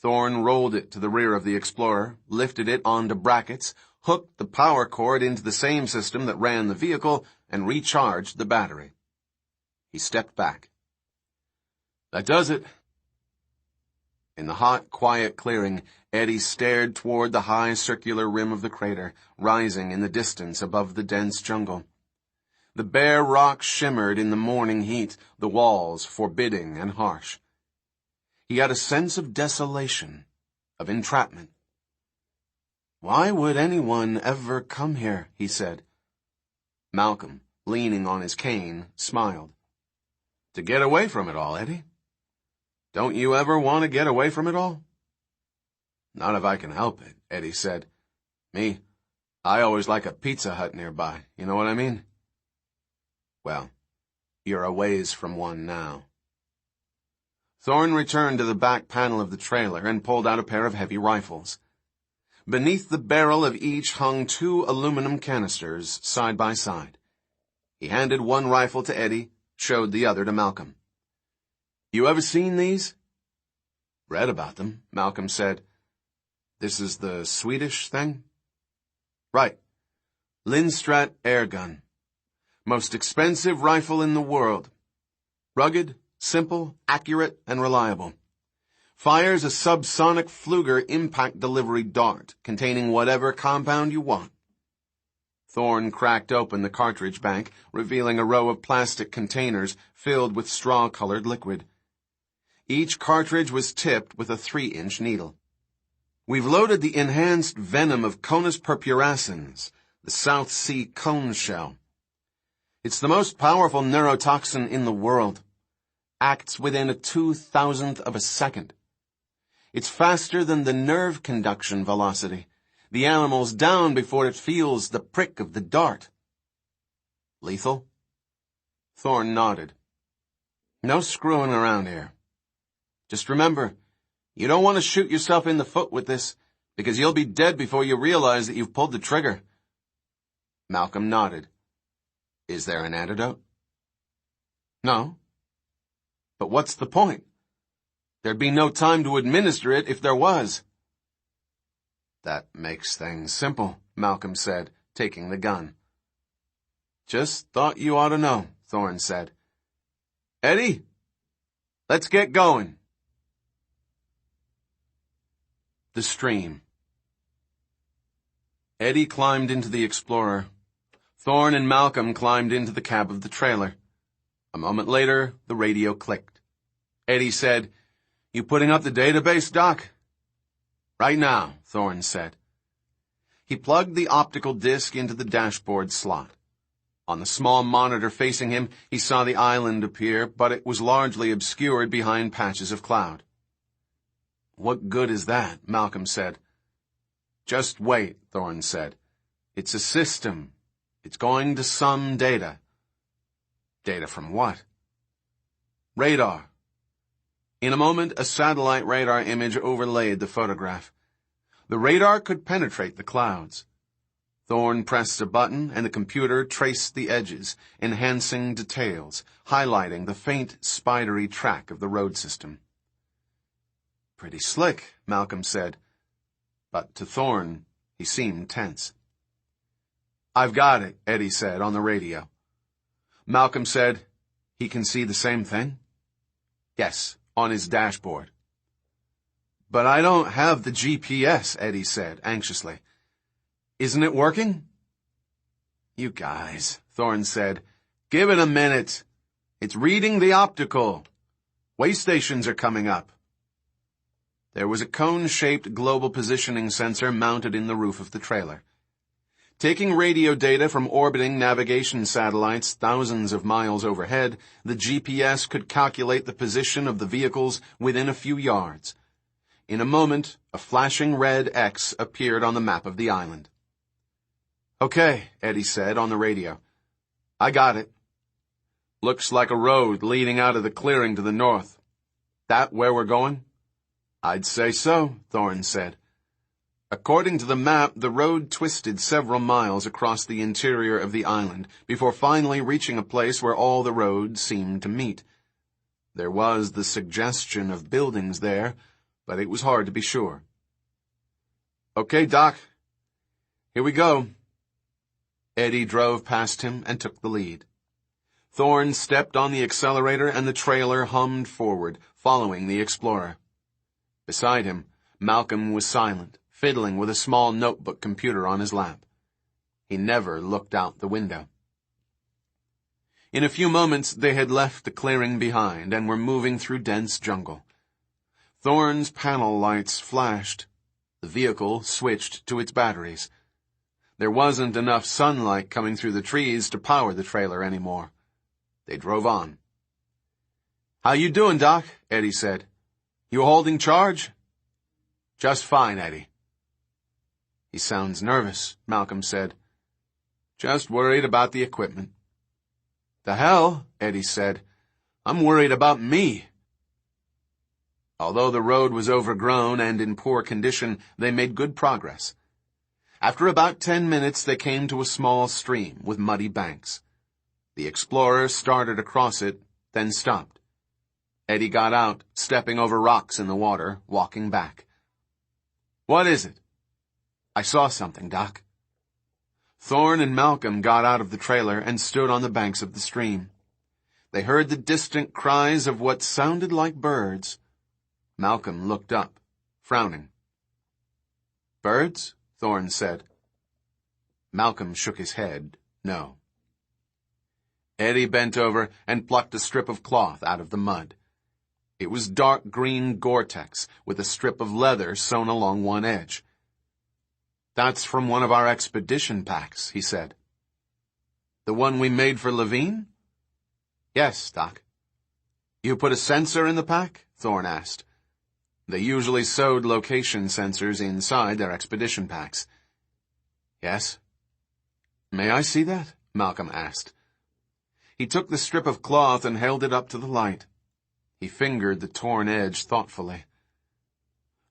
Thorne rolled it to the rear of the Explorer, lifted it onto brackets, hooked the power cord into the same system that ran the vehicle, and recharged the battery. He stepped back. That does it. In the hot, quiet clearing, Eddie stared toward the high circular rim of the crater, rising in the distance above the dense jungle. The bare rock shimmered in the morning heat, the walls forbidding and harsh. He had a sense of desolation, of entrapment. Why would anyone ever come here, he said. Malcolm, leaning on his cane, smiled. To get away from it all, Eddie. Don't you ever want to get away from it all? Not if I can help it, Eddie said. Me, I always like a Pizza Hut nearby, you know what I mean? Well, you're a ways from one now. Thorne returned to the back panel of the trailer and pulled out a pair of heavy rifles. Beneath the barrel of each hung 2 aluminum canisters, side by side. He handed one rifle to Eddie, showed the other to Malcolm. You ever seen these? Read about them, Malcolm said. This is the Swedish thing? Right. Lindstrat air gun. Most expensive rifle in the world. Rugged, simple, accurate, and reliable. Fires a subsonic Fluger impact delivery dart containing whatever compound you want. Thorne cracked open the cartridge bank, revealing a row of plastic containers filled with straw-colored liquid. Each cartridge was tipped with a 3-inch needle. We've loaded the enhanced venom of Conus purpurascens, the South Sea cone shell. It's the most powerful neurotoxin in the world. Acts within a 2,000th of a second. It's faster than the nerve conduction velocity. The animal's down before it feels the prick of the dart. Lethal? Thorne nodded. No screwing around here. Just remember, you don't want to shoot yourself in the foot with this, because you'll be dead before you realize that you've pulled the trigger. Malcolm nodded. Is there an antidote? No. But what's the point? There'd be no time to administer it if there was. That makes things simple, Malcolm said, taking the gun. Just thought you ought to know, Thorne said. Eddie, let's get going. The stream. Eddie climbed into the Explorer. Thorne and Malcolm climbed into the cab of the trailer. A moment later, the radio clicked. Eddie said, You putting up the database, Doc? Right now, Thorne said. He plugged the optical disc into the dashboard slot. On the small monitor facing him, he saw the island appear, but it was largely obscured behind patches of cloud. "What good is that?" Malcolm said. "Just wait," Thorne said. "It's a system. It's going to some data." "Data from what?" "Radar." In a moment, a satellite radar image overlaid the photograph. The radar could penetrate the clouds. Thorne pressed a button, and the computer traced the edges, enhancing details, highlighting the faint, spidery track of the road system. "Pretty slick," Malcolm said. But to Thorne, he seemed tense. "I've got it," Eddie said on the radio. Malcolm said, "He can see the same thing?" "Yes, on his dashboard." "But I don't have the GPS," Eddie said anxiously. "Isn't it working?" "You guys," Thorne said, "give it a minute. It's reading the optical. Way stations are coming up." There was a cone-shaped global positioning sensor mounted in the roof of the trailer. Taking radio data from orbiting navigation satellites thousands of miles overhead, the GPS could calculate the position of the vehicles within a few yards. In a moment, a flashing red X appeared on the map of the island. "Okay," Eddie said on the radio. "I got it. Looks like a road leading out of the clearing to the north. That where we're going?" "I'd say so," Thorne said. According to the map, the road twisted several miles across the interior of the island before finally reaching a place where all the roads seemed to meet. There was the suggestion of buildings there, but it was hard to be sure. "Okay, Doc. Here we go." Eddie drove past him and took the lead. Thorne stepped on the accelerator and the trailer hummed forward, following the Explorer. Beside him, Malcolm was silent, fiddling with a small notebook computer on his lap. He never looked out the window. In a few moments, they had left the clearing behind and were moving through dense jungle. Thorne's panel lights flashed. The vehicle switched to its batteries. There wasn't enough sunlight coming through the trees to power the trailer anymore. They drove on. "How you doing, Doc?" Eddie said. "You holding charge?" "Just fine, Eddie." "He sounds nervous," Malcolm said. "Just worried about the equipment." "The hell," Eddie said. "I'm worried about me." Although the road was overgrown and in poor condition, they made good progress. After about 10 minutes, they came to a small stream with muddy banks. The Explorer started across it, then stopped. Eddie got out, stepping over rocks in the water, walking back. "What is it?" "I saw something, Doc." Thorne and Malcolm got out of the trailer and stood on the banks of the stream. They heard the distant cries of what sounded like birds. Malcolm looked up, frowning. "Birds?" Thorne said. Malcolm shook his head, no. Eddie bent over and plucked a strip of cloth out of the mud. It was dark green Gore-Tex with a strip of leather sewn along one edge. "That's from one of our expedition packs," he said. "The one we made for Levine?" "Yes, Doc." "You put a sensor in the pack?" Thorne asked. They usually sewed location sensors inside their expedition packs. "Yes." "May I see that?" Malcolm asked. He took the strip of cloth and held it up to the light. He fingered the torn edge thoughtfully.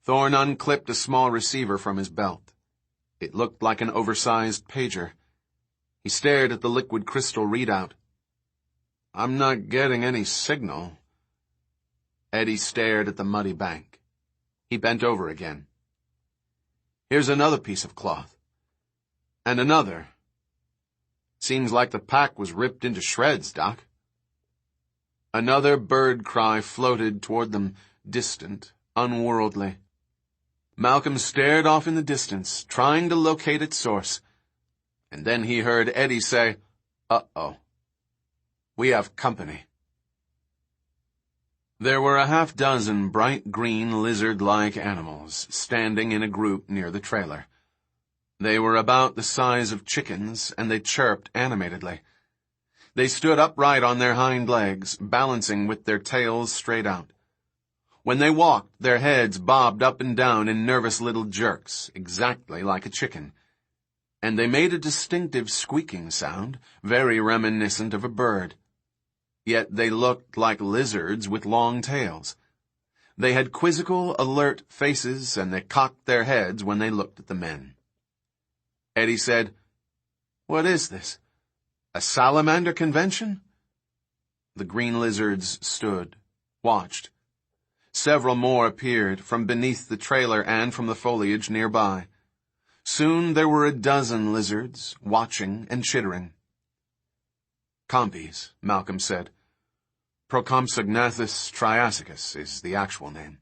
Thorne unclipped a small receiver from his belt. It looked like an oversized pager. He stared at the liquid crystal readout. "I'm not getting any signal." Eddie stared at the muddy bank. He bent over again. "Here's another piece of cloth. And another. Seems like the pack was ripped into shreds, Doc." Another bird cry floated toward them, distant, unworldly. Malcolm stared off in the distance, trying to locate its source. And then he heard Eddie say, "Uh-oh. We have company." There were a half-dozen bright green lizard-like animals standing in a group near the trailer. They were about the size of chickens, and they chirped animatedly. They stood upright on their hind legs, balancing with their tails straight out. When they walked, their heads bobbed up and down in nervous little jerks, exactly like a chicken. And they made a distinctive squeaking sound, very reminiscent of a bird. Yet they looked like lizards with long tails. They had quizzical, alert faces, and they cocked their heads when they looked at the men. Eddie said, "What is this? A salamander convention?" The green lizards stood, watched. Several more appeared from beneath the trailer and from the foliage nearby. Soon there were a dozen lizards, watching and chittering. "Compies," Malcolm said. "Procompsognathus triassicus is the actual name."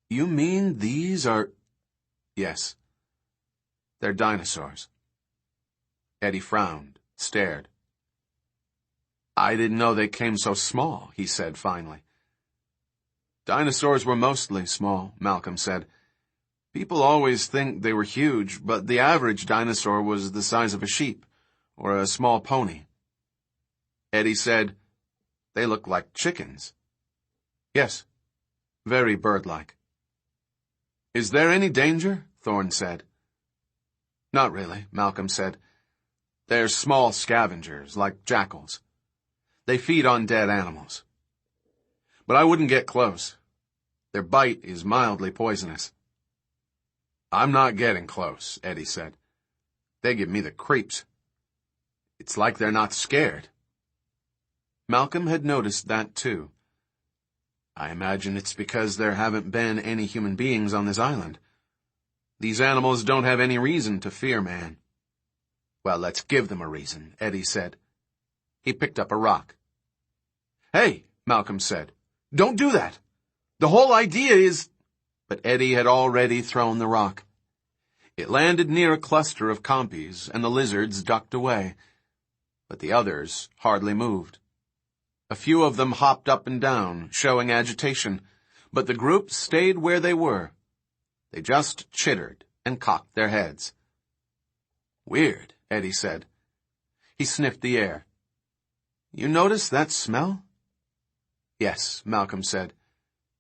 "You mean these are—" "Yes. They're dinosaurs." Eddie frowned, stared. "I didn't know they came so small," he said finally. "Dinosaurs were mostly small," Malcolm said. "People always think they were huge, but the average dinosaur was the size of a sheep, or a small pony." Eddie said, "They look like chickens." "Yes, very bird-like." "Is there any danger?" Thorne said. "Not really," Malcolm said. "They're small scavengers, like jackals. They feed on dead animals. But I wouldn't get close. Their bite is mildly poisonous." "I'm not getting close," Eddie said. "They give me the creeps. It's like they're not scared." Malcolm had noticed that too. "I imagine it's because there haven't been any human beings on this island. These animals don't have any reason to fear man." "Well, let's give them a reason," Eddie said. He picked up a rock. "Hey," Malcolm said, "don't do that. The whole idea is—" But Eddie had already thrown the rock. It landed near a cluster of compies, and the lizards ducked away. But the others hardly moved. A few of them hopped up and down, showing agitation, but the group stayed where they were. They just chittered and cocked their heads. "Weird," Eddie said. He sniffed the air. "You notice that smell?" "Yes," Malcolm said.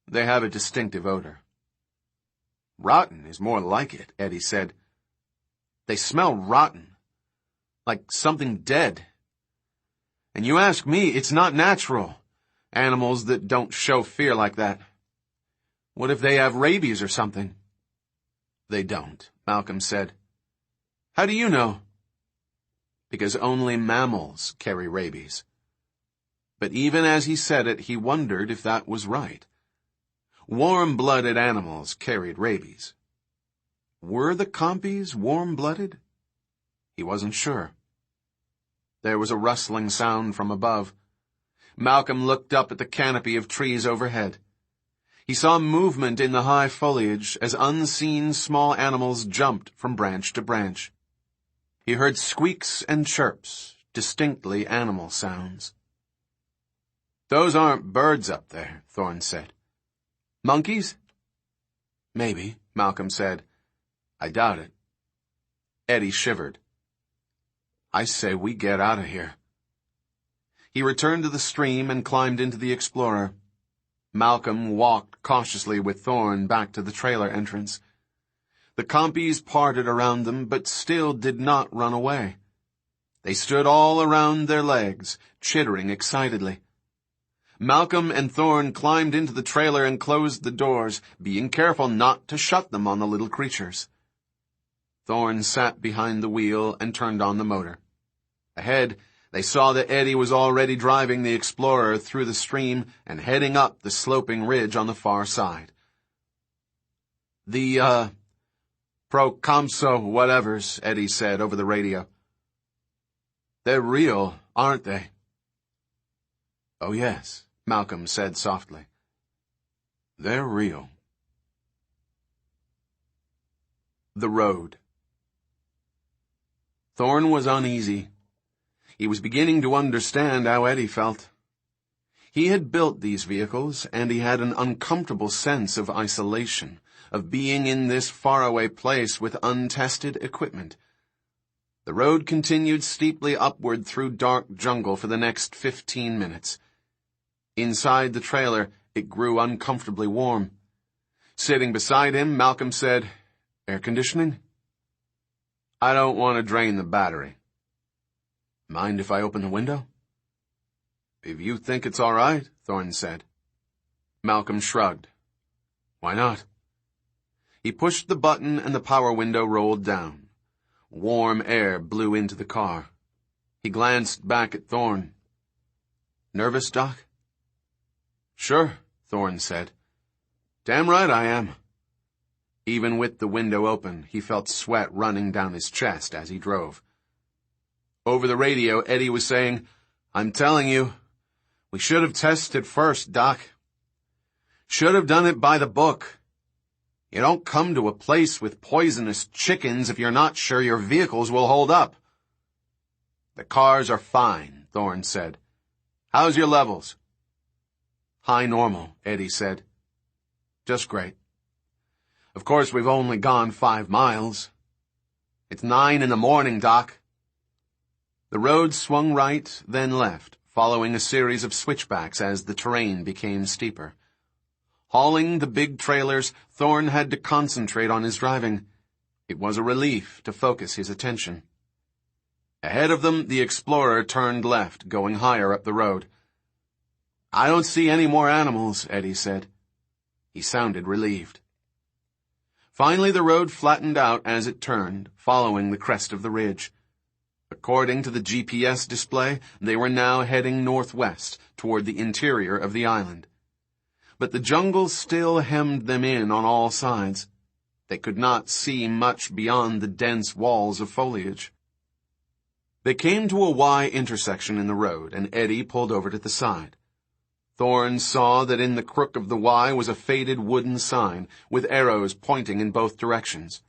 "They have a distinctive odor." "Rotten is more like it," Eddie said. "They smell rotten, like something dead. And you ask me, it's not natural. Animals that don't show fear like that. What if they have rabies or something?" "They don't," Malcolm said. "How do you know?" "Because only mammals carry rabies." But even as he said it, he wondered if that was right. Warm-blooded animals carried rabies. Were the compies warm-blooded? He wasn't sure. There was a rustling sound from above. Malcolm looked up at the canopy of trees overhead. He saw movement in the high foliage as unseen small animals jumped from branch to branch. He heard squeaks and chirps, distinctly animal sounds. "Those aren't birds up there," Thorne said. "Monkeys?" "Maybe," Malcolm said. "I doubt it." Eddie shivered. "I say we get out of here." He returned to the stream and climbed into the Explorer. Malcolm walked cautiously with Thorne back to the trailer entrance. The compies parted around them, but still did not run away. They stood all around their legs, chittering excitedly. Malcolm and Thorne climbed into the trailer and closed the doors, being careful not to shut them on the little creatures. Thorne sat behind the wheel and turned on the motor. Ahead, they saw that Eddie was already driving the Explorer through the stream and heading up the sloping ridge on the far side. "The, Procompso-whatevers," Eddie said over the radio. "They're real, aren't they?" "Oh, yes," Malcolm said softly. "They're real." The road. Thorne was uneasy. He was beginning to understand how Eddie felt. He had built these vehicles, and he had an uncomfortable sense of isolation, of being in this faraway place with untested equipment. The road continued steeply upward through dark jungle for the next 15 minutes. Inside the trailer, it grew uncomfortably warm. Sitting beside him, Malcolm said, "Air conditioning?" "I don't want to drain the battery." "Mind if I open the window?" "If you think it's all right," Thorne said. Malcolm shrugged. "Why not?" He pushed the button and the power window rolled down. Warm air blew into the car. He glanced back at Thorne. "Nervous, Doc?" "Sure," Thorne said. "Damn right I am." Even with the window open, he felt sweat running down his chest as he drove. Over the radio, Eddie was saying, "I'm telling you, we should have tested first, Doc. Should have done it by the book. You don't come to a place with poisonous chickens if you're not sure your vehicles will hold up." "The cars are fine," Thorne said. "How's your levels?" "High normal," Eddie said. "Just great. Of course, we've only gone 5 miles. It's 9 in the morning, Doc." The road swung right, then left, following a series of switchbacks as the terrain became steeper. Hauling the big trailers, Thorne had to concentrate on his driving. It was a relief to focus his attention. Ahead of them, the Explorer turned left, going higher up the road. "I don't see any more animals," Eddie said. He sounded relieved. Finally, the road flattened out as it turned, following the crest of the ridge. According to the GPS display, they were now heading northwest, toward the interior of the island. But the jungle still hemmed them in on all sides. They could not see much beyond the dense walls of foliage. They came to a Y intersection in the road, and Eddie pulled over to the side. Thorne saw that in the crook of the Y was a faded wooden sign, with arrows pointing in both directions.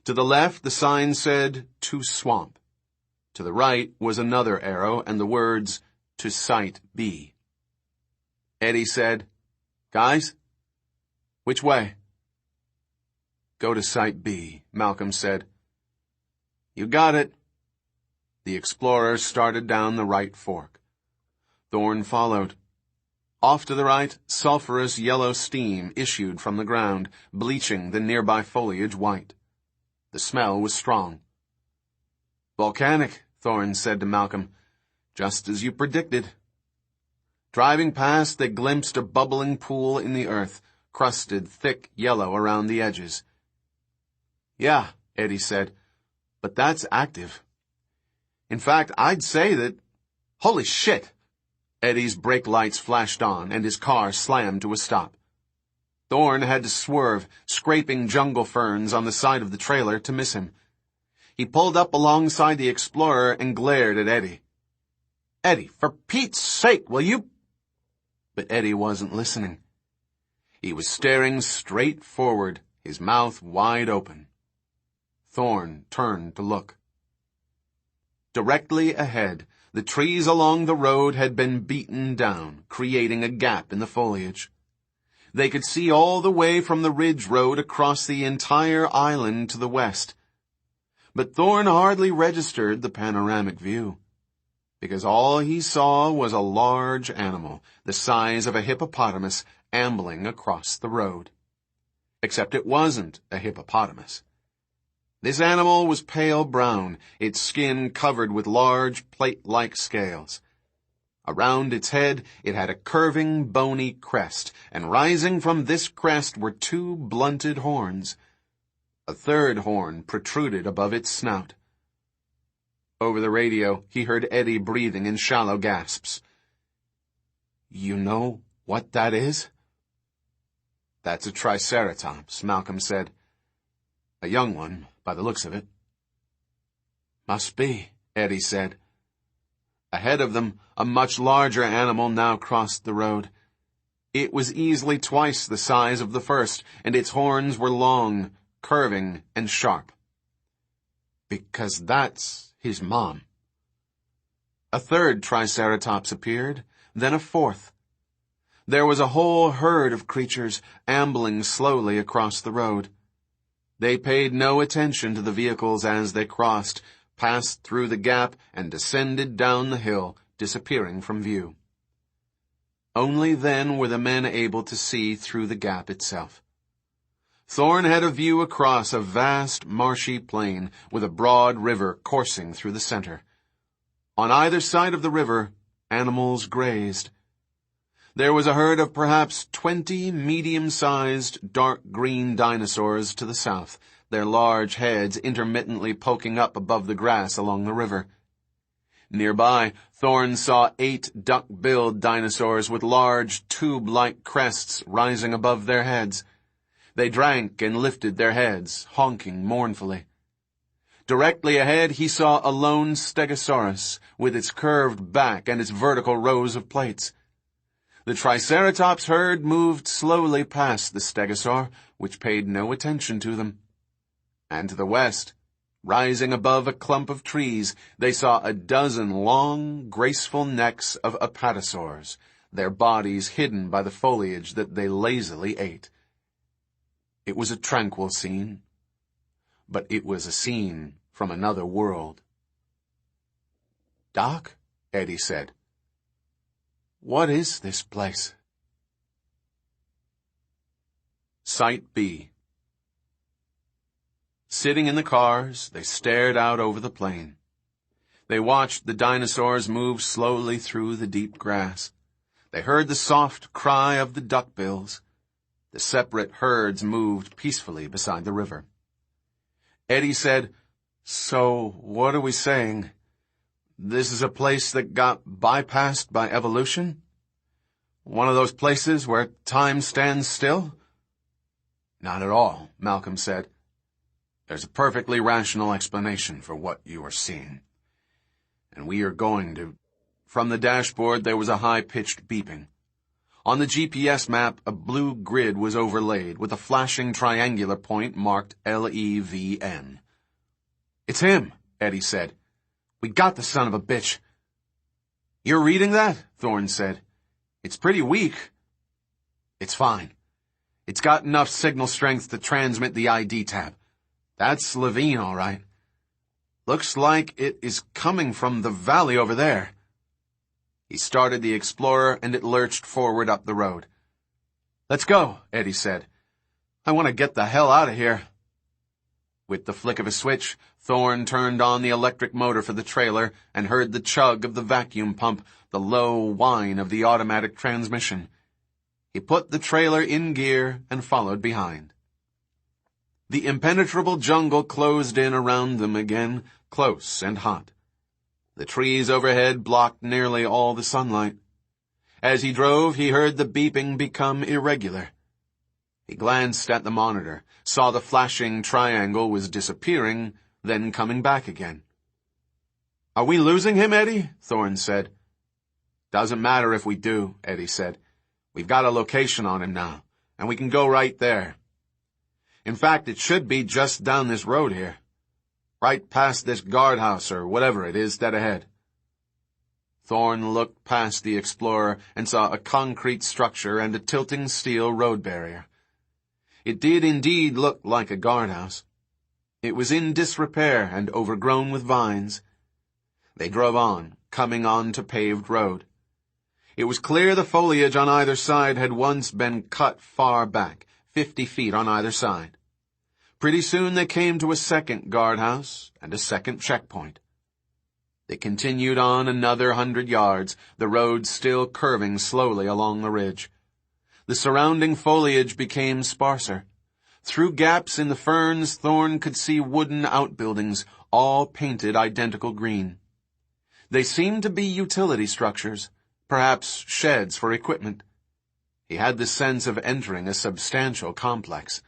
To the left, the sign said, "To Swamp." To the right was another arrow and the words, "To Site B." Eddie said, "Guys? Which way?" "Go to Site B," Malcolm said. "You got it." The Explorer started down the right fork. Thorne followed. Off to the right, sulphurous yellow steam issued from the ground, bleaching the nearby foliage white. The smell was strong. "Volcanic," Thorne said to Malcolm, "just as you predicted." Driving past, they glimpsed a bubbling pool in the earth, crusted thick yellow around the edges. "Yeah," Eddie said, "but that's active. In fact, I'd say that—" "Holy shit!" Eddie's brake lights flashed on, and his car slammed to a stop. Thorne had to swerve, scraping jungle ferns on the side of the trailer to miss him. He pulled up alongside the Explorer and glared at Eddie. "Eddie, for Pete's sake, will you—" But Eddie wasn't listening. He was staring straight forward, his mouth wide open. Thorne turned to look. Directly ahead, the trees along the road had been beaten down, creating a gap in the foliage. They could see all the way from the ridge road across the entire island to the west. But Thorne hardly registered the panoramic view, because all he saw was a large animal, the size of a hippopotamus, ambling across the road. Except it wasn't a hippopotamus. This animal was pale brown, its skin covered with large plate-like scales. Around its head, it had a curving, bony crest, and rising from this crest were 2 blunted horns. A third horn protruded above its snout. Over the radio, he heard Eddie breathing in shallow gasps. "You know what that is?" "That's a triceratops," Malcolm said. "A young one, by the looks of it." "Must be," Eddie said. Ahead of them, a much larger animal now crossed the road. It was easily twice the size of the first, and its horns were long, curving, and sharp. "Because that's his mom." A third triceratops appeared, then a fourth. There was a whole herd of creatures ambling slowly across the road. They paid no attention to the vehicles as they crossed, passed through the gap, and descended down the hill, disappearing from view. Only then were the men able to see through the gap itself. Thorn had a view across a vast marshy plain with a broad river coursing through the center. On either side of the river, animals grazed. There was a herd of perhaps 20 medium-sized, dark green dinosaurs to the south, their large heads intermittently poking up above the grass along the river. Nearby, Thorn saw 8 duck-billed dinosaurs with large, tube-like crests rising above their heads. They drank and lifted their heads, honking mournfully. Directly ahead, he saw a lone stegosaurus with its curved back and its vertical rows of plates. The Triceratops herd moved slowly past the stegosaur, which paid no attention to them. And to the west, rising above a clump of trees, they saw a dozen long, graceful necks of apatosaurs, their bodies hidden by the foliage that they lazily ate. It was a tranquil scene, but it was a scene from another world. "Doc," Eddie said, "what is this place?" Site B. Sitting in the cars, they stared out over the plain. They watched the dinosaurs move slowly through the deep grass. They heard the soft cry of the duckbills. The separate herds moved peacefully beside the river. Eddie said, "So, what are we saying? This is a place that got bypassed by evolution? One of those places where time stands still?" "Not at all," Malcolm said. "There's a perfectly rational explanation for what you are seeing. And we are going to—" From the dashboard there was a high-pitched beeping. On the GPS map, a blue grid was overlaid with a flashing triangular point marked LEVN. "It's him," Eddie said. "We got the son of a bitch." "You're reading that?" Thorn said. "It's pretty weak." "It's fine. It's got enough signal strength to transmit the ID tab. That's Levine, all right. Looks like it is coming from the valley over there." He started the Explorer, and it lurched forward up the road. "Let's go," Eddie said. "I want to get the hell out of here." With the flick of a switch, Thorn turned on the electric motor for the trailer and heard the chug of the vacuum pump, the low whine of the automatic transmission. He put the trailer in gear and followed behind. The impenetrable jungle closed in around them again, close and hot. The trees overhead blocked nearly all the sunlight. As he drove, he heard the beeping become irregular. He glanced at the monitor, saw the flashing triangle was disappearing, then coming back again. "Are we losing him, Eddie?" Thorn said. "Doesn't matter if we do," Eddie said. "We've got a location on him now, and we can go right there. In fact, it should be just down this road here. Right past this guardhouse or whatever it is dead ahead." Thorn looked past the Explorer and saw a concrete structure and a tilting steel road barrier. It did indeed look like a guardhouse. It was in disrepair and overgrown with vines. They drove on, coming on to paved road. It was clear the foliage on either side had once been cut far back, 50 feet on either side. Pretty soon they came to a second guardhouse and a second checkpoint. They continued on another 100 yards, the road still curving slowly along the ridge. The surrounding foliage became sparser. Through gaps in the ferns, Thorn could see wooden outbuildings, all painted identical green. They seemed to be utility structures, perhaps sheds for equipment. He had the sense of entering a substantial complex.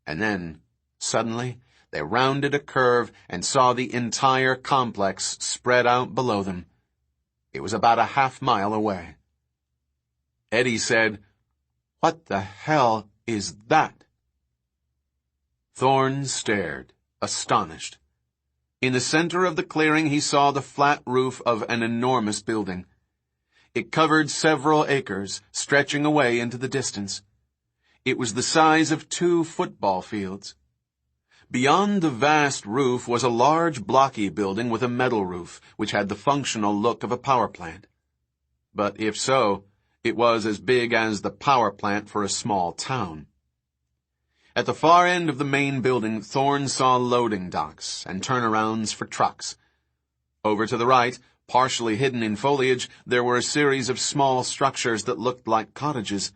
And then, suddenly, they rounded a curve and saw the entire complex spread out below them. It was about a half-mile away. Eddie said, "What the hell is that?" Thorn stared, astonished. In the center of the clearing he saw the flat roof of an enormous building. It covered several acres, stretching away into the distance. It was the size of 2 football fields. Beyond the vast roof was a large blocky building with a metal roof, which had the functional look of a power plant. But if so, it was as big as the power plant for a small town. At the far end of the main building, Thorne saw loading docks and turnarounds for trucks. Over to the right, partially hidden in foliage, there were a series of small structures that looked like cottages.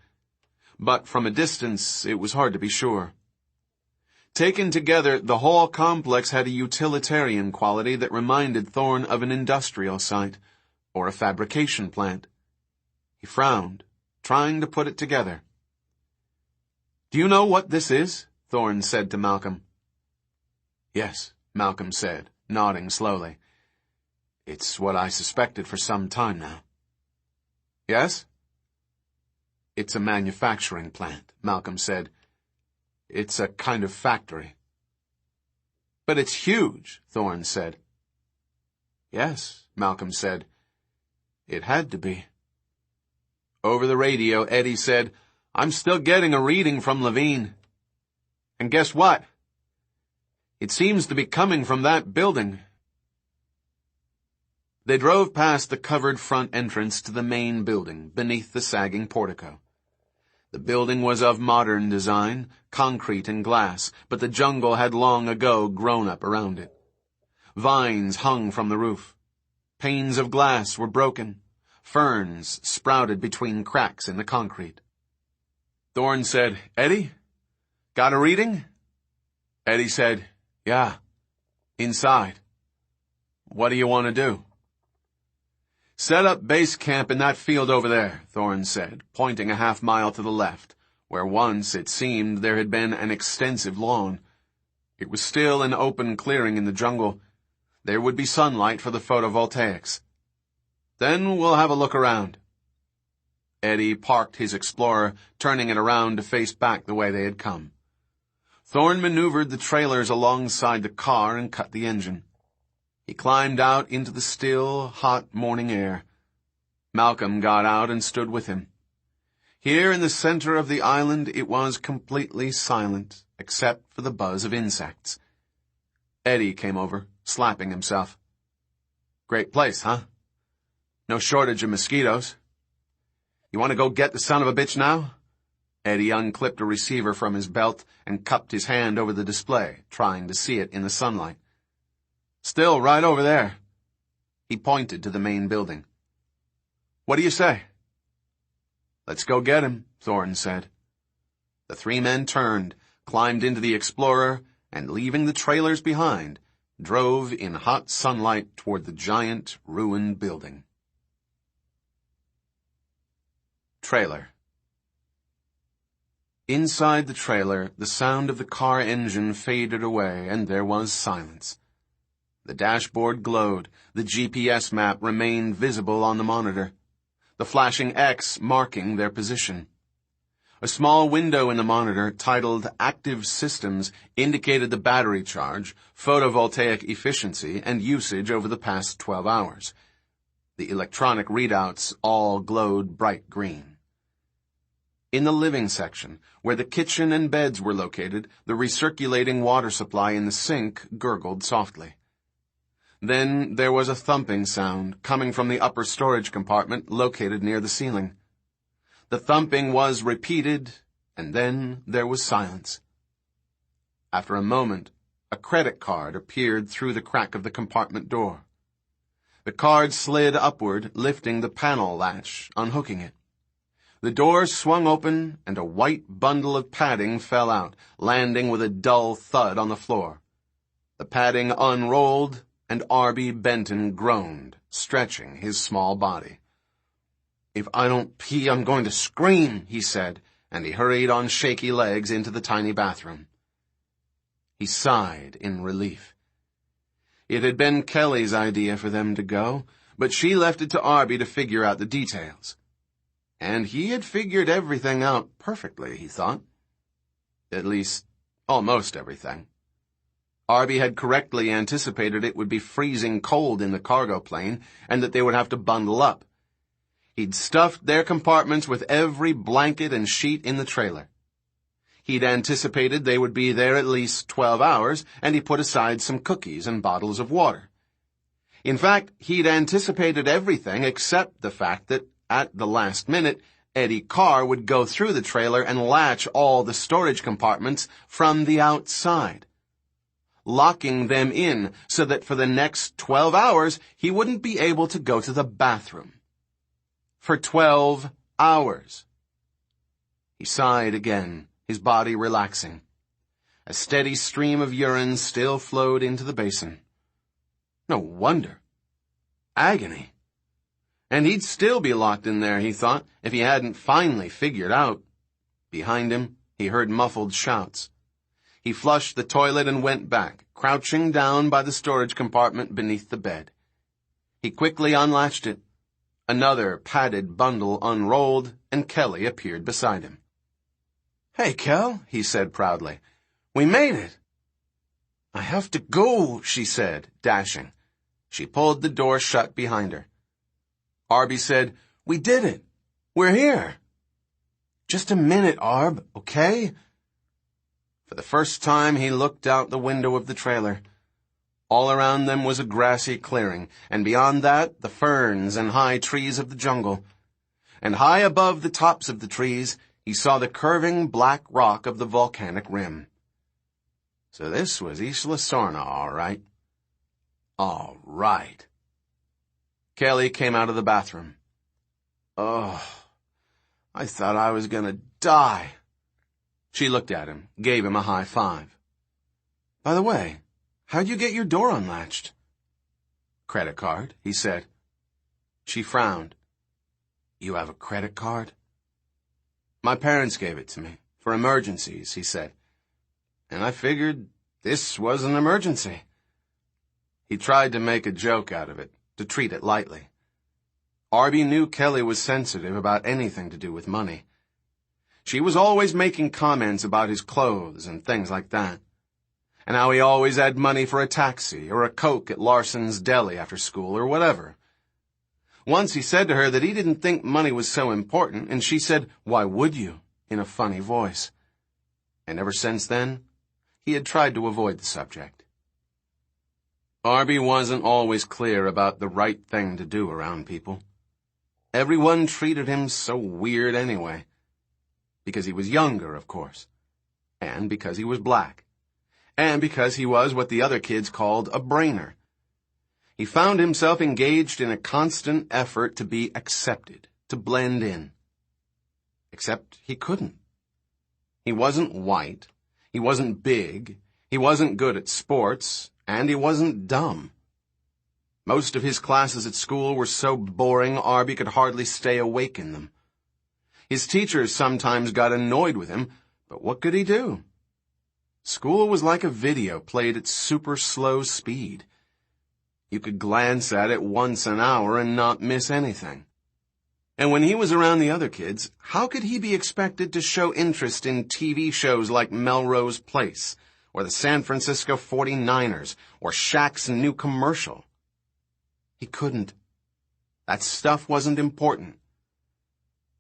But from a distance, it was hard to be sure. Taken together, the whole complex had a utilitarian quality that reminded Thorne of an industrial site, or a fabrication plant. He frowned, trying to put it together. "Do you know what this is?" Thorne said to Malcolm. "Yes," Malcolm said, nodding slowly. "It's what I suspected for some time now." "Yes?" "It's a manufacturing plant," Malcolm said. "It's a kind of factory." "But it's huge," Thorne said. "Yes," Malcolm said. "It had to be." Over the radio, Eddie said, "I'm still getting a reading from Levine. And guess what? It seems to be coming from that building." They drove past the covered front entrance to the main building, beneath the sagging portico. The building was of modern design, concrete and glass, but the jungle had long ago grown up around it. Vines hung from the roof. Panes of glass were broken. Ferns sprouted between cracks in the concrete. Thorne said, "Eddie, got a reading?" Eddie said, "Yeah, inside. What do you want to do?" "Set up base camp in that field over there," Thorne said, pointing a half-mile to the left, where once, it seemed, there had been an extensive lawn. It was still an open clearing in the jungle. There would be sunlight for the photovoltaics. "Then we'll have a look around." Eddie parked his Explorer, turning it around to face back the way they had come. Thorne maneuvered the trailers alongside the car and cut the engine. He climbed out into the still, hot morning air. Malcolm got out and stood with him. Here in the center of the island it was completely silent, except for the buzz of insects. Eddie came over, slapping himself. "Great place, huh? No shortage of mosquitoes. You want to go get the son of a bitch now?" Eddie unclipped a receiver from his belt and cupped his hand over the display, trying to see it in the sunlight. "Still right over there." He pointed to the main building. "What do you say?" "Let's go get him," Thorne said. The 3 men turned, climbed into the Explorer, and leaving the trailers behind, drove in hot sunlight toward the giant, ruined building. Trailer. Inside the trailer, the sound of the car engine faded away, and there was silence. The dashboard glowed. The GPS map remained visible on the monitor, the flashing X marking their position. A small window in the monitor, titled Active Systems, indicated the battery charge, photovoltaic efficiency, and usage over the past 12 hours. The electronic readouts all glowed bright green. In the living section, where the kitchen and beds were located, the recirculating water supply in the sink gurgled softly. Then there was a thumping sound coming from the upper storage compartment located near the ceiling. The thumping was repeated, and then there was silence. After a moment, a credit card appeared through the crack of the compartment door. The card slid upward, lifting the panel latch, unhooking it. The door swung open, and a white bundle of padding fell out, landing with a dull thud on the floor. The padding unrolled, and R.B. Benton groaned, stretching his small body. "If I don't pee, I'm going to scream," he said, and he hurried on shaky legs into the tiny bathroom. He sighed in relief. It had been Kelly's idea for them to go, but she left it to R.B. to figure out the details. And he had figured everything out perfectly, he thought. At least, almost everything. R.B. had correctly anticipated it would be freezing cold in the cargo plane and that they would have to bundle up. He'd stuffed their compartments with every blanket and sheet in the trailer. He'd anticipated they would be there at least 12 hours, and he put aside some cookies and bottles of water. In fact, he'd anticipated everything except the fact that, at the last minute, Eddie Carr would go through the trailer and latch all the storage compartments from the outside, locking them in so that for the next 12 hours he wouldn't be able to go to the bathroom. For 12 hours. He sighed again, his body relaxing. A steady stream of urine still flowed into the basin. No wonder. Agony. And he'd still be locked in there, he thought, if he hadn't finally figured out. Behind him, he heard muffled shouts. He flushed the toilet and went back, crouching down by the storage compartment beneath the bed. He quickly unlatched it. Another padded bundle unrolled, and Kelly appeared beside him. "Hey, Kel," he said proudly. "We made it." "I have to go," she said, dashing. She pulled the door shut behind her. Arby said, "We did it. We're here." "Just a minute, Arb, okay?" For the first time, he looked out the window of the trailer. All around them was a grassy clearing, and beyond that, the ferns and high trees of the jungle. And high above the tops of the trees, he saw the curving black rock of the volcanic rim. So this was Isla Sorna, all right. All right. Kelly came out of the bathroom. "Oh, I thought I was going to die." She looked at him, gave him a high five. "By the way, how'd you get your door unlatched?" "Credit card," he said. She frowned. "You have a credit card?" "My parents gave it to me, for emergencies," he said. "And I figured this was an emergency." He tried to make a joke out of it, to treat it lightly. Arby knew Kelly was sensitive about anything to do with money. She was always making comments about his clothes and things like that, and how he always had money for a taxi or a Coke at Larson's Deli after school or whatever. Once he said to her that he didn't think money was so important, and she said, "Why would you?" in a funny voice. And ever since then, he had tried to avoid the subject. Arby wasn't always clear about the right thing to do around people. Everyone treated him so weird anyway. Because he was younger, of course. And because he was black. And because he was what the other kids called a brainer. He found himself engaged in a constant effort to be accepted, to blend in. Except he couldn't. He wasn't white. He wasn't big. He wasn't good at sports. And he wasn't dumb. Most of his classes at school were so boring Arby could hardly stay awake in them. His teachers sometimes got annoyed with him, but what could he do? School was like a video played at super slow speed. You could glance at it once an hour and not miss anything. And when he was around the other kids, how could he be expected to show interest in TV shows like Melrose Place, or the San Francisco 49ers, or Shaq's new commercial? He couldn't. That stuff wasn't important.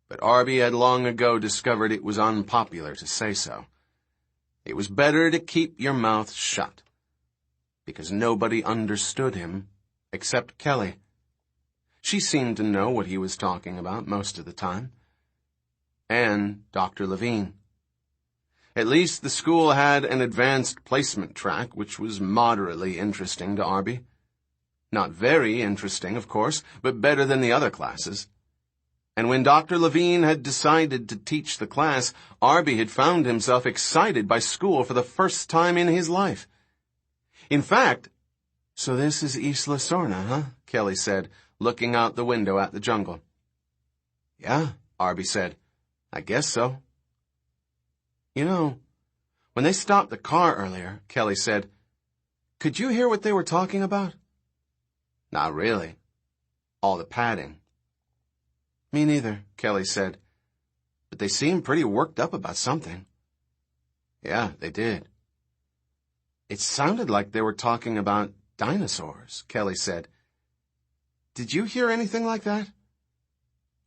But Arby had long ago discovered it was unpopular to say so. It was better to keep your mouth shut, because nobody understood him except Kelly. She seemed to know what he was talking about most of the time. And Dr. Levine. At least the school had an advanced placement track, which was moderately interesting to Arby. Not very interesting, of course, but better than the other classes. And when Dr. Levine had decided to teach the class, Arby had found himself excited by school for the first time in his life. In fact, "So this is Isla Sorna, huh?" Kelly said, looking out the window at the jungle. "Yeah," Arby said. "I guess so." "You know, when they stopped the car earlier," Kelly said, "could you hear what they were talking about?" "Not really. All the padding." "Me neither," Kelly said. "But they seemed pretty worked up about something." "Yeah, they did." "It sounded like they were talking about dinosaurs," Kelly said. "Did you hear anything like that?"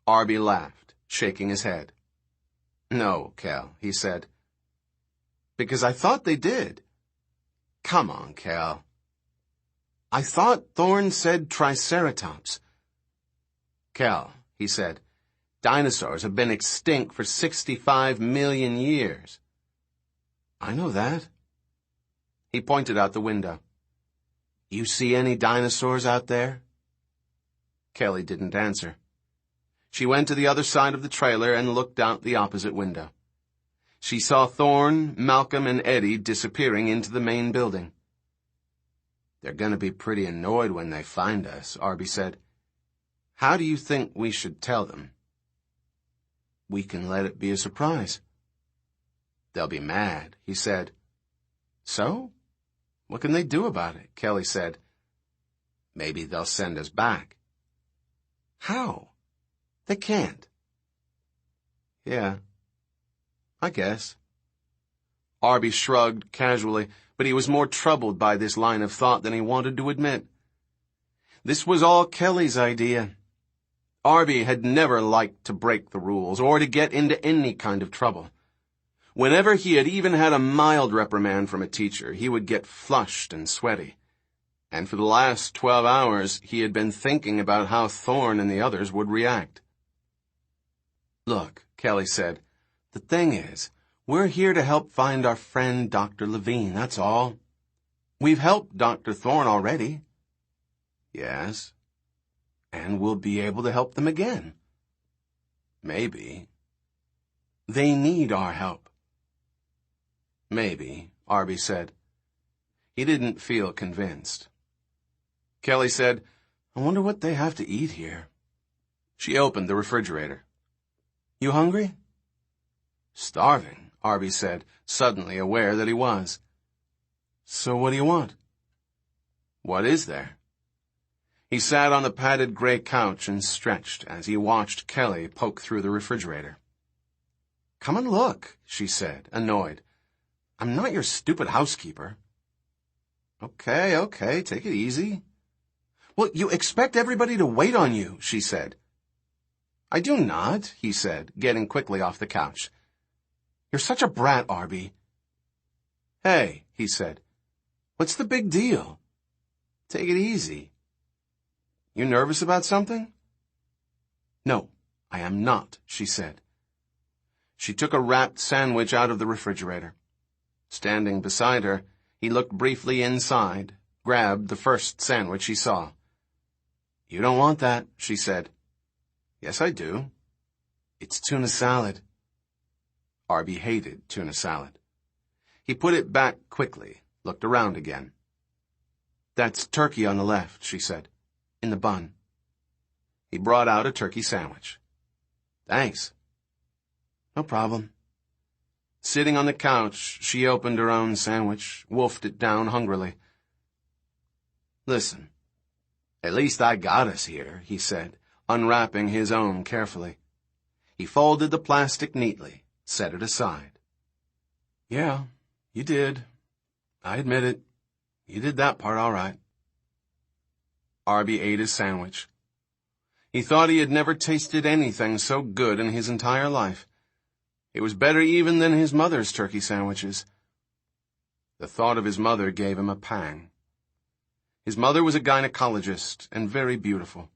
Arby laughed, shaking his head. "No, Cal," he said. "Because I thought they did." "Come on, Cal." "I thought Thorne said Triceratops." "Cal," he said, "dinosaurs have been extinct for 65 million years." "I know that." He pointed out the window. "You see any dinosaurs out there?" Kelly didn't answer. She went to the other side of the trailer and looked out the opposite window. She saw Thorne, Malcolm, and Eddie disappearing into the main building. "They're going to be pretty annoyed when they find us," Arby said. "How do you think we should tell them?" "We can let it be a surprise." "They'll be mad," he said. "So? What can they do about it?" Kelly said. "Maybe they'll send us back." "How? They can't." "Yeah, I guess." Arby shrugged casually, but he was more troubled by this line of thought than he wanted to admit. This was all Kelly's idea. Arby had never liked to break the rules or to get into any kind of trouble. Whenever he had even had a mild reprimand from a teacher, he would get flushed and sweaty. And for the last 12 hours, he had been thinking about how Thorne and the others would react. "Look," Kelly said, "the thing is, we're here to help find our friend Dr. Levine, that's all. We've helped Dr. Thorne already." "Yes. And we'll be able to help them again." "Maybe." "They need our help." "Maybe," Arby said. He didn't feel convinced. Kelly said, "I wonder what they have to eat here." She opened the refrigerator. "You hungry?" "Starving," Arby said, suddenly aware that he was. "So what do you want?" "What is there?" He sat on the padded gray couch and stretched as he watched Kelly poke through the refrigerator. "Come and look," she said, annoyed. "I'm not your stupid housekeeper." Okay, take it easy." "Well, you expect everybody to wait on you," she said. "I do not," he said, getting quickly off the couch. "You're such a brat, Arby." "Hey," he said, "what's the big deal? Take it easy." "You nervous about something?" "No, I am not," she said. She took a wrapped sandwich out of the refrigerator. Standing beside her, he looked briefly inside, grabbed the first sandwich he saw. "You don't want that," she said. "Yes, I do." "It's tuna salad." Arby hated tuna salad. He put it back quickly, looked around again. "That's turkey on the left," she said, "in the bun." He brought out a turkey sandwich. "Thanks." "No problem." Sitting on the couch, she opened her own sandwich, wolfed it down hungrily. "Listen, at least I got us here," he said, unwrapping his own carefully. He folded the plastic neatly, set it aside. "Yeah, you did. I admit it. You did that part all right." Arby ate his sandwich. He thought he had never tasted anything so good in his entire life. It was better even than his mother's turkey sandwiches. The thought of his mother gave him a pang. His mother was a gynecologist and very beautiful.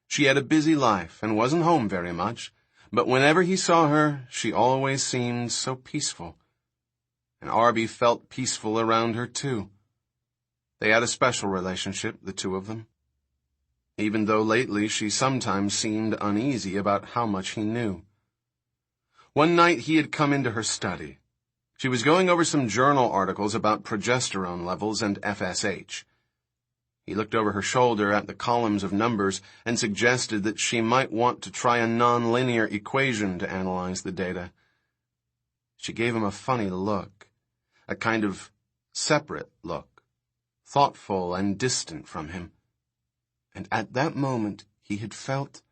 She had a busy life and wasn't home very much, but whenever he saw her, she always seemed so peaceful. And Arby felt peaceful around her, too. They had a special relationship, the two of them. Even though lately she sometimes seemed uneasy about how much he knew. One night he had come into her study. She was going over some journal articles about progesterone levels and FSH. He looked over her shoulder at the columns of numbers and suggested that she might want to try a nonlinear equation to analyze the data. She gave him a funny look, a kind of separate look, thoughtful and distant from him. And at that moment he had felt...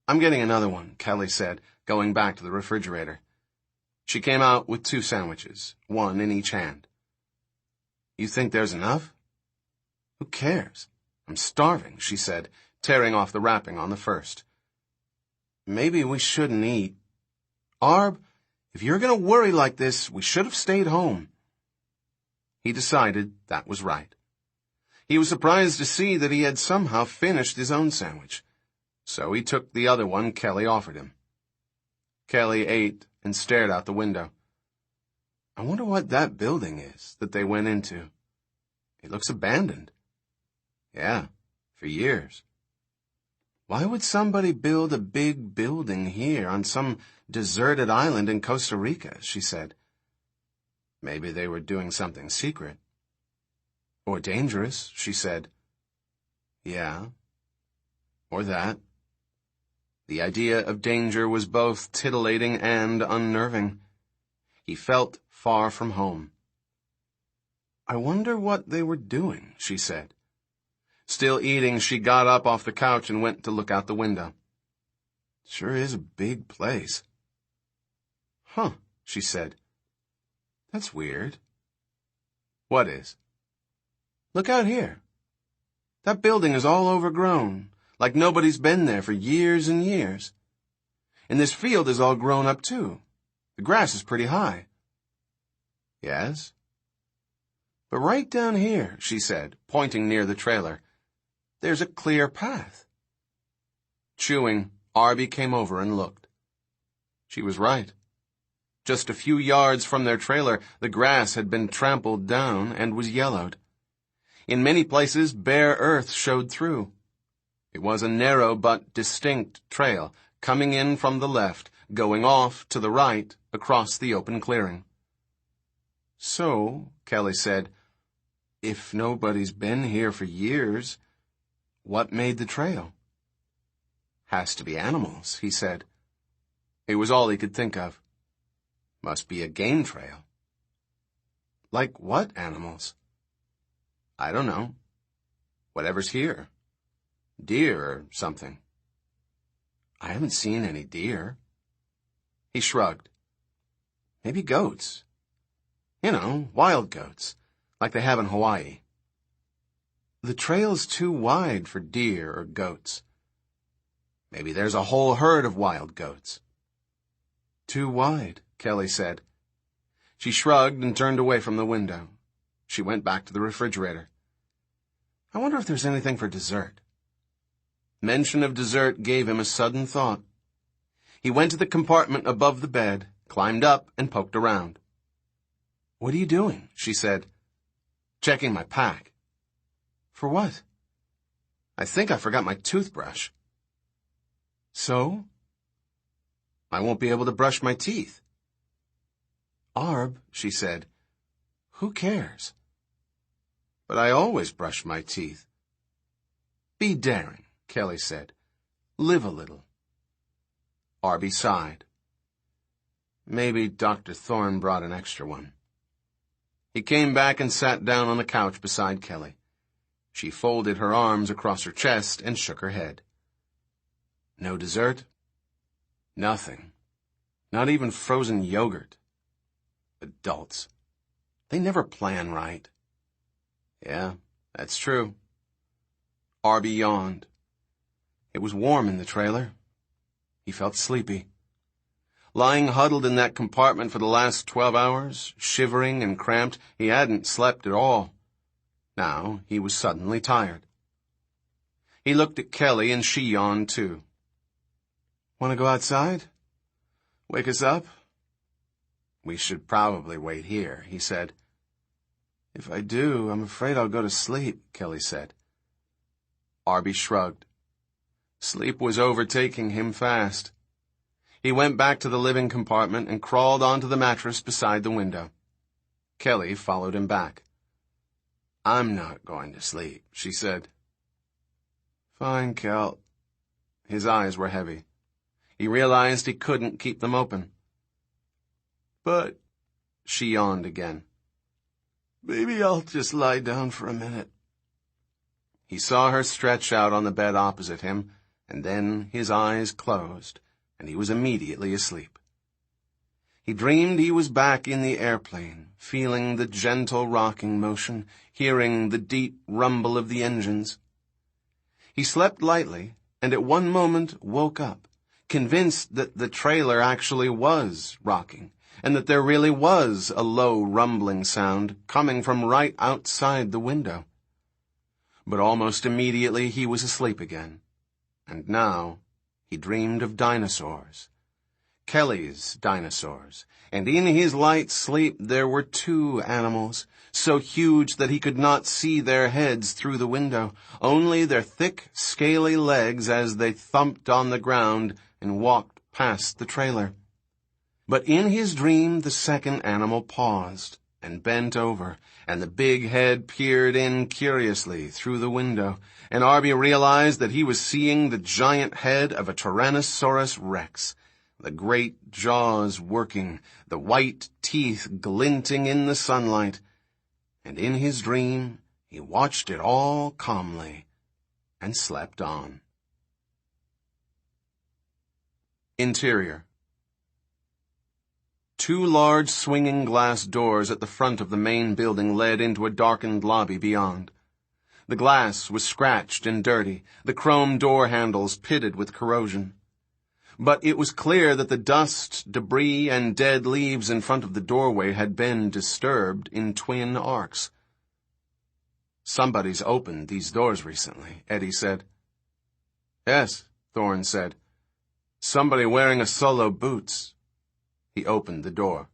"I'm getting another one," Kelly said, going back to the refrigerator. She came out with 2 sandwiches, one in each hand. "You think there's enough?" "Who cares? I'm starving," she said, tearing off the wrapping on the first. Maybe we shouldn't eat. Arb, if you're going to worry like this, we should have stayed home. He decided that was right. He was surprised to see that he had somehow finished his own sandwich, so he took the other one Kelly offered him. Kelly ate and stared out the window. I wonder what that building is that they went into. It looks abandoned. Yeah, for years. Why would somebody build a big building here on some deserted island in Costa Rica, she said. Maybe they were doing something secret. Or dangerous, she said. Yeah, or that. The idea of danger was both titillating and unnerving. He felt far from home. I wonder what they were doing, she said. Still eating, she got up off the couch and went to look out the window. Sure is a big place. Huh, she said. That's weird. What is? Look out here. That building is all overgrown, like nobody's been there for years and years. And this field is all grown up, too. The grass is pretty high. Yes? But right down here, she said, pointing near the trailer, there's a clear path. Chewing, Arby came over and looked. She was right. Just a few yards from their trailer, the grass had been trampled down and was yellowed. In many places, bare earth showed through. It was a narrow but distinct trail, coming in from the left, going off to the right across the open clearing. So, Kelly said, if nobody's been here for years, what made the trail? Has to be animals, he said. It was all he could think of. Must be a game trail. Like what animals? I don't know. Whatever's here. Deer or something. I haven't seen any deer. He shrugged. Maybe goats. You know, wild goats, like they have in Hawaii. The trail's too wide for deer or goats. Maybe there's a whole herd of wild goats. Too wide, Kelly said. She shrugged and turned away from the window. She went back to the refrigerator. I wonder if there's anything for dessert. Mention of dessert gave him a sudden thought. He went to the compartment above the bed, climbed up, and poked around. What are you doing? She said. Checking my pack. For what? I think I forgot my toothbrush. So? I won't be able to brush my teeth. Arb, she said, who cares? But I always brush my teeth. Be daring, Kelly said. Live a little. Arby sighed. Maybe Dr. Thorne brought an extra one. He came back and sat down on the couch beside Kelly. She folded her arms across her chest and shook her head. No dessert? Nothing. Not even frozen yogurt. Adults. They never plan right. Yeah, that's true. Arby yawned. It was warm in the trailer. He felt sleepy. Lying huddled in that compartment for the last 12 hours, shivering and cramped, he hadn't slept at all. Now he was suddenly tired. He looked at Kelly and she yawned too. Want to go outside? Wake us up? We should probably wait here, he said. If I do, I'm afraid I'll go to sleep, Kelly said. Arby shrugged. Sleep was overtaking him fast. He went back to the living compartment and crawled onto the mattress beside the window. Kelly followed him back. I'm not going to sleep, she said. Fine, Kel. His eyes were heavy. He realized he couldn't keep them open. But, she yawned again. Maybe I'll just lie down for a minute. He saw her stretch out on the bed opposite him, and then his eyes closed, and he was immediately asleep. He dreamed he was back in the airplane, feeling the gentle rocking motion, hearing the deep rumble of the engines. He slept lightly, and at one moment woke up, convinced that the trailer actually was rocking, and that there really was a low rumbling sound coming from right outside the window. But almost immediately he was asleep again, and now he dreamed of dinosaurs. Kelly's dinosaurs, and in his light sleep there were two animals, so huge that he could not see their heads through the window, only their thick, scaly legs as they thumped on the ground and walked past the trailer. But in his dream the second animal paused and bent over, and the big head peered in curiously through the window, and Arby realized that he was seeing the giant head of a Tyrannosaurus Rex, the great jaws working, the white teeth glinting in the sunlight. And in his dream he watched it all calmly and slept on. Interior. Two large swinging glass doors at the front of the main building led into a darkened lobby beyond. The glass was scratched and dirty, the chrome door handles pitted with corrosion. But it was clear that the dust, debris, and dead leaves in front of the doorway had been disturbed in twin arcs. "Somebody's opened these doors recently," Eddie said. "Yes," Thorne said. "Somebody wearing a solo boots." He opened the door.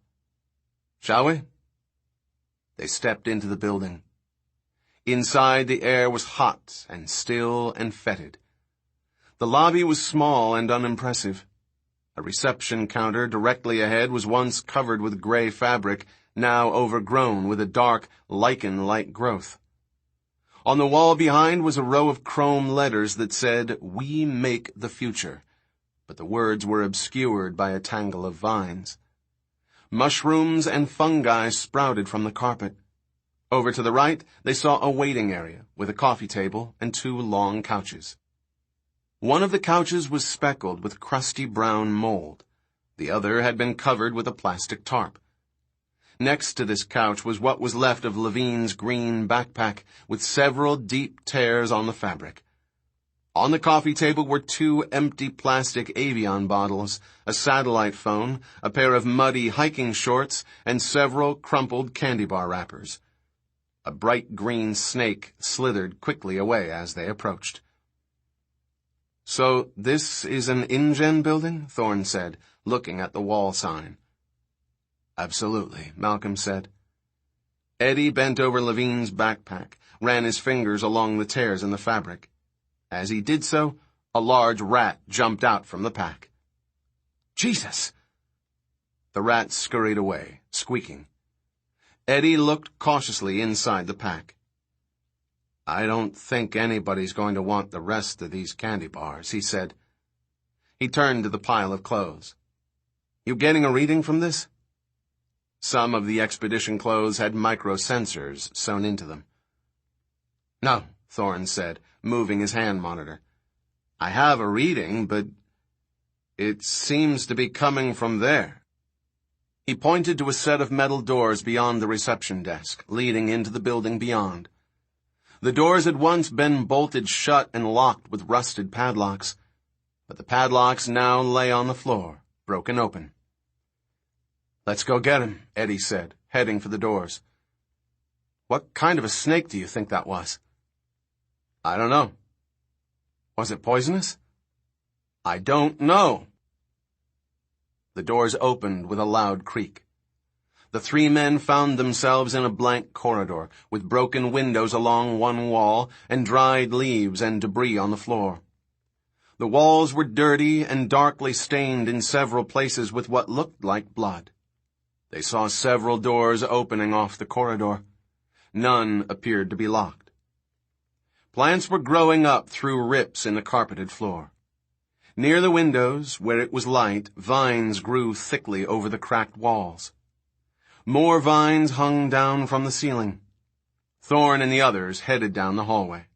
"Shall we?" They stepped into the building. Inside, the air was hot and still and fetid. The lobby was small and unimpressive. A reception counter directly ahead was once covered with gray fabric, now overgrown with a dark, lichen-like growth. On the wall behind was a row of chrome letters that said, "We make the future," but the words were obscured by a tangle of vines. Mushrooms and fungi sprouted from the carpet. Over to the right, they saw a waiting area with a coffee table and two long couches. One of the couches was speckled with crusty brown mold. The other had been covered with a plastic tarp. Next to this couch was what was left of Levine's green backpack, with several deep tears on the fabric. On the coffee table were two empty plastic Avion bottles, a satellite phone, a pair of muddy hiking shorts, and several crumpled candy bar wrappers. A bright green snake slithered quickly away as they approached. "So this is an InGen building?" Thorne said, looking at the wall sign. "Absolutely," Malcolm said. Eddie bent over Levine's backpack, ran his fingers along the tears in the fabric. As he did so, a large rat jumped out from the pack. "Jesus!" The rat scurried away, squeaking. Eddie looked cautiously inside the pack. "I don't think anybody's going to want the rest of these candy bars," he said. He turned to the pile of clothes. "You getting a reading from this?" Some of the expedition clothes had microsensors sewn into them. "No," Thorne said, moving his hand monitor. "I have a reading, but it seems to be coming from there." He pointed to a set of metal doors beyond the reception desk, leading into the building beyond. The doors had once been bolted shut and locked with rusted padlocks, but the padlocks now lay on the floor, broken open. "Let's go get him," Eddie said, heading for the doors. "What kind of a snake do you think that was?" "I don't know." "Was it poisonous?" "I don't know." The doors opened with a loud creak. The three men found themselves in a blank corridor, with broken windows along one wall and dried leaves and debris on the floor. The walls were dirty and darkly stained in several places with what looked like blood. They saw several doors opening off the corridor. None appeared to be locked. Plants were growing up through rips in the carpeted floor. Near the windows, where it was light, vines grew thickly over the cracked walls. More vines hung down from the ceiling. Thorne and the others headed down the hallway.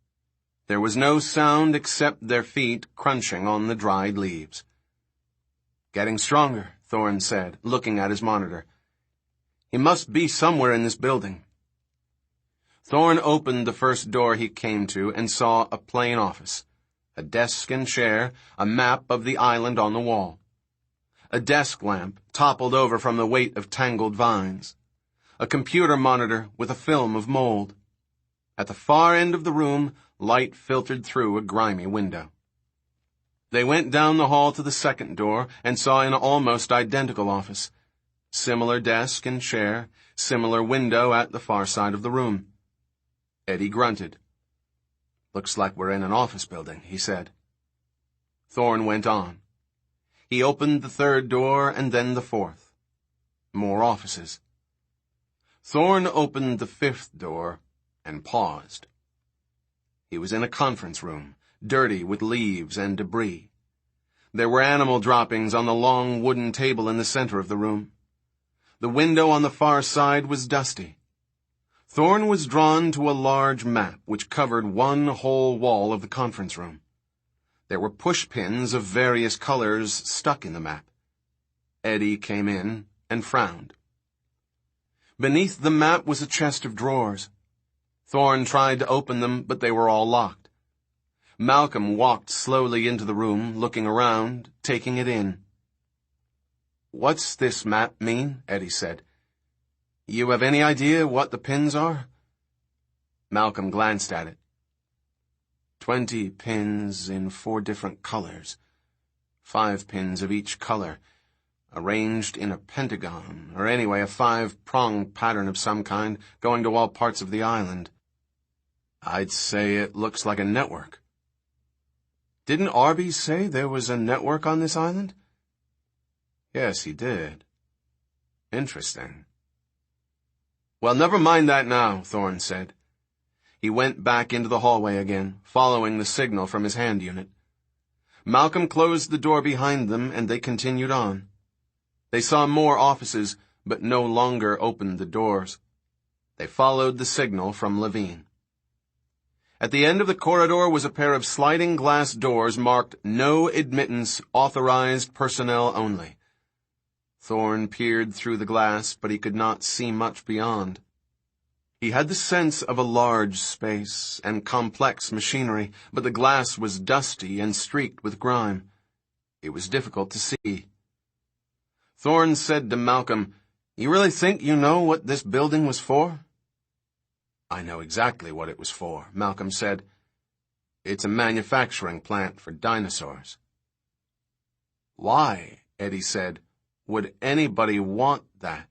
There was no sound except their feet crunching on the dried leaves. "Getting stronger," Thorne said, looking at his monitor. "He must be somewhere in this building." Thorne opened the first door he came to and saw a plain office. a desk and chair, a map of the island on the wall. A desk lamp toppled over from the weight of tangled vines. A computer monitor with a film of mold. At the far end of the room, light filtered through a grimy window. They went down the hall to the second door and saw an almost identical office. Similar desk and chair, similar window at the far side of the room. Eddie grunted. "Looks like we're in an office building," he said. Thorne went on. He opened the third door and then the fourth. More offices. Thorne opened the fifth door and paused. He was in a conference room, dirty with leaves and debris. There were animal droppings on the long wooden table in the center of the room. The window on the far side was dusty. Thorne was drawn to a large map which covered one whole wall of the conference room. There were push pins of various colors stuck in the map. Eddie came in and frowned. Beneath the map was a chest of drawers. Thorne tried to open them, but they were all locked. Malcolm walked slowly into the room, looking around, taking it in. "What's this map mean?" Eddie said. "You have any idea what the pins are?" Malcolm glanced at it. 20 pins in 4 different colors. 5 pins of each color, arranged in a pentagon, or anyway a 5-pronged pattern of some kind, going to all parts of the island. I'd say it looks like a network. Didn't Arby say there was a network on this island? Yes, he did. Interesting. Well, never mind that now, Thorne said. He went back into the hallway again, following the signal from his hand unit. Malcolm closed the door behind them, and they continued on. They saw more offices, but no longer opened the doors. They followed the signal from Levine. At the end of the corridor was a pair of sliding glass doors marked "No Admittance, Authorized Personnel Only." Thorne peered through the glass, but he could not see much beyond. He had the sense of a large space and complex machinery, but the glass was dusty and streaked with grime. It was difficult to see. Thorne said to Malcolm, "You really think you know what this building was for?" "I know exactly what it was for," Malcolm said. "It's a manufacturing plant for dinosaurs." "Why," Eddie said, "would anybody want that?"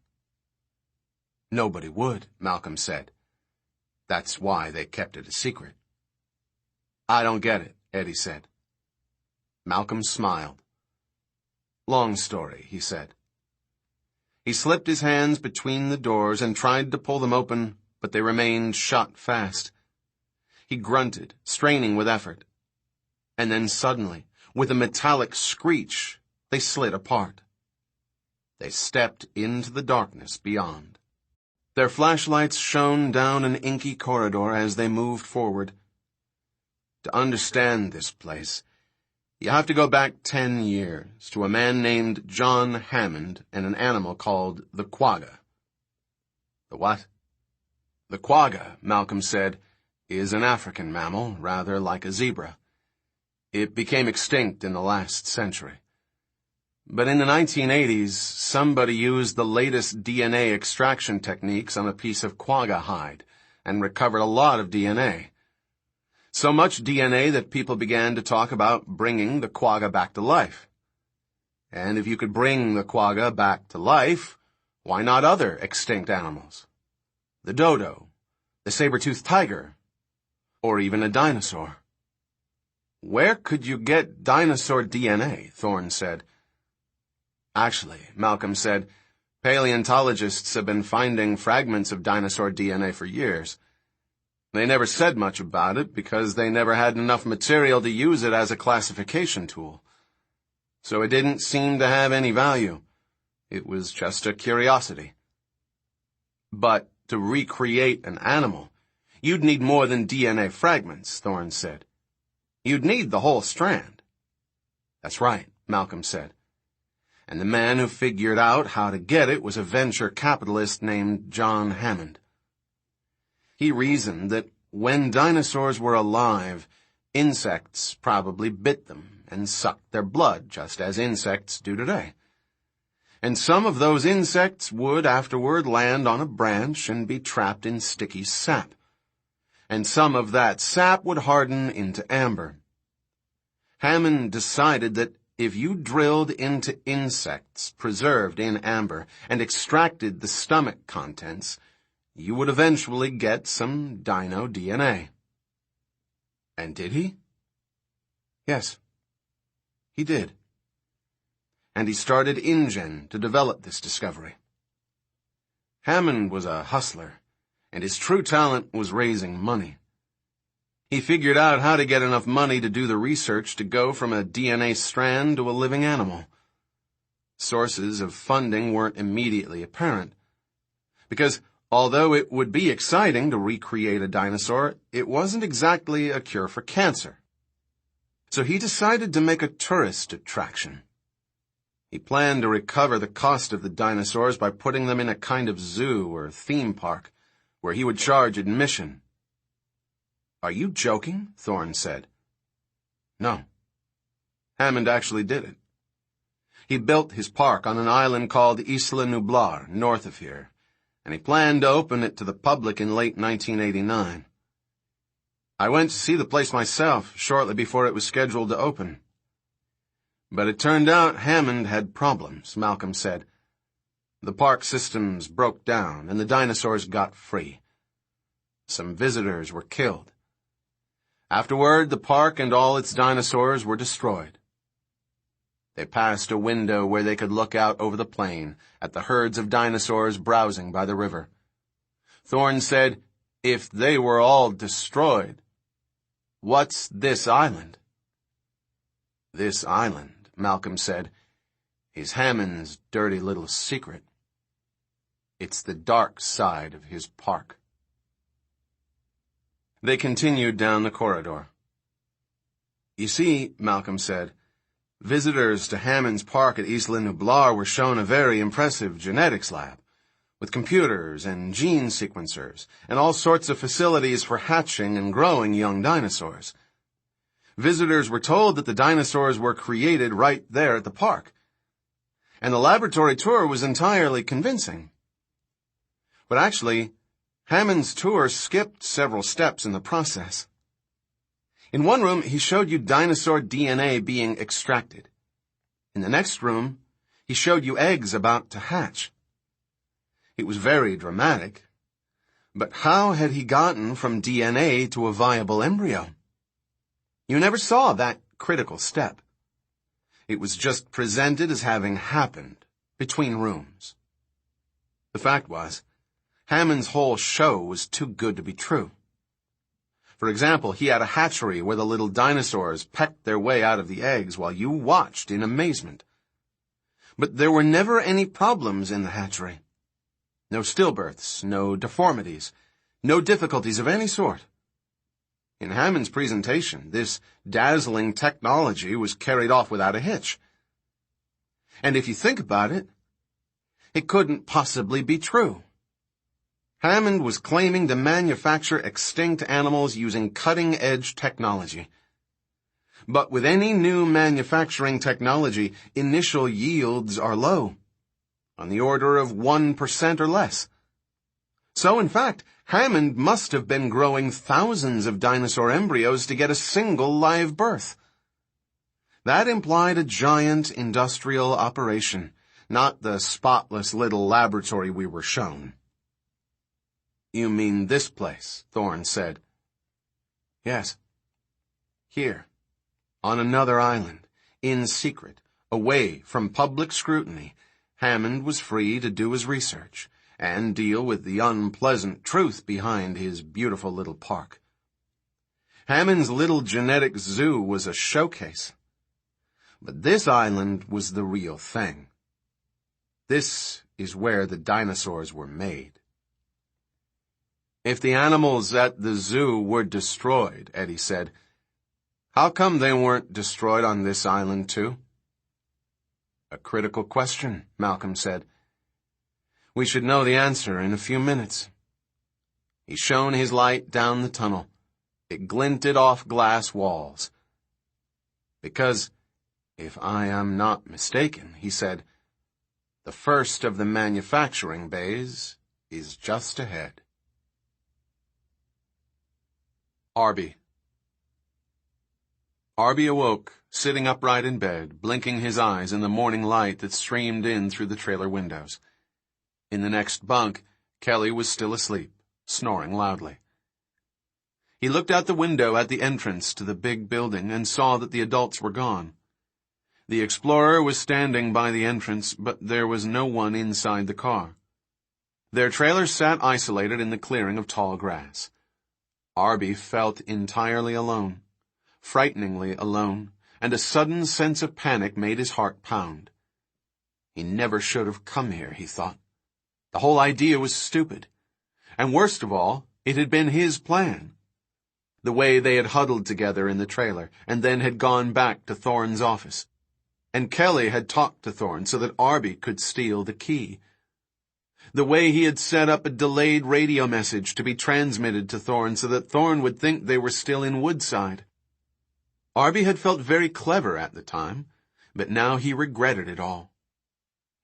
"Nobody would," Malcolm said. "That's why they kept it a secret." "I don't get it," Eddie said. Malcolm smiled. "Long story," he said. He slipped his hands between the doors and tried to pull them open, but they remained shut fast. He grunted, straining with effort. And then suddenly, with a metallic screech, they slid apart. They stepped into the darkness beyond. Their flashlights shone down an inky corridor as they moved forward. To understand this place, you have to go back 10 years to a man named John Hammond and an animal called the quagga. The what? The quagga, Malcolm said, is an African mammal, rather like a zebra. It became extinct in the last century. But in the 1980s, somebody used the latest DNA extraction techniques on a piece of quagga hide and recovered a lot of DNA. So much DNA that people began to talk about bringing the quagga back to life. And if you could bring the quagga back to life, why not other extinct animals? The dodo, the saber-toothed tiger, or even a dinosaur. Where could you get dinosaur DNA? Thorne said. Actually, Malcolm said, paleontologists have been finding fragments of dinosaur DNA for years. They never said much about it because they never had enough material to use it as a classification tool. So it didn't seem to have any value. It was just a curiosity. But to recreate an animal, you'd need more than DNA fragments, Thorne said. You'd need the whole strand. That's right, Malcolm said. And the man who figured out how to get it was a venture capitalist named John Hammond. He reasoned that when dinosaurs were alive, Insects probably bit them and sucked their blood, just as insects do today. And some of those insects would afterward land on a branch and be trapped in sticky sap. And some of that sap would harden into amber. Hammond decided that if you drilled into insects preserved in amber and extracted the stomach contents, you would eventually get some dino DNA. And did he? Yes, he did. And he started InGen to develop this discovery. Hammond was a hustler, and his true talent was raising money. He figured out how to get enough money to do the research to go from a DNA strand to a living animal. Sources of funding weren't immediately apparent, because although it would be exciting to recreate a dinosaur, it wasn't exactly a cure for cancer. So he decided to make a tourist attraction. He planned to recover the cost of the dinosaurs by putting them in a kind of zoo or theme park, where he would charge admission. "Are you joking?" Thorne said. No. Hammond actually did it. He built his park on an island called Isla Nublar, north of here, and he planned to open it to the public in late 1989. I went to see the place myself shortly before it was scheduled to open. But it turned out Hammond had problems, Malcolm said. The park systems broke down, and the dinosaurs got free. Some visitors were killed. Afterward, the park and all its dinosaurs were destroyed. They passed a window where they could look out over the plain at the herds of dinosaurs browsing by the river. Thorne said, if they were all destroyed, what's this island? This island, Malcolm said, is Hammond's dirty little secret. It's the dark side of his park. They continued down the corridor. You see, Malcolm said, visitors to Hammond's park at Isla Nublar were shown a very impressive genetics lab, with computers and gene sequencers, and all sorts of facilities for hatching and growing young dinosaurs. Visitors were told that the dinosaurs were created right there at the park, and the laboratory tour was entirely convincing. But actually, Hammond's tour skipped several steps in the process. In one room, he showed you dinosaur DNA being extracted. In the next room, he showed you eggs about to hatch. It was very dramatic. But how had he gotten from DNA to a viable embryo? You never saw that critical step. It was just presented as having happened between rooms. The fact was, Hammond's whole show was too good to be true. For example, he had a hatchery where the little dinosaurs pecked their way out of the eggs while you watched in amazement. But there were never any problems in the hatchery. No stillbirths, no deformities, no difficulties of any sort. In Hammond's presentation, this dazzling technology was carried off without a hitch. And if you think about it, it couldn't possibly be true. Hammond was claiming to manufacture extinct animals using cutting-edge technology. But with any new manufacturing technology, initial yields are low, on the order of 1% or less. So, in fact, Hammond must have been growing thousands of dinosaur embryos to get a single live birth. That implied a giant industrial operation, not the spotless little laboratory we were shown. You mean this place, Thorne said. Yes. Here, on another island, in secret, away from public scrutiny, Hammond was free to do his research and deal with the unpleasant truth behind his beautiful little park. Hammond's little genetic zoo was a showcase. But this island was the real thing. This is where the dinosaurs were made. If the animals at the zoo were destroyed, Eddie said, how come they weren't destroyed on this island too? A critical question, Malcolm said. We should know the answer in a few minutes. He shone his light down the tunnel. It glinted off glass walls. "Because, if I am not mistaken," he said, "the first of the manufacturing bays is just ahead." Arby. Arby awoke, sitting upright in bed, blinking his eyes in the morning light that streamed in through the trailer windows. In the next bunk, Kelly was still asleep, snoring loudly. He looked out the window at the entrance to the big building and saw that the adults were gone. The Explorer was standing by the entrance, but there was no one inside the car. Their trailer sat isolated in the clearing of tall grass. Arby felt entirely alone, frighteningly alone, and a sudden sense of panic made his heart pound. He never should have come here, he thought. The whole idea was stupid. And worst of all, it had been his plan. The way they had huddled together in the trailer, and then had gone back to Thorne's office. And Kelly had talked to Thorne so that Arby could steal the key. The way he had set up a delayed radio message to be transmitted to Thorne so that Thorne would think they were still in Woodside. Arby had felt very clever at the time, but now he regretted it all.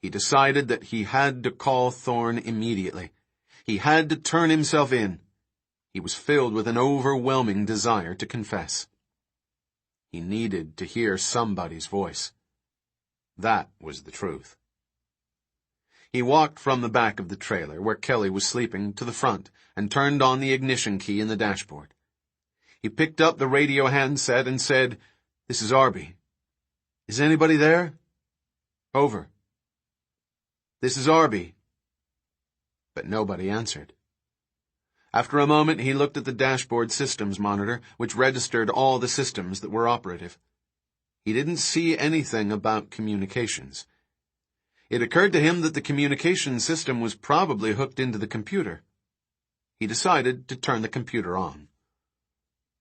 He decided that he had to call Thorne immediately. He had to turn himself in. He was filled with an overwhelming desire to confess. He needed to hear somebody's voice. That was the truth. He walked from the back of the trailer, where Kelly was sleeping, to the front and turned on the ignition key in the dashboard. He picked up the radio handset and said, "This is Arby. Is anybody there? Over. This is Arby." But nobody answered. After a moment, he looked at the dashboard systems monitor, which registered all the systems that were operative. He didn't see anything about communications. It occurred to him that the communication system was probably hooked into the computer. He decided to turn the computer on.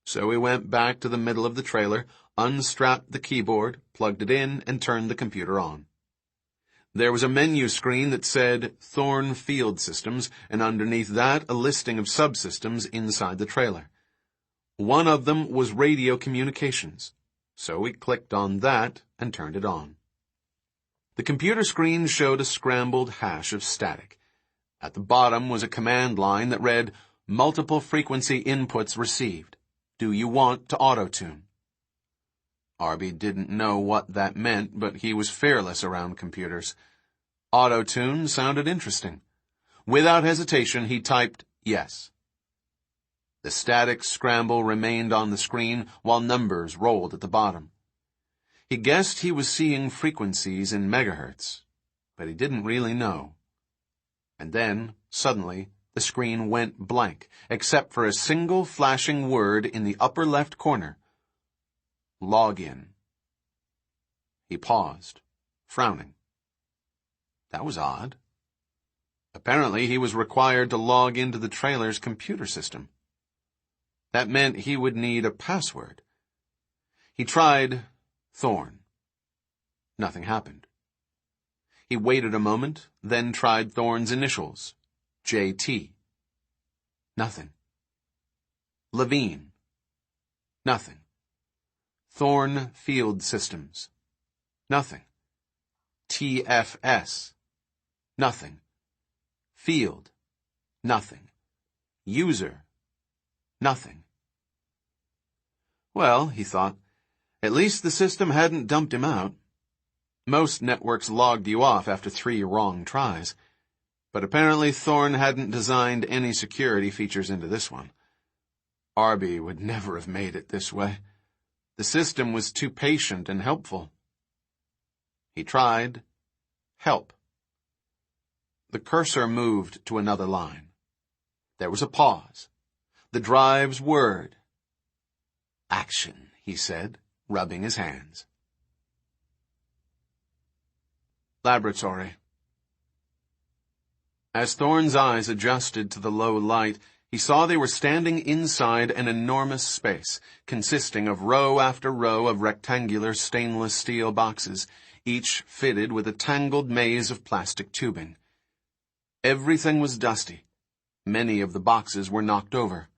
So he went back to the middle of the trailer, unstrapped the keyboard, plugged it in, and turned the computer on. There was a menu screen that said Thorne Field Systems, and underneath that a listing of subsystems inside the trailer. One of them was radio communications, so he clicked on that and turned it on. The computer screen showed a scrambled hash of static. At the bottom was a command line that read, "Multiple frequency inputs received. Do you want to auto-tune?" Arby didn't know what that meant, but he was fearless around computers. Auto-tune sounded interesting. Without hesitation, he typed yes. The static scramble remained on the screen while numbers rolled at the bottom. He guessed he was seeing frequencies in megahertz, but he didn't really know. And then, suddenly, the screen went blank, except for a single flashing word in the upper left corner. Login. He paused, frowning. That was odd. Apparently, he was required to log into the trailer's computer system. That meant he would need a password. He tried Thorne. Nothing happened. He waited a moment, then tried Thorne's initials, JT. Nothing. Levine. Nothing. Thorne Field Systems. Nothing. TFS. Nothing. Field. Nothing. User. Nothing. Well, he thought, at least the system hadn't dumped him out. Most networks logged you off after 3 wrong tries, but apparently Thorne hadn't designed any security features into this one. Arby would never have made it this way. The system was too patient and helpful. He tried help. The cursor moved to another line. There was a pause. The drive's word. Action, he said, rubbing his hands. Laboratory. As Thorne's eyes adjusted to the low light, he saw they were standing inside an enormous space, consisting of row after row of rectangular stainless steel boxes, each fitted with a tangled maze of plastic tubing. Everything was dusty. Many of the boxes were knocked over.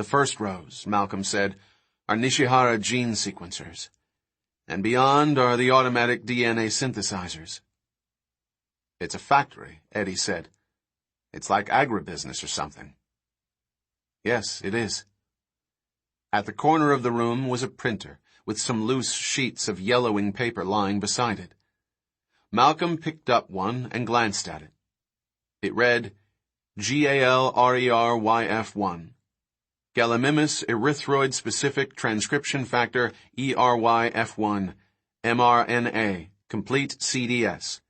The first rows, Malcolm said, are Nishihara gene sequencers. And beyond are the automatic DNA synthesizers. It's a factory, Eddie said. It's like agribusiness or something. Yes, it is. At the corner of the room was a printer, with some loose sheets of yellowing paper lying beside it. Malcolm picked up one and glanced at it. It read, GALRERYF1, Gallimimus erythroid-specific transcription factor ERYF1, mRNA, complete CDS,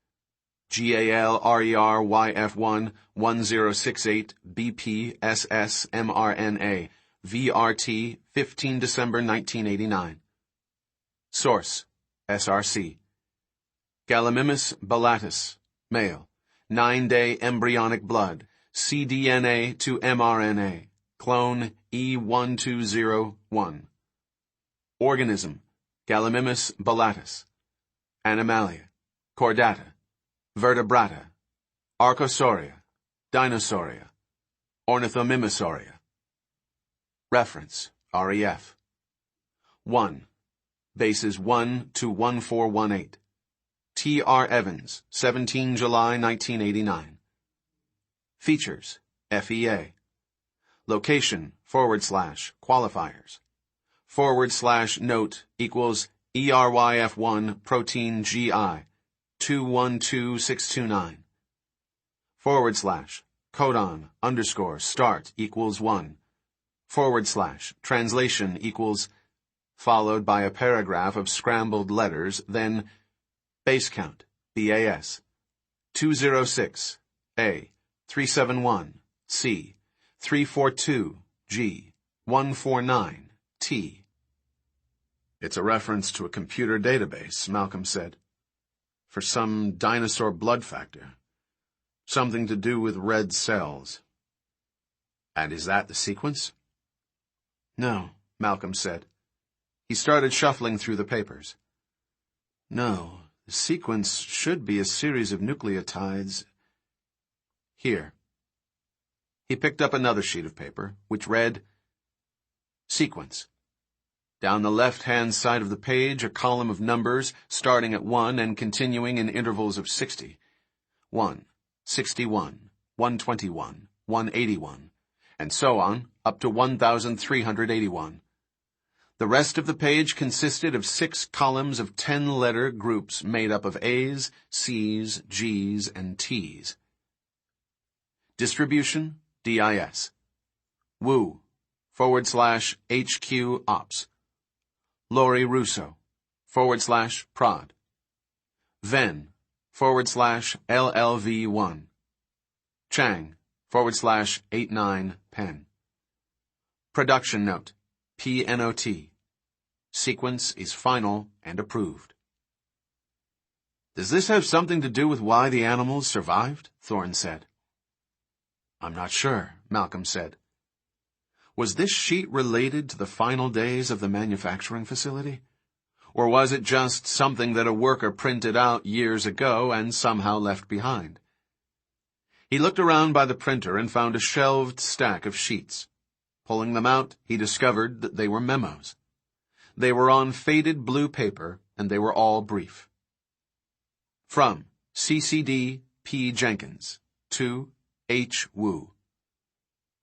GALRERYF1 1068 BPSS mRNA, VRT, 15 December 1989. Source, SRC. Gallimimus ballatus, male, 9-day embryonic blood, cDNA to mRNA, clone E1201. Organism, Gallimimus ballatus. Animalia, Chordata, Vertebrata, Archosauria, Dinosauria, Ornithomimosauria. Reference, REF. 1. Bases 1 to 1418. T.R. Evans, 17 July 1989. Features, FEA. Location, /qualifiers. /note equals ERYF1 protein GI, 212629. Codon _start equals 1. Translation equals, followed by a paragraph of scrambled letters, then base count, BAS, 206, A, 371, C, 342, G, 149, T. It's a reference to a computer database, Malcolm said. For some dinosaur blood factor. Something to do with red cells. And is that the sequence? No, Malcolm said. He started shuffling through the papers. No, the sequence should be a series of nucleotides. Here. He picked up another sheet of paper, which read, Sequence. Down the left-hand side of the page, a column of numbers, starting at 1 and continuing in intervals of 60. 1, 61, 121, 181, and so on, up to 1,381. The rest of the page consisted of 6 columns of 10-letter groups made up of A's, C's, G's, and T's. Distribution, DIS. Wu, /HQ Ops. Lori Russo, /prod. Venn, /LLV1. Chang, /89 pen. Production note, PNOT. Sequence is final and approved. Does this have something to do with why the animals survived? Thorne said. I'm not sure, Malcolm said. Was this sheet related to the final days of the manufacturing facility? Or was it just something that a worker printed out years ago and somehow left behind? He looked around by the printer and found a shelved stack of sheets. Pulling them out, he discovered that they were memos. They were on faded blue paper, and they were all brief. From CCD P. Jenkins to H. Wu.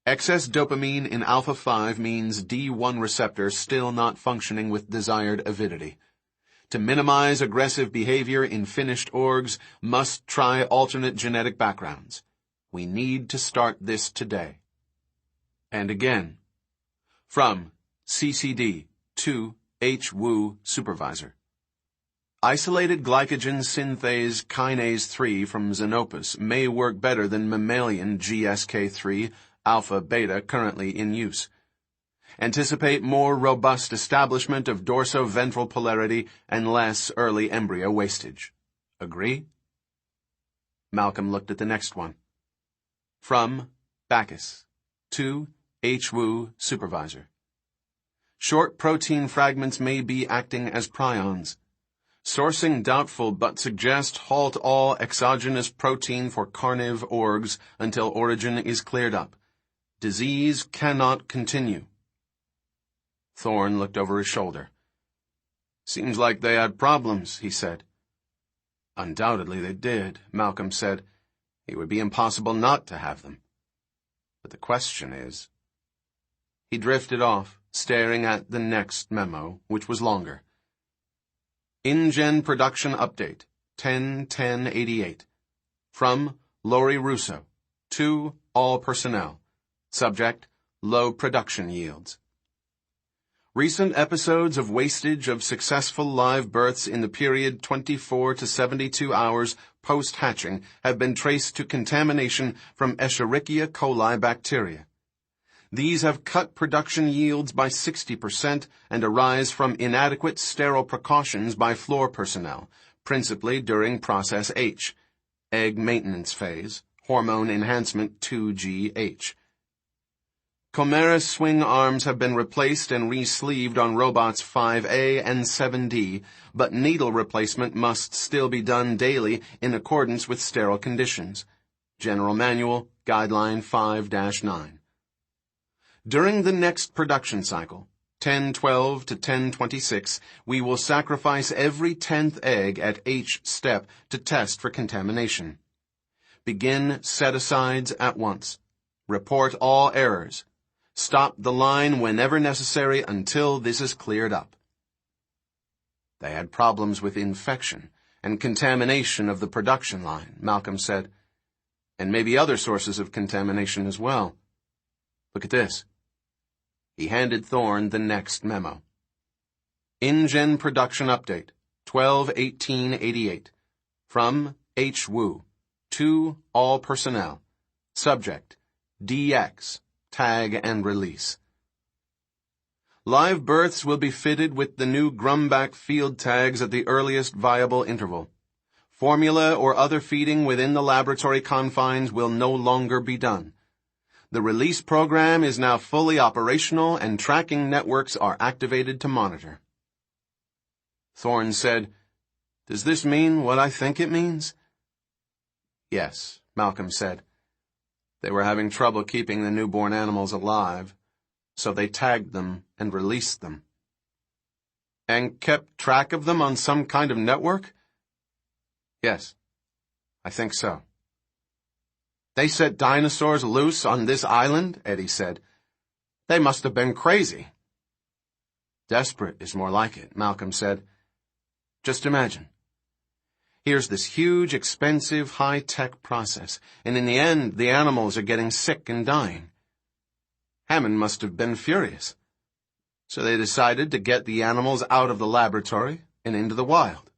Excess dopamine in alpha-5 means D1 receptor still not functioning with desired avidity. To minimize aggressive behavior in finished orgs, must try alternate genetic backgrounds. We need to start this today. And again. From CCD to H. Wu, Supervisor. Isolated glycogen synthase kinase 3 from Xenopus may work better than mammalian GSK3 alpha-beta currently in use. Anticipate more robust establishment of dorsoventral polarity and less early embryo wastage. Agree? Malcolm looked at the next one. From Bacchus to H. Wu, Supervisor. Short protein fragments may be acting as prions. Sourcing doubtful but suggest halt all exogenous protein for carniv orgs until origin is cleared up. Disease cannot continue. Thorne looked over his shoulder. "Seems like they had problems," he said. "Undoubtedly they did," Malcolm said. "It would be impossible not to have them. But the question is—" He drifted off, staring at the next memo, which was longer. InGen Production Update, 10-10-88. From Laurie Russo. To all personnel. Subject, low production yields. Recent episodes of wastage of successful live births in the period 24 to 72 hours post-hatching have been traced to contamination from Escherichia coli bacteria. These have cut production yields by 60% and arise from inadequate sterile precautions by floor personnel, principally during Process H, egg maintenance phase, hormone enhancement 2GH. Chimera swing arms have been replaced and re-sleeved on robots 5A and 7D, but needle replacement must still be done daily in accordance with sterile conditions. General Manual, Guideline 5-9. During the next production cycle, 10-12 to 10-26, we will sacrifice every 10th egg at H step to test for contamination. Begin set-asides at once. Report all errors. Stop the line whenever necessary until this is cleared up. They had problems with infection and contamination of the production line, Malcolm said, and maybe other sources of contamination as well. Look at this. He handed Thorne the next memo. InGen Production Update, 12-18-88. From H. Wu. To all personnel. Subject, DX. Tag and release. Live births will be fitted with the new Grumback field tags at the earliest viable interval. Formula or other feeding within the laboratory confines will no longer be done. The release program is now fully operational and tracking networks are activated to monitor. Thorne said, "Does this mean what I think it means?" "Yes," Malcolm said. They were having trouble keeping the newborn animals alive, so they tagged them and released them. "And kept track of them on some kind of network?" "Yes, I think so." "They set dinosaurs loose on this island," Eddie said. "They must have been crazy." "Desperate is more like it," Malcolm said. "Just imagine. Here's this huge, expensive, high-tech process, and in the end, the animals are getting sick and dying. Hammond must have been furious. So they decided to get the animals out of the laboratory and into the wild.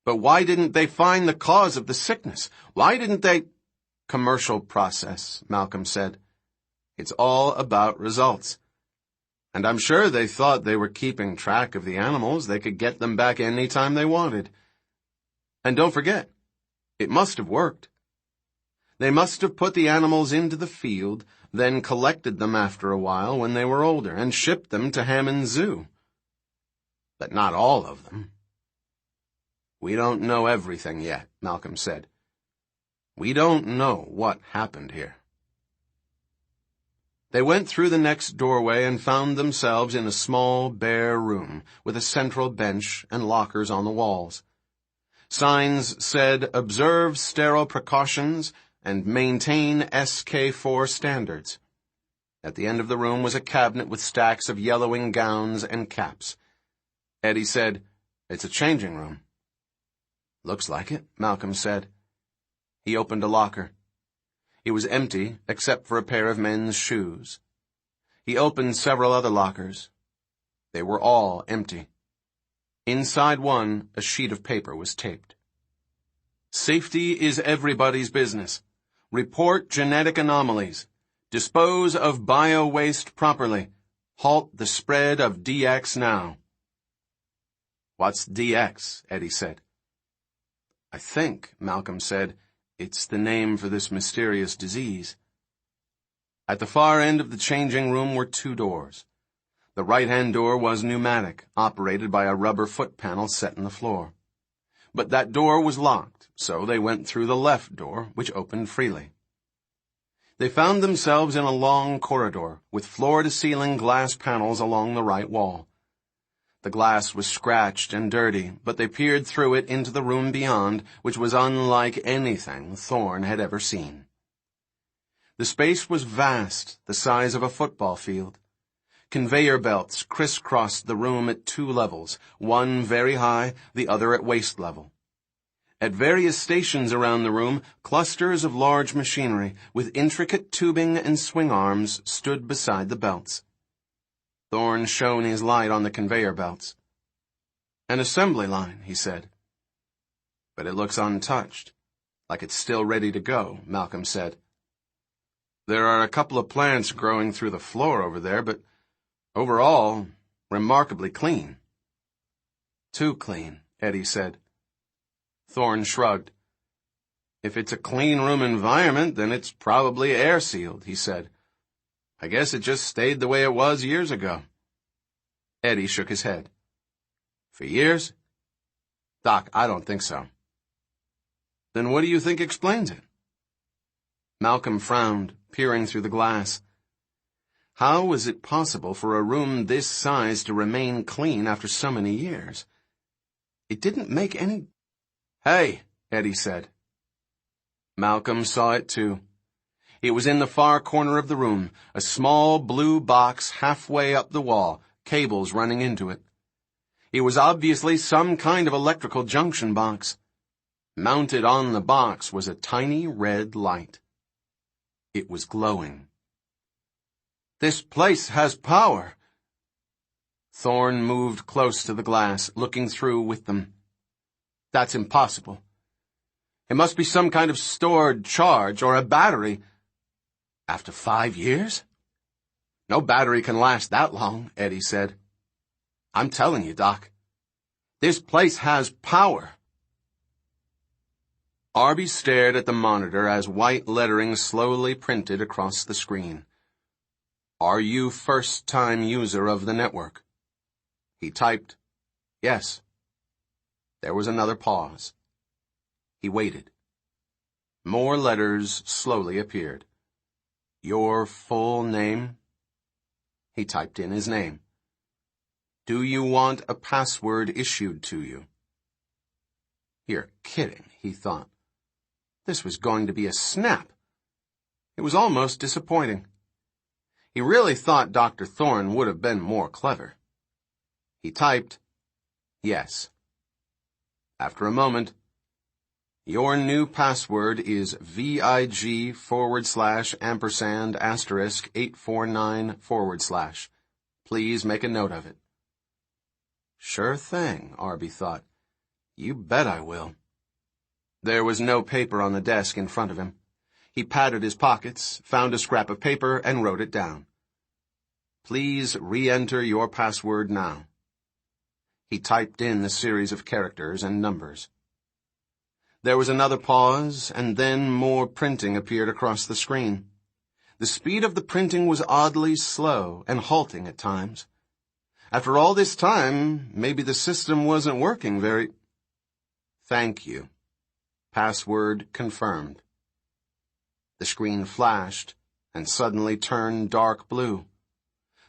But why didn't they find the cause of the sickness? Why didn't they— "Commercial process," Malcolm said. "It's all about results. And I'm sure they thought they were keeping track of the animals. They could get them back any time they wanted. And don't forget, it must have worked. They must have put the animals into the field, then collected them after a while when they were older, and shipped them to Hammond Zoo. But not all of them." "We don't know everything yet," Malcolm said. "We don't know what happened here." They went through the next doorway and found themselves in a small, bare room with a central bench and lockers on the walls. Signs said, "Observe sterile precautions and maintain SK4 standards." At the end of the room was a cabinet with stacks of yellowing gowns and caps. Eddie said, "It's a changing room." "Looks like it," Malcolm said. He opened a locker. It was empty except for a pair of men's shoes. He opened several other lockers. They were all empty. Inside one, a sheet of paper was taped. "Safety is everybody's business. Report genetic anomalies. Dispose of bio-waste properly. Halt the spread of DX now." "What's DX?" Eddie said. "I think," Malcolm said, "it's the name for this mysterious disease." At the far end of the changing room were two doors. The right-hand door was pneumatic, operated by a rubber foot panel set in the floor. But that door was locked, so they went through the left door, which opened freely. They found themselves in a long corridor with floor-to-ceiling glass panels along the right wall. The glass was scratched and dirty, but they peered through it into the room beyond, which was unlike anything Thorne had ever seen. The space was vast, the size of a football field. Conveyor belts crisscrossed the room at 2 levels, one very high, the other at waist level. At various stations around the room, clusters of large machinery with intricate tubing and swing arms stood beside the belts. Thorne shone his light on the conveyor belts. "An assembly line," he said. "But it looks untouched, like it's still ready to go," Malcolm said. "There are a couple of plants growing through the floor over there, but overall, remarkably clean." "Too clean," Eddie said. Thorne shrugged. "If it's a clean room environment, then it's probably air-sealed," he said. "I guess it just stayed the way it was years ago." Eddie shook his head. "For years? Doc, I don't think so." "Then what do you think explains it?" Malcolm frowned, peering through the glass. How was it possible for a room this size to remain clean after so many years? It didn't make any... "Hey," Eddie said. Malcolm saw it too. It was in the far corner of the room, a small blue box halfway up the wall, cables running into it. It was obviously some kind of electrical junction box. Mounted on the box was a tiny red light. It was glowing. "This place has power." Thorne moved close to the glass, looking through with them. "That's impossible. It must be some kind of stored charge or a battery." "After 5 years?" "No battery can last that long," Eddie said. "I'm telling you, Doc. This place has power." Arby stared at the monitor as white lettering slowly printed across the screen. "Are you first-time user of the network?" He typed, "Yes." There was another pause. He waited. More letters slowly appeared. "Your full name?" He typed in his name. "Do you want a password issued to you?" You're kidding, he thought. This was going to be a snap. It was almost disappointing. He really thought Dr. Thorne would have been more clever. He typed, "Yes." After a moment, "Your new password is VIG /&*849 /. Please make a note of it." Sure thing, Arby thought. You bet I will. There was no paper on the desk in front of him. He patted his pockets, found a scrap of paper, and wrote it down. "Please re-enter your password now." He typed in the series of characters and numbers. There was another pause, and then more printing appeared across the screen. The speed of the printing was oddly slow and halting at times. After all this time, maybe the system wasn't working very... "Thank you. Password confirmed." The screen flashed and suddenly turned dark blue.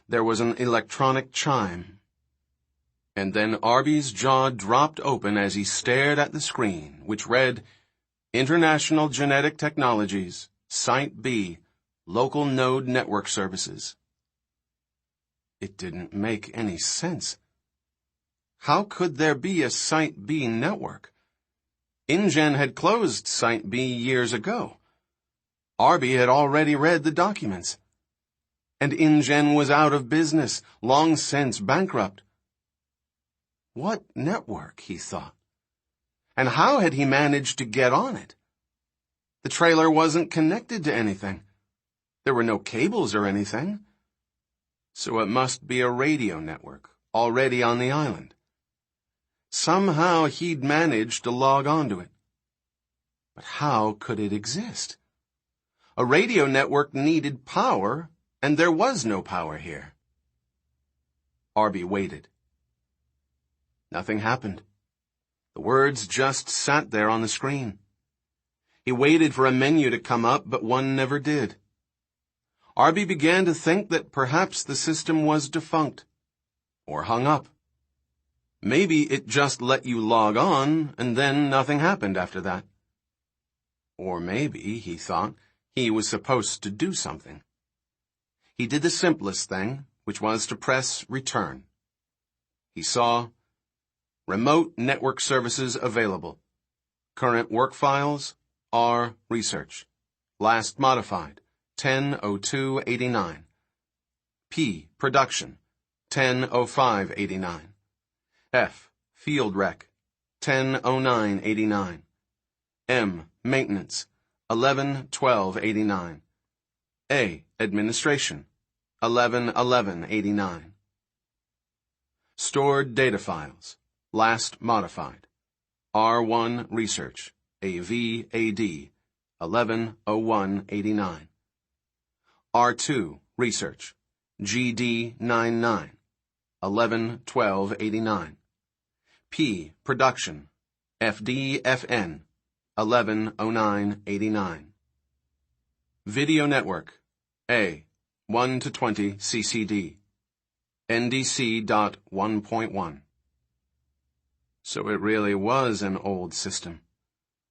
There was an electronic chime. And then Arby's jaw dropped open as he stared at the screen, which read, "International Genetic Technologies, Site B, Local Node Network Services." It didn't make any sense. How could there be a Site B network? InGen had closed Site B years ago. Arby had already read the documents. And InGen was out of business, long since bankrupt. What network, he thought. And how had he managed to get on it? The trailer wasn't connected to anything. There were no cables or anything. So it must be a radio network, already on the island. Somehow he'd managed to log onto it. But how could it exist? A radio network needed power, and there was no power here. Arby waited. Nothing happened. The words just sat there on the screen. He waited for a menu to come up, but one never did. Arby began to think that perhaps the system was defunct, or hung up. Maybe it just let you log on, and then nothing happened after that. Or maybe, he thought, he was supposed to do something. He did the simplest thing, which was to press return. He saw remote network services available. Current work files, R research. Last modified, 10/02/89. P production, 10/05/89. F field rec, 10/09/89. M maintenance, 11/12/89. A administration, 11/11/89. Stored data files, last modified. R1 research, AV/AD, 11/01/89. R2 research, GD/99, 11/12/89. P production, FD/FN, 11/09/89. Video network, A 1-20 CCD, NDC.1.1. So it really was an old system.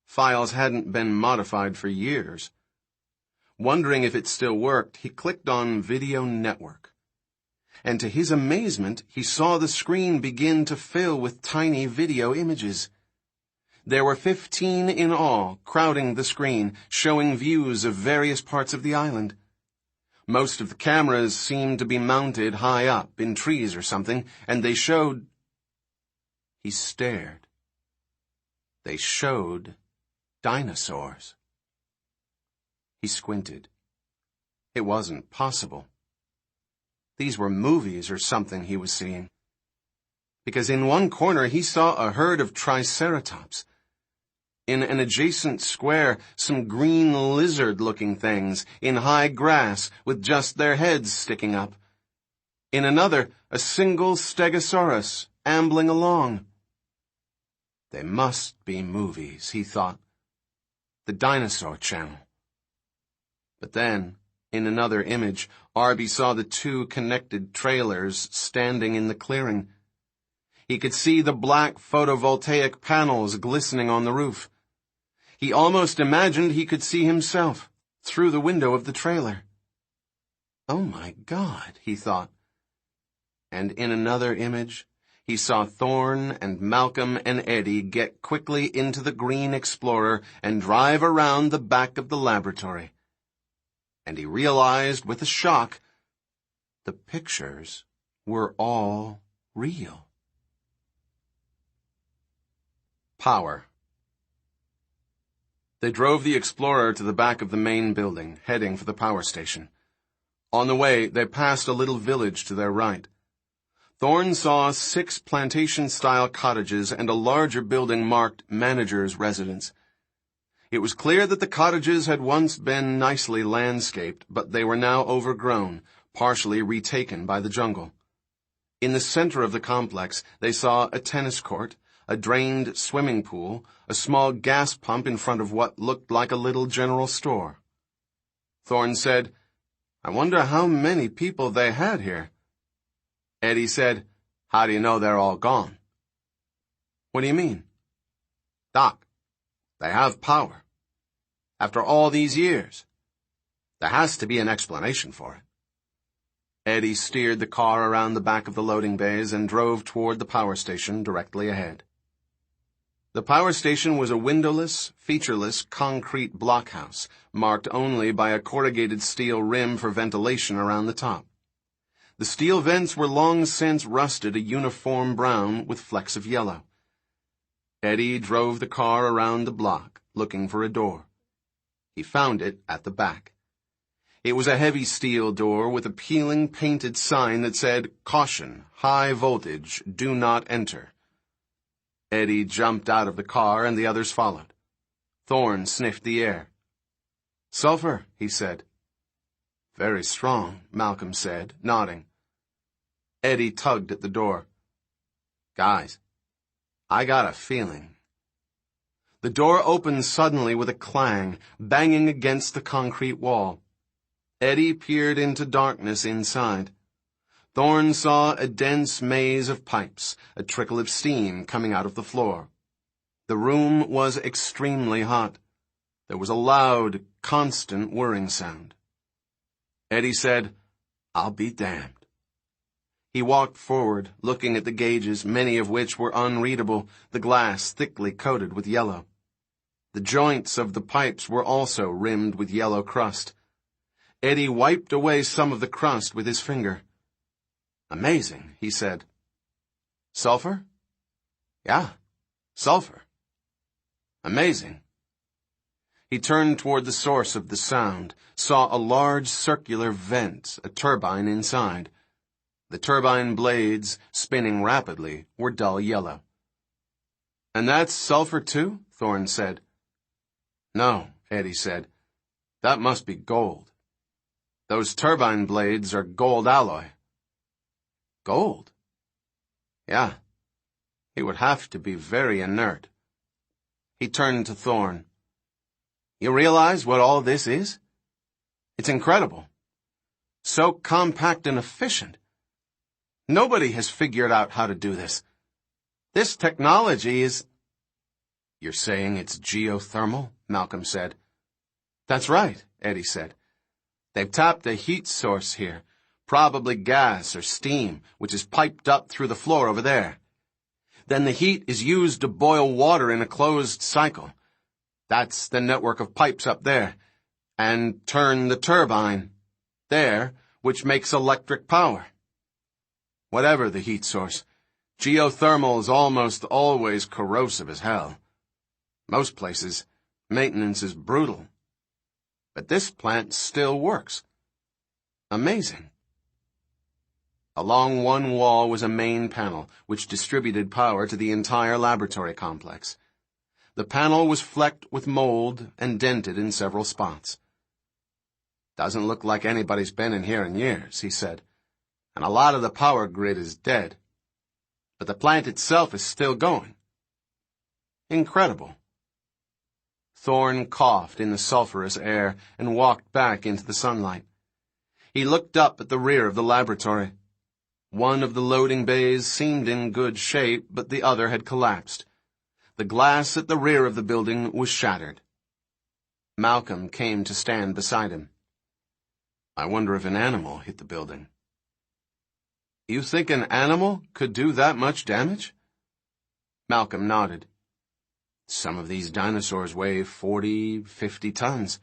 Files hadn't been modified for years. Wondering if it still worked, he clicked on Video Network. And to his amazement, he saw the screen begin to fill with tiny video images. There were 15 in all, crowding the screen, showing views of various parts of the island. Most of the cameras seemed to be mounted high up, in trees or something, and they showed... He stared. They showed dinosaurs. He squinted. It wasn't possible. These were movies or something he was seeing. Because in one corner he saw a herd of triceratops. In an adjacent square, some green lizard-looking things in high grass with just their heads sticking up. In another, a single stegosaurus ambling along. They must be movies, he thought. The Dinosaur Channel. But then, in another image, Arby saw the two connected trailers standing in the clearing. He could see the black photovoltaic panels glistening on the roof. He almost imagined he could see himself through the window of the trailer. Oh my God, he thought. And in another image, he saw Thorne and Malcolm and Eddie get quickly into the green Explorer and drive around the back of the laboratory. And he realized with a shock, the pictures were all real. Power. They drove the Explorer to the back of the main building, heading for the power station. On the way, they passed a little village to their right. Thorne saw 6 plantation-style cottages and a larger building marked manager's residence. It was clear that the cottages had once been nicely landscaped, but they were now overgrown, partially retaken by the jungle. In the center of the complex, they saw a tennis court, a drained swimming pool, a small gas pump in front of what looked like a little general store. Thorne said, "I wonder how many people they had here." Eddie said, "How do you know they're all gone?" "What do you mean?" "Doc, they have power. After all these years. There has to be an explanation for it." Eddie steered the car around the back of the loading bays and drove toward the power station directly ahead. The power station was a windowless, featureless concrete blockhouse, marked only by a corrugated steel rim for ventilation around the top. The steel vents were long since rusted a uniform brown with flecks of yellow. Eddie drove the car around the block, looking for a door. He found it at the back. It was a heavy steel door with a peeling painted sign that said, "Caution, high voltage, do not enter." Eddie jumped out of the car and the others followed. Thorne sniffed the air. "Sulfur," he said. "Very strong," Malcolm said, nodding. Eddie tugged at the door. "Guys, I got a feeling." The door opened suddenly with a clang, banging against the concrete wall. Eddie peered into darkness inside. Thorne saw a dense maze of pipes, a trickle of steam coming out of the floor. The room was extremely hot. There was a loud, constant whirring sound. Eddie said, "I'll be damned." He walked forward, looking at the gauges, many of which were unreadable, the glass thickly coated with yellow. The joints of the pipes were also rimmed with yellow crust. Eddie wiped away some of the crust with his finger. "Amazing," he said. "Sulfur?" "Yeah, sulfur. Amazing." He turned toward the source of the sound, saw a large circular vent, a turbine inside. The turbine blades, spinning rapidly, were dull yellow. "And that's sulfur too?" Thorne said. "No," Eddie said. "That must be gold. Those turbine blades are gold alloy." "Gold?" "Yeah. He would have to be very inert." He turned to Thorne. "You realize what all this is? It's incredible. So compact and efficient. Nobody has figured out how to do this. This technology is—" "You're saying it's geothermal?" Malcolm said. "That's right," Eddie said. "They've tapped a heat source here, probably gas or steam, which is piped up through the floor over there. Then the heat is used to boil water in a closed cycle. That's the network of pipes up there, and turn the turbine there, which makes electric power. Whatever the heat source, geothermal is almost always corrosive as hell. Most places, maintenance is brutal. But this plant still works. Amazing." Along one wall was a main panel, which distributed power to the entire laboratory complex. The panel was flecked with mold and dented in several spots. "Doesn't look like anybody's been in here in years," he said. "And a lot of the power grid is dead. But the plant itself is still going. Incredible." Thorne coughed in the sulphurous air and walked back into the sunlight. He looked up at the rear of the laboratory. One of the loading bays seemed in good shape, but the other had collapsed. The glass at the rear of the building was shattered. Malcolm came to stand beside him. "I wonder if an animal hit the building." "You think an animal could do that much damage?" Malcolm nodded. "Some of these dinosaurs weigh 40, 50 tons.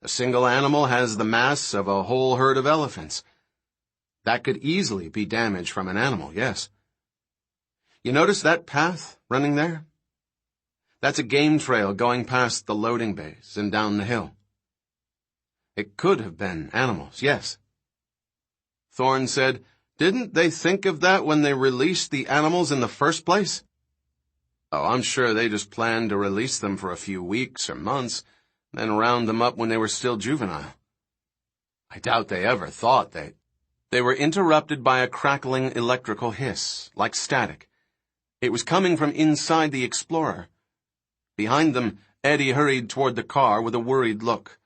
A single animal has the mass of a whole herd of elephants. That could easily be damage from an animal, yes. You notice that path running there? That's a game trail going past the loading bays and down the hill. It could have been animals, yes." Thorne said, "Didn't they think of that when they released the animals in the first place?" "Oh, I'm sure they just planned to release them for a few weeks or months, then round them up when they were still juvenile. I doubt they ever thought They were interrupted by a crackling electrical hiss, like static. It was coming from inside the Explorer. Behind them, Eddie hurried toward the car with a worried look.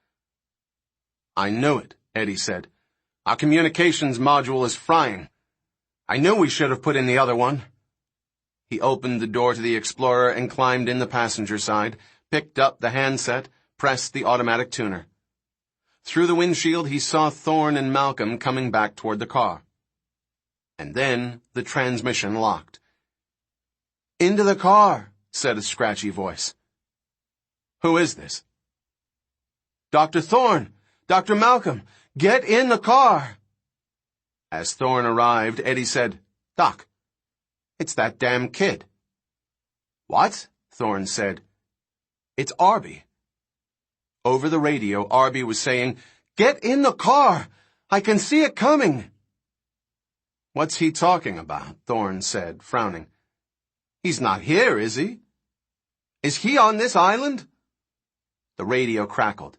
"I knew it," Eddie said. "Our communications module is frying. I knew we should have put in the other one." He opened the door to the Explorer and climbed in the passenger side, picked up the handset, pressed the automatic tuner. Through the windshield, he saw Thorne and Malcolm coming back toward the car. And then the transmission locked. "Into the car," said a scratchy voice. "Who is this?" "Dr. Thorne! Dr. Malcolm! Get in the car!" As Thorne arrived, Eddie said, "Doc, it's that damn kid." "What?" Thorne said. "It's Arby." Over the radio, Arby was saying, "Get in the car! I can see it coming!" "What's he talking about?" Thorne said, frowning. "He's not here, is he? Is he on this island?" The radio crackled.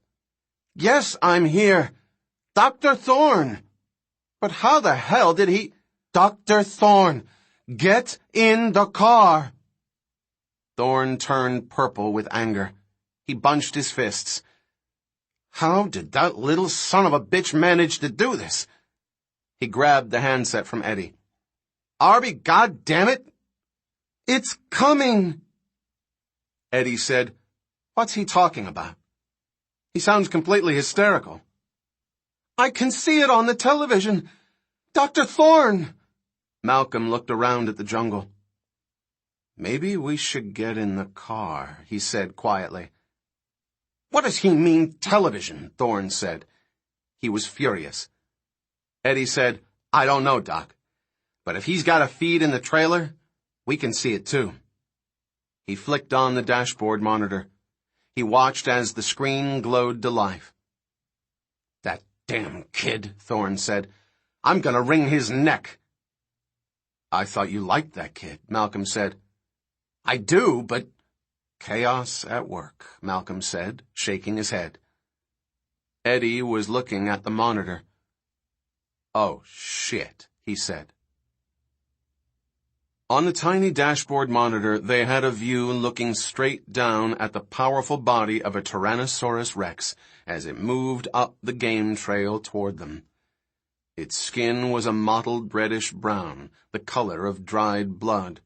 "Yes, I'm here. Dr. Thorne! But how the hell did he—" "Dr. Thorne, get in the car!" Thorne turned purple with anger. He bunched his fists. How did that little son of a bitch manage to do this? He grabbed the handset from Eddie. Arby, goddammit! It's coming! Eddie said, What's he talking about? He sounds completely hysterical. I can see it on the television. Dr. Thorne! Malcolm looked around at the jungle. Maybe we should get in the car, he said quietly. What does he mean, television? Thorne said. He was furious. Eddie said, I don't know, Doc. But if he's got a feed in the trailer, we can see it too. He flicked on the dashboard monitor. He watched as the screen glowed to life. That damn kid, Thorne said. I'm gonna wring his neck. I thought you liked that kid, Malcolm said. I do, but... Chaos at work, Malcolm said, shaking his head. Eddie was looking at the monitor. Oh, shit, he said. On the tiny dashboard monitor, they had a view looking straight down at the powerful body of a Tyrannosaurus Rex as it moved up the game trail toward them. Its skin was a mottled reddish-brown, the color of dried blood.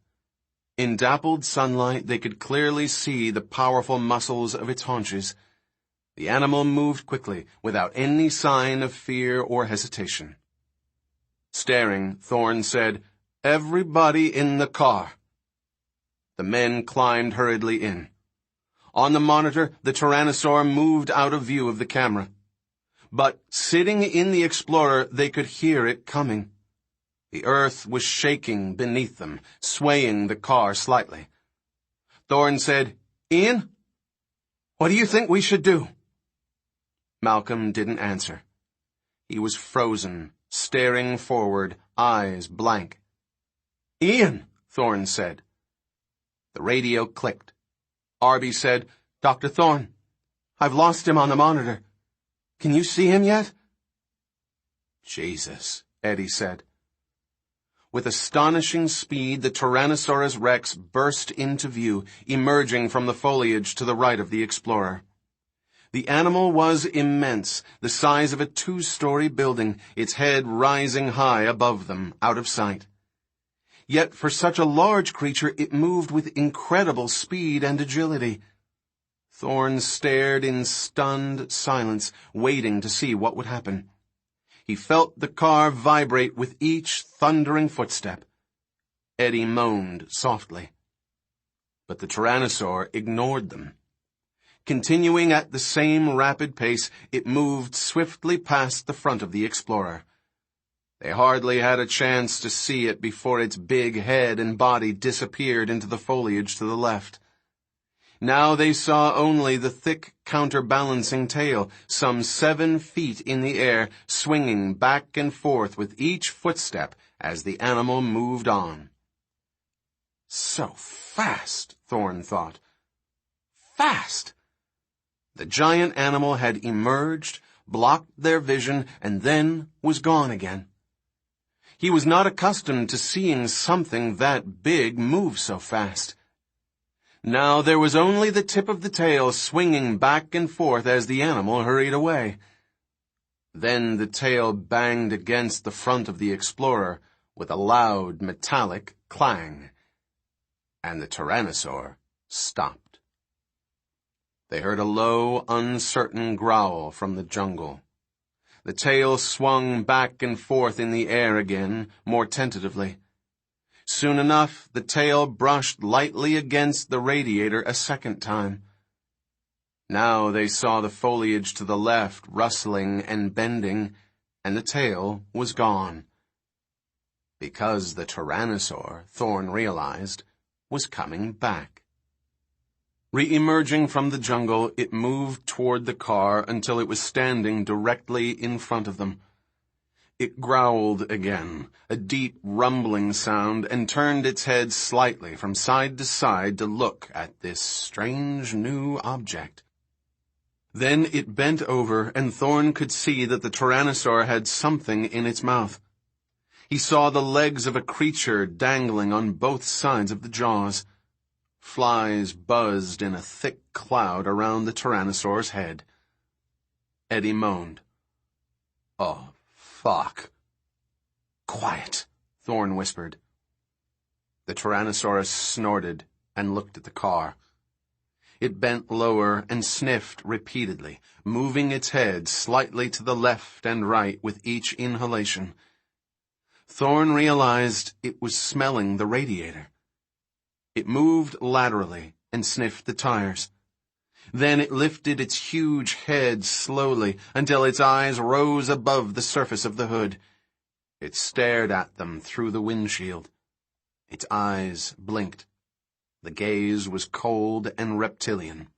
In dappled sunlight, they could clearly see the powerful muscles of its haunches. The animal moved quickly, without any sign of fear or hesitation. Staring, Thorne said, Everybody in the car. The men climbed hurriedly in. On the monitor, the Tyrannosaur moved out of view of the camera. But sitting in the Explorer, they could hear it coming. The earth was shaking beneath them, swaying the car slightly. Thorne said, Ian, what do you think we should do? Malcolm didn't answer. He was frozen, staring forward, eyes blank. Ian, Thorne said. The radio clicked. Arby said, Dr. Thorne, I've lost him on the monitor. Can you see him yet? Jesus, Eddie said. With astonishing speed, the Tyrannosaurus Rex burst into view, emerging from the foliage to the right of the Explorer. The animal was immense, the size of a 2-story building, its head rising high above them, out of sight. Yet for such a large creature, it moved with incredible speed and agility. Thorne stared in stunned silence, waiting to see what would happen. He felt the car vibrate with each thundering footstep. Eddie moaned softly. But the Tyrannosaur ignored them. Continuing at the same rapid pace, it moved swiftly past the front of the Explorer. They hardly had a chance to see it before its big head and body disappeared into the foliage to the left. Now they saw only the thick, counterbalancing tail, some 7 feet in the air, swinging back and forth with each footstep as the animal moved on. So fast, Thorne thought. Fast! The giant animal had emerged, blocked their vision, and then was gone again. He was not accustomed to seeing something that big move so fast. Now there was only the tip of the tail swinging back and forth as the animal hurried away. Then the tail banged against the front of the Explorer with a loud metallic clang, and the Tyrannosaur stopped. They heard a low, uncertain growl from the jungle. The tail swung back and forth in the air again, more tentatively. Soon enough, the tail brushed lightly against the radiator a second time. Now they saw the foliage to the left rustling and bending, and the tail was gone. Because the Tyrannosaur, Thorne realized, was coming back. Re-emerging from the jungle, it moved toward the car until it was standing directly in front of them. It growled again, a deep rumbling sound, and turned its head slightly from side to side to look at this strange new object. Then it bent over, and Thorne could see that the Tyrannosaur had something in its mouth. He saw the legs of a creature dangling on both sides of the jaws. Flies buzzed in a thick cloud around the Tyrannosaur's head. Eddie moaned. "Oh, fuck." "Quiet," Thorne whispered. The Tyrannosaurus snorted and looked at the car. It bent lower and sniffed repeatedly, moving its head slightly to the left and right with each inhalation. Thorne realized it was smelling the radiator. It moved laterally and sniffed the tires. Then it lifted its huge head slowly until its eyes rose above the surface of the hood. It stared at them through the windshield. Its eyes blinked. The gaze was cold and reptilian.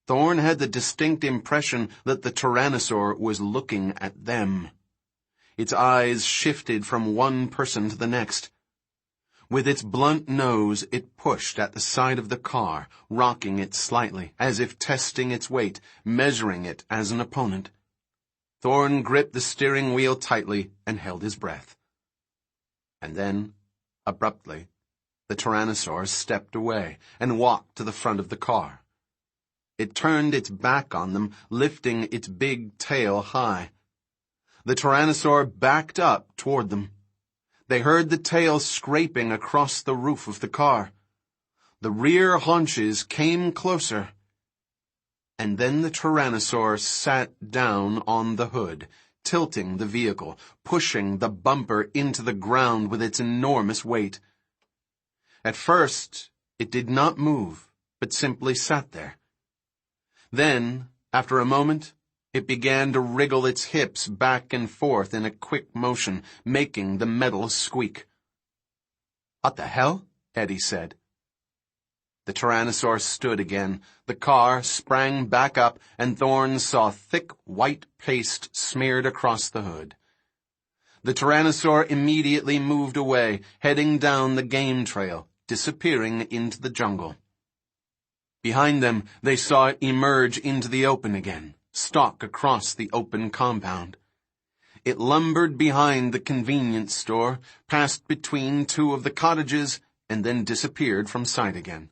Thorne had the distinct impression that the Tyrannosaur was looking at them. Its eyes shifted from one person to the next. With its blunt nose, it pushed at the side of the car, rocking it slightly, as if testing its weight, measuring it as an opponent. Thorne gripped the steering wheel tightly and held his breath. And then, abruptly, the Tyrannosaur stepped away and walked to the front of the car. It turned its back on them, lifting its big tail high. The Tyrannosaur backed up toward them. They heard the tail scraping across the roof of the car. The rear haunches came closer. And then the Tyrannosaur sat down on the hood, tilting the vehicle, pushing the bumper into the ground with its enormous weight. At first, it did not move, but simply sat there. Then, after a moment, it began to wriggle its hips back and forth in a quick motion, making the metal squeak. "What the hell?" Eddie said. The Tyrannosaur stood again. The car sprang back up, and Thorne saw thick white paste smeared across the hood. The Tyrannosaur immediately moved away, heading down the game trail, disappearing into the jungle. Behind them, they saw it emerge into the open again, stalk across the open compound. It lumbered behind the convenience store, passed between two of the cottages, and then disappeared from sight again.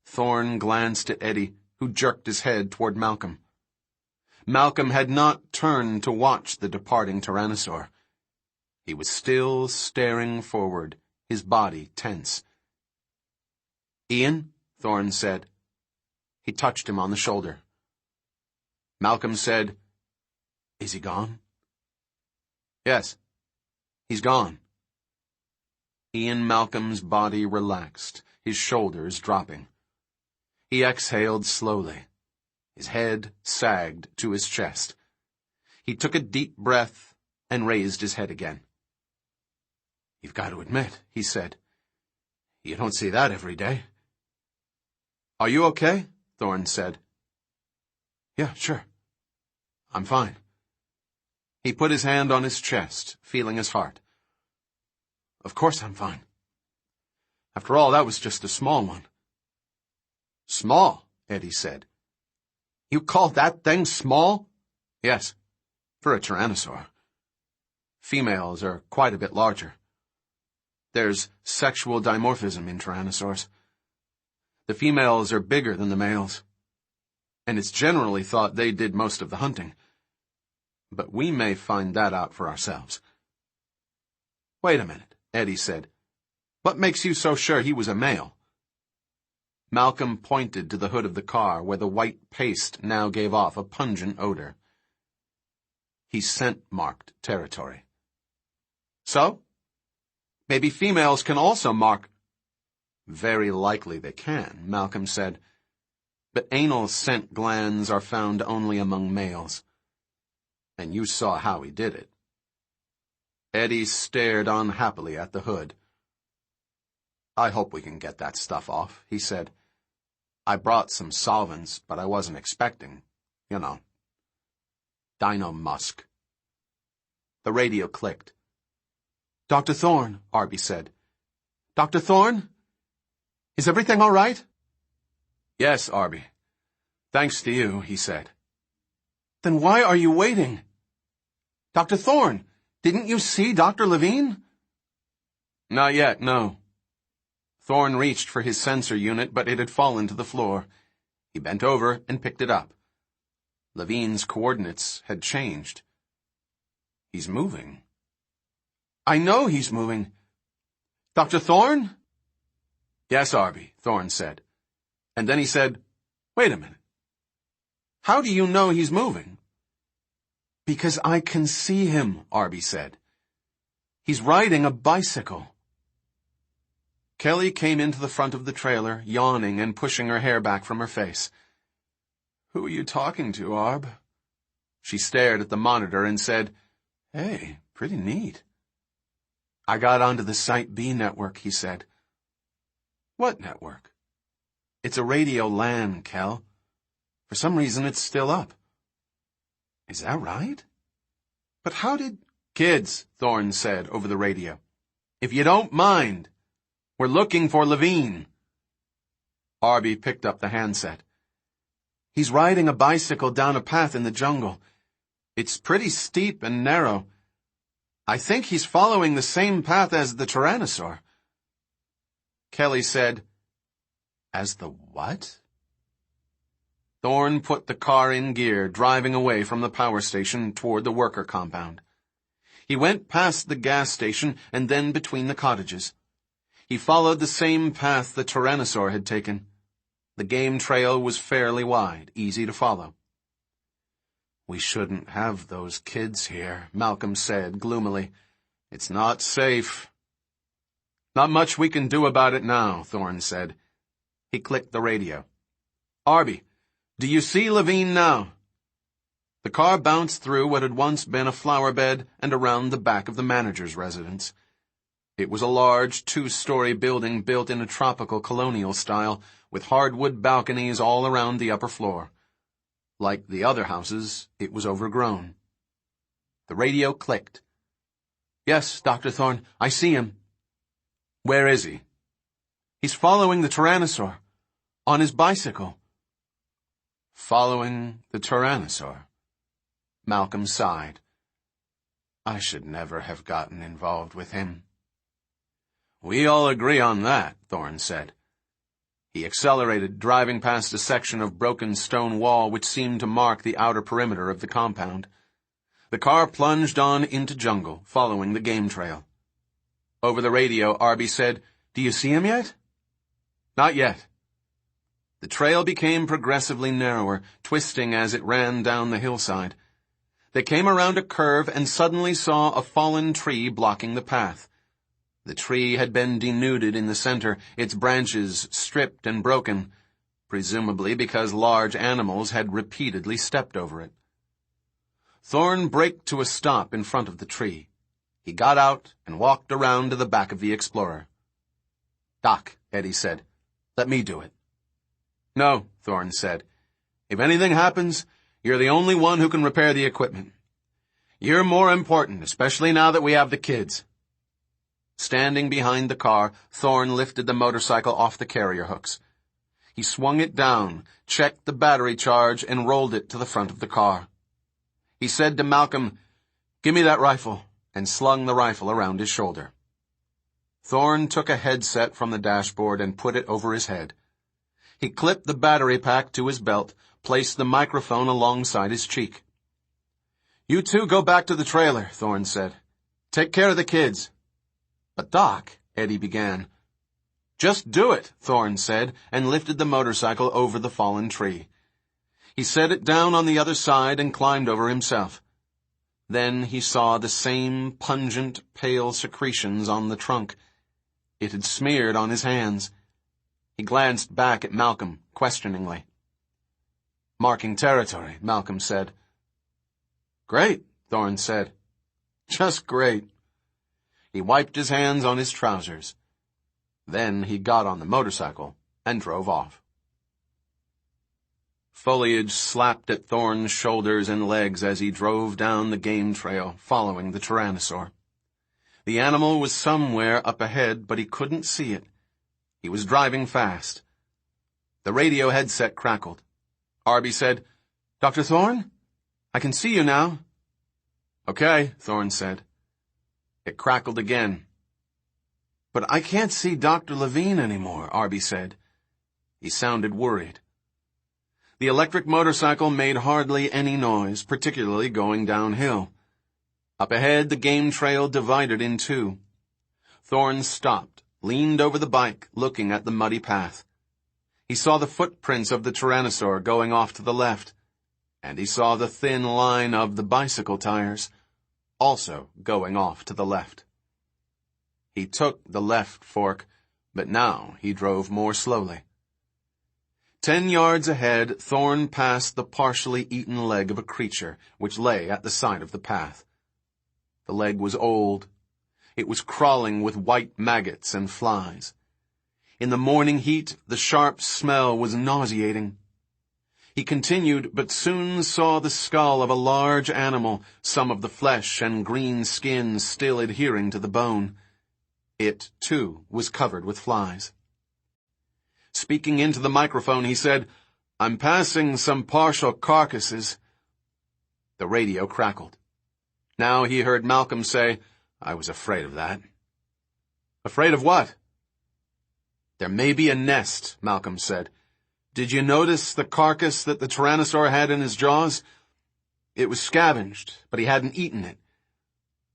Thorne glanced at Eddie, who jerked his head toward Malcolm. Malcolm had not turned to watch the departing Tyrannosaur. He was still staring forward, his body tense. "Ian?" Thorne said. He touched him on the shoulder. Malcolm said, "Is he gone?" "Yes, he's gone." Ian Malcolm's body relaxed, his shoulders dropping. He exhaled slowly. His head sagged to his chest. He took a deep breath and raised his head again. "You've got to admit," he said, "you don't see that every day." "Are you okay?" Thorne said. "Yeah, sure. I'm fine." He put his hand on his chest, feeling his heart. "Of course I'm fine. After all, that was just a small one." "Small?" Eddie said. "You call that thing small?" "Yes, for a Tyrannosaur. Females are quite a bit larger. There's sexual dimorphism in Tyrannosaurs. The females are bigger than the males, and it's generally thought they did most of the hunting. But we may find that out for ourselves." "Wait a minute," Eddie said. "What makes you so sure he was a male?" Malcolm pointed to the hood of the car, where the white paste now gave off a pungent odor. "He scent-marked territory." "So? Maybe females can also mark—" "Very likely they can," Malcolm said. "But anal scent glands are found only among males. And you saw how he did it." Eddie stared unhappily at the hood. "I hope we can get that stuff off," he said. "I brought some solvents, but I wasn't expecting, dino musk." The radio clicked. "Dr. Thorne," Arby said. "Dr. Thorne? Is everything all right?" "Yes, Arby. Thanks to you," he said. "Then why are you waiting? Dr. Thorne, didn't you see Dr. Levine?" "Not yet, no." Thorne reached for his sensor unit, but it had fallen to the floor. He bent over and picked it up. Levine's coordinates had changed. He's moving. I know he's moving. Dr. Thorne? Yes, Arby, Thorne said. And then he said, Wait a minute. How do you know he's moving? Because I can see him, Arby said. He's riding a bicycle. Kelly came into the front of the trailer, yawning and pushing her hair back from her face. Who are you talking to, Arb? She stared at the monitor and said, Hey, pretty neat. I got onto the Site B network, he said. What network? It's a radio LAN, Kel. For some reason, it's still up. Is that right? But how did... Kids, Thorne said over the radio. If you don't mind, we're looking for Levine. Arby picked up the handset. He's riding a bicycle down a path in the jungle. It's pretty steep and narrow. I think he's following the same path as the Tyrannosaur. Kelly said, As the what? Thorne put the car in gear, driving away from the power station toward the worker compound. He went past the gas station and then between the cottages. He followed the same path the Tyrannosaur had taken. The game trail was fairly wide, easy to follow. We shouldn't have those kids here, Malcolm said gloomily. It's not safe. Not much we can do about it now, Thorne said. He clicked the radio. Arby, do you see Levine now? The car bounced through what had once been a flower bed and around the back of the manager's residence. It was a large, two-story building built in a tropical colonial style, with hardwood balconies all around the upper floor. Like the other houses, it was overgrown. The radio clicked. Yes, Dr. Thorne, I see him. Where is he? He's following the Tyrannosaur. On his bicycle. Following the Tyrannosaur. Malcolm sighed. I should never have gotten involved with him. We all agree on that, Thorne said. He accelerated, driving past a section of broken stone wall which seemed to mark the outer perimeter of the compound. The car plunged on into jungle, following the game trail. Over the radio, Arby said, Do you see him yet? Not yet. The trail became progressively narrower, twisting as it ran down the hillside. They came around a curve and suddenly saw a fallen tree blocking the path. The tree had been denuded in the center, its branches stripped and broken, presumably because large animals had repeatedly stepped over it. Thorne braked to a stop in front of the tree. He got out and walked around to the back of the Explorer. Doc, Eddie said, let me do it. No, Thorne said. If anything happens, you're the only one who can repair the equipment. You're more important, especially now that we have the kids. Standing behind the car, Thorne lifted the motorcycle off the carrier hooks. He swung it down, checked the battery charge, and rolled it to the front of the car. He said to Malcolm, Give me that rifle, and slung the rifle around his shoulder. Thorne took a headset from the dashboard and put it over his head. He clipped the battery pack to his belt, placed the microphone alongside his cheek. You two go back to the trailer, Thorne said. Take care of the kids. But Doc, Eddie began. Just do it, Thorne said, and lifted the motorcycle over the fallen tree. He set it down on the other side and climbed over himself. Then he saw the same pungent, pale secretions on the trunk. It had smeared on his hands. He glanced back at Malcolm, questioningly. Marking territory, Malcolm said. Great, Thorne said. Just great. He wiped his hands on his trousers. Then he got on the motorcycle and drove off. Foliage slapped at Thorne's shoulders and legs as he drove down the game trail, following the Tyrannosaur. The animal was somewhere up ahead, but he couldn't see it. He was driving fast. The radio headset crackled. Arby said, Dr. Thorne? I can see you now. Okay, Thorne said. It crackled again. But I can't see Dr. Levine anymore, Arby said. He sounded worried. The electric motorcycle made hardly any noise, particularly going downhill. Up ahead, the game trail divided in two. Thorne stopped, leaned over the bike, looking at the muddy path. He saw the footprints of the Tyrannosaur going off to the left, and he saw the thin line of the bicycle tires, also going off to the left. He took the left fork, but now he drove more slowly. 10 yards ahead, Thorne passed the partially eaten leg of a creature which lay at the side of the path. The leg was old. It was crawling with white maggots and flies. In the morning heat, the sharp smell was nauseating. He continued, but soon saw the skull of a large animal, some of the flesh and green skin still adhering to the bone. It, too, was covered with flies. Speaking into the microphone, he said, "I'm passing some partial carcasses." The radio crackled. Now he heard Malcolm say, "I was afraid of that." "Afraid of what?" "There may be a nest," Malcolm said. "Did you notice the carcass that the Tyrannosaur had in his jaws? It was scavenged, but he hadn't eaten it.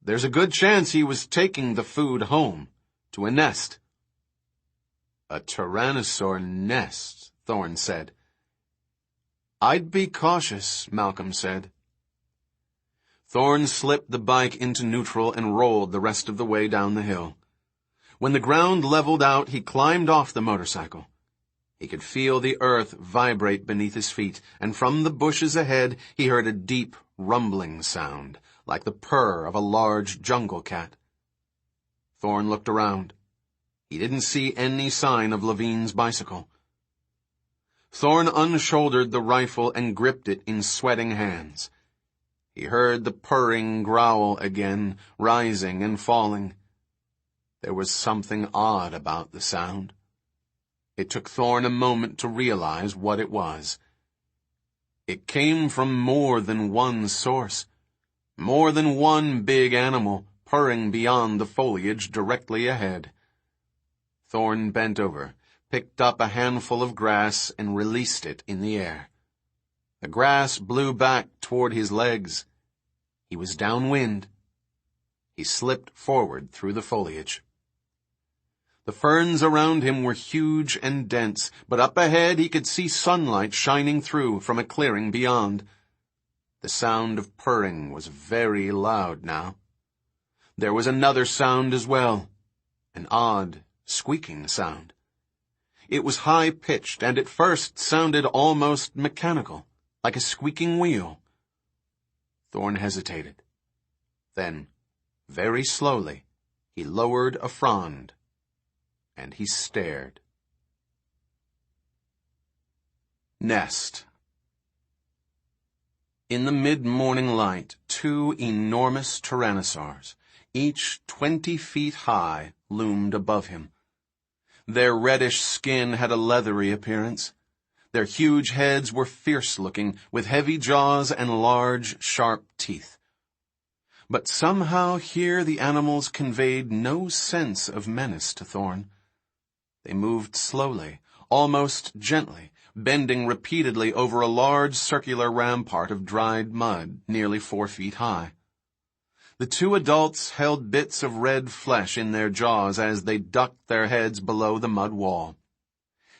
There's a good chance he was taking the food home, to a nest." "A Tyrannosaur nest," Thorne said. "I'd be cautious," Malcolm said. Thorne slipped the bike into neutral and rolled the rest of the way down the hill. When the ground leveled out, he climbed off the motorcycle. He could feel the earth vibrate beneath his feet, and from the bushes ahead he heard a deep, rumbling sound, like the purr of a large jungle cat. Thorne looked around. He didn't see any sign of Levine's bicycle. Thorne unshouldered the rifle and gripped it in sweating hands. He heard the purring growl again, rising and falling. There was something odd about the sound. It took Thorne a moment to realize what it was. It came from more than one source, more than one big animal purring beyond the foliage directly ahead. Thorne bent over, picked up a handful of grass, and released it in the air. The grass blew back toward his legs. He was downwind. He slipped forward through the foliage. The ferns around him were huge and dense, but up ahead he could see sunlight shining through from a clearing beyond. The sound of purring was very loud now. There was another sound as well, an odd, squeaking sound. It was high-pitched, and at first sounded almost mechanical, like a squeaking wheel. Thorne hesitated. Then, very slowly, he lowered a frond, and he stared. Nest. In the mid-morning light, 2 enormous tyrannosaurs, each 20 feet high, loomed above him. Their reddish skin had a leathery appearance. Their huge heads were fierce-looking, with heavy jaws and large, sharp teeth. But somehow here the animals conveyed no sense of menace to Thorne. They moved slowly, almost gently, bending repeatedly over a large circular rampart of dried mud, nearly 4 feet high. The 2 adults held bits of red flesh in their jaws as they ducked their heads below the mud wall.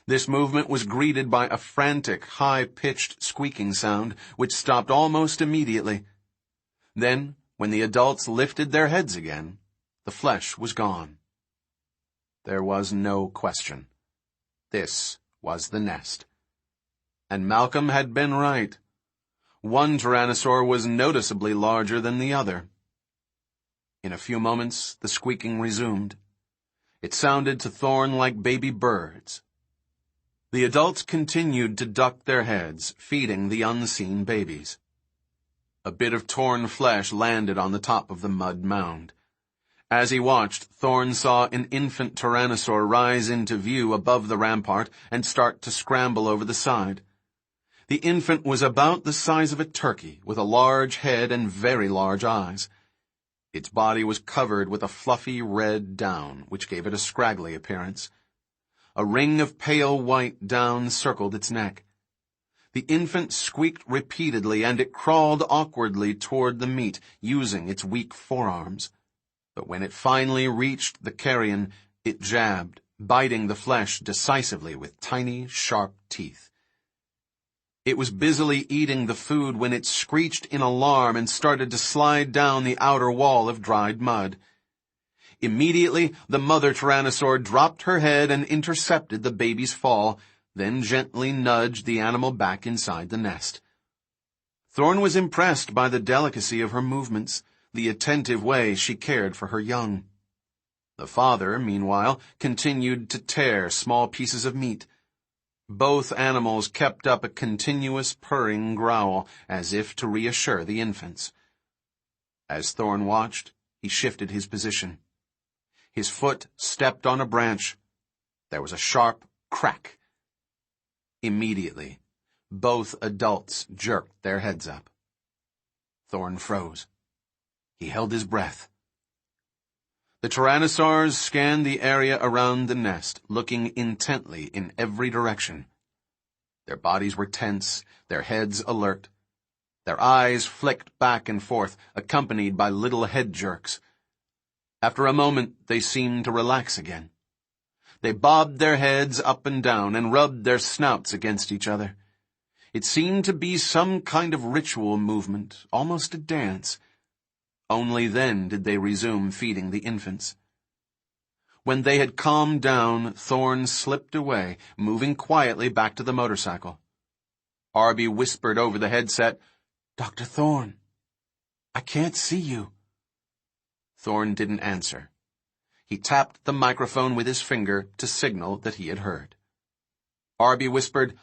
This movement was greeted by a frantic, high-pitched squeaking sound, which stopped almost immediately. Then, when the adults lifted their heads again, the flesh was gone. There was no question. This was the nest. And Malcolm had been right. One tyrannosaur was noticeably larger than the other. In a few moments, the squeaking resumed. It sounded to Thorne like baby birds. The adults continued to duck their heads, feeding the unseen babies. A bit of torn flesh landed on the top of the mud mound. As he watched, Thorne saw an infant tyrannosaur rise into view above the rampart and start to scramble over the side. The infant was about the size of a turkey, with a large head and very large eyes. Its body was covered with a fluffy red down, which gave it a scraggly appearance. A ring of pale white down circled its neck. The infant squeaked repeatedly, and it crawled awkwardly toward the meat, using its weak forearms. But when it finally reached the carrion, it jabbed, biting the flesh decisively with tiny, sharp teeth. It was busily eating the food when it screeched in alarm and started to slide down the outer wall of dried mud. Immediately, the mother tyrannosaur dropped her head and intercepted the baby's fall, then gently nudged the animal back inside the nest. Thorn was impressed by the delicacy of her movements, the attentive way she cared for her young. The father, meanwhile, continued to tear small pieces of meat. Both animals kept up a continuous purring growl, as if to reassure the infants. As Thorn watched, he shifted his position. His foot stepped on a branch. There was a sharp crack. Immediately, both adults jerked their heads up. Thorn froze. He held his breath. The tyrannosaurs scanned the area around the nest, looking intently in every direction. Their bodies were tense, their heads alert. Their eyes flicked back and forth, accompanied by little head jerks. After a moment, they seemed to relax again. They bobbed their heads up and down and rubbed their snouts against each other. It seemed to be some kind of ritual movement, almost a dance. Only then did they resume feeding the infants. When they had calmed down, Thorn slipped away, moving quietly back to the motorcycle. Arby whispered over the headset, "Dr. Thorn, I can't see you." Thorn didn't answer. He tapped the microphone with his finger to signal that he had heard. Arby whispered,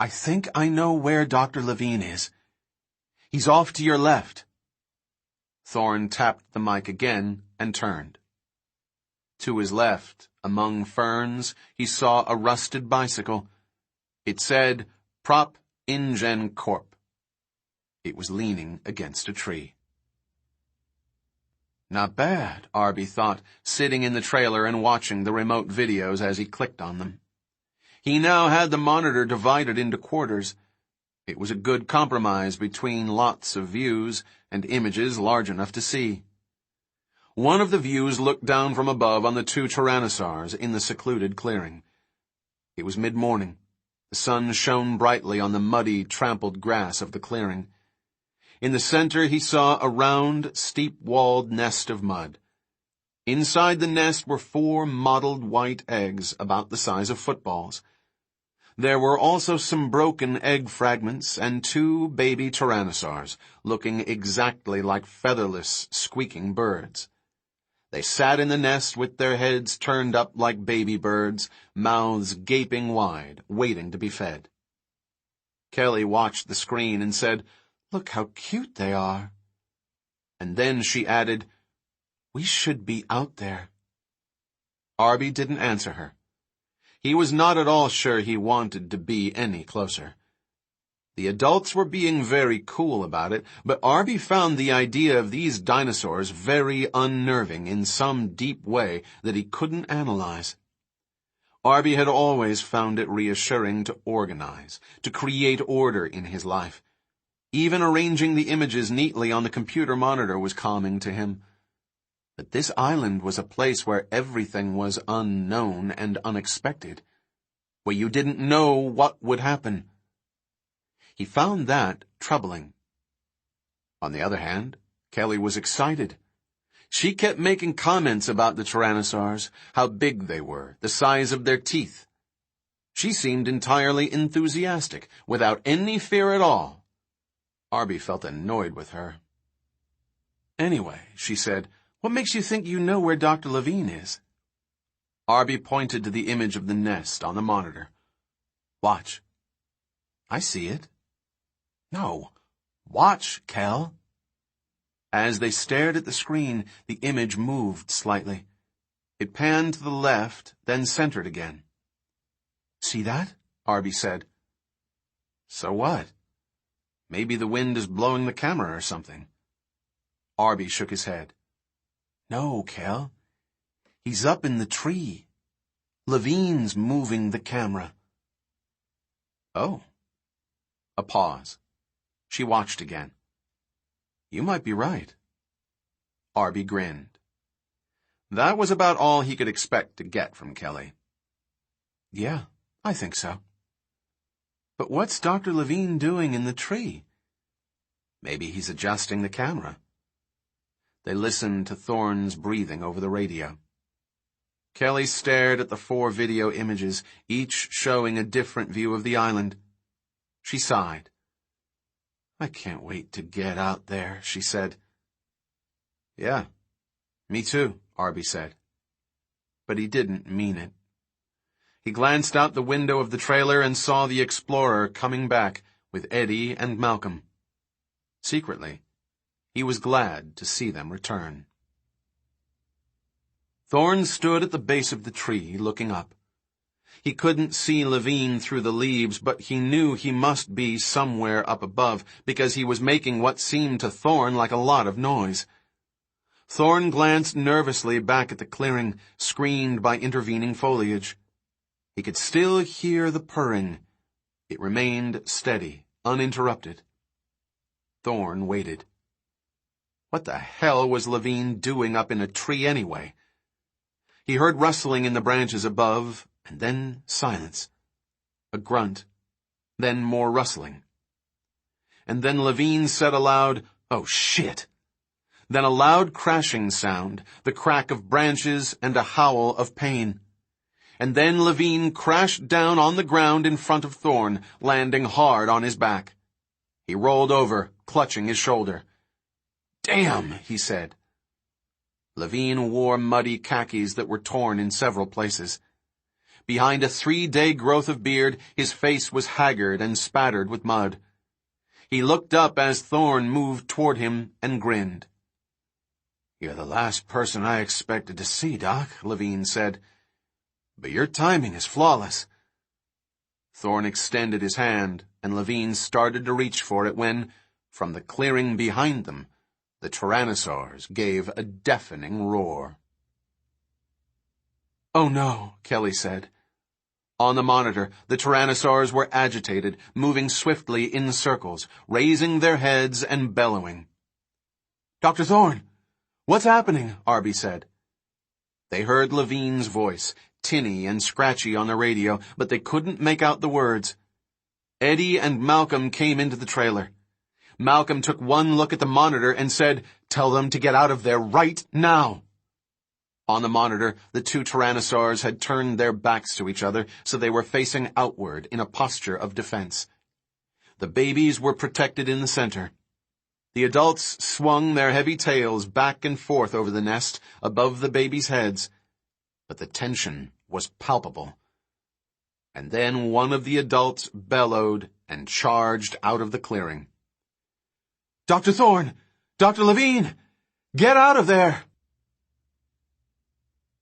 "I think I know where Dr. Levine is. He's off to your left." Thorn tapped the mic again and turned. To his left, among ferns, he saw a rusted bicycle. It said, "Prop InGen Corp." It was leaning against a tree. Not bad, Arby thought, sitting in the trailer and watching the remote videos as he clicked on them. He now had the monitor divided into quarters. It was a good compromise between lots of views and images large enough to see. One of the views looked down from above on the two tyrannosaurs in the secluded clearing. It was mid-morning. The sun shone brightly on the muddy, trampled grass of the clearing. In the center he saw a round, steep-walled nest of mud. Inside the nest were 4 mottled white eggs about the size of footballs. There were also some broken egg fragments and 2 baby tyrannosaurs, looking exactly like featherless, squeaking birds. They sat in the nest with their heads turned up like baby birds, mouths gaping wide, waiting to be fed. Kelly watched the screen and said, "Look how cute they are." And then she added, "We should be out there." Arby didn't answer her. He was not at all sure he wanted to be any closer. The adults were being very cool about it, but Arby found the idea of these dinosaurs very unnerving in some deep way that he couldn't analyze. Arby had always found it reassuring to organize, to create order in his life. Even arranging the images neatly on the computer monitor was calming to him. But this island was a place where everything was unknown and unexpected, where you didn't know what would happen. He found that troubling. On the other hand, Kelly was excited. She kept making comments about the tyrannosaurs, how big they were, the size of their teeth. She seemed entirely enthusiastic, without any fear at all. Arby felt annoyed with her. "Anyway," she said, "what makes you think you know where Dr. Levine is?" Arby pointed to the image of the nest on the monitor. "Watch." "I see it." "No. Watch, Kel." As they stared at the screen, the image moved slightly. It panned to the left, then centered again. "See that?" Arby said. "So what? Maybe the wind is blowing the camera or something." Arby shook his head. "No, Kel. He's up in the tree. Levine's moving the camera." "Oh. A pause. She watched again. "You might be right." Arby grinned. That was about all he could expect to get from Kelly. "Yeah, I think so." "But what's Dr. Levine doing in the tree?" "Maybe he's adjusting the camera." They listened to Thorne's breathing over the radio. Kelly stared at the 4 video images, each showing a different view of the island. She sighed. "I can't wait to get out there," she said. "Yeah, me too," Arby said. But he didn't mean it. He glanced out the window of the trailer and saw the Explorer coming back with Eddie and Malcolm. Secretly, he was glad to see them return. Thorne stood at the base of the tree, looking up. He couldn't see Levine through the leaves, but he knew he must be somewhere up above, because he was making what seemed to Thorne like a lot of noise. Thorne glanced nervously back at the clearing, screened by intervening foliage. He could still hear the purring. It remained steady, uninterrupted. Thorne waited. What the hell was Levine doing up in a tree anyway? He heard rustling in the branches above, and then silence. A grunt, then more rustling. And then Levine said aloud, "Oh, shit!" Then a loud crashing sound, the crack of branches and a howl of pain. And then Levine crashed down on the ground in front of Thorne, landing hard on his back. He rolled over, clutching his shoulder. "Damn," he said. Levine wore muddy khakis that were torn in several places. Behind a 3-day growth of beard, his face was haggard and spattered with mud. He looked up as Thorne moved toward him and grinned. "You're the last person I expected to see, Doc," Levine said. "But your timing is flawless." Thorne extended his hand, and Levine started to reach for it when, from the clearing behind them, the tyrannosaurs gave a deafening roar. "Oh no," Kelly said. On the monitor, the tyrannosaurs were agitated, moving swiftly in circles, raising their heads and bellowing. "Dr. Thorne, what's happening?" Arby said. They heard Levine's voice, tinny and scratchy on the radio, but they couldn't make out the words. Eddie and Malcolm came into the trailer. Malcolm took one look at the monitor and said, "Tell them to get out of there right now." On the monitor, the 2 tyrannosaurs had turned their backs to each other, so they were facing outward in a posture of defense. The babies were protected in the center. The adults swung their heavy tails back and forth over the nest, above the babies' heads. But the tension was palpable. And then one of the adults bellowed and charged out of the clearing. "Dr. Thorne! Dr. Levine! Get out of there!"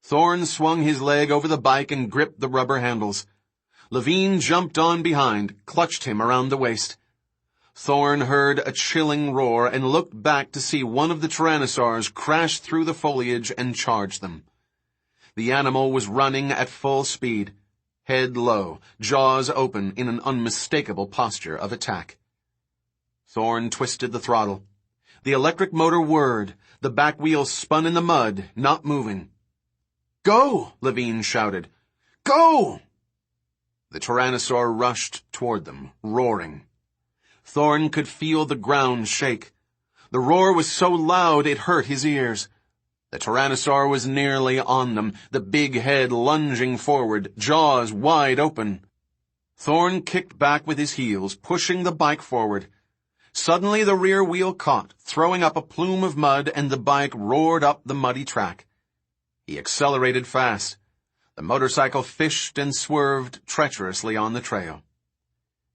Thorne swung his leg over the bike and gripped the rubber handles. Levine jumped on behind, clutched him around the waist. Thorne heard a chilling roar and looked back to see one of the tyrannosaurs crash through the foliage and charge them. The animal was running at full speed, head low, jaws open in an unmistakable posture of attack. Thorne twisted the throttle. The electric motor whirred. The back wheel spun in the mud, not moving. "Go!" Levine shouted. "Go!" The tyrannosaur rushed toward them, roaring. Thorne could feel the ground shake. The roar was so loud it hurt his ears. The tyrannosaur was nearly on them, the big head lunging forward, jaws wide open. Thorne kicked back with his heels, pushing the bike forward. Suddenly the rear wheel caught, throwing up a plume of mud, and the bike roared up the muddy track. He accelerated fast. The motorcycle fished and swerved treacherously on the trail.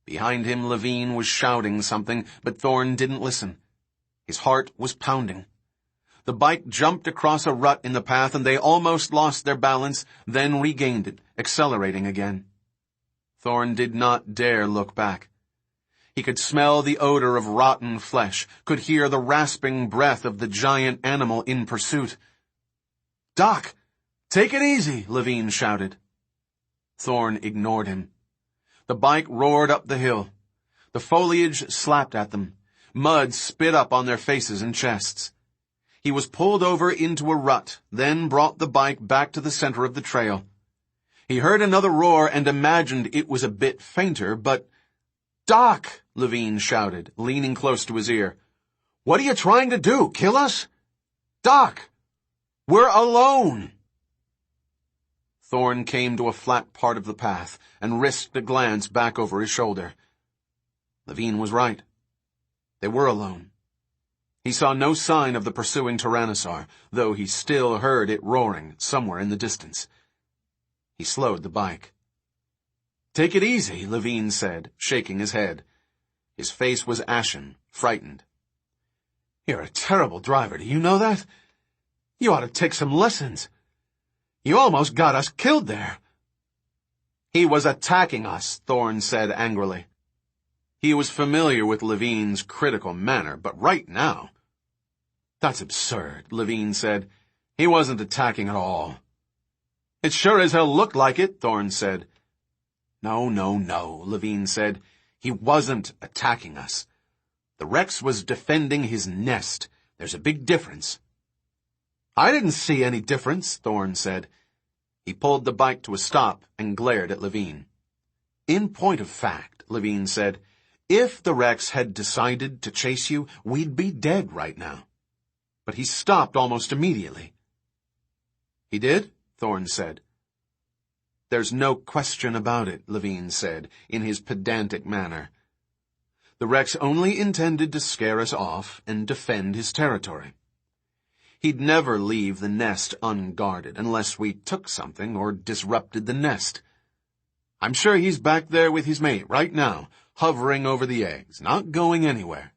Behind him, Levine was shouting something, but Thorne didn't listen. His heart was pounding. The bike jumped across a rut in the path, and they almost lost their balance, then regained it, accelerating again. Thorne did not dare look back. He could smell the odor of rotten flesh, could hear the rasping breath of the giant animal in pursuit. "Doc, take it easy," Levine shouted. Thorne ignored him. The bike roared up the hill. The foliage slapped at them. Mud spit up on their faces and chests. He was pulled over into a rut, then brought the bike back to the center of the trail. He heard another roar and imagined it was a bit fainter, but... "Doc!" Levine shouted, leaning close to his ear. "What are you trying to do, kill us? Doc! We're alone!" Thorne came to a flat part of the path and risked a glance back over his shoulder. Levine was right. They were alone. He saw no sign of the pursuing tyrannosaur, though he still heard it roaring somewhere in the distance. He slowed the bike. "Take it easy," Levine said, shaking his head. His face was ashen, frightened. "You're a terrible driver, do you know that? You ought to take some lessons. You almost got us killed there." "He was attacking us," Thorne said angrily. He was familiar with Levine's critical manner, but right now... "That's absurd," Levine said. "He wasn't attacking at all." "It sure as hell looked like it," Thorne said. No, Levine said. "He wasn't attacking us. The Rex was defending his nest. There's a big difference." "I didn't see any difference," Thorne said. He pulled the bike to a stop and glared at Levine. "In point of fact," Levine said, "if the Rex had decided to chase you, we'd be dead right now. But he stopped almost immediately." "He did?" Thorne said. "There's no question about it," Levine said, in his pedantic manner. "The Rex only intended to scare us off and defend his territory. He'd never leave the nest unguarded unless we took something or disrupted the nest. I'm sure he's back there with his mate right now, hovering over the eggs, not going anywhere."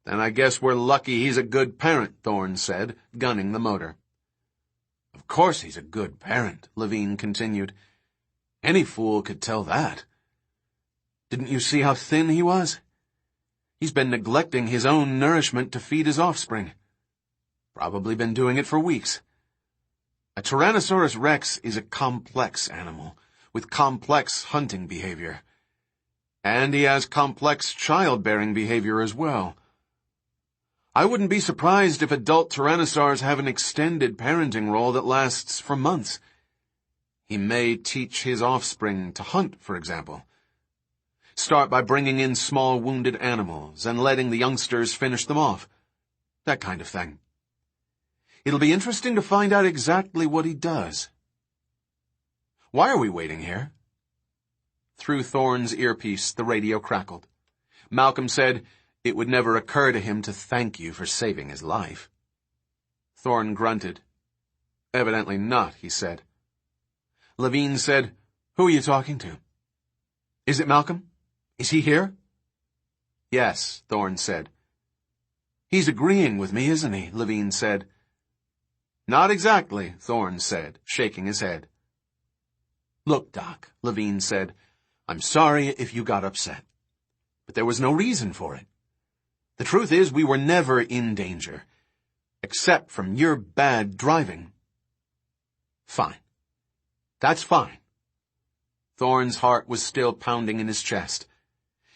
"Then I guess we're lucky he's a good parent," Thorne said, gunning the motor. "Of course he's a good parent," Levine continued. "Any fool could tell that. Didn't you see how thin he was? He's been neglecting his own nourishment to feed his offspring. Probably been doing it for weeks. A Tyrannosaurus rex is a complex animal, with complex hunting behavior. And he has complex childbearing behavior as well. I wouldn't be surprised if adult tyrannosaurs have an extended parenting role that lasts for months. He may teach his offspring to hunt, for example. Start by bringing in small wounded animals and letting the youngsters finish them off. That kind of thing. It'll be interesting to find out exactly what he does. Why are we waiting here? Through Thorne's earpiece, the radio crackled. Malcolm said it would never occur to him to thank you for saving his life. Thorne grunted. Evidently not, he said. Levine said, Who are you talking to? Is it Malcolm? Is he here? Yes, Thorne said. He's agreeing with me, isn't he? Levine said. Not exactly, Thorne said, shaking his head. Look, Doc, Levine said, I'm sorry if you got upset. But there was no reason for it. The truth is we were never in danger, except from your bad driving. Fine. That's fine. Thorne's heart was still pounding in his chest.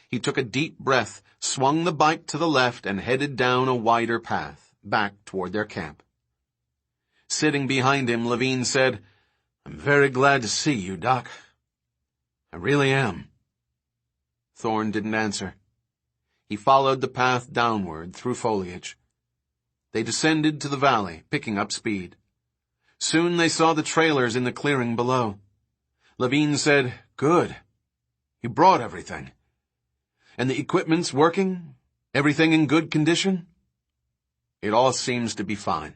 He took a deep breath, swung the bike to the left, and headed down a wider path, back toward their camp. Sitting behind him, Levine said, I'm very glad to see you, Doc. I really am. Thorne didn't answer. He followed the path downward through foliage. They descended to the valley, picking up speed. Soon they saw the trailers in the clearing below. Levine said, Good. You brought everything. And the equipment's working? Everything in good condition? It all seems to be fine.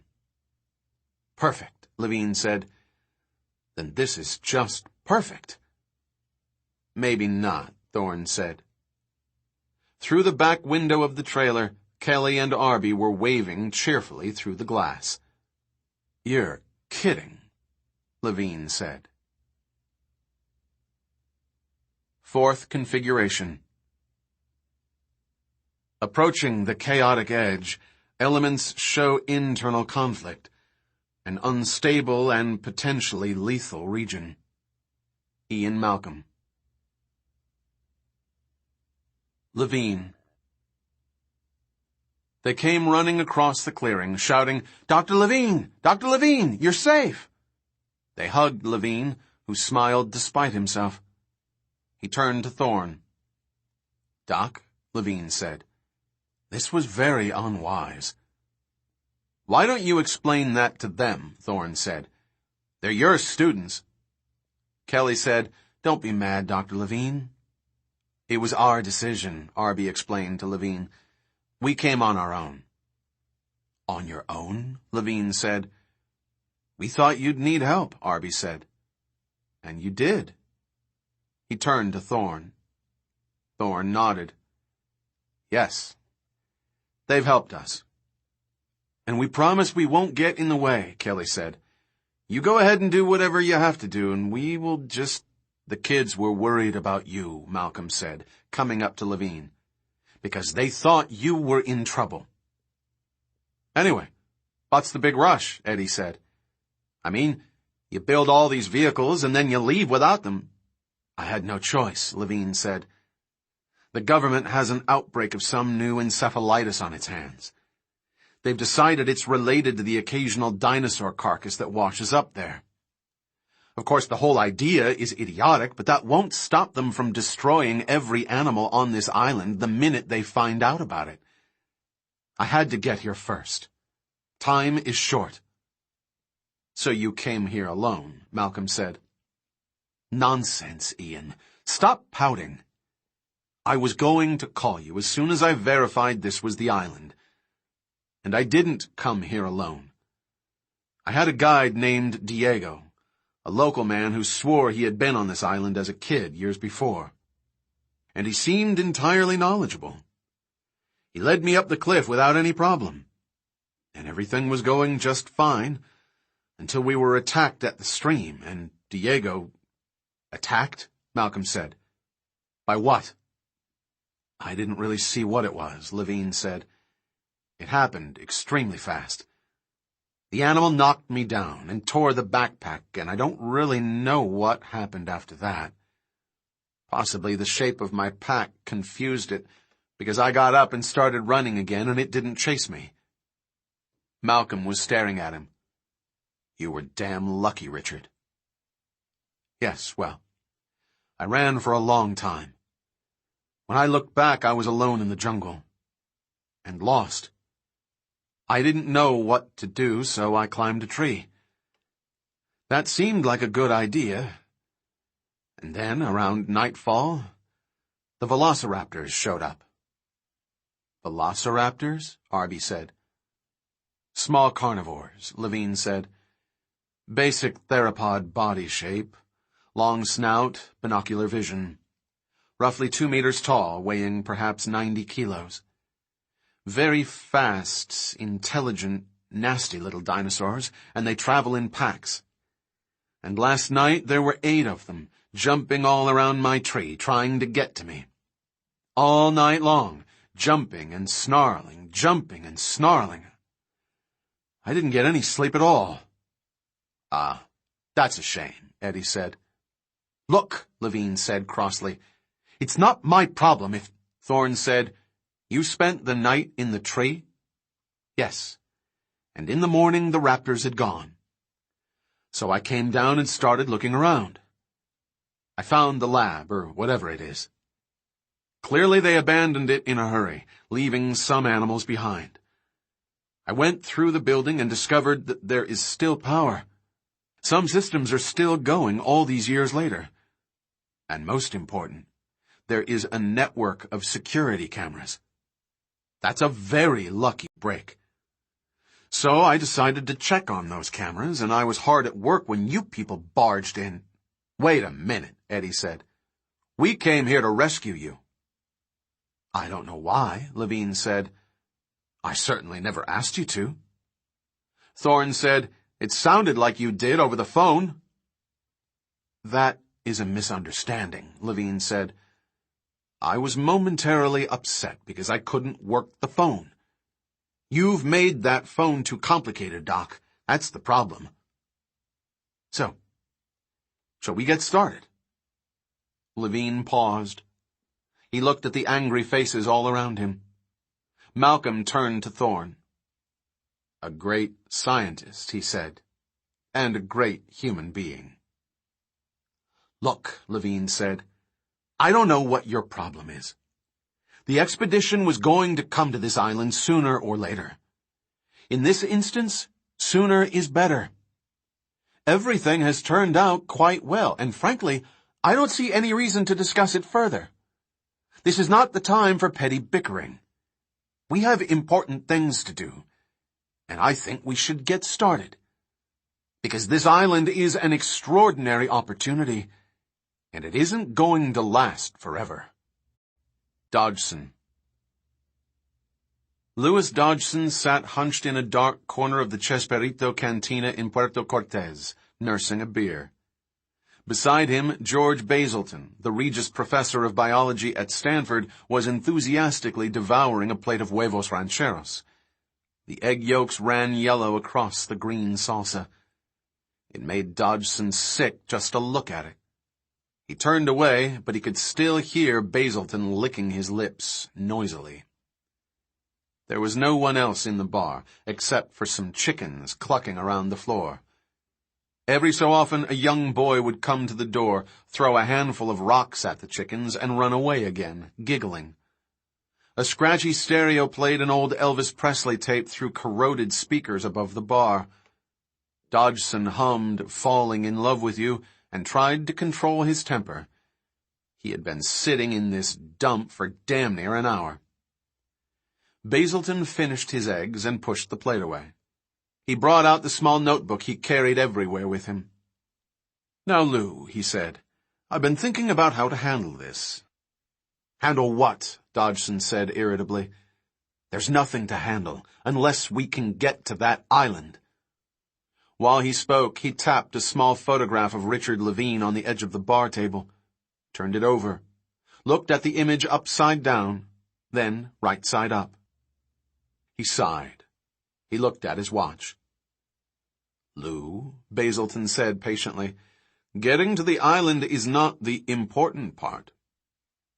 Perfect, Levine said. Then this is just perfect. Maybe not, Thorne said. Through the back window of the trailer, Kelly and Arby were waving cheerfully through the glass. You're kidding, Levine said. Fourth configuration. Approaching the chaotic edge, elements show internal conflict, an unstable and potentially lethal region. Ian Malcolm. Levine. They came running across the clearing, shouting, "Dr. Levine! Dr. Levine! You're safe!" They hugged Levine, who smiled despite himself. He turned to Thorne. "Doc," Levine said, "this was very unwise." "Why don't you explain that to them?" Thorne said. "They're your students." Kelly said, "Don't be mad, Dr. Levine." "It was our decision," Arby explained to Levine. "We came on our own." "On your own?" Levine said. "We thought you'd need help," Arby said. "And you did." He turned to Thorne. Thorne nodded. "Yes. They've helped us." "And we promise we won't get in the way," Kelly said. "You go ahead and do whatever you have to do, and we will just—" "The kids were worried about you," Malcolm said, coming up to Levine, "because they thought you were in trouble." "Anyway, what's the big rush?" Eddie said. "I mean, you build all these vehicles and then you leave without them." "I had no choice," Levine said. "The government has an outbreak of some new encephalitis on its hands. They've decided it's related to the occasional dinosaur carcass that washes up there. Of course, the whole idea is idiotic, but that won't stop them from destroying every animal on this island the minute they find out about it. I had to get here first. Time is short." "So you came here alone," Malcolm said. "Nonsense, Ian. Stop pouting. I was going to call you as soon as I verified this was the island. And I didn't come here alone. I had a guide named Diego, a local man who swore he had been on this island as a kid years before. And he seemed entirely knowledgeable. He led me up the cliff without any problem. And everything was going just fine until we were attacked at the stream, and Diego—" "Attacked?" Malcolm said. "By what?" "I didn't really see what it was," Levine said. "It happened extremely fast. The animal knocked me down and tore the backpack, and I don't really know what happened after that. Possibly the shape of my pack confused it, because I got up and started running again, and it didn't chase me." Malcolm was staring at him. "You were damn lucky, Richard." "Yes, well, I ran for a long time. When I looked back, I was alone in the jungle. And lost. I didn't know what to do, so I climbed a tree. That seemed like a good idea. And then, around nightfall, the velociraptors showed up." "Velociraptors?" Arby said. "Small carnivores," Levine said. "Basic theropod body shape, long snout, binocular vision. Roughly 2 meters tall, weighing perhaps 90 kilos. Very fast, intelligent, nasty little dinosaurs, and they travel in packs. And last night there were 8 of them, jumping all around my tree, trying to get to me. All night long, jumping and snarling, jumping and snarling. I didn't get any sleep at all." "Ah, that's a shame," Eddie said. "Look," Levine said crossly, "it's not my problem if—" Thorne said, "You spent the night in the tree?" "Yes, and in the morning the raptors had gone. So I came down and started looking around. I found the lab, or whatever it is. Clearly they abandoned it in a hurry, leaving some animals behind. I went through the building and discovered that there is still power. Some systems are still going all these years later. And most important, there is a network of security cameras. That's a very lucky break. So I decided to check on those cameras, and I was hard at work when you people barged in." "Wait a minute," Eddie said. "We came here to rescue you." "I don't know why," Levine said. "I certainly never asked you to." Thorne said, "It sounded like you did over the phone." "That is a misunderstanding," Levine said. "I was momentarily upset because I couldn't work the phone. You've made that phone too complicated, Doc. That's the problem. So, shall we get started?" Levine paused. He looked at the angry faces all around him. Malcolm turned to Thorne. "A great scientist," he said, "and a great human being." "Look," Levine said, "I don't know what your problem is. The expedition was going to come to this island sooner or later. In this instance, sooner is better. Everything has turned out quite well, and frankly, I don't see any reason to discuss it further. This is not the time for petty bickering. We have important things to do, and I think we should get started. Because this island is an extraordinary opportunity, and it isn't going to last forever." Dodgson. Louis Dodgson sat hunched in a dark corner of the Chesperito Cantina in Puerto Cortes, nursing a beer. Beside him, George Basilton, the Regius Professor of Biology at Stanford, was enthusiastically devouring a plate of huevos rancheros. The egg yolks ran yellow across the green salsa. It made Dodgson sick just to look at it. He turned away, but he could still hear Basilton licking his lips noisily. There was no one else in the bar, except for some chickens clucking around the floor. Every so often, a young boy would come to the door, throw a handful of rocks at the chickens, and run away again, giggling. A scratchy stereo played an old Elvis Presley tape through corroded speakers above the bar. Dodgson hummed "Falling in Love with You" and tried to control his temper. He had been sitting in this dump for damn near an hour. Basilton finished his eggs and pushed the plate away. He brought out the small notebook he carried everywhere with him. "Now, Lou," he said, "I've been thinking about how to handle this." "Handle what?" Dodgson said irritably. "There's nothing to handle, unless we can get to that island." While he spoke, he tapped a small photograph of Richard Levine on the edge of the bar table, turned it over, looked at the image upside down, then right side up. He sighed. He looked at his watch. "Lou," Basilton said patiently, "getting to the island is not the important part.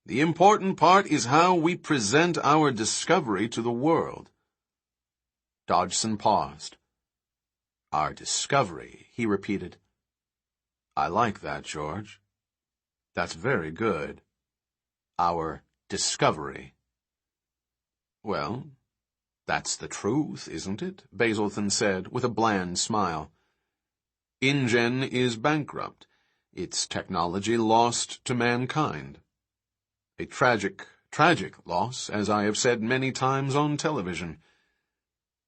The important part is how we present our discovery to the world." Dodgson paused. "Our discovery," he repeated. "I like that, George. That's very good. Our discovery." "Well, that's the truth, isn't it?" Basilton said, with a bland smile. "InGen is bankrupt, its technology lost to mankind. A tragic, tragic loss, as I have said many times on television.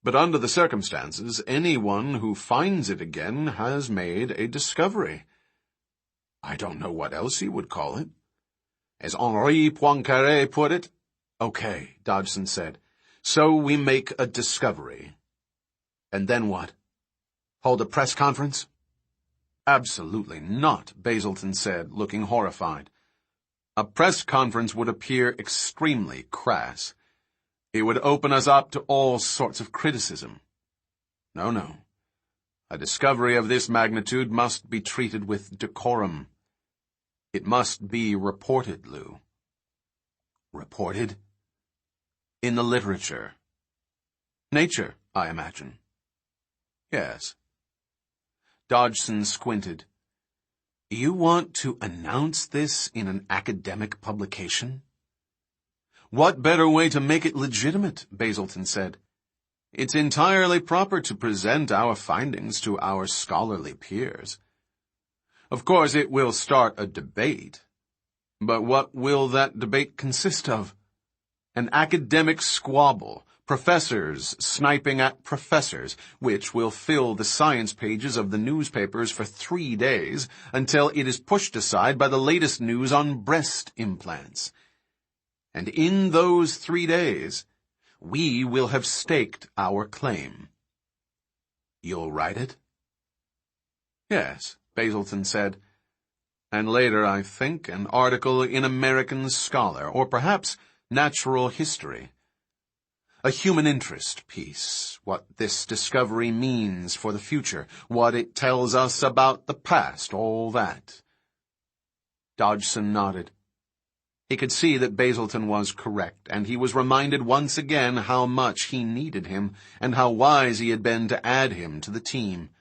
But under the circumstances, anyone who finds it again has made a discovery. I don't know what else he would call it. As Henri Poincaré put it—" "Okay," Dodgson said. "So we make a discovery. And then what? Hold a press conference?" "Absolutely not," Basilton said, looking horrified. "A press conference would appear extremely crass. It would open us up to all sorts of criticism. No. A discovery of this magnitude must be treated with decorum. It must be reported, Lou." "Reported?" "In the literature. Nature, I imagine." "Yes." Dodgson squinted. "You want to announce this in an academic publication?" "What better way to make it legitimate?" Basilton said. "It's entirely proper to present our findings to our scholarly peers. Of course, it will start a debate. But what will that debate consist of? An academic squabble, professors sniping at professors, which will fill the science pages of the newspapers for 3 days until it is pushed aside by the latest news on breast implants. And in those 3 days, we will have staked our claim." "You'll write it?" "Yes," Basilton said. "And later, I think, an article in American Scholar, or perhaps Natural History. A human interest piece, what this discovery means for the future, what it tells us about the past, all that." Dodgson nodded. He could see that Basilton was correct, and he was reminded once again how much he needed him, and how wise he had been to add him to the team.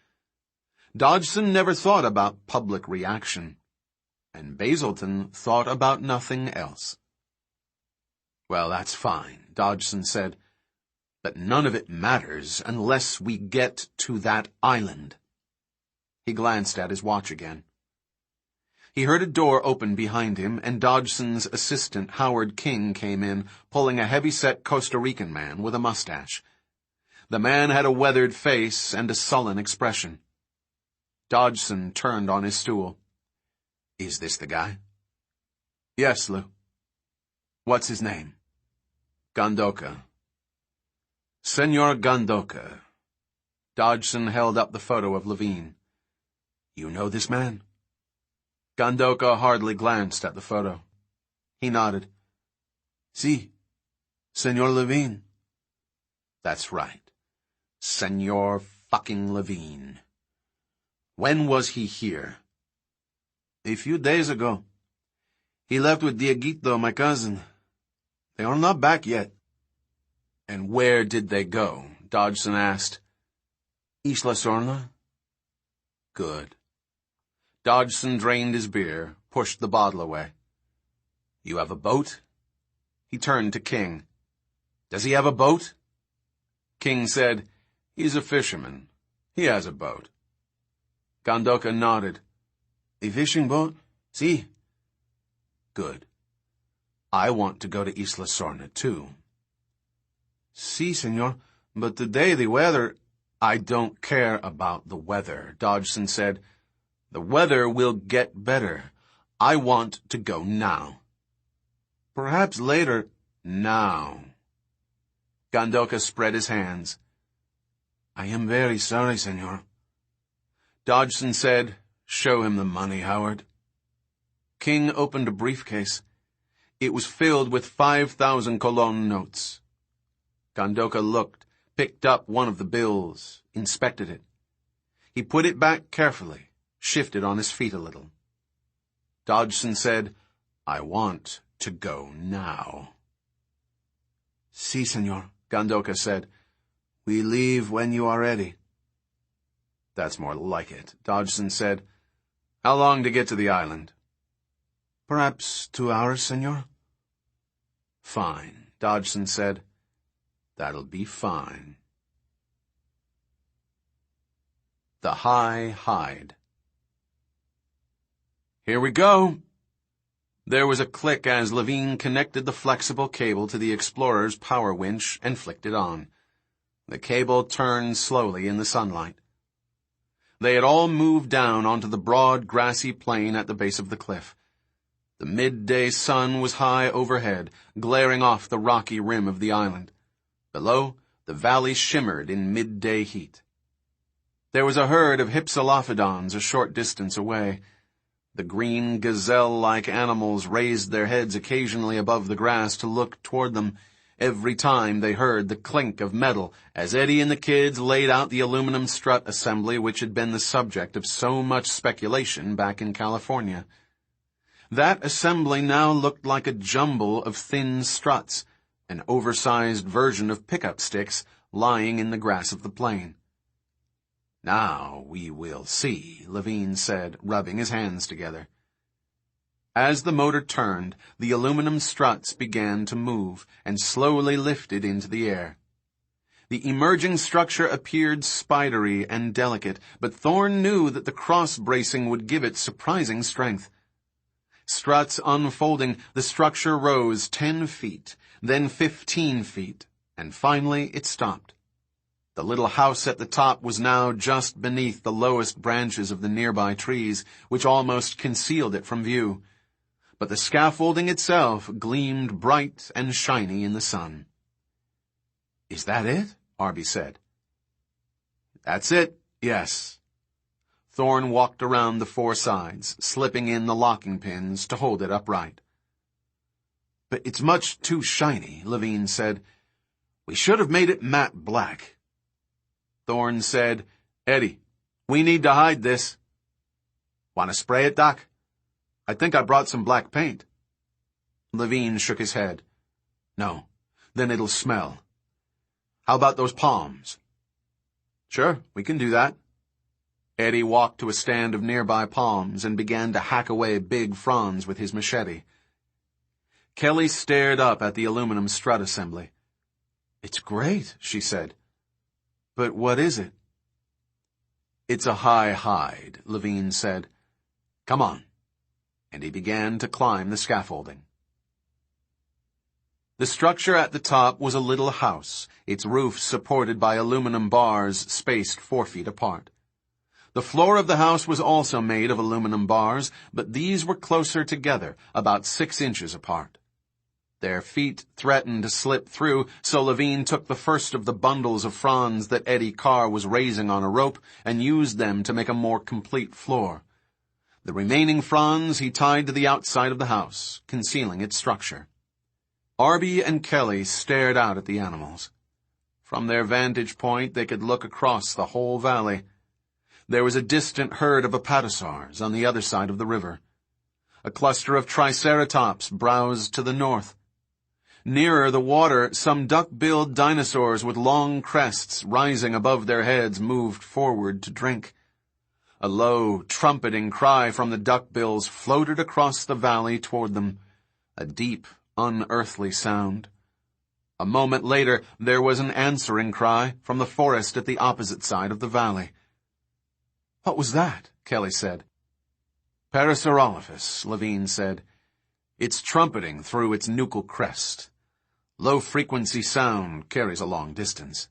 Dodgson never thought about public reaction, and Basilton thought about nothing else. "Well, that's fine," Dodgson said, "but none of it matters unless we get to that island." He glanced at his watch again. He heard a door open behind him, and Dodgson's assistant, Howard King, came in, pulling a heavy-set Costa Rican man with a mustache. The man had a weathered face and a sullen expression. Dodgson turned on his stool. "Is this the guy?" "Yes, Lou." "What's his name?" "Gandoka." "Senor Gandoka." Dodgson held up the photo of Levine. "You know this man?" Gandoka hardly glanced at the photo. He nodded. "Si, Senor Levine." "That's right. Senor fucking Levine. When was he here?" "A few days ago. He left with Dieguito, my cousin. They are not back yet." "And where did they go?" Dodgson asked. "Isla Sorna." "Good." Dodgson drained his beer, pushed the bottle away. "You have a boat?" He turned to King. "Does he have a boat?" King said, "He's a fisherman. He has a boat." Gandoka nodded. "A fishing boat? Si." "Good. I want to go to Isla Sorna, too." "Si, senor, but today the weather—" "I don't care about the weather," Dodgson said. "The weather will get better. I want to go now." "Perhaps later." "Now." Gandoka spread his hands. "I am very sorry, senor." Dodgson said, "Show him the money, Howard." King opened a briefcase. It was filled with 5,000 Colon notes. Gandoka looked, picked up one of the bills, inspected it. He put it back carefully, shifted on his feet a little. Dodgson said, "I want to go now." "Si, senor," Gandoka said. "We leave when you are ready." "That's more like it," Dodgson said. "How long to get to the island?" "Perhaps 2 hours, senor." "Fine," Dodgson said. "That'll be fine." The High Hide. "Here we go." There was a click as Levine connected the flexible cable to the Explorer's power winch and flicked it on. The cable turned slowly in the sunlight. They had all moved down onto the broad, grassy plain at the base of the cliff. The midday sun was high overhead, glaring off the rocky rim of the island. Below, the valley shimmered in midday heat. There was a herd of hypsilophodons a short distance away. The green gazelle-like animals raised their heads occasionally above the grass to look toward them. Every time they heard the clink of metal as Eddie and the kids laid out the aluminum strut assembly which had been the subject of so much speculation back in California. That assembly now looked like a jumble of thin struts, an oversized version of pickup sticks lying in the grass of the plain. "Now we will see," Levine said, rubbing his hands together. As the motor turned, the aluminum struts began to move and slowly lifted into the air. The emerging structure appeared spidery and delicate, but Thorne knew that the cross-bracing would give it surprising strength. Struts unfolding, the structure rose 10 feet, then 15 feet, and finally it stopped. The little house at the top was now just beneath the lowest branches of the nearby trees, which almost concealed it from view. But the scaffolding itself gleamed bright and shiny in the sun. "Is that it?" Arby said. "That's it, yes." Thorne walked around the 4 sides, slipping in the locking pins to hold it upright. "But it's much too shiny," Levine said. "We should have made it matte black." Thorne said, "Eddie, we need to hide this." "Want to spray it, Doc? I think I brought some black paint." Levine shook his head. No, then it'll smell. How about those palms? Sure, we can do that. Eddie walked to a stand of nearby palms and began to hack away big fronds with his machete. Kelly stared up at the aluminum strut assembly. It's great, she said. But what is it? It's a high hide, Levine said. Come on. And he began to climb the scaffolding. The structure at the top was a little house, its roof supported by aluminum bars spaced 4 feet apart. The floor of the house was also made of aluminum bars, but these were closer together, about 6 inches apart. Their feet threatened to slip through, so Levine took the first of the bundles of fronds that Eddie Carr was raising on a rope and used them to make a more complete floor. The remaining fronds he tied to the outside of the house, concealing its structure. Arby and Kelly stared out at the animals. From their vantage point, they could look across the whole valley. There was a distant herd of apatosaurs on the other side of the river. A cluster of triceratops browsed to the north. Nearer the water, some duck-billed dinosaurs with long crests rising above their heads moved forward to drink. A low, trumpeting cry from the duckbills floated across the valley toward them, a deep, unearthly sound. A moment later, there was an answering cry from the forest at the opposite side of the valley. What was that? Kelly said. Parasaurolophus, Levine said. It's trumpeting through its nuchal crest. Low-frequency sound carries a long distance.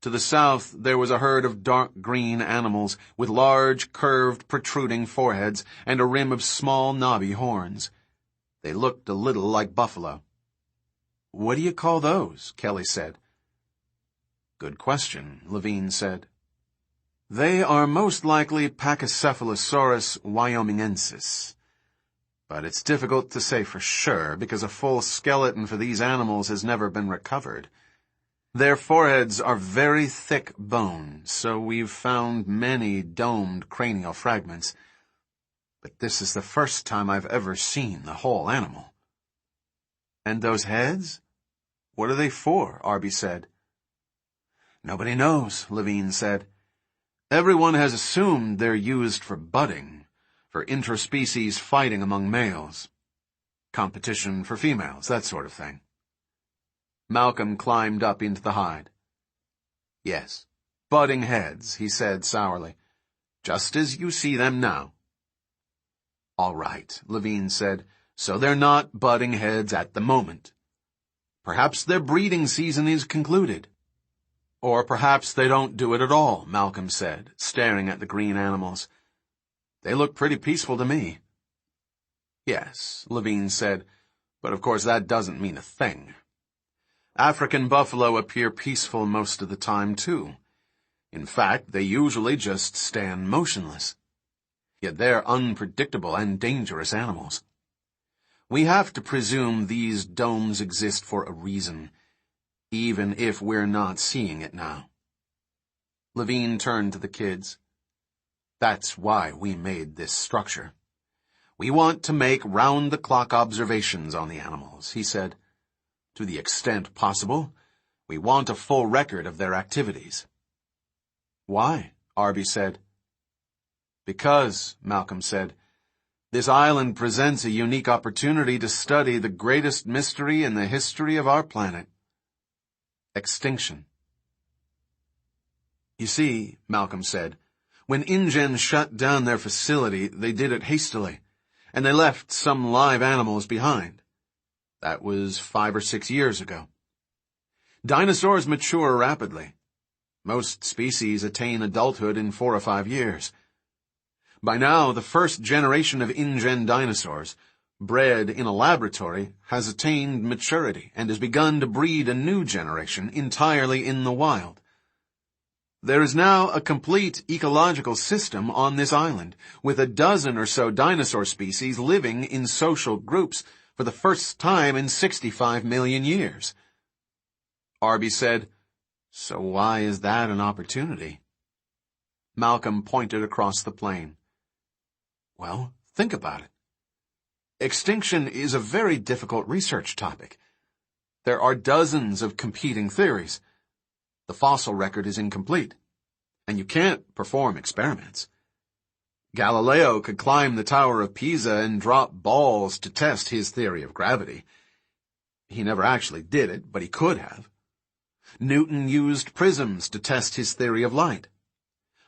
To the south, there was a herd of dark green animals with large, curved, protruding foreheads and a rim of small, knobby horns. They looked a little like buffalo. What do you call those? Kelly said. Good question, Levine said. They are most likely Pachycephalosaurus wyomingensis. But it's difficult to say for sure because a full skeleton for these animals has never been recovered. Their foreheads are very thick bone, so we've found many domed cranial fragments. But this is the first time I've ever seen the whole animal. And those heads? What are they for? Arby said. Nobody knows, Levine said. Everyone has assumed they're used for budding, for interspecies fighting among males. Competition for females, that sort of thing. Malcolm climbed up into the hide. Yes, budding heads, he said sourly, just as you see them now. All right, Levine said, so they're not budding heads at the moment. Perhaps their breeding season is concluded. Or perhaps they don't do it at all, Malcolm said, staring at the green animals. They look pretty peaceful to me. Yes, Levine said, but of course that doesn't mean a thing. African buffalo appear peaceful most of the time, too. In fact, they usually just stand motionless. Yet they're unpredictable and dangerous animals. We have to presume these domes exist for a reason, even if we're not seeing it now. Levine turned to the kids. That's why we made this structure. We want to make round-the-clock observations on the animals, he said. To the extent possible, we want a full record of their activities. Why? Arby said. Because, Malcolm said, this island presents a unique opportunity to study the greatest mystery in the history of our planet. Extinction. You see, Malcolm said, when InGen shut down their facility, they did it hastily, and they left some live animals behind. That was 5 or 6 years ago. Dinosaurs mature rapidly. Most species attain adulthood in 4 or 5 years. By now, the first generation of InGen dinosaurs, bred in a laboratory, has attained maturity and has begun to breed a new generation entirely in the wild. There is now a complete ecological system on this island, with a dozen or so dinosaur species living in social groups for the first time in 65 million years. Arby said, So why is that an opportunity? Malcolm pointed across the plain. Well, think about it. Extinction is a very difficult research topic. There are dozens of competing theories. The fossil record is incomplete, and you can't perform experiments. Galileo could climb the Tower of Pisa and drop balls to test his theory of gravity. He never actually did it, but he could have. Newton used prisms to test his theory of light.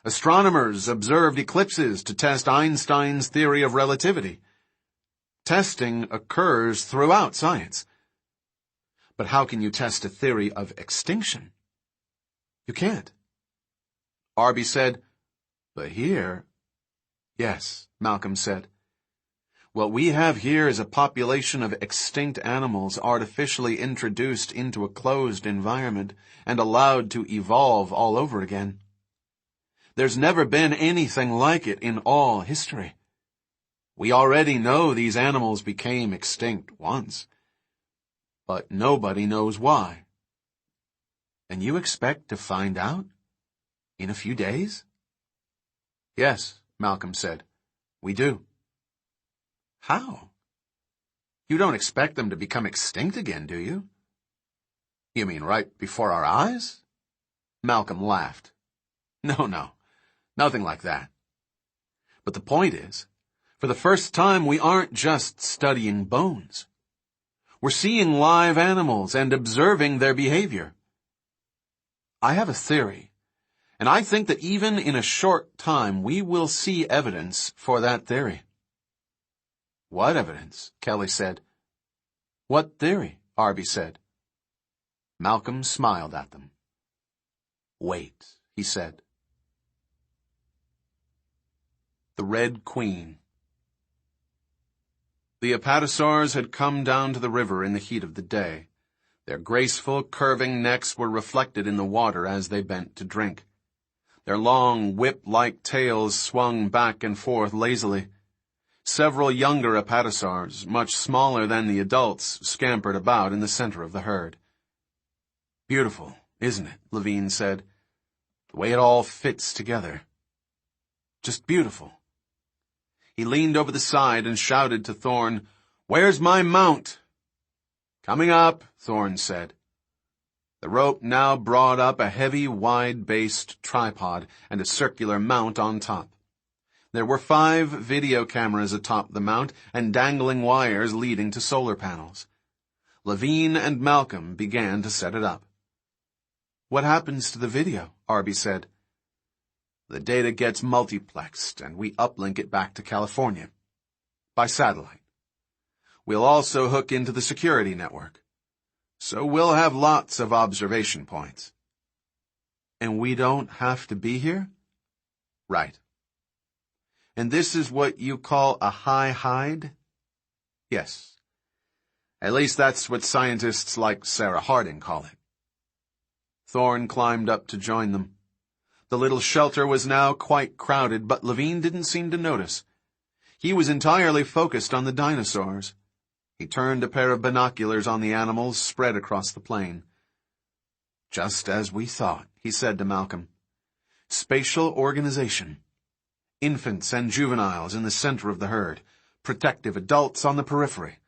Astronomers observed eclipses to test Einstein's theory of relativity. Testing occurs throughout science. But how can you test a theory of extinction? You can't. Arby said, "But here—" "Yes," Malcolm said. "What we have here is a population of extinct animals artificially introduced into a closed environment and allowed to evolve all over again. There's never been anything like it in all history. We already know these animals became extinct once, but nobody knows why. And you expect to find out in a few days?" "Yes," Malcolm said. "We do." "How? You don't expect them to become extinct again, do you?" "You mean right before our eyes?" Malcolm laughed. No, nothing like that. But the point is, for the first time, we aren't just studying bones. We're seeing live animals and observing their behavior. I have a theory, and I think that even in a short time, we will see evidence for that theory." "What evidence?" Kelly said. "What theory?" Arby said. Malcolm smiled at them. "Wait," he said. The Red Queen. The apatosaurs had come down to the river in the heat of the day. Their graceful, curving necks were reflected in the water as they bent to drink. Their long, whip-like tails swung back and forth lazily. Several younger apatosaurs, much smaller than the adults, scampered about in the center of the herd. "Beautiful, isn't it?" Levine said. "The way it all fits together. Just beautiful." He leaned over the side and shouted to Thorne, "Where's my mount?" "Coming up," Thorne said. The rope now brought up a heavy, wide-based tripod and a circular mount on top. There were 5 video cameras atop the mount and dangling wires leading to solar panels. Levine and Malcolm began to set it up. "What happens to the video?" Arby said. "The data gets multiplexed, and we uplink it back to California. By satellite. We'll also hook into the security network. So we'll have lots of observation points." "And we don't have to be here?" "Right." "And this is what you call a high hide?" "Yes. At least that's what scientists like Sarah Harding call it." Thorne climbed up to join them. The little shelter was now quite crowded, but Levine didn't seem to notice. He was entirely focused on the dinosaurs. He turned a pair of binoculars on the animals spread across the plain. "Just as we thought," he said to Malcolm. "Spatial organization. Infants and juveniles in the center of the herd, protective adults on the periphery.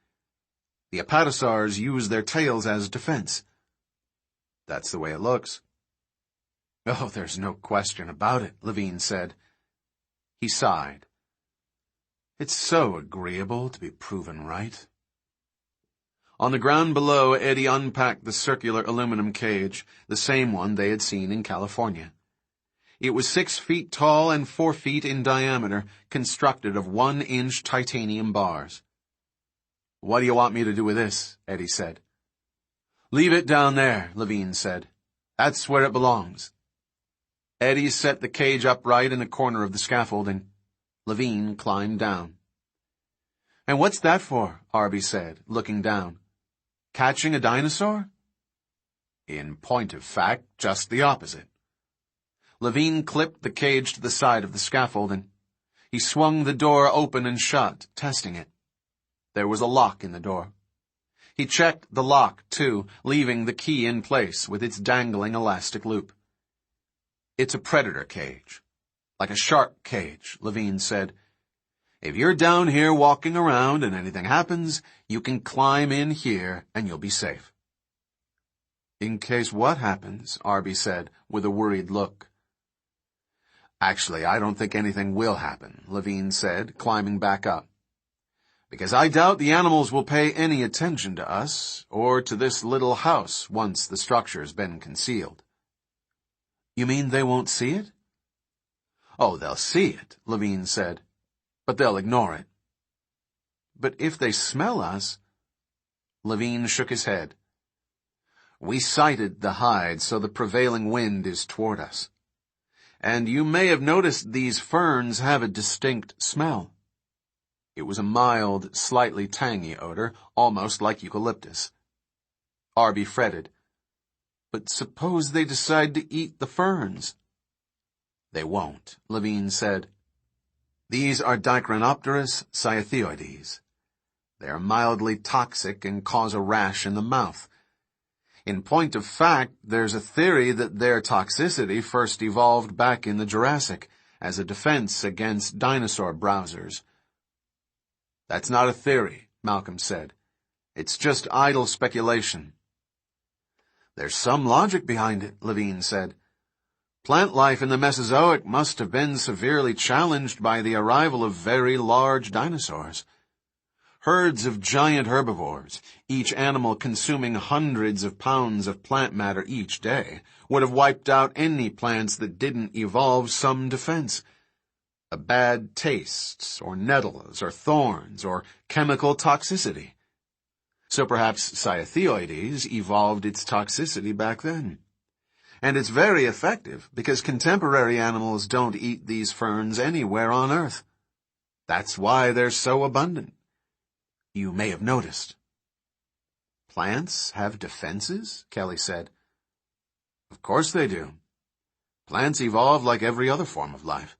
The apatosaurs use their tails as defense." "That's the way it looks." "Oh, there's no question about it," Levine said. He sighed. "It's so agreeable to be proven right." On the ground below, Eddie unpacked the circular aluminum cage, the same one they had seen in California. It was 6 feet tall and 4 feet in diameter, constructed of 1-inch titanium bars. "What do you want me to do with this?" Eddie said. "Leave it down there," Levine said. "That's where it belongs." Eddie set the cage upright in a corner of the scaffolding. Levine climbed down. "And what's that for?" Arby said, looking down. "Catching a dinosaur?" "In point of fact, just the opposite." Levine clipped the cage to the side of the scaffolding. He swung the door open and shut, testing it. There was a lock in the door. He checked the lock, too, leaving the key in place with its dangling elastic loop. "It's a predator cage. Like a shark cage," Levine said. If you're down here walking around and anything happens, you can climb in here and you'll be safe." "In case what happens?" Arby said, with a worried look. "Actually, I don't think anything will happen," Levine said, climbing back up. "Because I doubt the animals will pay any attention to us, or to this little house once the structure's been concealed." "You mean they won't see it?" "Oh, they'll see it," Levine said, "but they'll ignore it." "But if they smell us—" Levine shook his head. "We sighted the hide, so the prevailing wind is toward us. And you may have noticed these ferns have a distinct smell." It was a mild, slightly tangy odor, almost like eucalyptus. Arby fretted. "But suppose they decide to eat the ferns?" "They won't," Levine said. "These are Dicranopterus cyathioides. They are mildly toxic and cause a rash in the mouth. In point of fact, there's a theory that their toxicity first evolved back in the Jurassic as a defense against dinosaur browsers." "That's not a theory," Malcolm said. "It's just idle speculation." "There's some logic behind it," Levine said. "Plant life in the Mesozoic must have been severely challenged by the arrival of very large dinosaurs. Herds of giant herbivores, each animal consuming hundreds of pounds of plant matter each day, would have wiped out any plants that didn't evolve some defense. A bad taste, or nettles, or thorns, or chemical toxicity. So perhaps Cyathioides evolved its toxicity back then. And it's very effective because contemporary animals don't eat these ferns anywhere on Earth. That's why they're so abundant. You may have noticed." "Plants have defenses?" Kelly said. "Of course they do. Plants evolve like every other form of life,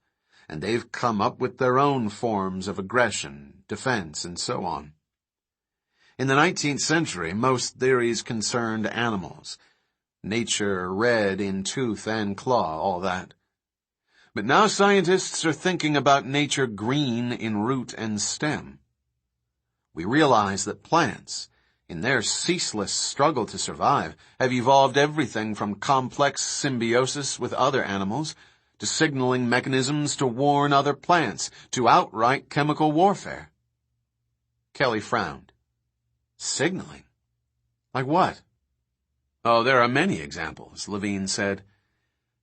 and they've come up with their own forms of aggression, defense, and so on. In the 19th century, most theories concerned animals. Nature, red in tooth and claw, all that. But now scientists are thinking about nature green in root and stem. We realize that plants, in their ceaseless struggle to survive, have evolved everything from complex symbiosis with other animals to signaling mechanisms to warn other plants to outright chemical warfare." Kelly frowned. "Signaling? Like what?" "Oh, there are many examples," Levine said.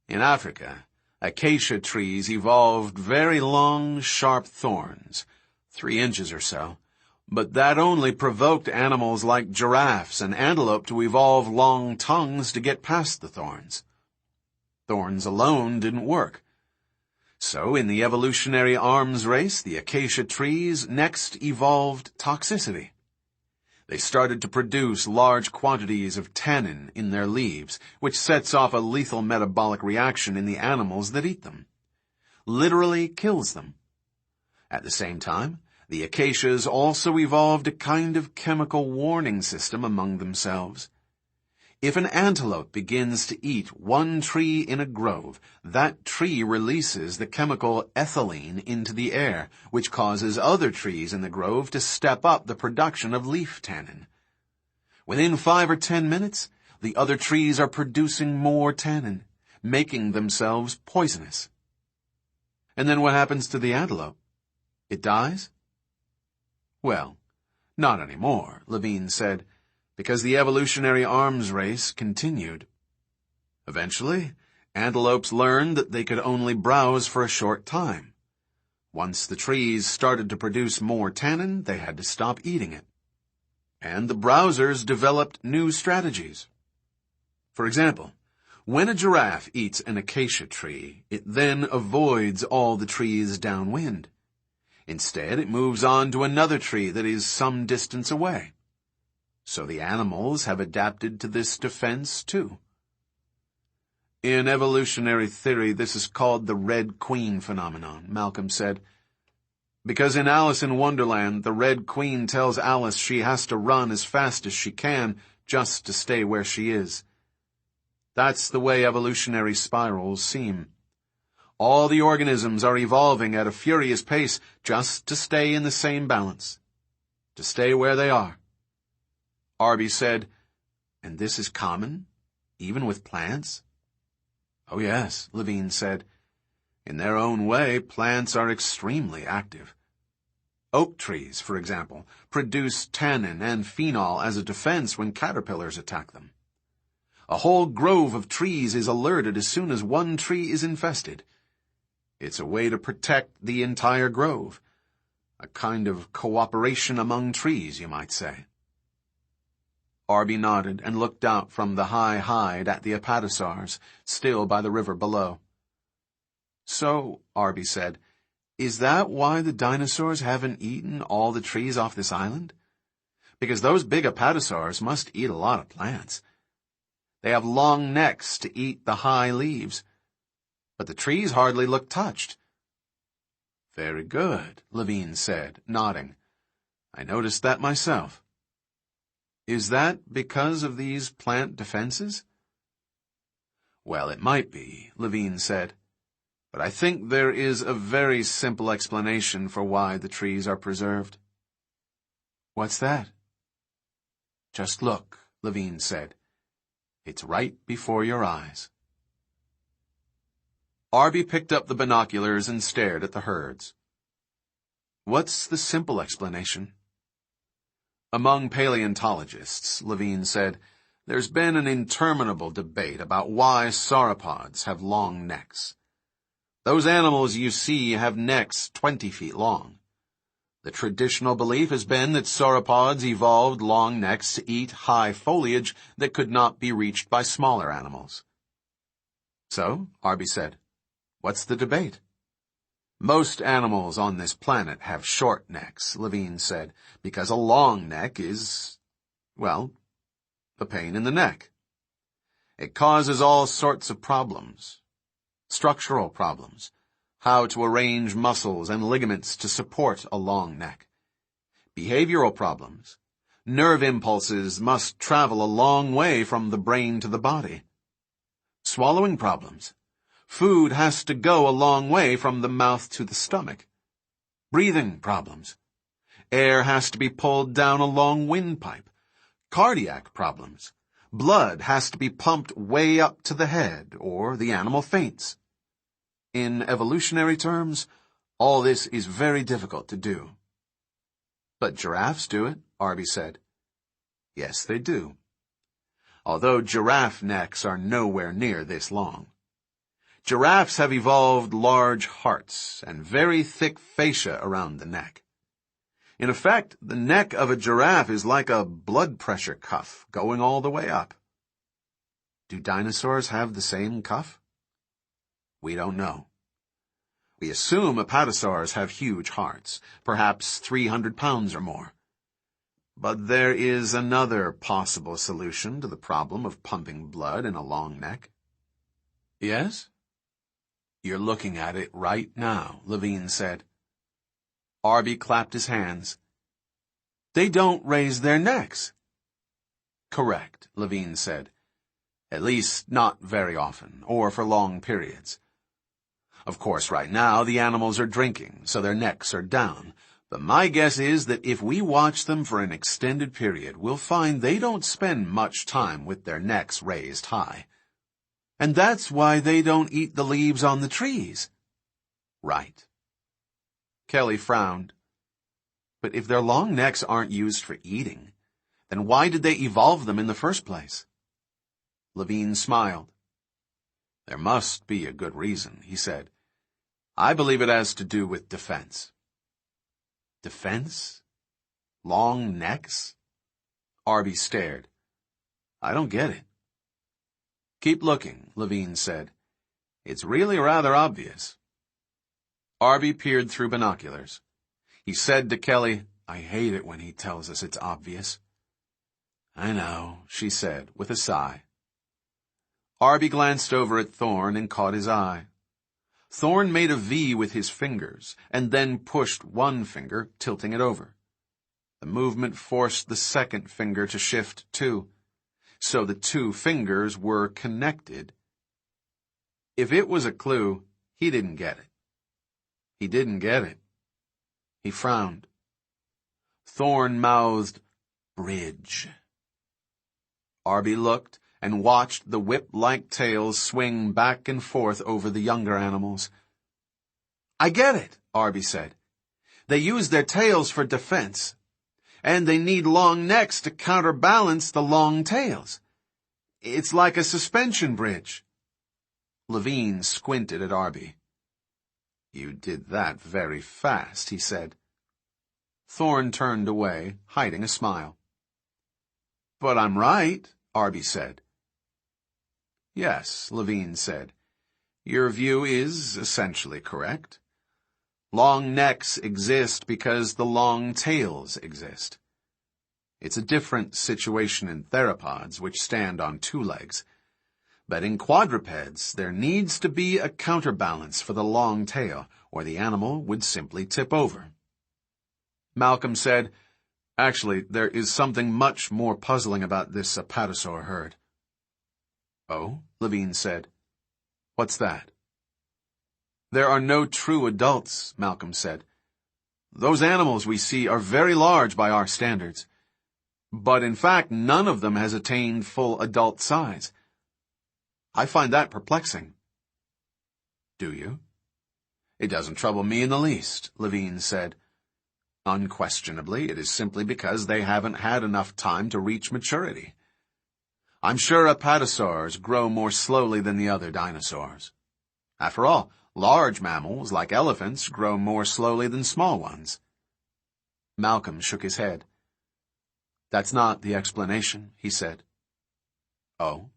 "In Africa, acacia trees evolved very long, sharp thorns, 3 inches or so. But that only provoked animals like giraffes and antelope to evolve long tongues to get past the thorns. Thorns alone didn't work. So in the evolutionary arms race, the acacia trees next evolved toxicity. They started to produce large quantities of tannin in their leaves, which sets off a lethal metabolic reaction in the animals that eat them. Literally kills them. At the same time, the acacias also evolved a kind of chemical warning system among themselves. If an antelope begins to eat one tree in a grove, that tree releases the chemical ethylene into the air, which causes other trees in the grove to step up the production of leaf tannin. Within 5 or 10 minutes, the other trees are producing more tannin, making themselves poisonous. And then what happens to the antelope? It dies? Well, not anymore, Levine said, because the evolutionary arms race continued. Eventually, antelopes learned that they could only browse for a short time. Once the trees started to produce more tannin, they had to stop eating it. And the browsers developed new strategies. For example, when a giraffe eats an acacia tree, it then avoids all the trees downwind. Instead, it moves on to another tree that is some distance away. So the animals have adapted to this defense, too. In evolutionary theory, this is called the Red Queen phenomenon, Malcolm said. Because in Alice in Wonderland, the Red Queen tells Alice she has to run as fast as she can just to stay where she is. That's the way evolutionary spirals seem. All the organisms are evolving at a furious pace just to stay in the same balance, to stay where they are. Arby said, "And this is common, even with plants?" "Oh yes," Levine said. "In their own way, plants are extremely active. Oak trees, for example, produce tannin and phenol as a defense when caterpillars attack them. A whole grove of trees is alerted as soon as one tree is infested. It's a way to protect the entire grove. A kind of cooperation among trees, you might say." Arby nodded and looked out from the high hide at the apatosaurs, still by the river below. "So," Arby said, "is that why the dinosaurs haven't eaten all the trees off this island? Because those big apatosaurs must eat a lot of plants. They have long necks to eat the high leaves, but the trees hardly look touched." "Very good," Levine said, nodding. "I noticed that myself." "Is that because of these plant defenses?" "Well, it might be," Levine said. "But I think there is a very simple explanation for why the trees are preserved." "What's that?" "Just look," Levine said. "It's right before your eyes." Arby picked up the binoculars and stared at the herds. "What's the simple explanation?" "Among paleontologists," Levine said, "there's been an interminable debate about why sauropods have long necks. Those animals you see have necks 20 feet long. The traditional belief has been that sauropods evolved long necks to eat high foliage that could not be reached by smaller animals." "So," Arby said, "what's the debate?" "Most animals on this planet have short necks," Levine said, "because a long neck is, well, a pain in the neck. It causes all sorts of problems. Structural problems. How to arrange muscles and ligaments to support a long neck. Behavioral problems. Nerve impulses must travel a long way from the brain to the body. Swallowing problems. Food has to go a long way from the mouth to the stomach. Breathing problems. Air has to be pulled down a long windpipe. Cardiac problems. Blood has to be pumped way up to the head, or the animal faints. In evolutionary terms, all this is very difficult to do." "But giraffes do it," Arby said. "Yes, they do. Although giraffe necks are nowhere near this long. Giraffes have evolved large hearts and very thick fascia around the neck. In effect, the neck of a giraffe is like a blood pressure cuff going all the way up." "Do dinosaurs have the same cuff?" "We don't know. We assume apatosaurs have huge hearts, perhaps 300 pounds or more. But there is another possible solution to the problem of pumping blood in a long neck." "Yes?" "You're looking at it right now," Levine said. Arby clapped his hands. "They don't raise their necks." "Correct," Levine said. "At least not very often, or for long periods. Of course, right now the animals are drinking, so their necks are down. But my guess is that if we watch them for an extended period, we'll find they don't spend much time with their necks raised high. And that's why they don't eat the leaves on the trees." "Right." Kelly frowned. "But if their long necks aren't used for eating, then why did they evolve them in the first place?" Levine smiled. "There must be a good reason," he said. "I believe it has to do with defense." "Defense? Long necks?" Arby stared. "I don't get it." "Keep looking," Levine said. "It's really rather obvious." Arby peered through binoculars. He said to Kelly, "I hate it when he tells us it's obvious." "I know," she said, with a sigh. Arby glanced over at Thorne and caught his eye. Thorne made a V with his fingers, and then pushed one finger, tilting it over. The movement forced the second finger to shift too, so the two fingers were connected. If it was a clue, He didn't get it. He didn't get it. He frowned. Thorne mouthed, "Bridge." Arby looked and watched the whip-like tails swing back and forth over the younger animals. "I get it," Arby said. "They use their tails for defense, and they need long necks to counterbalance the long tails. It's like a suspension bridge." Levine squinted at Arby. "You did that very fast," he said. Thorne turned away, hiding a smile. "But I'm right," Arby said. "Yes," Levine said. "Your view is essentially correct. Long necks exist because the long tails exist. It's a different situation in theropods, which stand on two legs. But in quadrupeds, there needs to be a counterbalance for the long tail, or the animal would simply tip over." Malcolm said, "Actually, there is something much more puzzling about this apatosaur herd." "Oh?" Levine said. "What's that?" "There are no true adults," Malcolm said. "Those animals we see are very large by our standards. But in fact, none of them has attained full adult size. I find that perplexing." "Do you?" "It doesn't trouble me in the least," Levine said. "Unquestionably, it is simply because they haven't had enough time to reach maturity. I'm sure apatosaurs grow more slowly than the other dinosaurs. After all, large mammals, like elephants, grow more slowly than small ones." Malcolm shook his head. "That's not the explanation," he said. "Oh?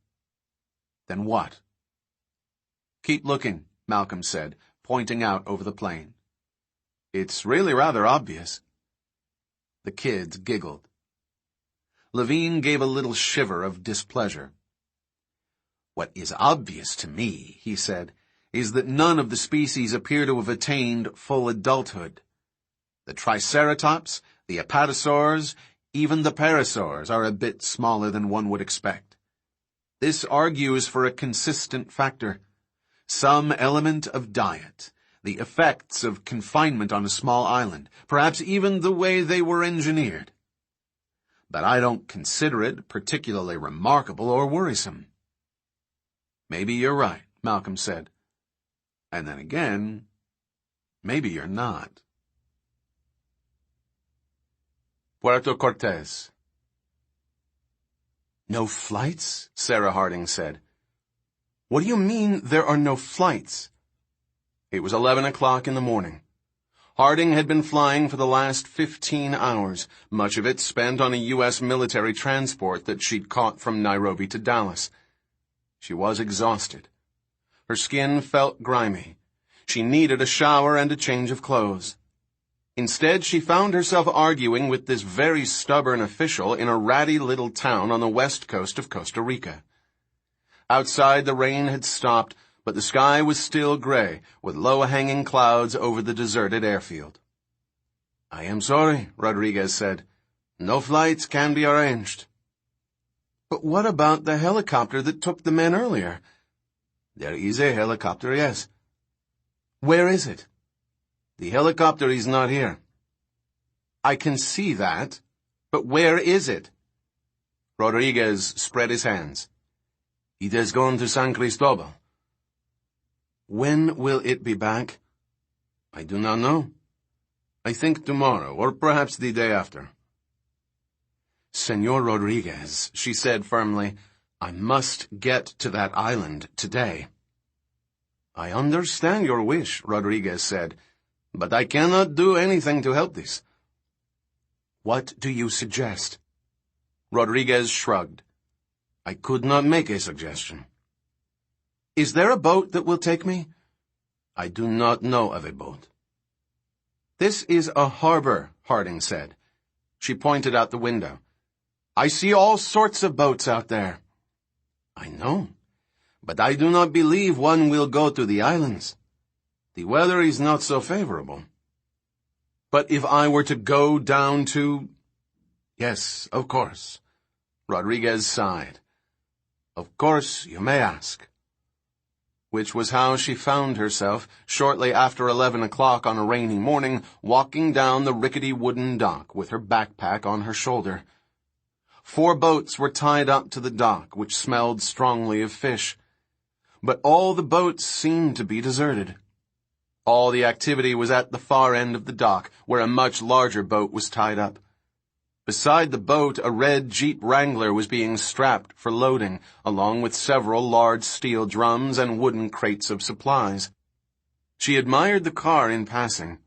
Then what?" "Keep looking," Malcolm said, pointing out over the plain. "It's really rather obvious." The kids giggled. Levine gave a little shiver of displeasure. "What is obvious to me," he said, "is that none of the species appear to have attained full adulthood. The Triceratops, the apatosaurs, even the parasaurs are a bit smaller than one would expect. This argues for a consistent factor. Some element of diet, the effects of confinement on a small island, perhaps even the way they were engineered. But I don't consider it particularly remarkable or worrisome." "Maybe you're right," Malcolm said. "And then again, maybe you're not." Puerto Cortes. "No flights?" Sarah Harding said. "What do you mean there are no flights?" It was 11 o'clock in the morning. Harding had been flying for the last 15 hours, much of it spent on a U.S. military transport that she'd caught from Nairobi to Dallas. She was exhausted. Her skin felt grimy. She needed a shower and a change of clothes. Instead, she found herself arguing with this very stubborn official in a ratty little town on the west coast of Costa Rica. Outside, the rain had stopped, but the sky was still gray, with low-hanging clouds over the deserted airfield. "I am sorry," Rodriguez said. "No flights can be arranged." "But what about the helicopter that took the men earlier?" "There is a helicopter, yes." "Where is it?" "The helicopter is not here." "I can see that, but where is it?" Rodriguez spread his hands. "It has gone to San Cristobal." "When will it be back?" "I do not know. I think tomorrow, or perhaps the day after." "Senor Rodriguez," she said firmly, "I must get to that island today." "I understand your wish," Rodriguez said, "but I cannot do anything to help this." "What do you suggest?" Rodriguez shrugged. "I could not make a suggestion." "Is there a boat that will take me?" "I do not know of a boat." "This is a harbor," Harding said. She pointed out the window. "I see all sorts of boats out there." "I know, but I do not believe one will go to the islands. The weather is not so favorable." "But if I were to go down to—" "Yes, of course." Rodriguez sighed. "Of course you may ask." which was how she found herself, shortly after 11 o'clock on a rainy morning, walking down the rickety wooden dock with her backpack on her shoulder. 4 boats were tied up to the dock, which smelled strongly of fish. But all the boats seemed to be deserted. All the activity was at the far end of the dock, where a much larger boat was tied up. Beside the boat, a red Jeep Wrangler was being strapped for loading, along with several large steel drums and wooden crates of supplies. She admired the car in passing.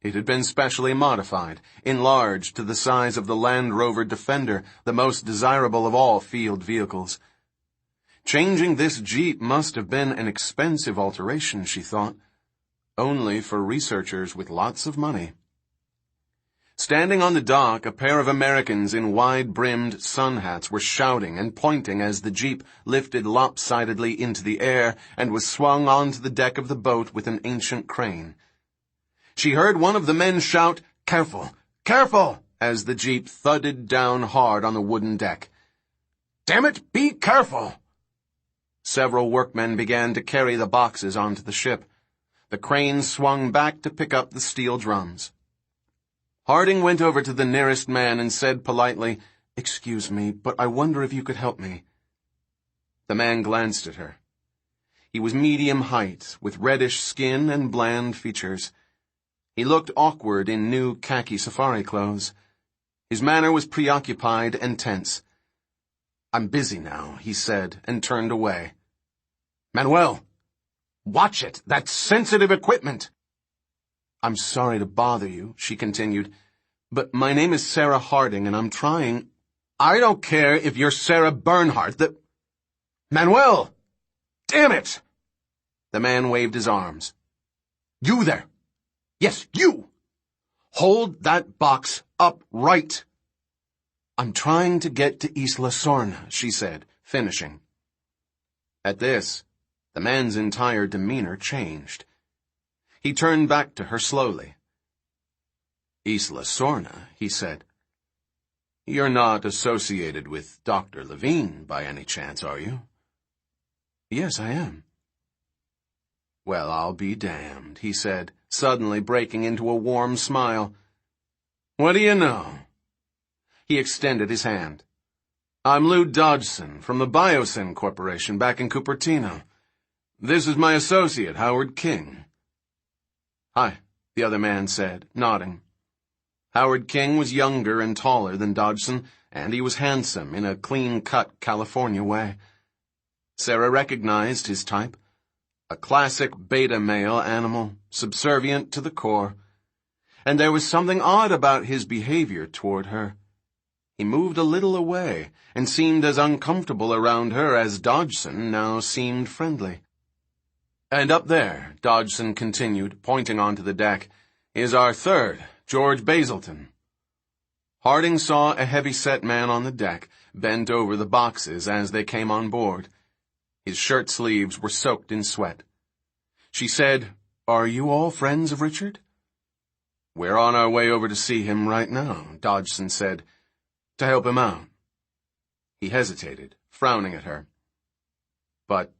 It had been specially modified, enlarged to the size of the Land Rover Defender, the most desirable of all field vehicles. Changing this Jeep must have been an expensive alteration, she thought, only for researchers with lots of money. Standing on the dock, a pair of Americans in wide-brimmed sun hats were shouting and pointing as the Jeep lifted lopsidedly into the air and was swung onto the deck of the boat with an ancient crane. She heard one of the men shout, "Careful! Careful!" as the Jeep thudded down hard on the wooden deck. "Damn it, be careful!" Several workmen began to carry the boxes onto the ship. The crane swung back to pick up the steel drums. Harding went over to the nearest man and said politely, "Excuse me, but I wonder if you could help me." The man glanced at her. He was medium height, with reddish skin and bland features. He looked awkward in new khaki safari clothes. His manner was preoccupied and tense. "I'm busy now," he said, and turned away. "Manuel! Watch it! That's sensitive equipment!" "I'm sorry to bother you," she continued, "but my name is Sarah Harding, and I'm trying—" "I don't care if you're Sarah Bernhardt, Manuel! Damn it!" The man waved his arms. "You there! Yes, you! Hold that box upright!" "I'm trying to get to Isla Sorna," she said, finishing. At this, the man's entire demeanor changed. He turned back to her slowly. "Isla Sorna," he said. "You're not associated with Dr. Levine by any chance, are you?" "Yes, I am." "Well, I'll be damned," he said, suddenly breaking into a warm smile. "What do you know?" He extended his hand. "I'm Lou Dodgson from the Biosyn Corporation back in Cupertino. This is my associate, Howard King." "Hi," the other man said, nodding. Howard King was younger and taller than Dodgson, and he was handsome in a clean-cut California way. Sarah recognized his type. A classic beta male animal, subservient to the core. And there was something odd about his behavior toward her. He moved a little away, and seemed as uncomfortable around her as Dodgson now seemed friendly. "And up there," Dodgson continued, pointing onto the deck, "is our third, George Basilton." Harding saw a heavy-set man on the deck, bent over the boxes as they came on board. His shirt sleeves were soaked in sweat. She said, "Are you all friends of Richard?" "We're on our way over to see him right now," Dodgson said, "to help him out." He hesitated, frowning at her. "But,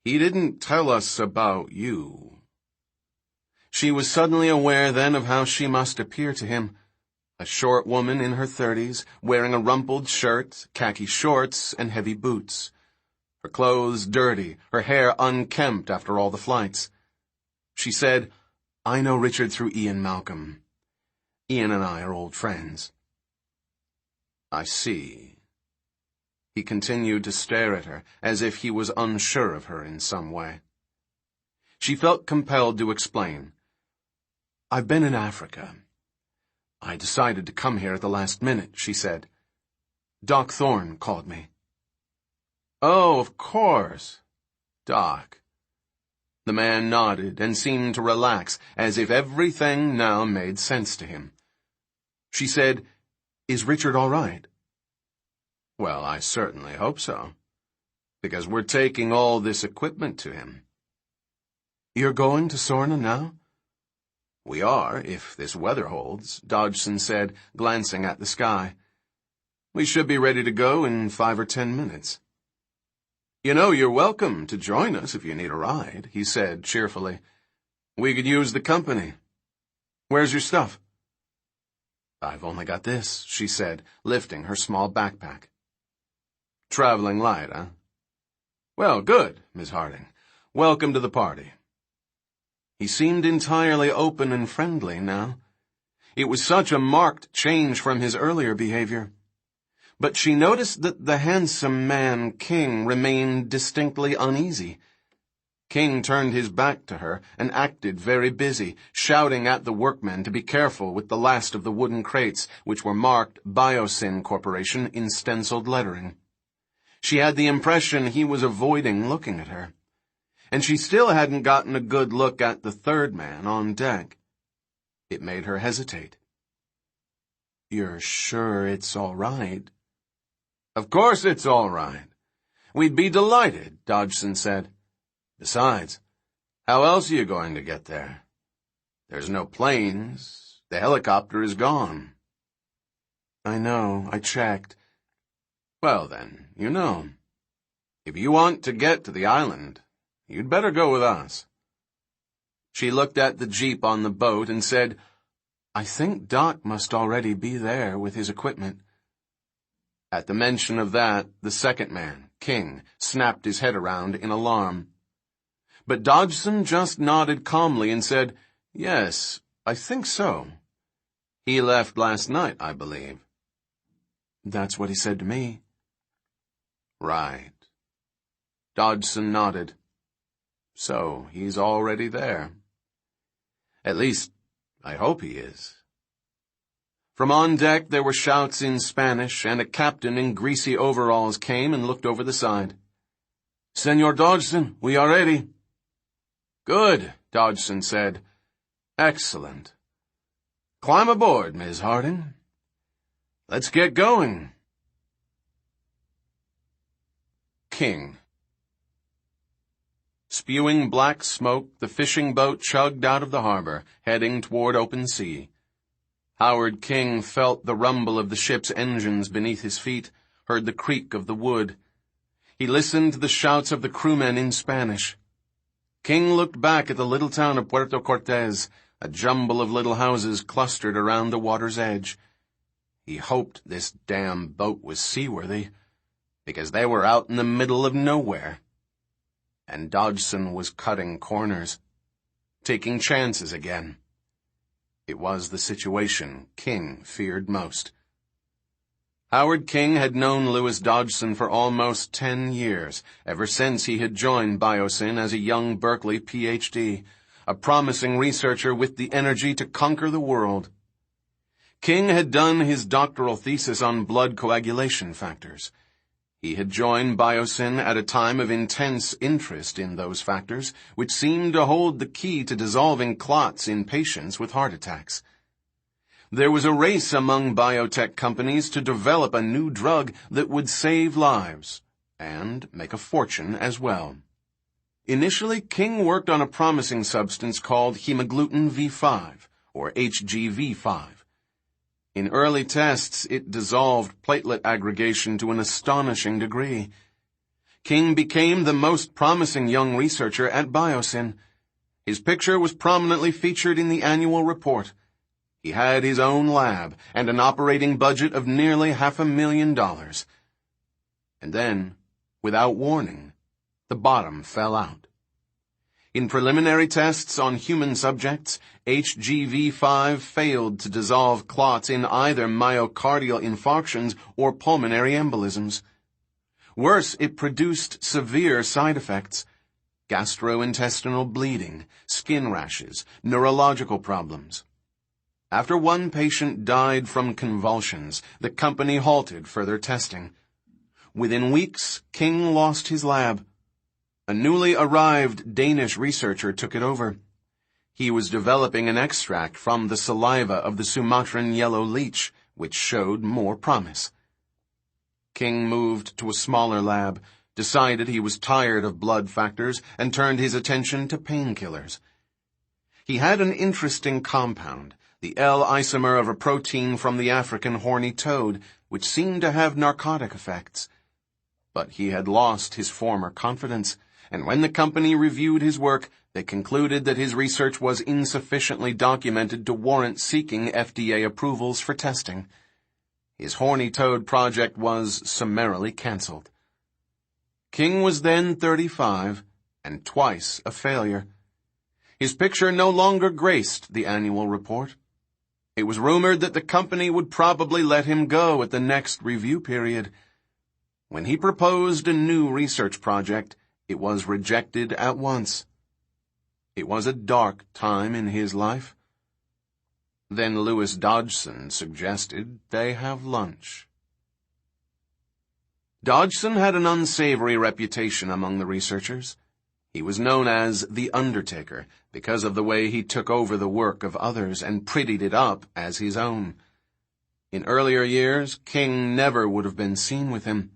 he didn't tell us about you." She was suddenly aware then of how she must appear to him. A short woman in her 30s, wearing a rumpled shirt, khaki shorts, and heavy boots. Her clothes dirty, her hair unkempt after all the flights. She said, "I know Richard through Ian Malcolm. Ian and I are old friends." "I see." He continued to stare at her, as if he was unsure of her in some way. She felt compelled to explain. "I've been in Africa. I decided to come here at the last minute," she said. "Doc Thorne called me." "Oh, of course. Doc." The man nodded and seemed to relax, as if everything now made sense to him. She said, "Is Richard all right?" "Well, I certainly hope so, because we're taking all this equipment to him." "You're going to Sorna now?" "We are, if this weather holds," Dodgson said, glancing at the sky. "We should be ready to go in 5 or 10 minutes." You know, you're welcome to join us if you need a ride, he said cheerfully. We could use the company. Where's your stuff? I've only got this, she said, lifting her small backpack. Traveling light, huh? Well, good, Miss Harding. Welcome to the party. He seemed entirely open and friendly now. It was such a marked change from his earlier behavior. But she noticed that the handsome man, King, remained distinctly uneasy. King turned his back to her and acted very busy, shouting at the workmen to be careful with the last of the wooden crates, which were marked Biosyn Corporation in stenciled lettering. She had the impression he was avoiding looking at her. And she still hadn't gotten a good look at the third man on deck. It made her hesitate. You're sure it's all right? Of course it's all right. We'd be delighted, Dodgson said. Besides, how else are you going to get there? There's no planes. The helicopter is gone. I know, I checked. Well then, you know. If you want to get to the island, you'd better go with us. She looked at the jeep on the boat and said, I think Doc must already be there with his equipment. At the mention of that, the second man, King, snapped his head around in alarm. But Dodgson just nodded calmly and said, Yes, I think so. He left last night, I believe. That's what he said to me. Right. Dodgson nodded. So, he's already there. At least, I hope he is. From on deck there were shouts in Spanish, and a captain in greasy overalls came and looked over the side. Senor Dodgson, we are ready. Good, Dodgson said. Excellent. Climb aboard, Miss Harding. Let's get going. King. Spewing black smoke, the fishing boat chugged out of the harbor, heading toward open sea. Howard King felt the rumble of the ship's engines beneath his feet, heard the creak of the wood. He listened to the shouts of the crewmen in Spanish. King looked back at the little town of Puerto Cortez, a jumble of little houses clustered around the water's edge. He hoped this damn boat was seaworthy, because they were out in the middle of nowhere. And Dodgson was cutting corners, taking chances again. It was the situation King feared most. Howard King had known Louis Dodgson for almost 10 years, ever since he had joined Biosyn as a young Berkeley Ph.D., a promising researcher with the energy to conquer the world. King had done his doctoral thesis on blood coagulation factors. He had joined Biosyn at a time of intense interest in those factors, which seemed to hold the key to dissolving clots in patients with heart attacks. There was a race among biotech companies to develop a new drug that would save lives, and make a fortune as well. Initially, King worked on a promising substance called hemagglutinin V5, or HGV5. In early tests, it dissolved platelet aggregation to an astonishing degree. King became the most promising young researcher at Biosyn. His picture was prominently featured in the annual report. He had his own lab and an operating budget of nearly $500,000. And then, without warning, the bottom fell out. In preliminary tests on human subjects, HGV5 failed to dissolve clots in either myocardial infarctions or pulmonary embolisms. Worse, it produced severe side effects: gastrointestinal bleeding, skin rashes, neurological problems. After one patient died from convulsions, the company halted further testing. Within weeks, King lost his lab. A newly arrived Danish researcher took it over. He was developing an extract from the saliva of the Sumatran yellow leech, which showed more promise. King moved to a smaller lab, decided he was tired of blood factors, and turned his attention to painkillers. He had an interesting compound, the L-isomer of a protein from the African horny toad, which seemed to have narcotic effects. But he had lost his former confidence, and when the company reviewed his work, they concluded that his research was insufficiently documented to warrant seeking FDA approvals for testing. His horny toad project was summarily cancelled. King was then 35 and twice a failure. His picture no longer graced the annual report. It was rumored that the company would probably let him go at the next review period. When he proposed a new research project, it was rejected at once. It was a dark time in his life. Then Louis Dodgson suggested they have lunch. Dodgson had an unsavory reputation among the researchers. He was known as the Undertaker because of the way he took over the work of others and prettied it up as his own. In earlier years, King never would have been seen with him.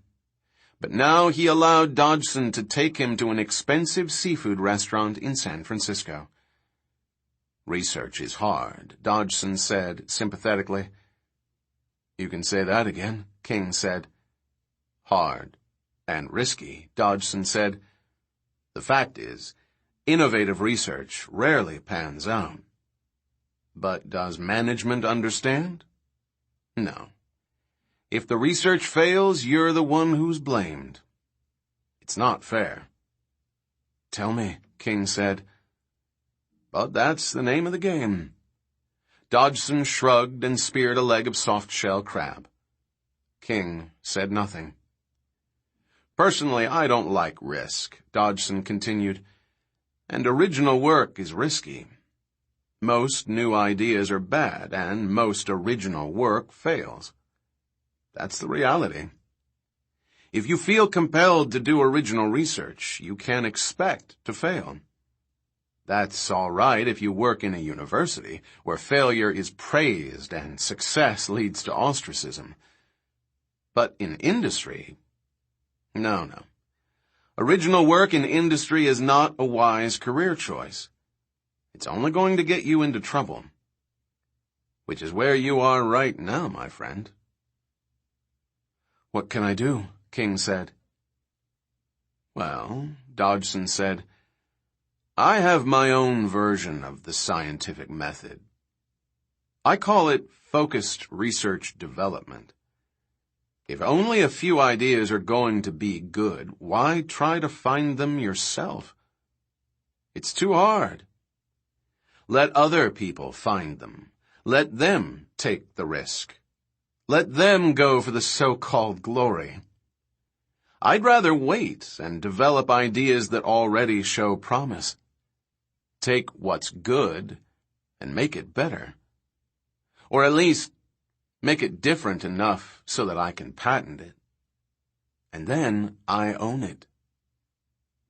But now he allowed Dodgson to take him to an expensive seafood restaurant in San Francisco. "Research is hard," Dodgson said sympathetically. "You can say that again," King said. "Hard and risky," Dodgson said. "The fact is, innovative research rarely pans out. But does management understand? No. If the research fails, you're the one who's blamed. It's not fair." "Tell me," King said. "But that's the name of the game." Dodgson shrugged and speared a leg of soft-shell crab. King said nothing. "Personally, I don't like risk," Dodgson continued. "And original work is risky. Most new ideas are bad, and most original work fails. That's the reality. If you feel compelled to do original research, you can expect to fail. That's all right if you work in a university, where failure is praised and success leads to ostracism. But in industry, no. Original work in industry is not a wise career choice. It's only going to get you into trouble. Which is where you are right now, my friend." "What can I do?" King said. "Well," Dodgson said, "I have my own version of the scientific method. I call it focused research development. If only a few ideas are going to be good, why try to find them yourself? It's too hard. Let other people find them. Let them take the risk. Let them go for the so-called glory. I'd rather wait and develop ideas that already show promise. Take what's good and make it better. Or at least make it different enough so that I can patent it. And then I own it.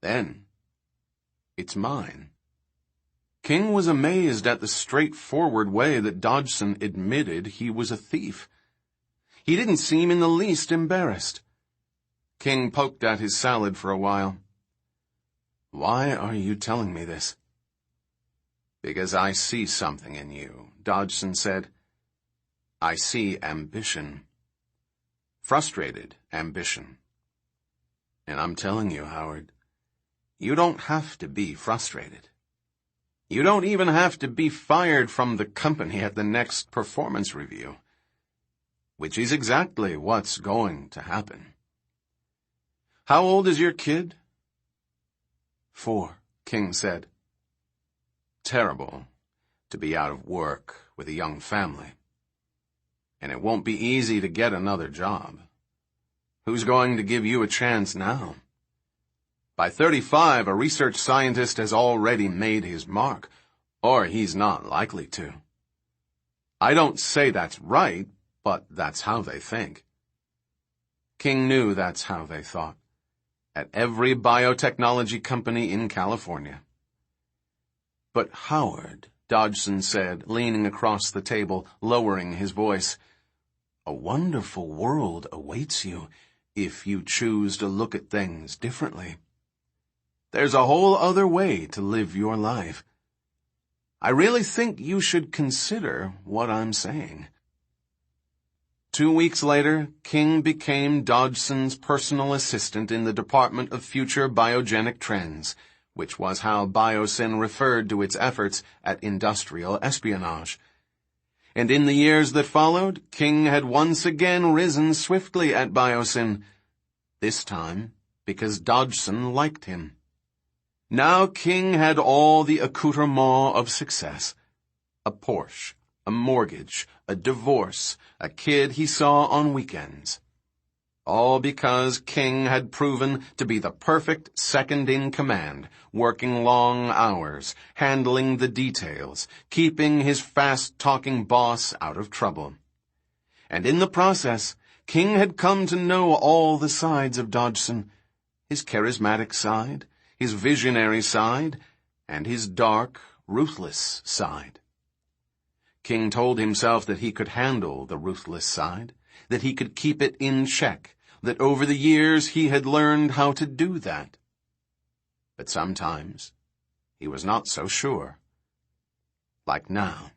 Then it's mine." King was amazed at the straightforward way that Dodgson admitted he was a thief. He didn't seem in the least embarrassed. King poked at his salad for a while. "Why are you telling me this?" "Because I see something in you," Dodgson said. "I see ambition. Frustrated ambition. And I'm telling you, Howard, you don't have to be frustrated. You don't even have to be fired from the company at the next performance review. Which is exactly what's going to happen. How old is your kid?" "4, King said. "Terrible to be out of work with a young family. And it won't be easy to get another job. Who's going to give you a chance now? By 35, a research scientist has already made his mark, or he's not likely to. I don't say that's right, but that's how they think." King knew that's how they thought, at every biotechnology company in California. "But Howard," Dodgson said, leaning across the table, lowering his voice, "a wonderful world awaits you if you choose to look at things differently. There's a whole other way to live your life. I really think you should consider what I'm saying." 2 weeks later, King became Dodgson's personal assistant in the Department of Future Biogenic Trends, which was how Biosyn referred to its efforts at industrial espionage. And in the years that followed, King had once again risen swiftly at Biosyn, this time because Dodgson liked him. Now King had all the accoutrements of success: a Porsche, a mortgage, a divorce, a kid he saw on weekends. All because King had proven to be the perfect second-in-command, working long hours, handling the details, keeping his fast-talking boss out of trouble. And in the process, King had come to know all the sides of Dodgson: his charismatic side, his visionary side, and his dark, ruthless side. King told himself that he could handle the ruthless side, that he could keep it in check, that over the years he had learned how to do that. But sometimes he was not so sure. Like now.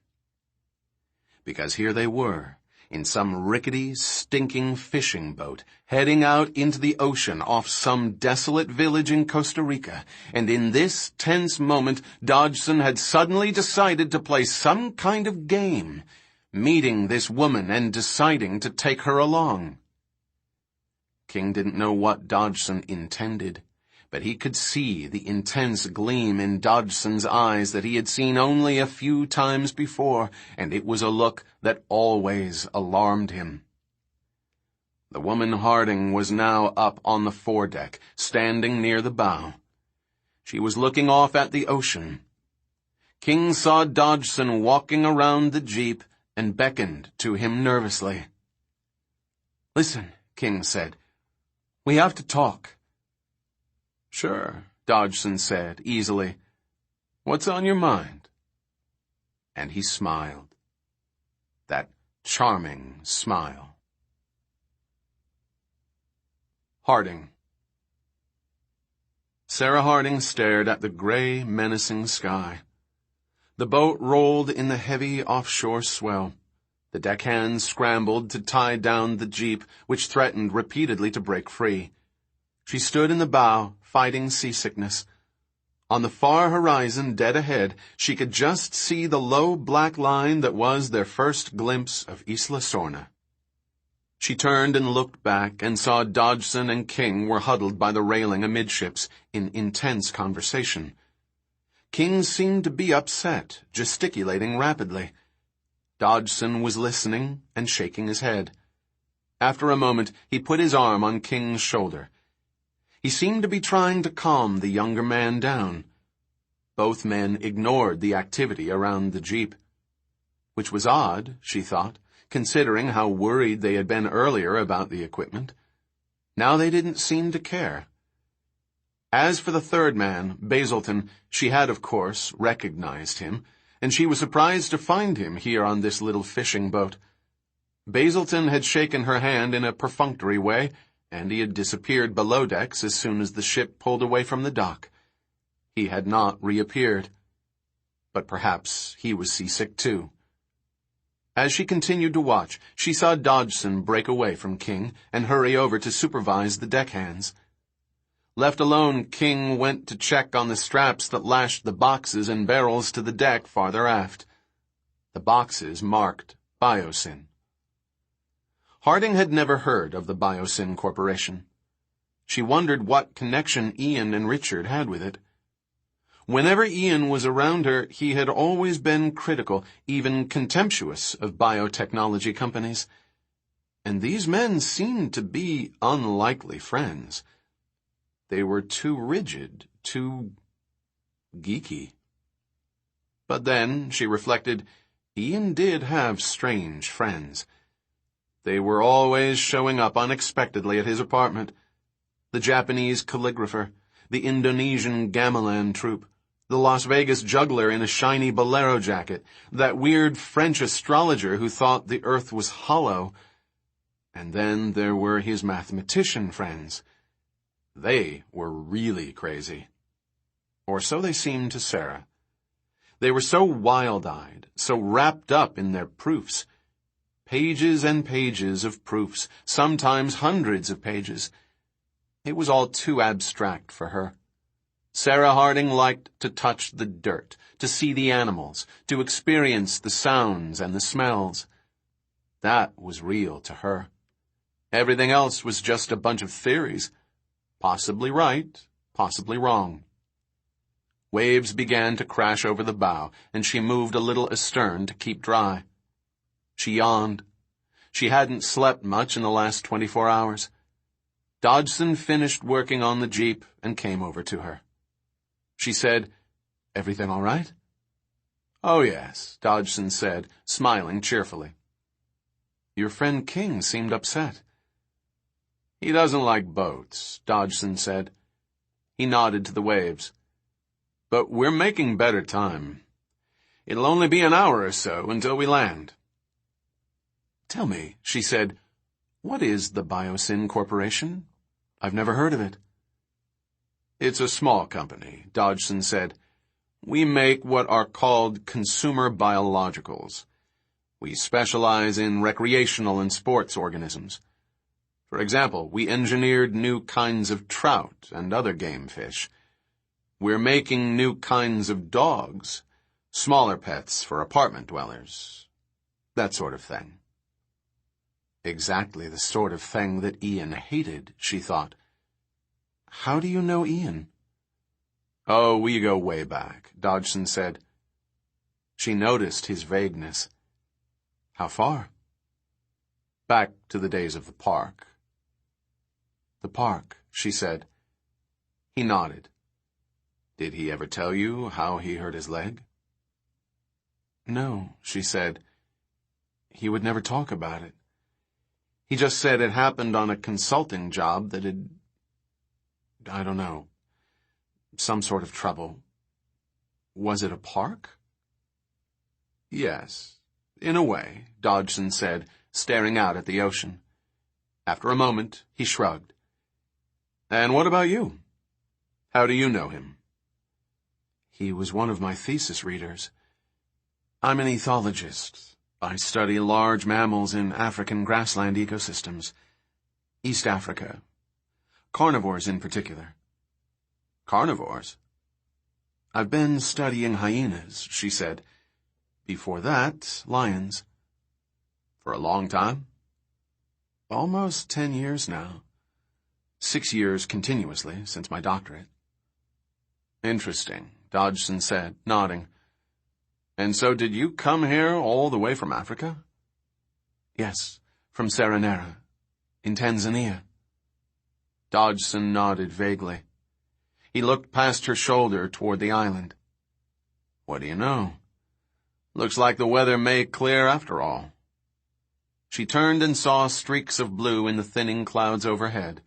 Because here they were, in some rickety, stinking fishing boat, heading out into the ocean off some desolate village in Costa Rica, and in this tense moment, Dodgson had suddenly decided to play some kind of game, meeting this woman and deciding to take her along. King didn't know what Dodgson intended, but he could see the intense gleam in Dodgson's eyes that he had seen only a few times before, and it was a look that always alarmed him. The woman Harding was now up on the foredeck, standing near the bow. She was looking off at the ocean. King saw Dodgson walking around the jeep and beckoned to him nervously. "Listen," King said. "We have to talk." "Sure," Dodgson said, easily. "What's on your mind?" And he smiled. That charming smile. Harding. Sarah Harding stared at the gray, menacing sky. The boat rolled in the heavy offshore swell. The deckhands scrambled to tie down the jeep, which threatened repeatedly to break free. She stood in the bow, fighting seasickness. On the far horizon, dead ahead, she could just see the low black line that was their first glimpse of Isla Sorna. She turned and looked back and saw Dodgson and King were huddled by the railing amidships in intense conversation. King seemed to be upset, gesticulating rapidly. Dodgson was listening and shaking his head. After a moment, he put his arm on King's shoulder. He seemed to be trying to calm the younger man down. Both men ignored the activity around the jeep. Which was odd, she thought, considering how worried they had been earlier about the equipment. Now they didn't seem to care. As for the third man, Basilton, she had, of course, recognized him, and she was surprised to find him here on this little fishing boat. Basilton had shaken her hand in a perfunctory way, and he had disappeared below decks as soon as the ship pulled away from the dock. He had not reappeared. But perhaps he was seasick too. As she continued to watch, she saw Dodgson break away from King and hurry over to supervise the deckhands. Left alone, King went to check on the straps that lashed the boxes and barrels to the deck farther aft. The boxes marked Biosyn. Harding had never heard of the Biosyn Corporation. She wondered what connection Ian and Richard had with it. Whenever Ian was around her, he had always been critical, even contemptuous of biotechnology companies. And these men seemed to be unlikely friends. They were too rigid, too geeky. But then, she reflected, Ian did have strange friends. They were always showing up unexpectedly at his apartment. The Japanese calligrapher, the Indonesian gamelan troupe, the Las Vegas juggler in a shiny bolero jacket, that weird French astrologer who thought the earth was hollow. And then there were his mathematician friends. They were really crazy. Or so they seemed to Sarah. They were so wild-eyed, so wrapped up in their proofs. Pages and pages of proofs, sometimes hundreds of pages. It was all too abstract for her. Sarah Harding liked to touch the dirt, to see the animals, to experience the sounds and the smells. That was real to her. Everything else was just a bunch of theories, possibly right, possibly wrong. Waves began to crash over the bow, and she moved a little astern to keep dry. She yawned. She hadn't slept much in the last 24 hours. Dodgson finished working on the Jeep and came over to her. She said, "Everything all right?" "Oh, yes," Dodgson said, smiling cheerfully. "Your friend King seemed upset." "He doesn't like boats," Dodgson said. He nodded to the waves. "But we're making better time. It'll only be an hour or so until we land." "Tell me," she said, "what is the Biosyn Corporation? I've never heard of it." "It's a small company," Dodgson said. "We make what are called consumer biologicals. We specialize in recreational and sports organisms. For example, we engineered new kinds of trout and other game fish. We're making new kinds of dogs, smaller pets for apartment dwellers, that sort of thing." Exactly the sort of thing that Ian hated, she thought. "How do you know Ian?" "Oh, we go way back," Dodgson said. She noticed his vagueness. "How far?" "Back to the days of the park." "The park," she said. He nodded. "Did he ever tell you how he hurt his leg?" "No," she said. "He would never talk about it. He just said it happened on a consulting job that had, I don't know, some sort of trouble." "Was it a park?" "Yes, in a way," Dodgson said, staring out at the ocean. After a moment, he shrugged. "And what about you? How do you know him?" "He was one of my thesis readers. I'm an ethologist. I study large mammals in African grassland ecosystems. East Africa. Carnivores in particular." "Carnivores?" "I've been studying hyenas," she said. "Before that, lions." "For a long time?" "Almost 10 years now. 6 years continuously since my doctorate." "Interesting," Dodgson said, nodding. "And so did you come here all the way from Africa?" "Yes, from Serenera, in Tanzania." Dodgson nodded vaguely. He looked past her shoulder toward the island. "What do you know? Looks like the weather may clear after all." She turned and saw streaks of blue in the thinning clouds overhead.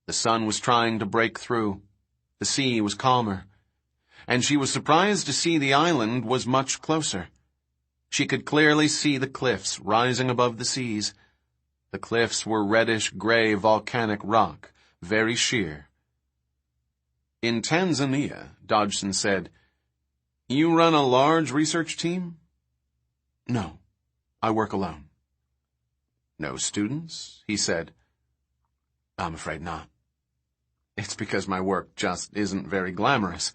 The sun was trying to break through. The sea was calmer. And she was surprised to see the island was much closer. She could clearly see the cliffs rising above the seas. The cliffs were reddish-gray volcanic rock, very sheer. "In Tanzania," Dodgson said, "you run a large research team?" "No, I work alone." "No students?" he said. "I'm afraid not. It's because my work just isn't very glamorous.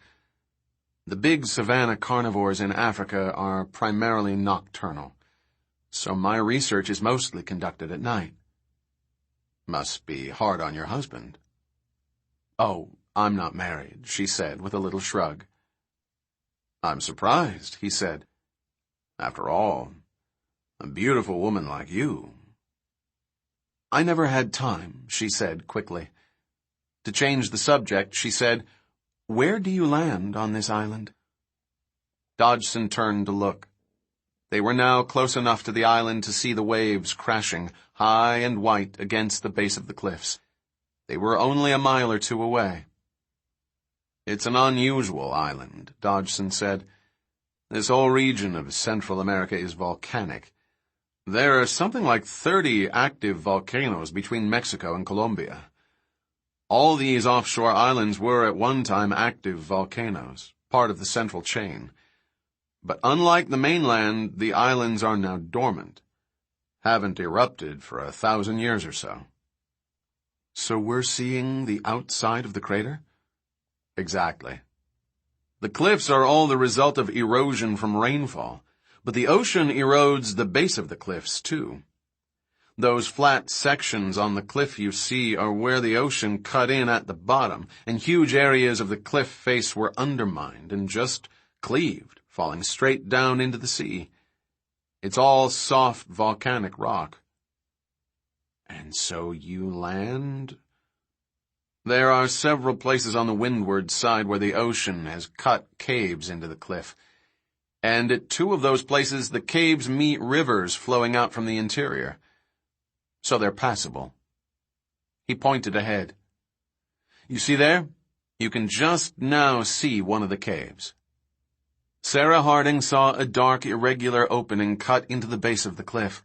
The big savanna carnivores in Africa are primarily nocturnal, so my research is mostly conducted at night." "Must be hard on your husband." "Oh, I'm not married," she said with a little shrug. "I'm surprised," he said. "After all, a beautiful woman like you." "I never had time," she said quickly. To change the subject, she said, "Where do you land on this island?" Dodgson turned to look. They were now close enough to the island to see the waves crashing, high and white, against the base of the cliffs. They were only a mile or two away. "It's an unusual island," Dodgson said. "This whole region of Central America is volcanic. There are something like 30 active volcanoes between Mexico and Colombia. All these offshore islands were at one time active volcanoes, part of the central chain. But unlike the mainland, the islands are now dormant. haven't erupted for 1,000 years or so. So we're seeing the outside of the crater? Exactly. The cliffs are all the result of erosion from rainfall, but the ocean erodes the base of the cliffs, too. Those flat sections on the cliff you see are where the ocean cut in at the bottom, and huge areas of the cliff face were undermined and just cleaved, falling straight down into the sea. It's all soft volcanic rock. And so you land? There are several places on the windward side where the ocean has cut caves into the cliff. And at 2 of those places, the caves meet rivers flowing out from the interior. So they're passable. He pointed ahead. You see there? You can just now see one of the caves. Sarah Harding saw a dark, irregular opening cut into the base of the cliff.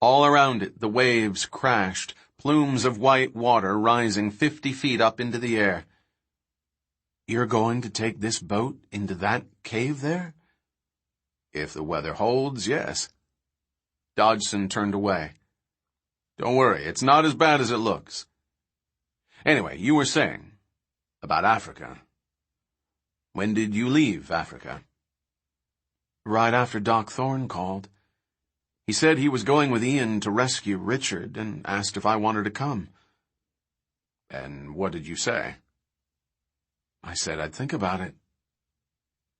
All around it, the waves crashed, plumes of white water rising 50 feet up into the air. You're going to take this boat into that cave there? If the weather holds, yes. Dodgson turned away. Don't worry, it's not as bad as it looks. Anyway, you were saying about Africa. When did you leave Africa? Right after Doc Thorne called. He said he was going with Ian to rescue Richard and asked if I wanted to come. And what did you say? I said I'd think about it.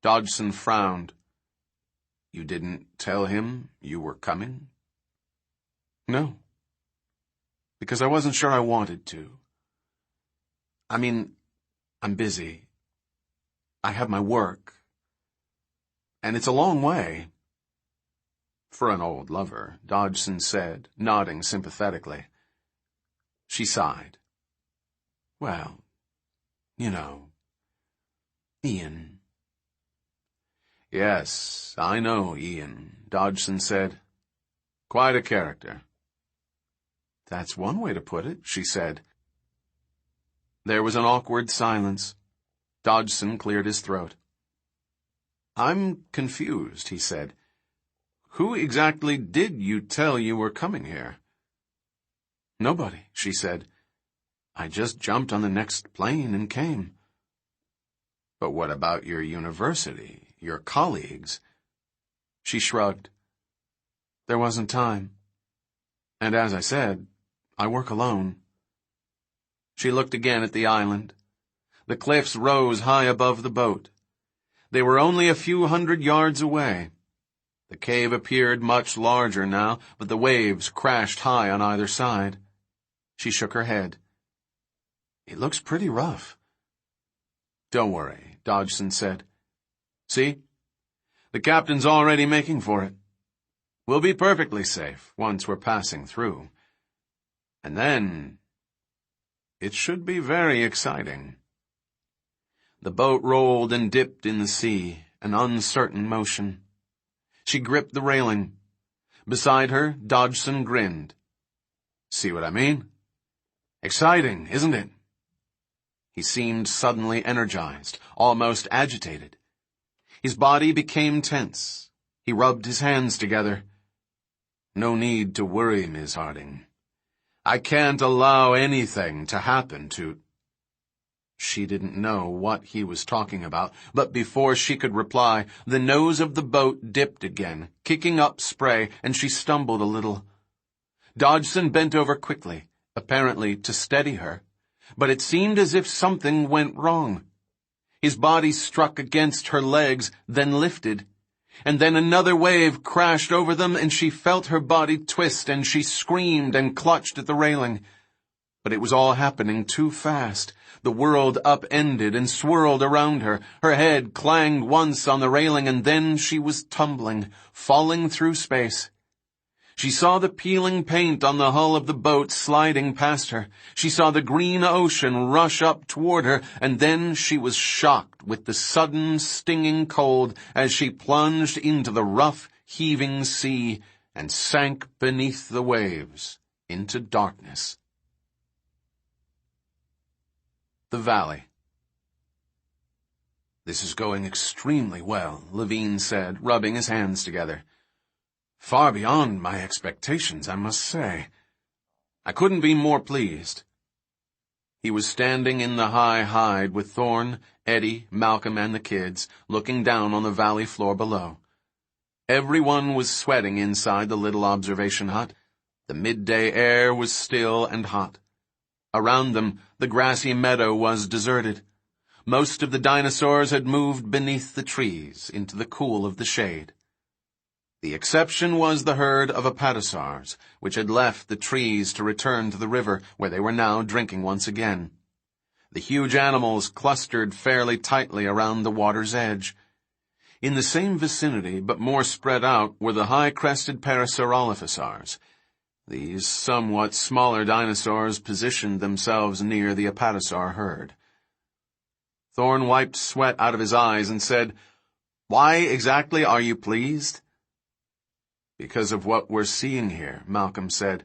Dodgson frowned. You didn't tell him you were coming? No. Because I wasn't sure I wanted to. I mean, I'm busy. I have my work. And it's a long way. For an old lover, Dodgson said, nodding sympathetically. She sighed. Well, you know, Ian. Yes, I know Ian, Dodgson said. Quite a character. That's one way to put it, she said. There was an awkward silence. Dodgson cleared his throat. I'm confused, he said. Who exactly did you tell you were coming here? Nobody, she said. I just jumped on the next plane and came. But what about your university, your colleagues? She shrugged. There wasn't time. And as I said, I work alone. She looked again at the island. The cliffs rose high above the boat. They were only a few hundred yards away. The cave appeared much larger now, but the waves crashed high on either side. She shook her head. It looks pretty rough. Don't worry, Dodgson said. See? The captain's already making for it. We'll be perfectly safe once we're passing through. And then it should be very exciting. The boat rolled and dipped in the sea, an uncertain motion. She gripped the railing. Beside her, Dodgson grinned. See what I mean? Exciting, isn't it? He seemed suddenly energized, almost agitated. His body became tense. He rubbed his hands together. No need to worry, Miss Harding. I can't allow anything to happen to... She didn't know what he was talking about, but before she could reply, the nose of the boat dipped again, kicking up spray, and she stumbled a little. Dodgson bent over quickly, apparently to steady her, but it seemed as if something went wrong. His body struck against her legs, then lifted, and then another wave crashed over them, and she felt her body twist, and she screamed and clutched at the railing. But it was all happening too fast. The world upended and swirled around her. Her head clanged once on the railing, and then she was tumbling, falling through space. She saw the peeling paint on the hull of the boat sliding past her. She saw the green ocean rush up toward her, and then she was shocked with the sudden, stinging cold as she plunged into the rough, heaving sea and sank beneath the waves into darkness. The valley. This is going extremely well, Levine said, rubbing his hands together. Far beyond my expectations, I must say. I couldn't be more pleased. He was standing in the high hide with Thorne, Eddie, Malcolm, and the kids, looking down on the valley floor below. Everyone was sweating inside the little observation hut. The midday air was still and hot. Around them, the grassy meadow was deserted. Most of the dinosaurs had moved beneath the trees into the cool of the shade. The exception was the herd of apatosaurs, which had left the trees to return to the river, where they were now drinking once again. The huge animals clustered fairly tightly around the water's edge. In the same vicinity, but more spread out, were the high-crested parasaurolophosars. These somewhat smaller dinosaurs positioned themselves near the apatosaur herd. Thorne wiped sweat out of his eyes and said, "Why exactly are you pleased?" "Because of what we're seeing here," Malcolm said.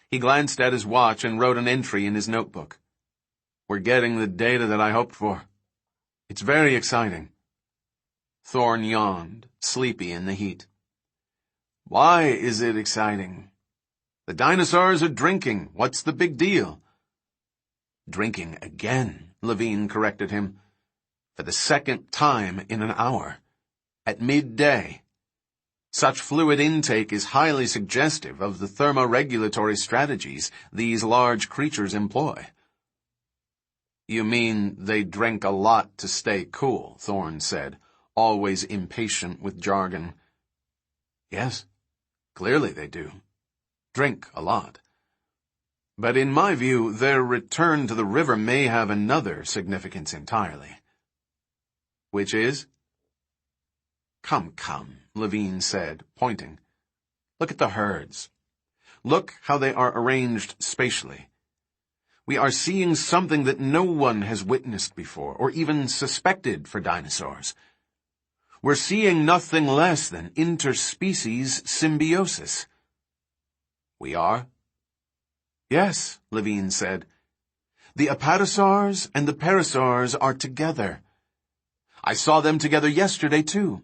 He glanced at his watch and wrote an entry in his notebook. "We're getting the data that I hoped for. It's very exciting." Thorne yawned, sleepy in the heat. "Why is it exciting?" "The dinosaurs are drinking. What's the big deal?" "Drinking again," Levine corrected him. "For the second time in an hour. At midday. Such fluid intake is highly suggestive of the thermoregulatory strategies these large creatures employ." "You mean they drink a lot to stay cool," Thorne said, always impatient with jargon. "Yes, clearly they do. Drink a lot. But in my view, their return to the river may have another significance entirely." "Which is?" Come, Levine said, pointing. "Look at the herds. Look how they are arranged spatially. We are seeing something that no one has witnessed before, or even suspected for dinosaurs. We're seeing nothing less than interspecies symbiosis." "We are?" "Yes," Levine said. "The apatosaurs and the parasaurs are together. I saw them together yesterday, too.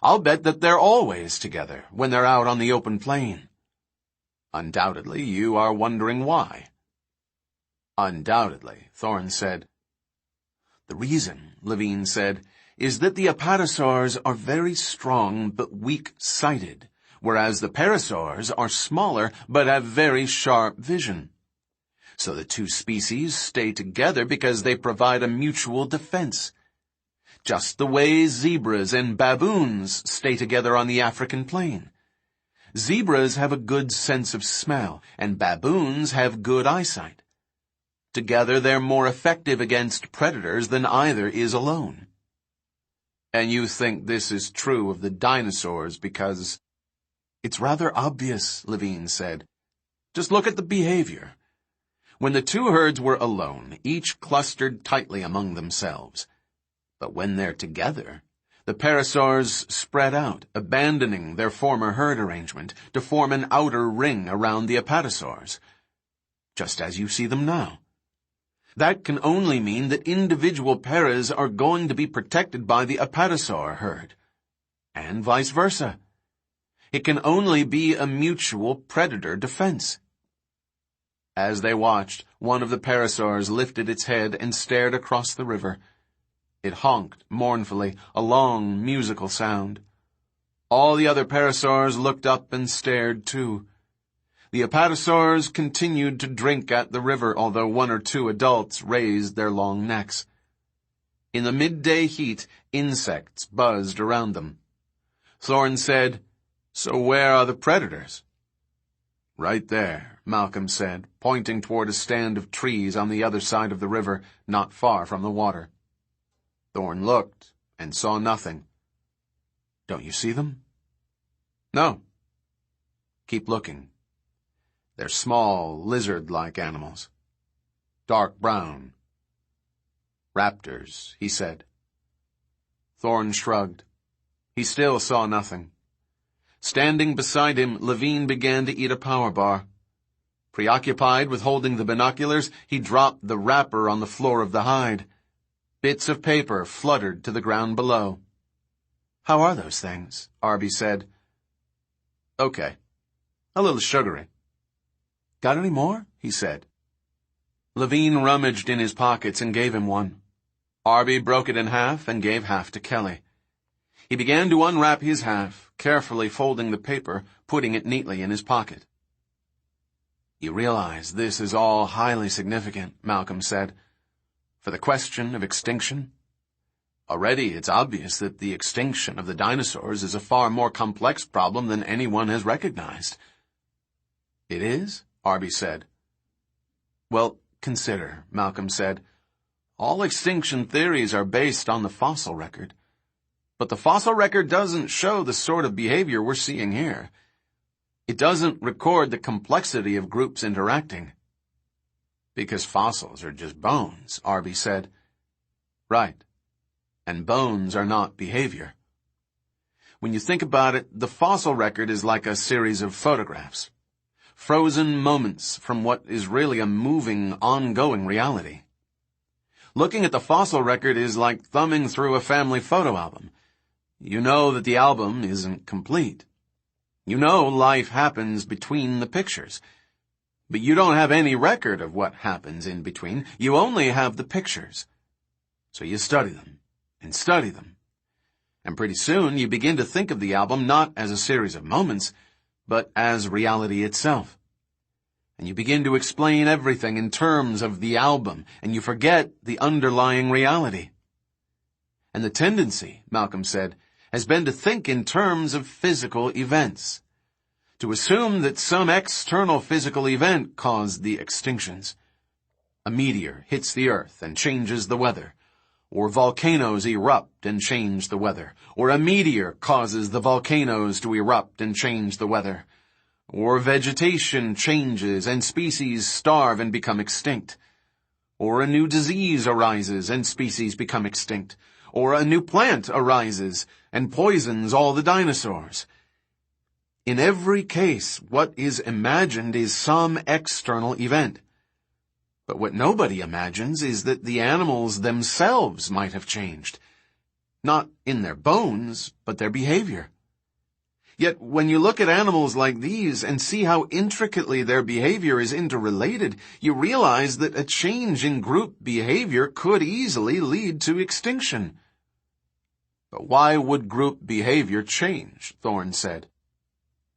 I'll bet that they're always together when they're out on the open plain." "Undoubtedly, you are wondering why." "Undoubtedly," Thorne said. "The reason," Levine said, "is that the apatosaurs are very strong but weak-sighted, whereas the parasaurs are smaller but have very sharp vision. So the two species stay together because they provide a mutual defense. Just the way zebras and baboons stay together on the African plain. Zebras have a good sense of smell, and baboons have good eyesight. Together they're more effective against predators than either is alone." "And you think this is true of the dinosaurs because—" "It's rather obvious," Levine said. "Just look at the behavior. When the two herds were alone, each clustered tightly among themselves. But when they're together, the parasaurs spread out, abandoning their former herd arrangement to form an outer ring around the apatosaurs, just as you see them now. That can only mean that individual paras are going to be protected by the apatosaur herd, and vice versa. It can only be a mutual predator defense." As they watched, one of the parasaurs lifted its head and stared across the river. It honked mournfully, a long, musical sound. All the other parasaurs looked up and stared too. The apatosaurs continued to drink at the river, although one or two adults raised their long necks. In the midday heat, insects buzzed around them. Thorne said, "So where are the predators?" "Right there," Malcolm said, pointing toward a stand of trees on the other side of the river, not far from the water. Thorne looked and saw nothing. "Don't you see them?" "No." "Keep looking. They're small, lizard-like animals. Dark brown." "Raptors," he said. Thorne shrugged. He still saw nothing. Standing beside him, Levine began to eat a power bar. Preoccupied with holding the binoculars, he dropped the wrapper on the floor of the hide. Bits of paper fluttered to the ground below. "How are those things?" Arby said. Okay. A little sugary. Got any more? He said. Levine rummaged in his pockets and gave him one. Arby broke it in half and gave half to Kelly. He began to unwrap his half, carefully folding the paper, putting it neatly in his pocket. You realize this is all highly significant, Malcolm said, for the question of extinction. Already it's obvious that the extinction of the dinosaurs is a far more complex problem than anyone has recognized. It is? Arby said. Well, consider, Malcolm said. All extinction theories are based on the fossil record. But the fossil record doesn't show the sort of behavior we're seeing here. It doesn't record the complexity of groups interacting. Because fossils are just bones, Arby said. Right. And bones are not behavior. When you think about it, the fossil record is like a series of photographs. Frozen moments from what is really a moving, ongoing reality. Looking at the fossil record is like thumbing through a family photo album. You know that the album isn't complete. You know life happens between the pictures. But you don't have any record of what happens in between. You only have the pictures. So you study them, and study them. And pretty soon you begin to think of the album not as a series of moments, but as reality itself. And you begin to explain everything in terms of the album, and you forget the underlying reality. And the tendency, Malcolm said, has been to think in terms of physical events, to assume that some external physical event caused the extinctions. A meteor hits the earth and changes the weather, or volcanoes erupt and change the weather, or a meteor causes the volcanoes to erupt and change the weather, or vegetation changes and species starve and become extinct, or a new disease arises and species become extinct, or a new plant arises and poisons all the dinosaurs. In every case, what is imagined is some external event. But what nobody imagines is that the animals themselves might have changed. Not in their bones, but their behavior. Yet when you look at animals like these and see how intricately their behavior is interrelated, you realize that a change in group behavior could easily lead to extinction. But why would group behavior change? Thorne said.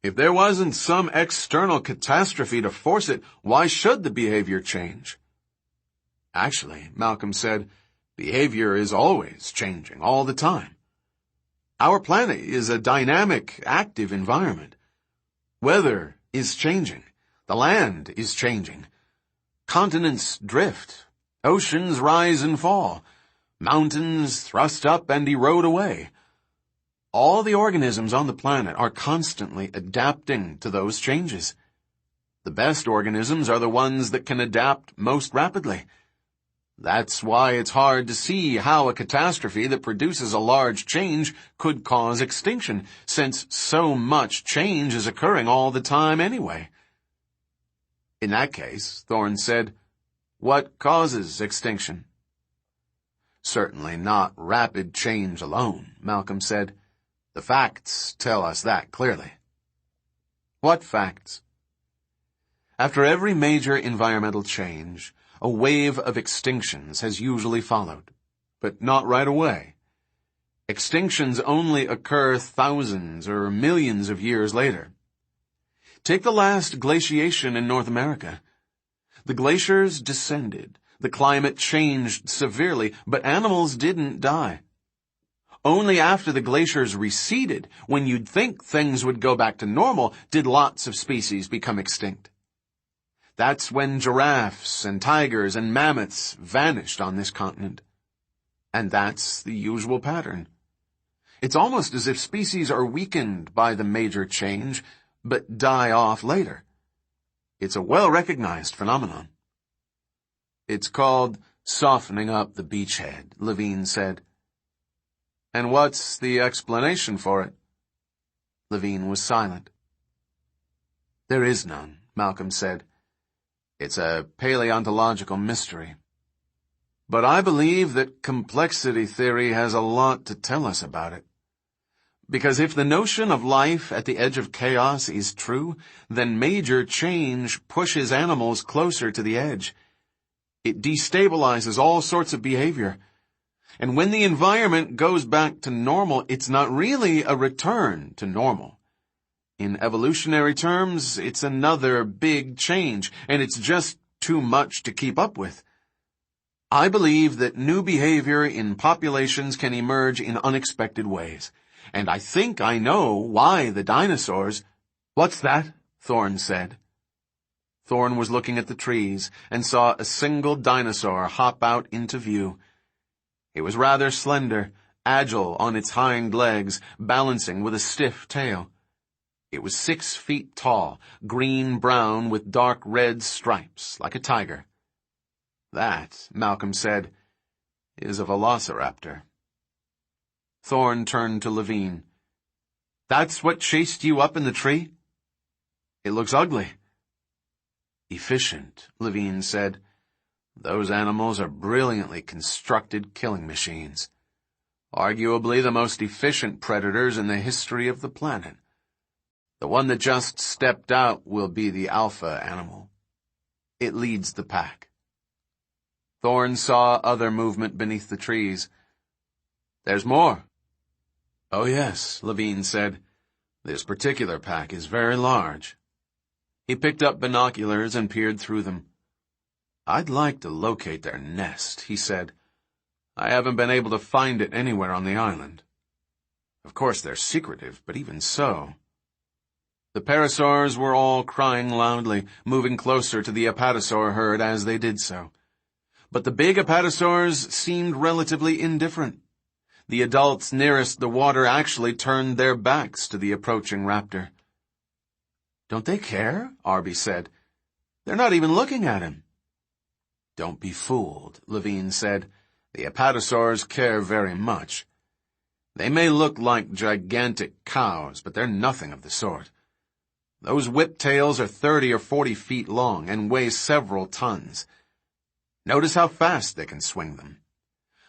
If there wasn't some external catastrophe to force it, why should the behavior change? Actually, Malcolm said, behavior is always changing, all the time. Our planet is a dynamic, active environment. Weather is changing. The land is changing. Continents drift. Oceans rise and fall. Mountains thrust up and erode away. All the organisms on the planet are constantly adapting to those changes. The best organisms are the ones that can adapt most rapidly. That's why it's hard to see how a catastrophe that produces a large change could cause extinction, since so much change is occurring all the time anyway. In that case, Thorne said, what causes extinction? Certainly not rapid change alone, Malcolm said. The facts tell us that clearly. What facts? After every major environmental change, a wave of extinctions has usually followed, but not right away. Extinctions only occur thousands or millions of years later. Take the last glaciation in North America. The glaciers descended, the climate changed severely, but animals didn't die. Only after the glaciers receded, when you'd think things would go back to normal, did lots of species become extinct. That's when giraffes and tigers and mammoths vanished on this continent. And that's the usual pattern. It's almost as if species are weakened by the major change, but die off later. It's a well-recognized phenomenon. It's called softening up the beachhead, Levine said. And what's the explanation for it? Levine was silent. There is none, Malcolm said. It's a paleontological mystery. But I believe that complexity theory has a lot to tell us about it. Because if the notion of life at the edge of chaos is true, then major change pushes animals closer to the edge. It destabilizes all sorts of behavior. And when the environment goes back to normal, it's not really a return to normal. In evolutionary terms, it's another big change, and it's just too much to keep up with. I believe that new behavior in populations can emerge in unexpected ways. And I think I know why the dinosaurs— "What's that?" Thorne said. Thorne was looking at the trees and saw a single dinosaur hop out into view. It was rather slender, agile on its hind legs, balancing with a stiff tail. It was 6 feet tall, green-brown with dark red stripes, like a tiger. "That," Malcolm said, "is a velociraptor." Thorne turned to Levine. "That's what chased you up in the tree? It looks ugly." "Efficient," Levine said. "Those animals are brilliantly constructed killing machines. Arguably the most efficient predators in the history of the planet. The one that just stepped out will be the alpha animal. It leads the pack." Thorne saw other movement beneath the trees. "There's more." "Oh yes," Levine said. "This particular pack is very large." He picked up binoculars and peered through them. "I'd like to locate their nest," he said. "I haven't been able to find it anywhere on the island. Of course they're secretive, but even so." The parasaurs were all crying loudly, moving closer to the apatosaur herd as they did so. But the big apatosaurs seemed relatively indifferent. The adults nearest the water actually turned their backs to the approaching raptor. "Don't they care?" Arby said. "They're not even looking at him." "Don't be fooled," Levine said. "The apatosaurs care very much. They may look like gigantic cows, but they're nothing of the sort. Those whiptails are 30 or 40 feet long and weigh several tons. Notice how fast they can swing them.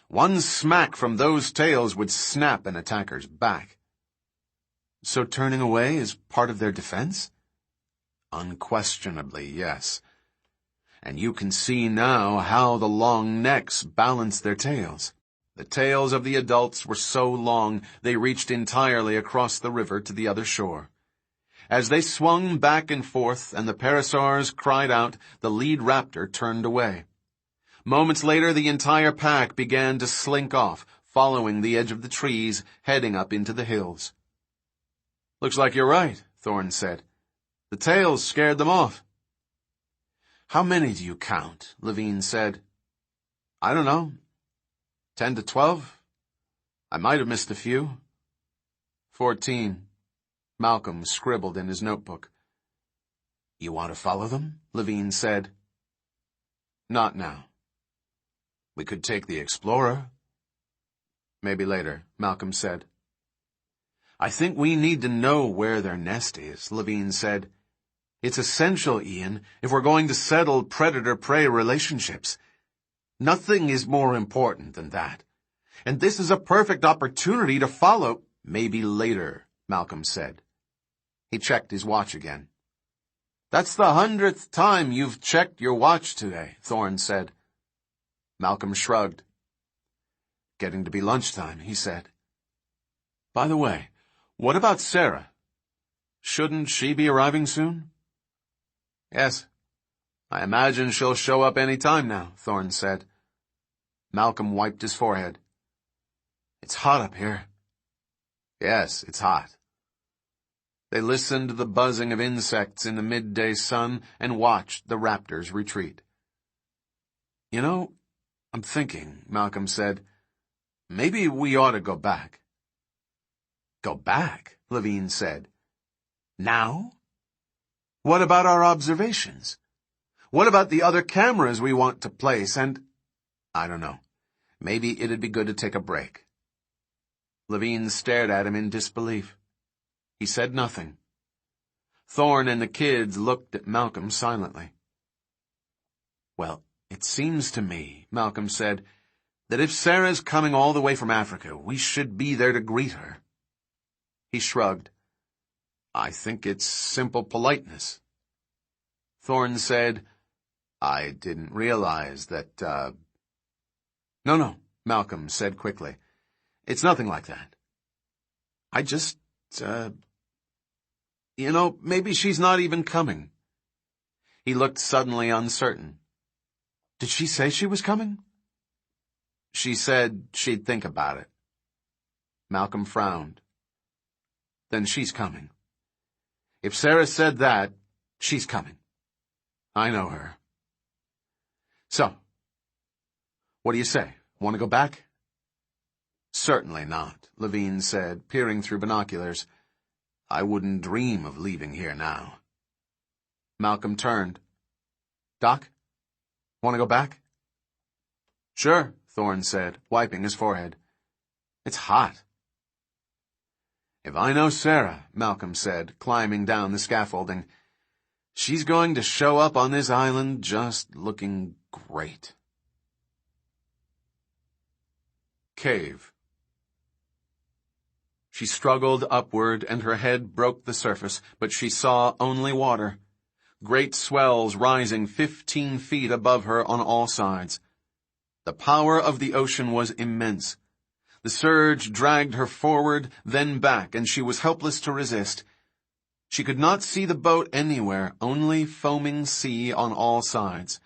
One smack from those tails would snap an attacker's back." "So turning away is part of their defense?" "Unquestionably, yes. And you can see now how the long necks balance their tails. The tails of the adults were so long they reached entirely across the river to the other shore. As they swung back and forth and the parasaurs cried out, the lead raptor turned away. Moments later, the entire pack began to slink off, following the edge of the trees, heading up into the hills. "Looks like you're right," Thorne said. "The tails scared them off." "How many do you count?" Levine said. "I don't know. 10 to 12? I might have missed a few." 14. Malcolm scribbled in his notebook. "You want to follow them?" Levine said. "Not now. We could take the Explorer." "Maybe later," Malcolm said. "I think we need to know where their nest is," Levine said. "It's essential, Ian, if we're going to settle predator-prey relationships. Nothing is more important than that. And this is a perfect opportunity to follow—" "Maybe later," Malcolm said. He checked his watch again. "That's the 100th time you've checked your watch today," Thorne said. Malcolm shrugged. "Getting to be lunchtime," he said. "By the way, what about Sarah? Shouldn't she be arriving soon?" "Yes. I imagine she'll show up any time now," Thorne said. Malcolm wiped his forehead. "It's hot up here." "Yes, it's hot." They listened to the buzzing of insects in the midday sun and watched the raptors retreat. "You know, I'm thinking," Malcolm said, "maybe we ought to go back." "Go back?" Levine said. "Now? What about our observations? What about the other cameras we want to place and—" "I don't know. Maybe it'd be good to take a break." Levine stared at him in disbelief. He said nothing. Thorne and the kids looked at Malcolm silently. "Well, it seems to me," Malcolm said, "that if Sarah's coming all the way from Africa, we should be there to greet her." He shrugged. "I think it's simple politeness." Thorne said, "I didn't realize that, No, Malcolm said quickly. "It's nothing like that. I just, maybe she's not even coming." He looked suddenly uncertain. "Did she say she was coming?" "She said she'd think about it." Malcolm frowned. "Then she's coming. If Sarah said that, she's coming. I know her. So, what do you say? Want to go back?" "Certainly not," Levine said, peering through binoculars. "I wouldn't dream of leaving here now." Malcolm turned. "Doc, want to go back?" "Sure," Thorne said, wiping his forehead. "It's hot." "If I know Sarah," Malcolm said, climbing down the scaffolding, "she's going to show up on this island just looking great." Cave. She struggled upward, and her head broke the surface, but she saw only water. Great swells rising 15 feet above her on all sides. The power of the ocean was immense. The surge dragged her forward, then back, and she was helpless to resist. She could not see the boat anywhere, only foaming sea on all sides.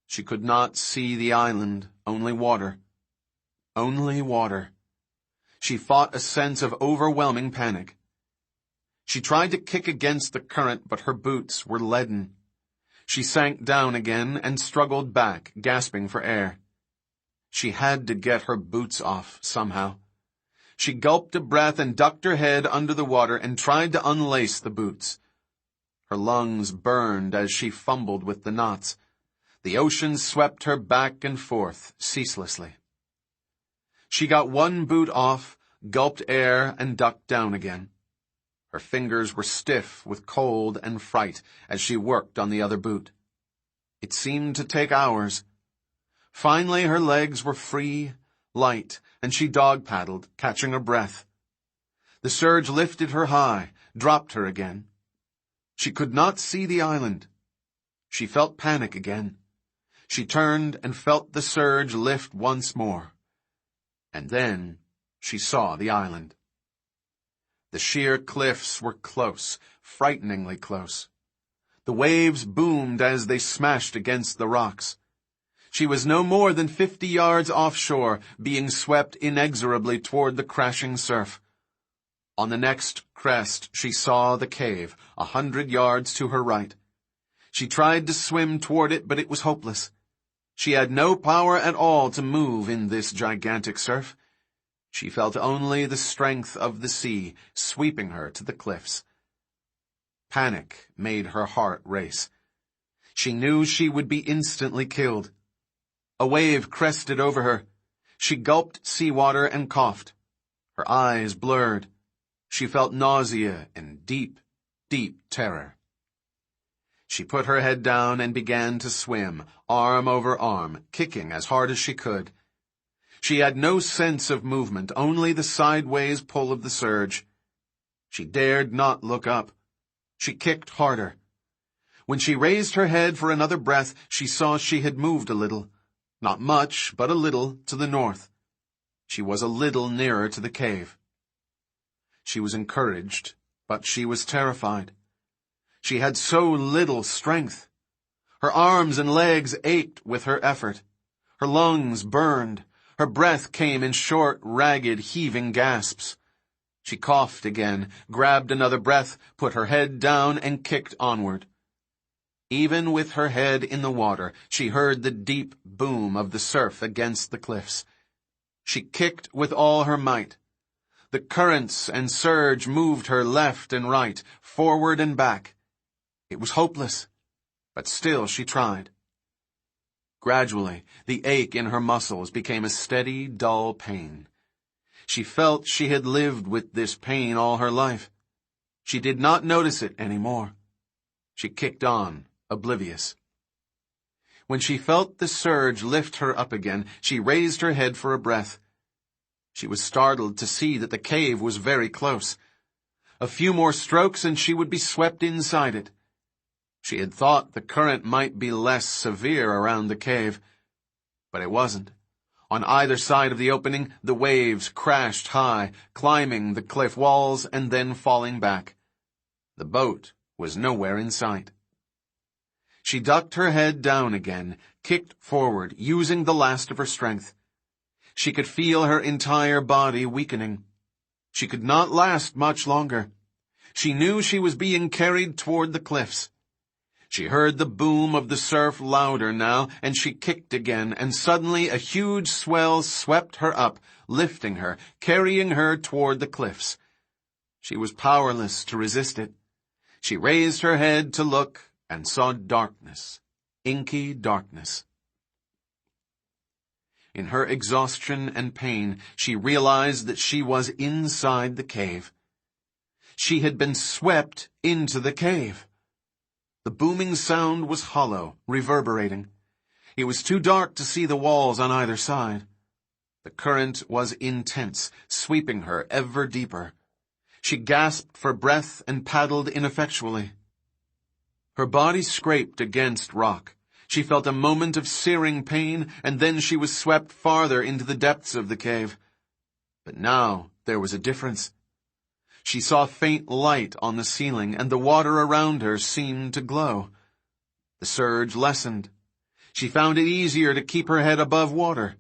She could not see the island, only water. Only water. She fought a sense of overwhelming panic. She tried to kick against the current, but her boots were leaden. She sank down again and struggled back, gasping for air. She had to get her boots off somehow. She gulped a breath and ducked her head under the water and tried to unlace the boots. Her lungs burned as she fumbled with the knots. The ocean swept her back and forth ceaselessly. She got one boot off, gulped air, and ducked down again. Her fingers were stiff with cold and fright as she worked on the other boot. It seemed to take hours. Finally, her legs were free, light, and she dog-paddled, catching her breath. The surge lifted her high, dropped her again. She could not see the island. She felt panic again. She turned and felt the surge lift once more. And then she saw the island. The sheer cliffs were close, frighteningly close. The waves boomed as they smashed against the rocks. She was no more than 50 yards offshore, being swept inexorably toward the crashing surf. On the next crest, she saw the cave, 100 yards to her right. She tried to swim toward it, but it was hopeless. She had no power at all to move in this gigantic surf. She felt only the strength of the sea sweeping her to the cliffs. Panic made her heart race. She knew she would be instantly killed. A wave crested over her. She gulped seawater and coughed. Her eyes blurred. She felt nausea and deep, deep terror. She put her head down and began to swim, arm over arm, kicking as hard as she could. She had no sense of movement, only the sideways pull of the surge. She dared not look up. She kicked harder. When she raised her head for another breath, she saw she had moved a little. Not much, but a little, to the north. She was a little nearer to the cave. She was encouraged, but she was terrified. She had so little strength. Her arms and legs ached with her effort. Her lungs burned. Her breath came in short, ragged, heaving gasps. She coughed again, grabbed another breath, put her head down, and kicked onward. Even with her head in the water, she heard the deep boom of the surf against the cliffs. She kicked with all her might. The currents and surge moved her left and right, forward and back. It was hopeless, but still she tried. Gradually, the ache in her muscles became a steady, dull pain. She felt she had lived with this pain all her life. She did not notice it anymore. She kicked on, oblivious. When she felt the surge lift her up again, she raised her head for a breath. She was startled to see that the cave was very close. A few more strokes and she would be swept inside it. She had thought the current might be less severe around the cave, but it wasn't. On either side of the opening, the waves crashed high, climbing the cliff walls and then falling back. The boat was nowhere in sight. She ducked her head down again, kicked forward, using the last of her strength. She could feel her entire body weakening. She could not last much longer. She knew she was being carried toward the cliffs. She heard the boom of the surf louder now, and she kicked again, and suddenly a huge swell swept her up, lifting her, carrying her toward the cliffs. She was powerless to resist it. She raised her head to look and saw darkness, inky darkness. In her exhaustion and pain, she realized that she was inside the cave. She had been swept into the cave. The booming sound was hollow, reverberating. It was too dark to see the walls on either side. The current was intense, sweeping her ever deeper. She gasped for breath and paddled ineffectually. Her body scraped against rock. She felt a moment of searing pain, and then she was swept farther into the depths of the cave. But now there was a difference. She saw faint light on the ceiling, and the water around her seemed to glow. The surge lessened. She found it easier to keep her head above water.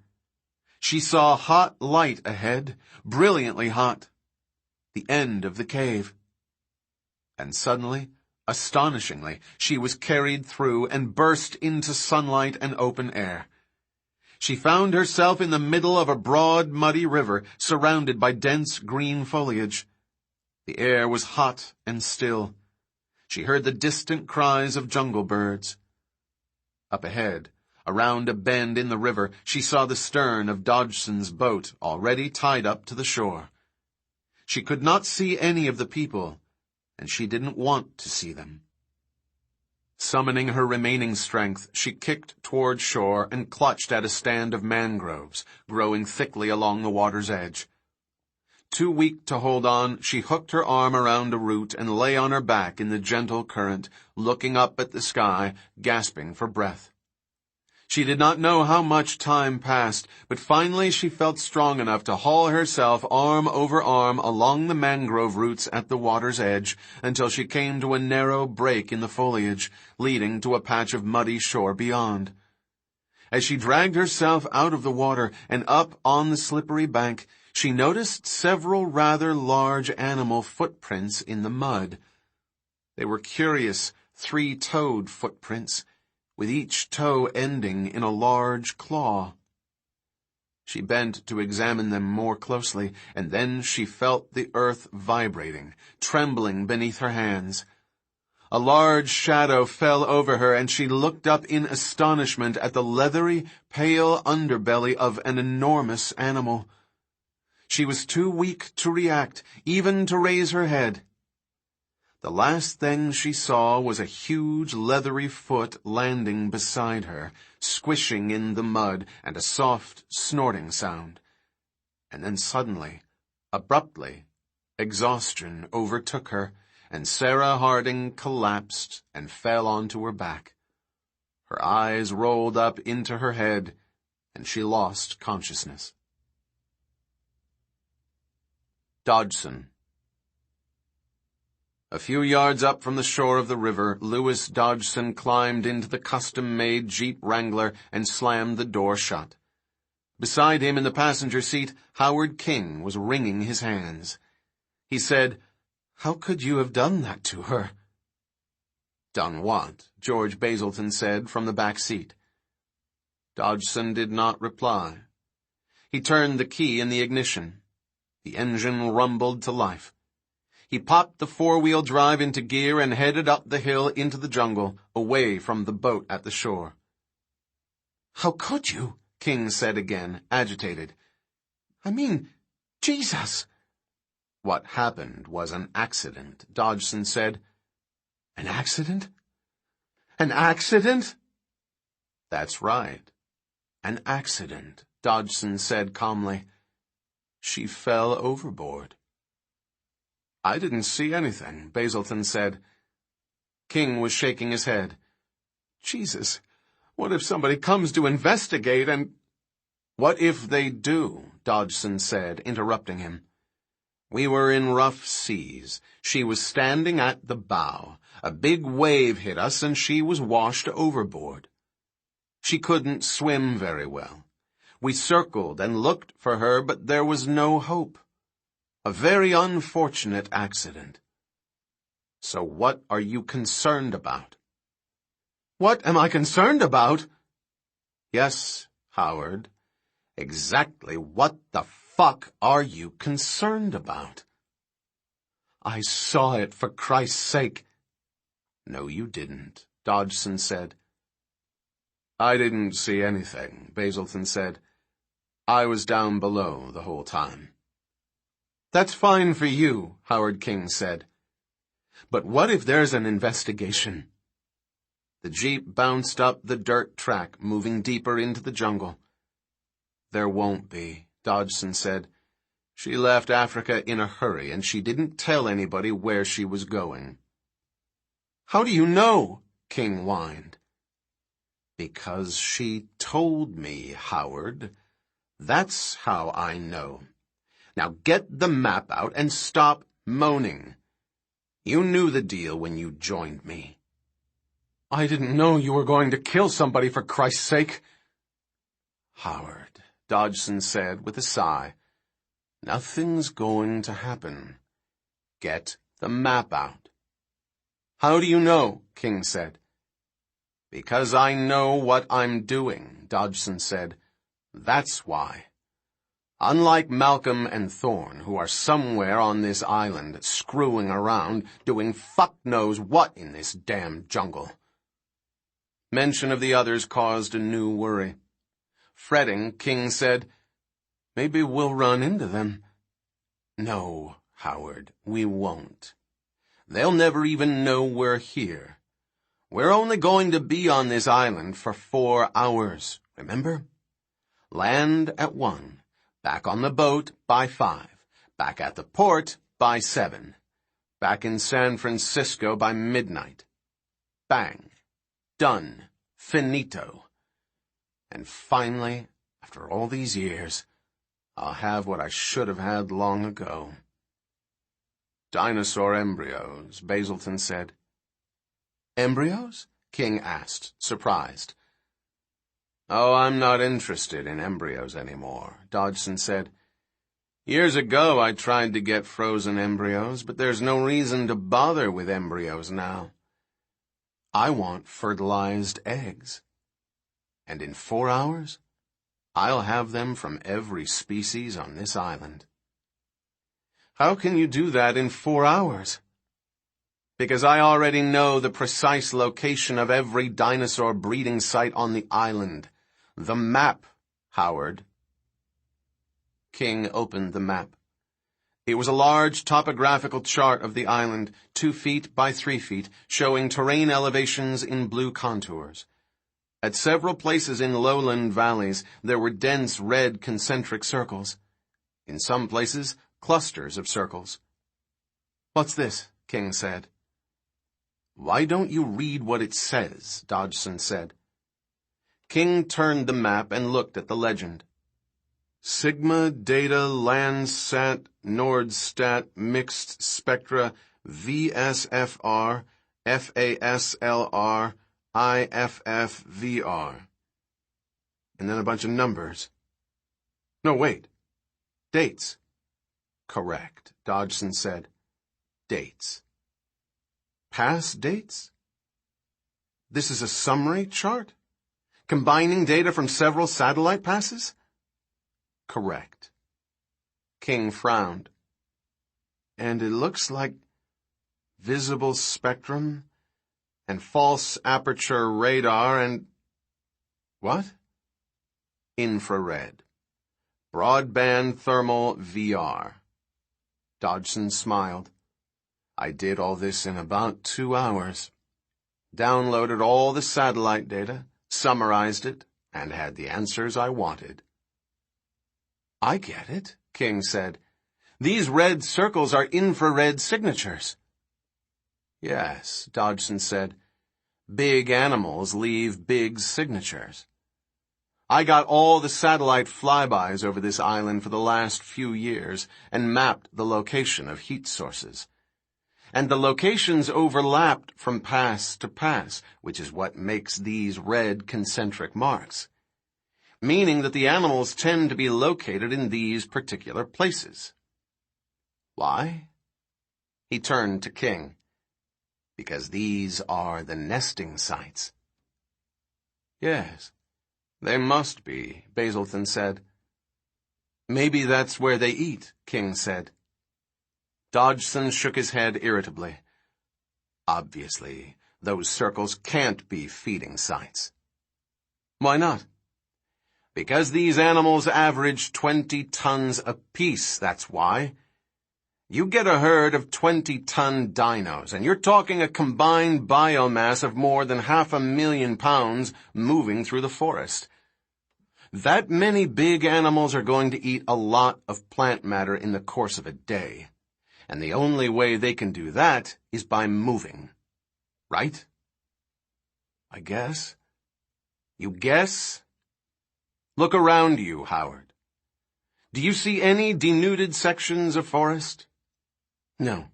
She saw hot light ahead, brilliantly hot. The end of the cave. And suddenly, astonishingly, she was carried through and burst into sunlight and open air. She found herself in the middle of a broad, muddy river, surrounded by dense green foliage. The air was hot and still. She heard the distant cries of jungle birds. Up ahead, around a bend in the river, she saw the stern of Dodgson's boat already tied up to the shore. She could not see any of the people, and she didn't want to see them. Summoning her remaining strength, she kicked toward shore and clutched at a stand of mangroves, growing thickly along the water's edge. Too weak to hold on, she hooked her arm around a root and lay on her back in the gentle current, looking up at the sky, gasping for breath. She did not know how much time passed, but finally she felt strong enough to haul herself arm over arm along the mangrove roots at the water's edge until she came to a narrow break in the foliage, leading to a patch of muddy shore beyond. As she dragged herself out of the water and up on the slippery bank, she noticed several rather large animal footprints in the mud. They were curious, three-toed footprints, with each toe ending in a large claw. She bent to examine them more closely, and then she felt the earth vibrating, trembling beneath her hands. A large shadow fell over her, and she looked up in astonishment at the leathery, pale underbelly of an enormous animal. She was too weak to react, even to raise her head. The last thing she saw was a huge leathery foot landing beside her, squishing in the mud, and a soft, snorting sound. And then suddenly, abruptly, exhaustion overtook her, and Sarah Harding collapsed and fell onto her back. Her eyes rolled up into her head, and she lost consciousness. Dodgson. A few yards up from the shore of the river, Louis Dodgson climbed into the custom-made Jeep Wrangler and slammed the door shut. Beside him in the passenger seat, Howard King was wringing his hands. He said, "How could you have done that to her?" "Done what?" George Basilton said from the back seat. Dodgson did not reply. He turned the key in the ignition. The engine rumbled to life. He popped the four-wheel drive into gear and headed up the hill into the jungle, away from the boat at the shore. "How could you?" King said again, agitated. "I mean, Jesus!" "What happened was an accident," Dodgson said. "An accident? An accident?" "That's right. An accident," Dodgson said calmly. "She fell overboard." I didn't see anything, Basilton said. King was shaking his head. Jesus, what if somebody comes to investigate and— What if they do? Dodgson said, interrupting him. We were in rough seas. She was standing at the bow. A big wave hit us and she was washed overboard. She couldn't swim very well. We circled and looked for her, but there was no hope. A very unfortunate accident. So what are you concerned about? What am I concerned about? Yes, Howard. Exactly what the fuck are you concerned about? I saw it, for Christ's sake. No, you didn't, Dodgson said. I didn't see anything, Basilton said. I was down below the whole time. That's fine for you, Howard King said. But what if there's an investigation? The jeep bounced up the dirt track, moving deeper into the jungle. There won't be, Dodgson said. She left Africa in a hurry, and she didn't tell anybody where she was going. How do you know? King whined. Because she told me, Howard. That's how I know. Now get the map out and stop moaning. You knew the deal when you joined me. I didn't know you were going to kill somebody, for Christ's sake. Howard, Dodgson said with a sigh. Nothing's going to happen. Get the map out. How do you know? King said. Because I know what I'm doing, Dodgson said. That's why. Unlike Malcolm and Thorne, who are somewhere on this island screwing around, doing fuck knows what in this damn jungle. Mention of the others caused a new worry. Fretting, King said, Maybe we'll run into them. No, Howard, we won't. They'll never even know we're here. We're only going to be on this island for 4 hours, remember? Land at 1, back on the boat by 5, back at the port by 7, back in San Francisco by midnight. Bang. Done. Finito. And finally, after all these years, I'll have what I should have had long ago. Dinosaur embryos, Basilton said. Embryos? King asked, surprised. Oh, I'm not interested in embryos anymore, Dodgson said. Years ago I tried to get frozen embryos, but there's no reason to bother with embryos now. I want fertilized eggs. And in 4 hours, I'll have them from every species on this island. How can you do that in 4 hours? Because I already know the precise location of every dinosaur breeding site on the island. The map, Howard. King opened the map. It was a large topographical chart of the island, 2 feet by 3 feet, showing terrain elevations in blue contours. At several places in lowland valleys, there were dense red concentric circles. In some places, clusters of circles. What's this? King said. Why don't you read what it says? Dodgson said. King turned the map and looked at the legend. Sigma Data Landsat Nordstat Mixed Spectra VSFR FASLR IFFVR. And then a bunch of numbers. No, wait. Dates. Correct, Dodgson said. Dates. Past dates? This is a summary chart? Combining data from several satellite passes? Correct. King frowned. And it looks like visible spectrum and false aperture radar and— What? Infrared. Broadband thermal VR. Dodgson smiled. I did all this in about 2 hours. Downloaded all the satellite data, summarized it, and had the answers I wanted. I get it, King said. These red circles are infrared signatures. Yes, Dodgson said. Big animals leave big signatures. I got all the satellite flybys over this island for the last few years and mapped the location of heat sources. And the locations overlapped from pass to pass, which is what makes these red concentric marks, meaning that the animals tend to be located in these particular places. Why? He turned to King. Because these are the nesting sites. Yes, they must be, Basilton said. Maybe that's where they eat, King said. Dodgson shook his head irritably. Obviously, those circles can't be feeding sites. Why not? Because these animals average 20 tons apiece, that's why. You get a herd of 20-ton dinos, and you're talking a combined biomass of more than 500,000 pounds moving through the forest. That many big animals are going to eat a lot of plant matter in the course of a day, and the only way they can do that is by moving. Right? I guess. You guess? Look around you, Howard. Do you see any denuded sections of forest? No,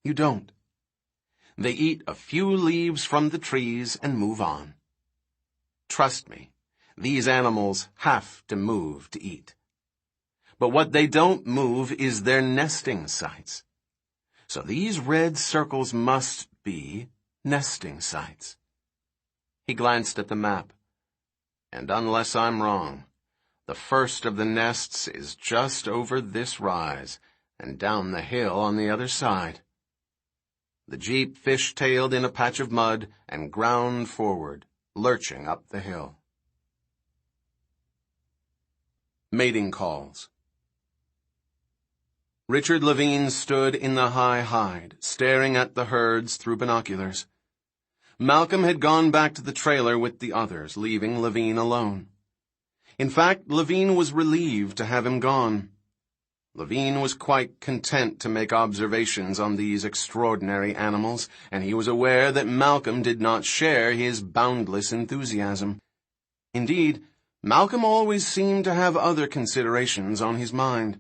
you don't. They eat a few leaves from the trees and move on. Trust me, these animals have to move to eat. But what they don't move is their nesting sites. So these red circles must be nesting sites. He glanced at the map. And unless I'm wrong, the first of the nests is just over this rise, and down the hill on the other side. The jeep fish-tailed in a patch of mud and ground forward, lurching up the hill. Mating calls. Richard Levine stood in the high hide, staring at the herds through binoculars. Malcolm had gone back to the trailer with the others, leaving Levine alone. In fact, Levine was relieved to have him gone. Levine was quite content to make observations on these extraordinary animals, and he was aware that Malcolm did not share his boundless enthusiasm. Indeed, Malcolm always seemed to have other considerations on his mind,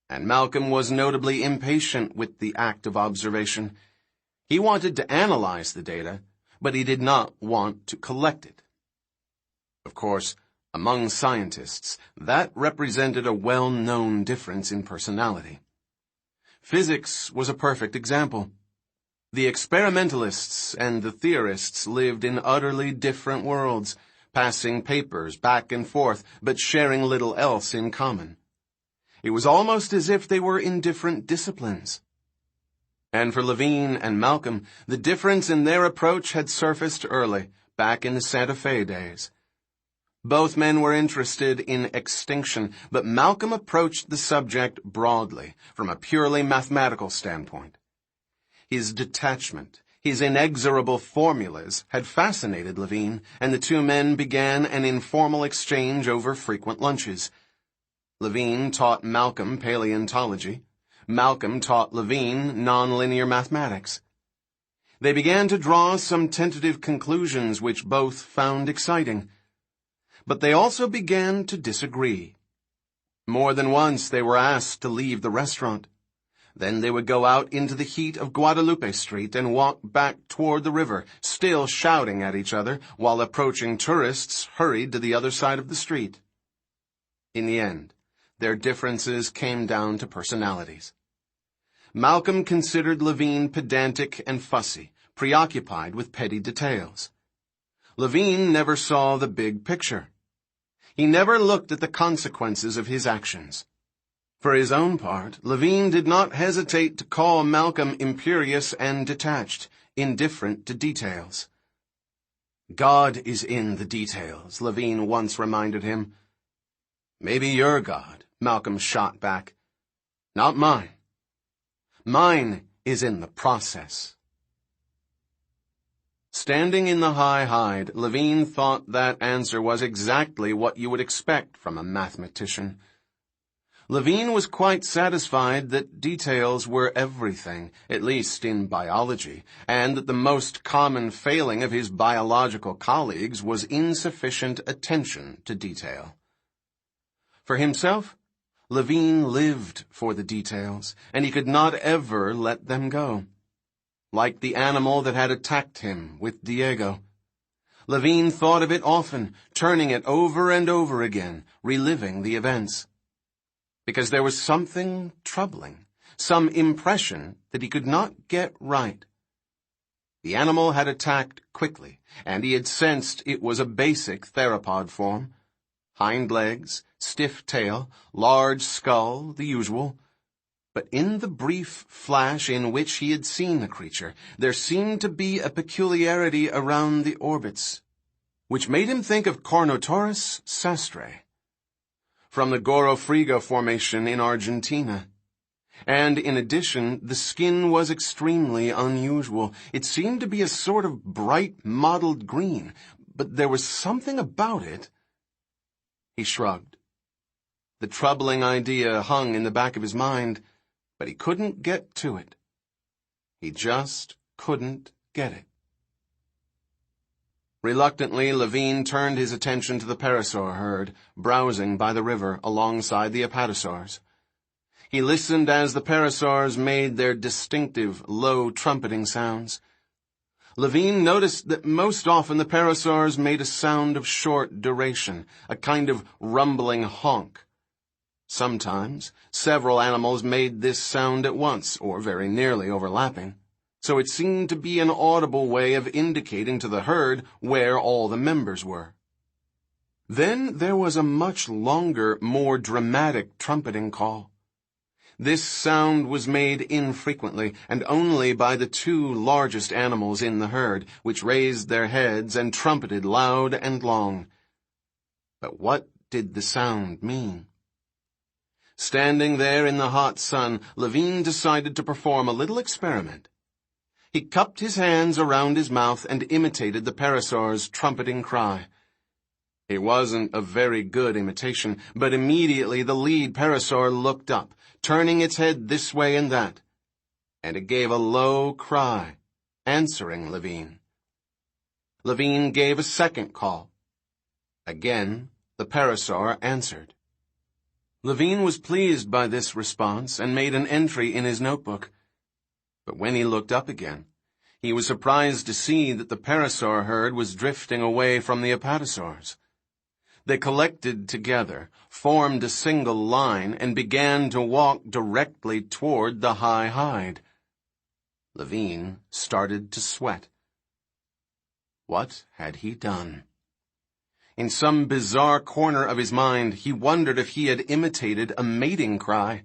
and Malcolm was notably impatient with the act of observation. He wanted to analyze the data, but he did not want to collect it. Of course, among scientists, that represented a well-known difference in personality. Physics was a perfect example. The experimentalists and the theorists lived in utterly different worlds, passing papers back and forth, but sharing little else in common. It was almost as if they were in different disciplines. And for Levine and Malcolm, the difference in their approach had surfaced early, back in the Santa Fe days. Both men were interested in extinction, but Malcolm approached the subject broadly, from a purely mathematical standpoint. His detachment, his inexorable formulas had fascinated Levine, and the two men began an informal exchange over frequent lunches. Levine taught Malcolm paleontology. Malcolm taught Levine nonlinear mathematics. They began to draw some tentative conclusions which both found exciting. But they also began to disagree. More than once they were asked to leave the restaurant. Then they would go out into the heat of Guadalupe Street and walk back toward the river, still shouting at each other, while approaching tourists hurried to the other side of the street. In the end, their differences came down to personalities. Malcolm considered Levine pedantic and fussy, preoccupied with petty details. Levine never saw the big picture. He never looked at the consequences of his actions. For his own part, Levine did not hesitate to call Malcolm imperious and detached, indifferent to details. God is in the details, Levine once reminded him. Maybe you're God, Malcolm shot back. Not mine. Mine is in the process. Standing in the high hide, Levine thought that answer was exactly what you would expect from a mathematician. Levine was quite satisfied that details were everything, at least in biology, and that the most common failing of his biological colleagues was insufficient attention to detail. For himself, Levine lived for the details, and he could not ever let them go. Like the animal that had attacked him with Diego, Levine thought of it often, turning it over and over again, reliving the events. Because there was something troubling, some impression that he could not get right. The animal had attacked quickly, and he had sensed it was a basic theropod form. Hind legs, stiff tail, large skull, the usual. But in the brief flash in which he had seen the creature, there seemed to be a peculiarity around the orbits, which made him think of Carnotaurus sastre, from the Goro Frigo formation in Argentina. And in addition, the skin was extremely unusual. It seemed to be a sort of bright mottled green, but there was something about it. He shrugged. The troubling idea hung in the back of his mind, but he couldn't get to it. He just couldn't get it. Reluctantly, Levine turned his attention to the parasaur herd, browsing by the river alongside the apatosaurs. He listened as the parasaurs made their distinctive, low trumpeting sounds. Levine noticed that most often the parasaurs made a sound of short duration, a kind of rumbling honk. Sometimes, several animals made this sound at once, or very nearly overlapping, so it seemed to be an audible way of indicating to the herd where all the members were. Then there was a much longer, more dramatic trumpeting call. This sound was made infrequently, and only by the two largest animals in the herd, which raised their heads and trumpeted loud and long. But what did the sound mean? Standing there in the hot sun, Levine decided to perform a little experiment. He cupped his hands around his mouth and imitated the parasaur's trumpeting cry. It wasn't a very good imitation, but immediately the lead parasaur looked up, turning its head this way and that, and it gave a low cry, answering Levine. Levine gave a second call. Again, the parasaur answered. Levine was pleased by this response and made an entry in his notebook. But when he looked up again, he was surprised to see that the parasaur herd was drifting away from the apatosaurs. They collected together, formed a single line, and began to walk directly toward the high hide. Levine started to sweat. What had he done? In some bizarre corner of his mind, he wondered if he had imitated a mating cry.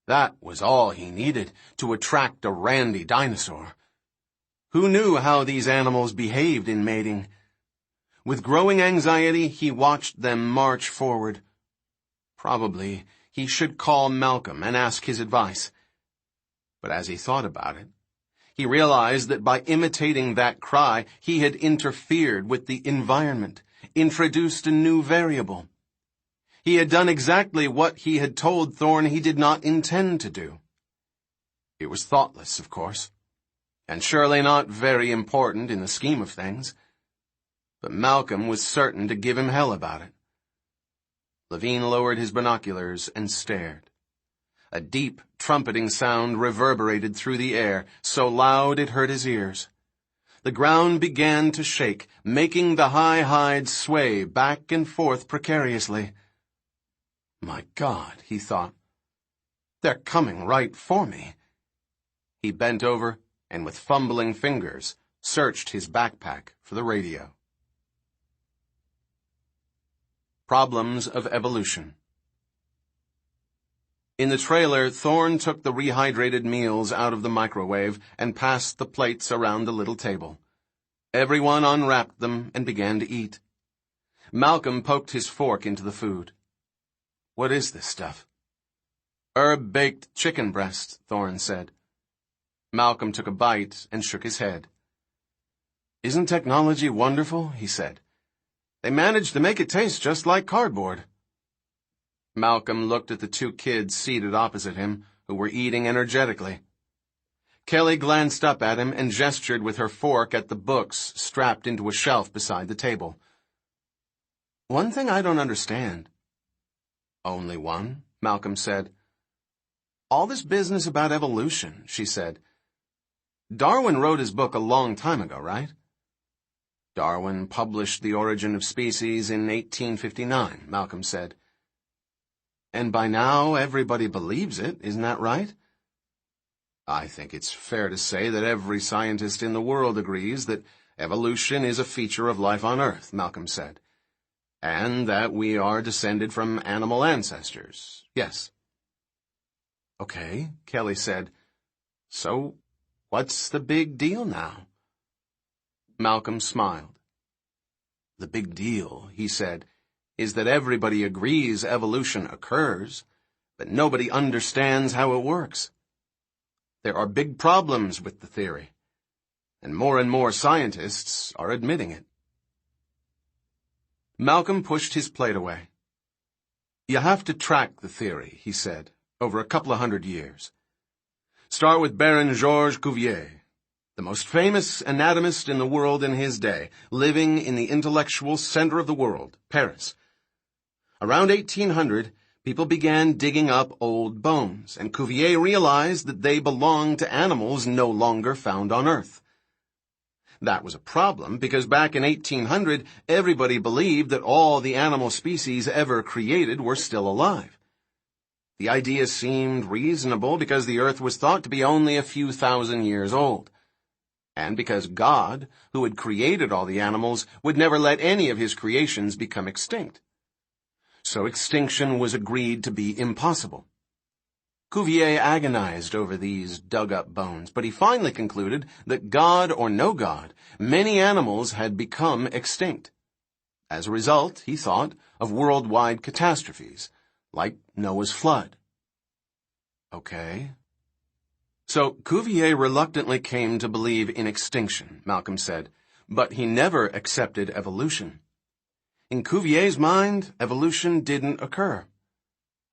That was all he needed to attract a randy dinosaur. Who knew how these animals behaved in mating? With growing anxiety, he watched them march forward. Probably he should call Malcolm and ask his advice. But as he thought about it, he realized that by imitating that cry, he had interfered with the environment, introduced a new variable. He had done exactly what he had told Thorne he did not intend to do. It was thoughtless, of course, and surely not very important in the scheme of things. But Malcolm was certain to give him hell about it. Levine lowered his binoculars and stared. A deep, trumpeting sound reverberated through the air, so loud it hurt his ears. The ground began to shake, making the high hide sway back and forth precariously. My God, he thought. They're coming right for me. He bent over and with fumbling fingers searched his backpack for the radio. Problems of evolution. In the trailer, Thorne took the rehydrated meals out of the microwave and passed the plates around the little table. Everyone unwrapped them and began to eat. Malcolm poked his fork into the food. What is this stuff? Herb-baked chicken breast, Thorne said. Malcolm took a bite and shook his head. Isn't technology wonderful? He said. They managed to make it taste just like cardboard. Malcolm looked at the two kids seated opposite him, who were eating energetically. Kelly glanced up at him and gestured with her fork at the books strapped into a shelf beside the table. "One thing I don't understand." "Only one?" Malcolm said. "All this business about evolution," she said. "Darwin wrote his book a long time ago, right?" "Darwin published The Origin of Species in 1859, Malcolm said. "And by now everybody believes it, isn't that right?" "I think it's fair to say that every scientist in the world agrees that evolution is a feature of life on Earth," Malcolm said. "And that we are descended from animal ancestors, yes." "Okay," Kelly said. "So, what's the big deal now?" Malcolm smiled. "The big deal," he said, "is that everybody agrees evolution occurs, but nobody understands how it works. There are big problems with the theory, and more scientists are admitting it." Malcolm pushed his plate away. "You have to track the theory," he said, "over a couple of 100 years. Start with Baron Georges Cuvier, the most famous anatomist in the world in his day, living in the intellectual center of the world, Paris. Around 1800, people began digging up old bones, and Cuvier realized that they belonged to animals no longer found on Earth. That was a problem because back in 1800, everybody believed that all the animal species ever created were still alive. The idea seemed reasonable because the Earth was thought to be only a few thousand years old, and because God, who had created all the animals, would never let any of his creations become extinct. So extinction was agreed to be impossible. Cuvier agonized over these dug-up bones, but he finally concluded that God or no God, many animals had become extinct. As a result, he thought of worldwide catastrophes, like Noah's flood. Okay. So Cuvier reluctantly came to believe in extinction, Malcolm said, but he never accepted evolution. In Cuvier's mind, evolution didn't occur.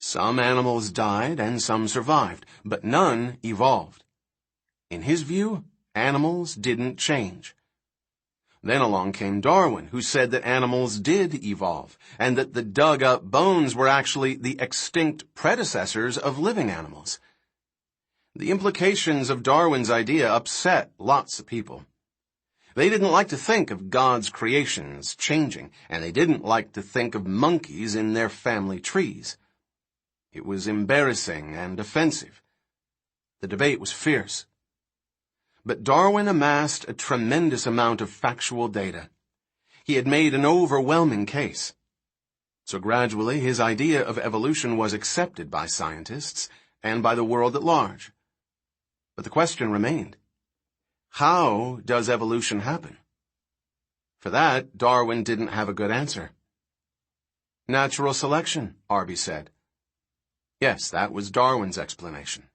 Some animals died and some survived, but none evolved. In his view, animals didn't change. Then along came Darwin, who said that animals did evolve, and that the dug-up bones were actually the extinct predecessors of living animals. The implications of Darwin's idea upset lots of people. They didn't like to think of God's creations changing, and they didn't like to think of monkeys in their family trees. It was embarrassing and offensive. The debate was fierce. But Darwin amassed a tremendous amount of factual data. He had made an overwhelming case. So gradually his idea of evolution was accepted by scientists and by the world at large. But the question remained: how does evolution happen? For that, Darwin didn't have a good answer. Natural selection, Arby said. Yes, that was Darwin's explanation.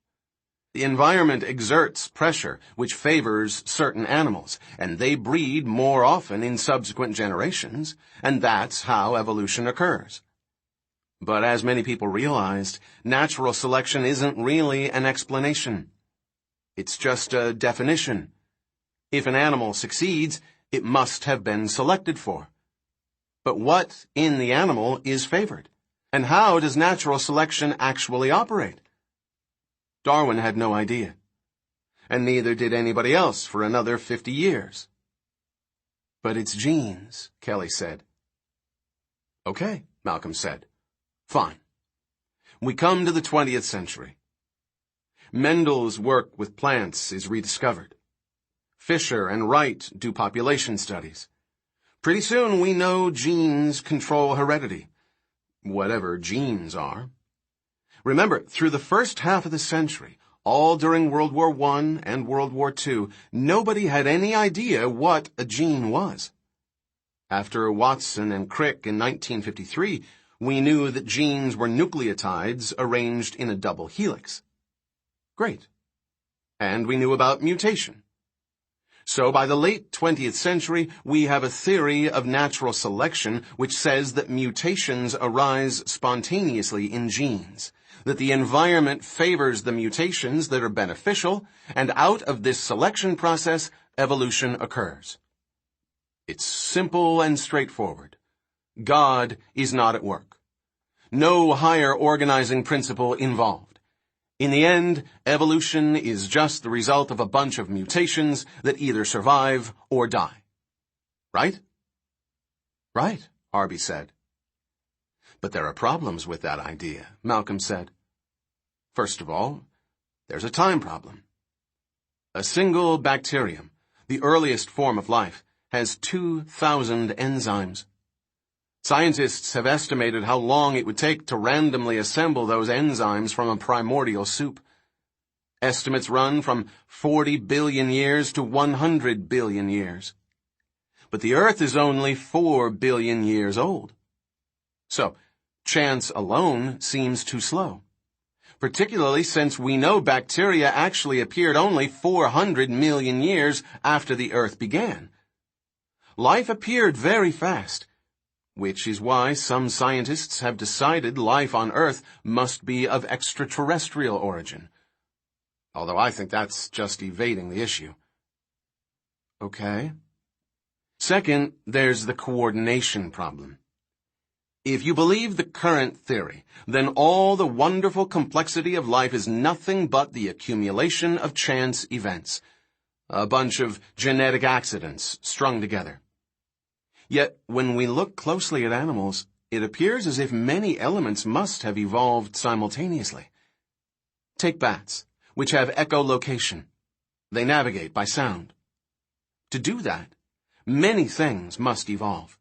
The environment exerts pressure which favors certain animals, and they breed more often in subsequent generations, and that's how evolution occurs. But as many people realized, natural selection isn't really an explanation. It's just a definition. If an animal succeeds, it must have been selected for. But what in the animal is favored? And how does natural selection actually operate? Darwin had no idea. And neither did anybody else for another 50 years. But it's genes, Kelly said. Okay, Malcolm said. Fine. We come to the 20th century. Mendel's work with plants is rediscovered. Fisher and Wright do population studies. Pretty soon we know genes control heredity. Whatever genes are. Remember, through the first half of the century, all during World War I and World War II, nobody had any idea what a gene was. After Watson and Crick in 1953, we knew that genes were nucleotides arranged in a double helix. Great. And we knew about mutation. So by the late 20th century, we have a theory of natural selection which says that mutations arise spontaneously in genes, that the environment favors the mutations that are beneficial, and out of this selection process, evolution occurs. It's simple and straightforward. God is not at work. No higher organizing principle involved. In the end, evolution is just the result of a bunch of mutations that either survive or die. Right? Right, Harvey said. But there are problems with that idea, Malcolm said. First of all, there's a time problem. A single bacterium, the earliest form of life, has 2,000 enzymes. Scientists have estimated how long it would take to randomly assemble those enzymes from a primordial soup. Estimates run from 40 billion years to 100 billion years. But the Earth is only 4 billion years old. So, chance alone seems too slow, particularly since we know bacteria actually appeared only 400 million years after the Earth began. Life appeared very fast, which is why some scientists have decided life on Earth must be of extraterrestrial origin. Although I think that's just evading the issue. Okay. Second, there's the coordination problem. If you believe the current theory, then all the wonderful complexity of life is nothing but the accumulation of chance events, a bunch of genetic accidents strung together. Yet, when we look closely at animals, it appears as if many elements must have evolved simultaneously. Take bats, which have echolocation. They navigate by sound. To do that, many things must evolve.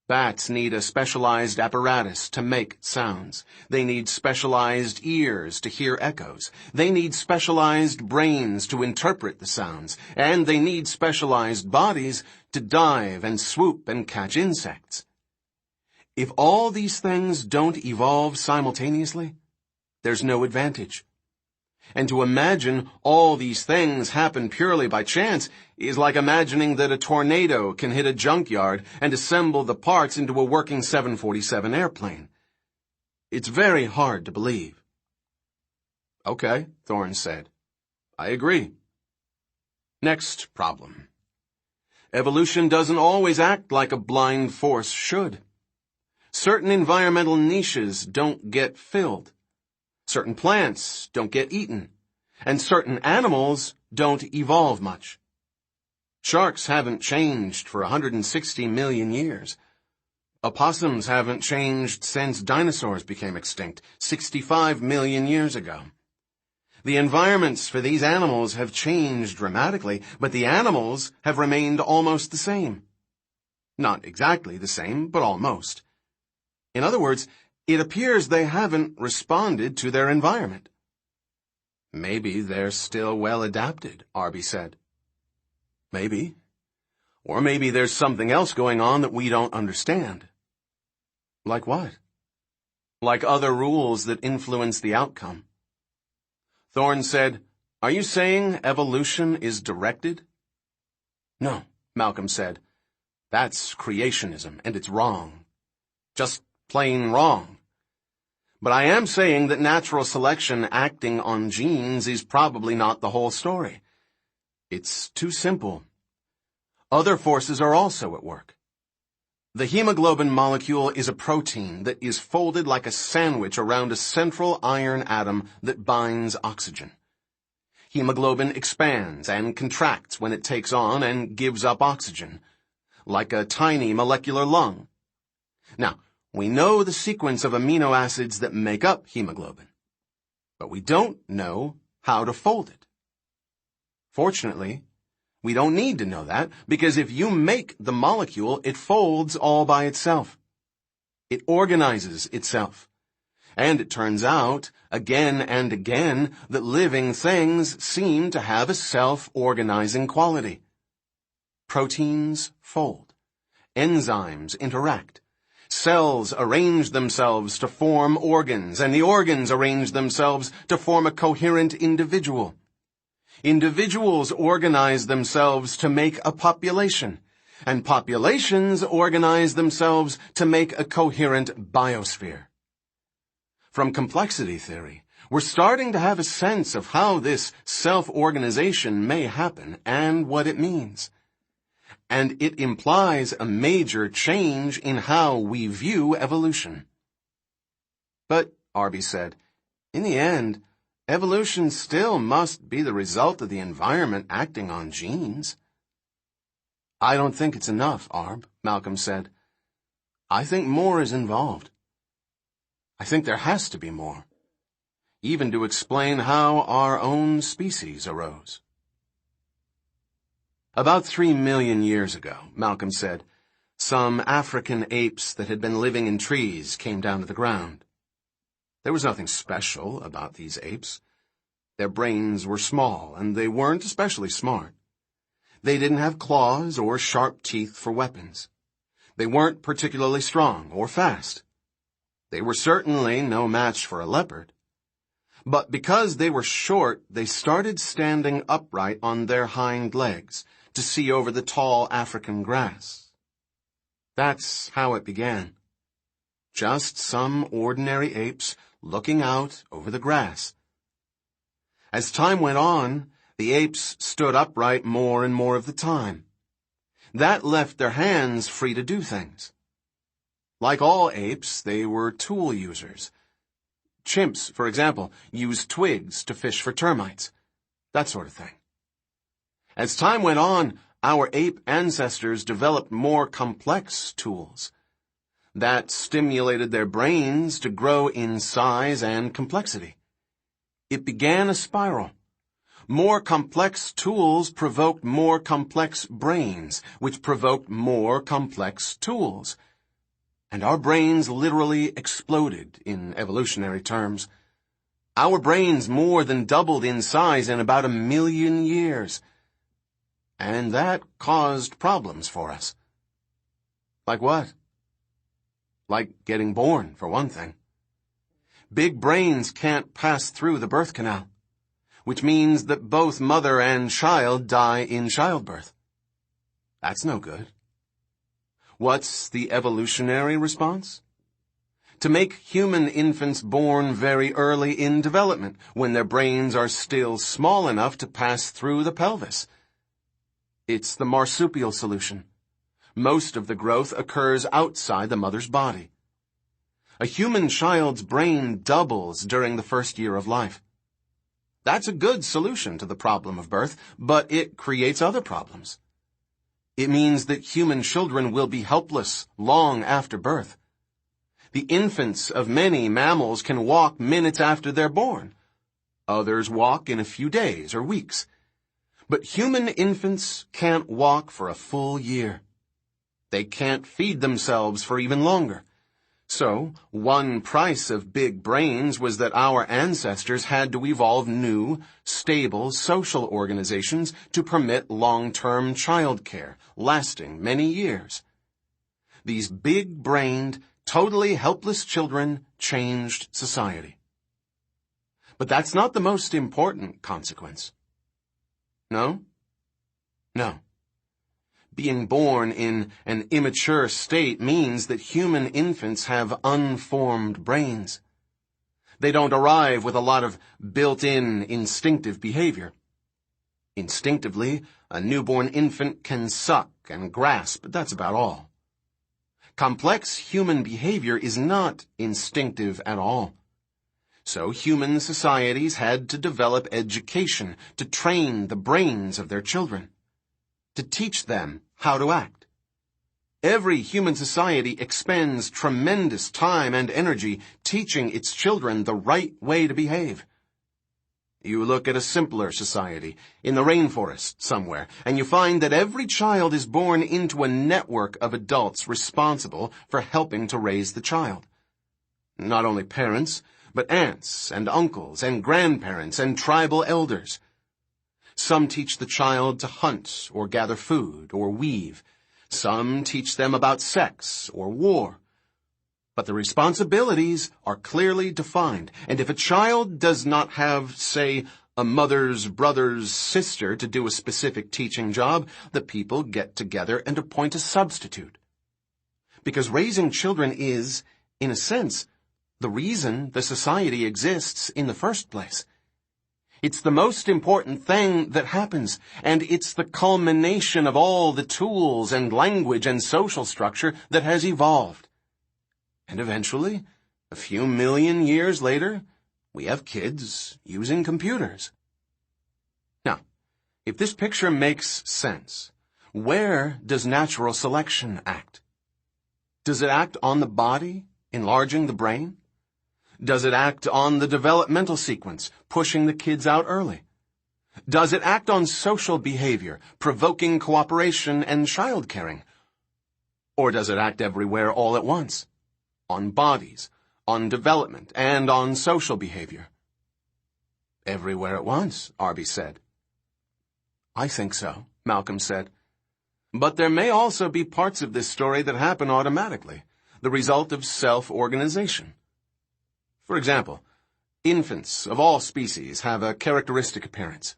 Bats need a specialized apparatus to make sounds. They need specialized ears to hear echoes. They need specialized brains to interpret the sounds. And they need specialized bodies to dive and swoop and catch insects. If all these things don't evolve simultaneously, there's no advantage. And to imagine all these things happen purely by chance is like imagining that a tornado can hit a junkyard and assemble the parts into a working 747 airplane. It's very hard to believe. Okay, Thorne said. I agree. Next problem. Evolution doesn't always act like a blind force should. Certain environmental niches don't get filled. Certain plants don't get eaten, and certain animals don't evolve much. Sharks haven't changed for 160 million years. Opossums haven't changed since dinosaurs became extinct 65 million years ago. The environments for these animals have changed dramatically, but the animals have remained almost the same. Not exactly the same, but almost. In other words, it appears they haven't responded to their environment. Maybe they're still well adapted, Arby said. Maybe. Or maybe there's something else going on that we don't understand. Like what? Like other rules that influence the outcome. Thorne said, Are you saying evolution is directed? No, Malcolm said. That's creationism, and it's wrong. Just plain wrong. But I am saying that natural selection acting on genes is probably not the whole story. It's too simple. Other forces are also at work. The hemoglobin molecule is a protein that is folded like a sandwich around a central iron atom that binds oxygen. Hemoglobin expands and contracts when it takes on and gives up oxygen, like a tiny molecular lung. Now, we know the sequence of amino acids that make up hemoglobin, but we don't know how to fold it. Fortunately, we don't need to know that, because if you make the molecule, it folds all by itself. It organizes itself. And it turns out, again and again, that living things seem to have a self-organizing quality. Proteins fold. Enzymes interact. Cells arrange themselves to form organs, and the organs arrange themselves to form a coherent individual. Individuals organize themselves to make a population, and populations organize themselves to make a coherent biosphere. From complexity theory, we're starting to have a sense of how this self-organization may happen and what it means. And it implies a major change in how we view evolution. But, Arby said, in the end, evolution still must be the result of the environment acting on genes. I don't think it's enough, Arb, Malcolm said. I think more is involved. I think there has to be more, even to explain how our own species arose. About 3 million years ago, Malcolm said, some African apes that had been living in trees came down to the ground. There was nothing special about these apes. Their brains were small, and they weren't especially smart. They didn't have claws or sharp teeth for weapons. They weren't particularly strong or fast. They were certainly no match for a leopard. But because they were short, they started standing upright on their hind legs to see over the tall African grass. That's how it began. Just some ordinary apes looking out over the grass. As time went on, the apes stood upright more and more of the time. That left their hands free to do things. Like all apes, they were tool users. Chimps, for example, use twigs to fish for termites. That sort of thing. As time went on, our ape ancestors developed more complex tools. That stimulated their brains to grow in size and complexity. It began a spiral. More complex tools provoked more complex brains, which provoked more complex tools. And our brains literally exploded in evolutionary terms. Our brains more than doubled in size in about 1 million years. And that caused problems for us. Like what? Like getting born, for one thing. Big brains can't pass through the birth canal, which means that both mother and child die in childbirth. That's no good. What's the evolutionary response? To make human infants born very early in development, when their brains are still small enough to pass through the pelvis. It's the marsupial solution. Most of the growth occurs outside the mother's body. A human child's brain doubles during the first year of life. That's a good solution to the problem of birth, but it creates other problems. It means that human children will be helpless long after birth. The infants of many mammals can walk minutes after they're born. Others walk in a few days or weeks. But human infants can't walk for a full year. They can't feed themselves for even longer. So, one price of big brains was that our ancestors had to evolve new, stable social organizations to permit long-term childcare, lasting many years. These big-brained, totally helpless children changed society. But that's not the most important consequence. No? No. Being born in an immature state means that human infants have unformed brains. They don't arrive with a lot of built-in instinctive behavior. Instinctively, a newborn infant can suck and grasp, but that's about all. Complex human behavior is not instinctive at all. So human societies had to develop education to train the brains of their children, to teach them how to act. Every human society expends tremendous time and energy teaching its children the right way to behave. You look at a simpler society, in the rainforest somewhere, and you find that every child is born into a network of adults responsible for helping to raise the child. Not only parents, but aunts and uncles and grandparents and tribal elders. Some teach the child to hunt or gather food or weave. Some teach them about sex or war. But the responsibilities are clearly defined, and if a child does not have, say, a mother's brother's sister to do a specific teaching job, the people get together and appoint a substitute. Because raising children is, in a sense, the reason the society exists in the first place. It's the most important thing that happens, and it's the culmination of all the tools and language and social structure that has evolved. And eventually, a few million years later, we have kids using computers. Now, if this picture makes sense, where does natural selection act? Does it act on the body, enlarging the brain? Does it act on the developmental sequence, pushing the kids out early? Does it act on social behavior, provoking cooperation and child-caring? Or does it act everywhere all at once? On bodies, on development, and on social behavior? Everywhere at once, Arby said. I think so, Malcolm said. But there may also be parts of this story that happen automatically, the result of self-organization. For example, infants of all species have a characteristic appearance.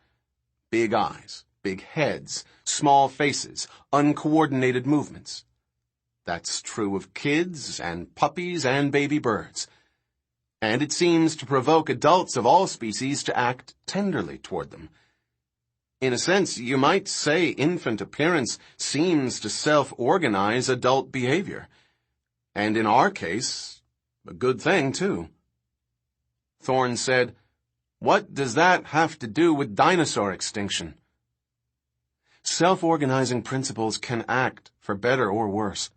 Big eyes, big heads, small faces, uncoordinated movements. That's true of kids and puppies and baby birds. And it seems to provoke adults of all species to act tenderly toward them. In a sense, you might say infant appearance seems to self-organize adult behavior. And in our case, a good thing, too. Thorne said, "What does that have to do with dinosaur extinction?" Self-organizing principles can act for better or worse.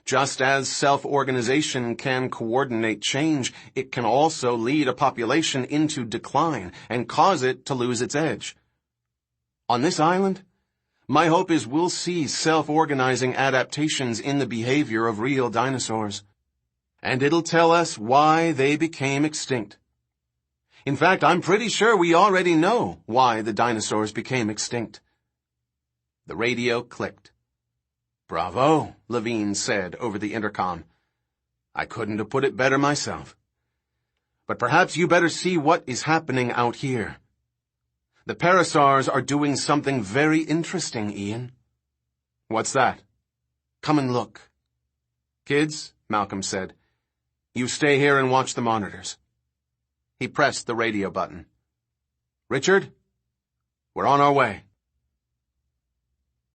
Just as self-organization can coordinate change, it can also lead a population into decline and cause it to lose its edge. On this island, my hope is we'll see self-organizing adaptations in the behavior of real dinosaurs. And it'll tell us why they became extinct. In fact, I'm pretty sure we already know why the dinosaurs became extinct. The radio clicked. "Bravo," Levine said over the intercom. "I couldn't have put it better myself. But perhaps you better see what is happening out here. The parasaurs are doing something very interesting, Ian." "What's that?" "Come and look." "Kids," Malcolm said, "you stay here and watch the monitors." He pressed the radio button. "Richard, we're on our way."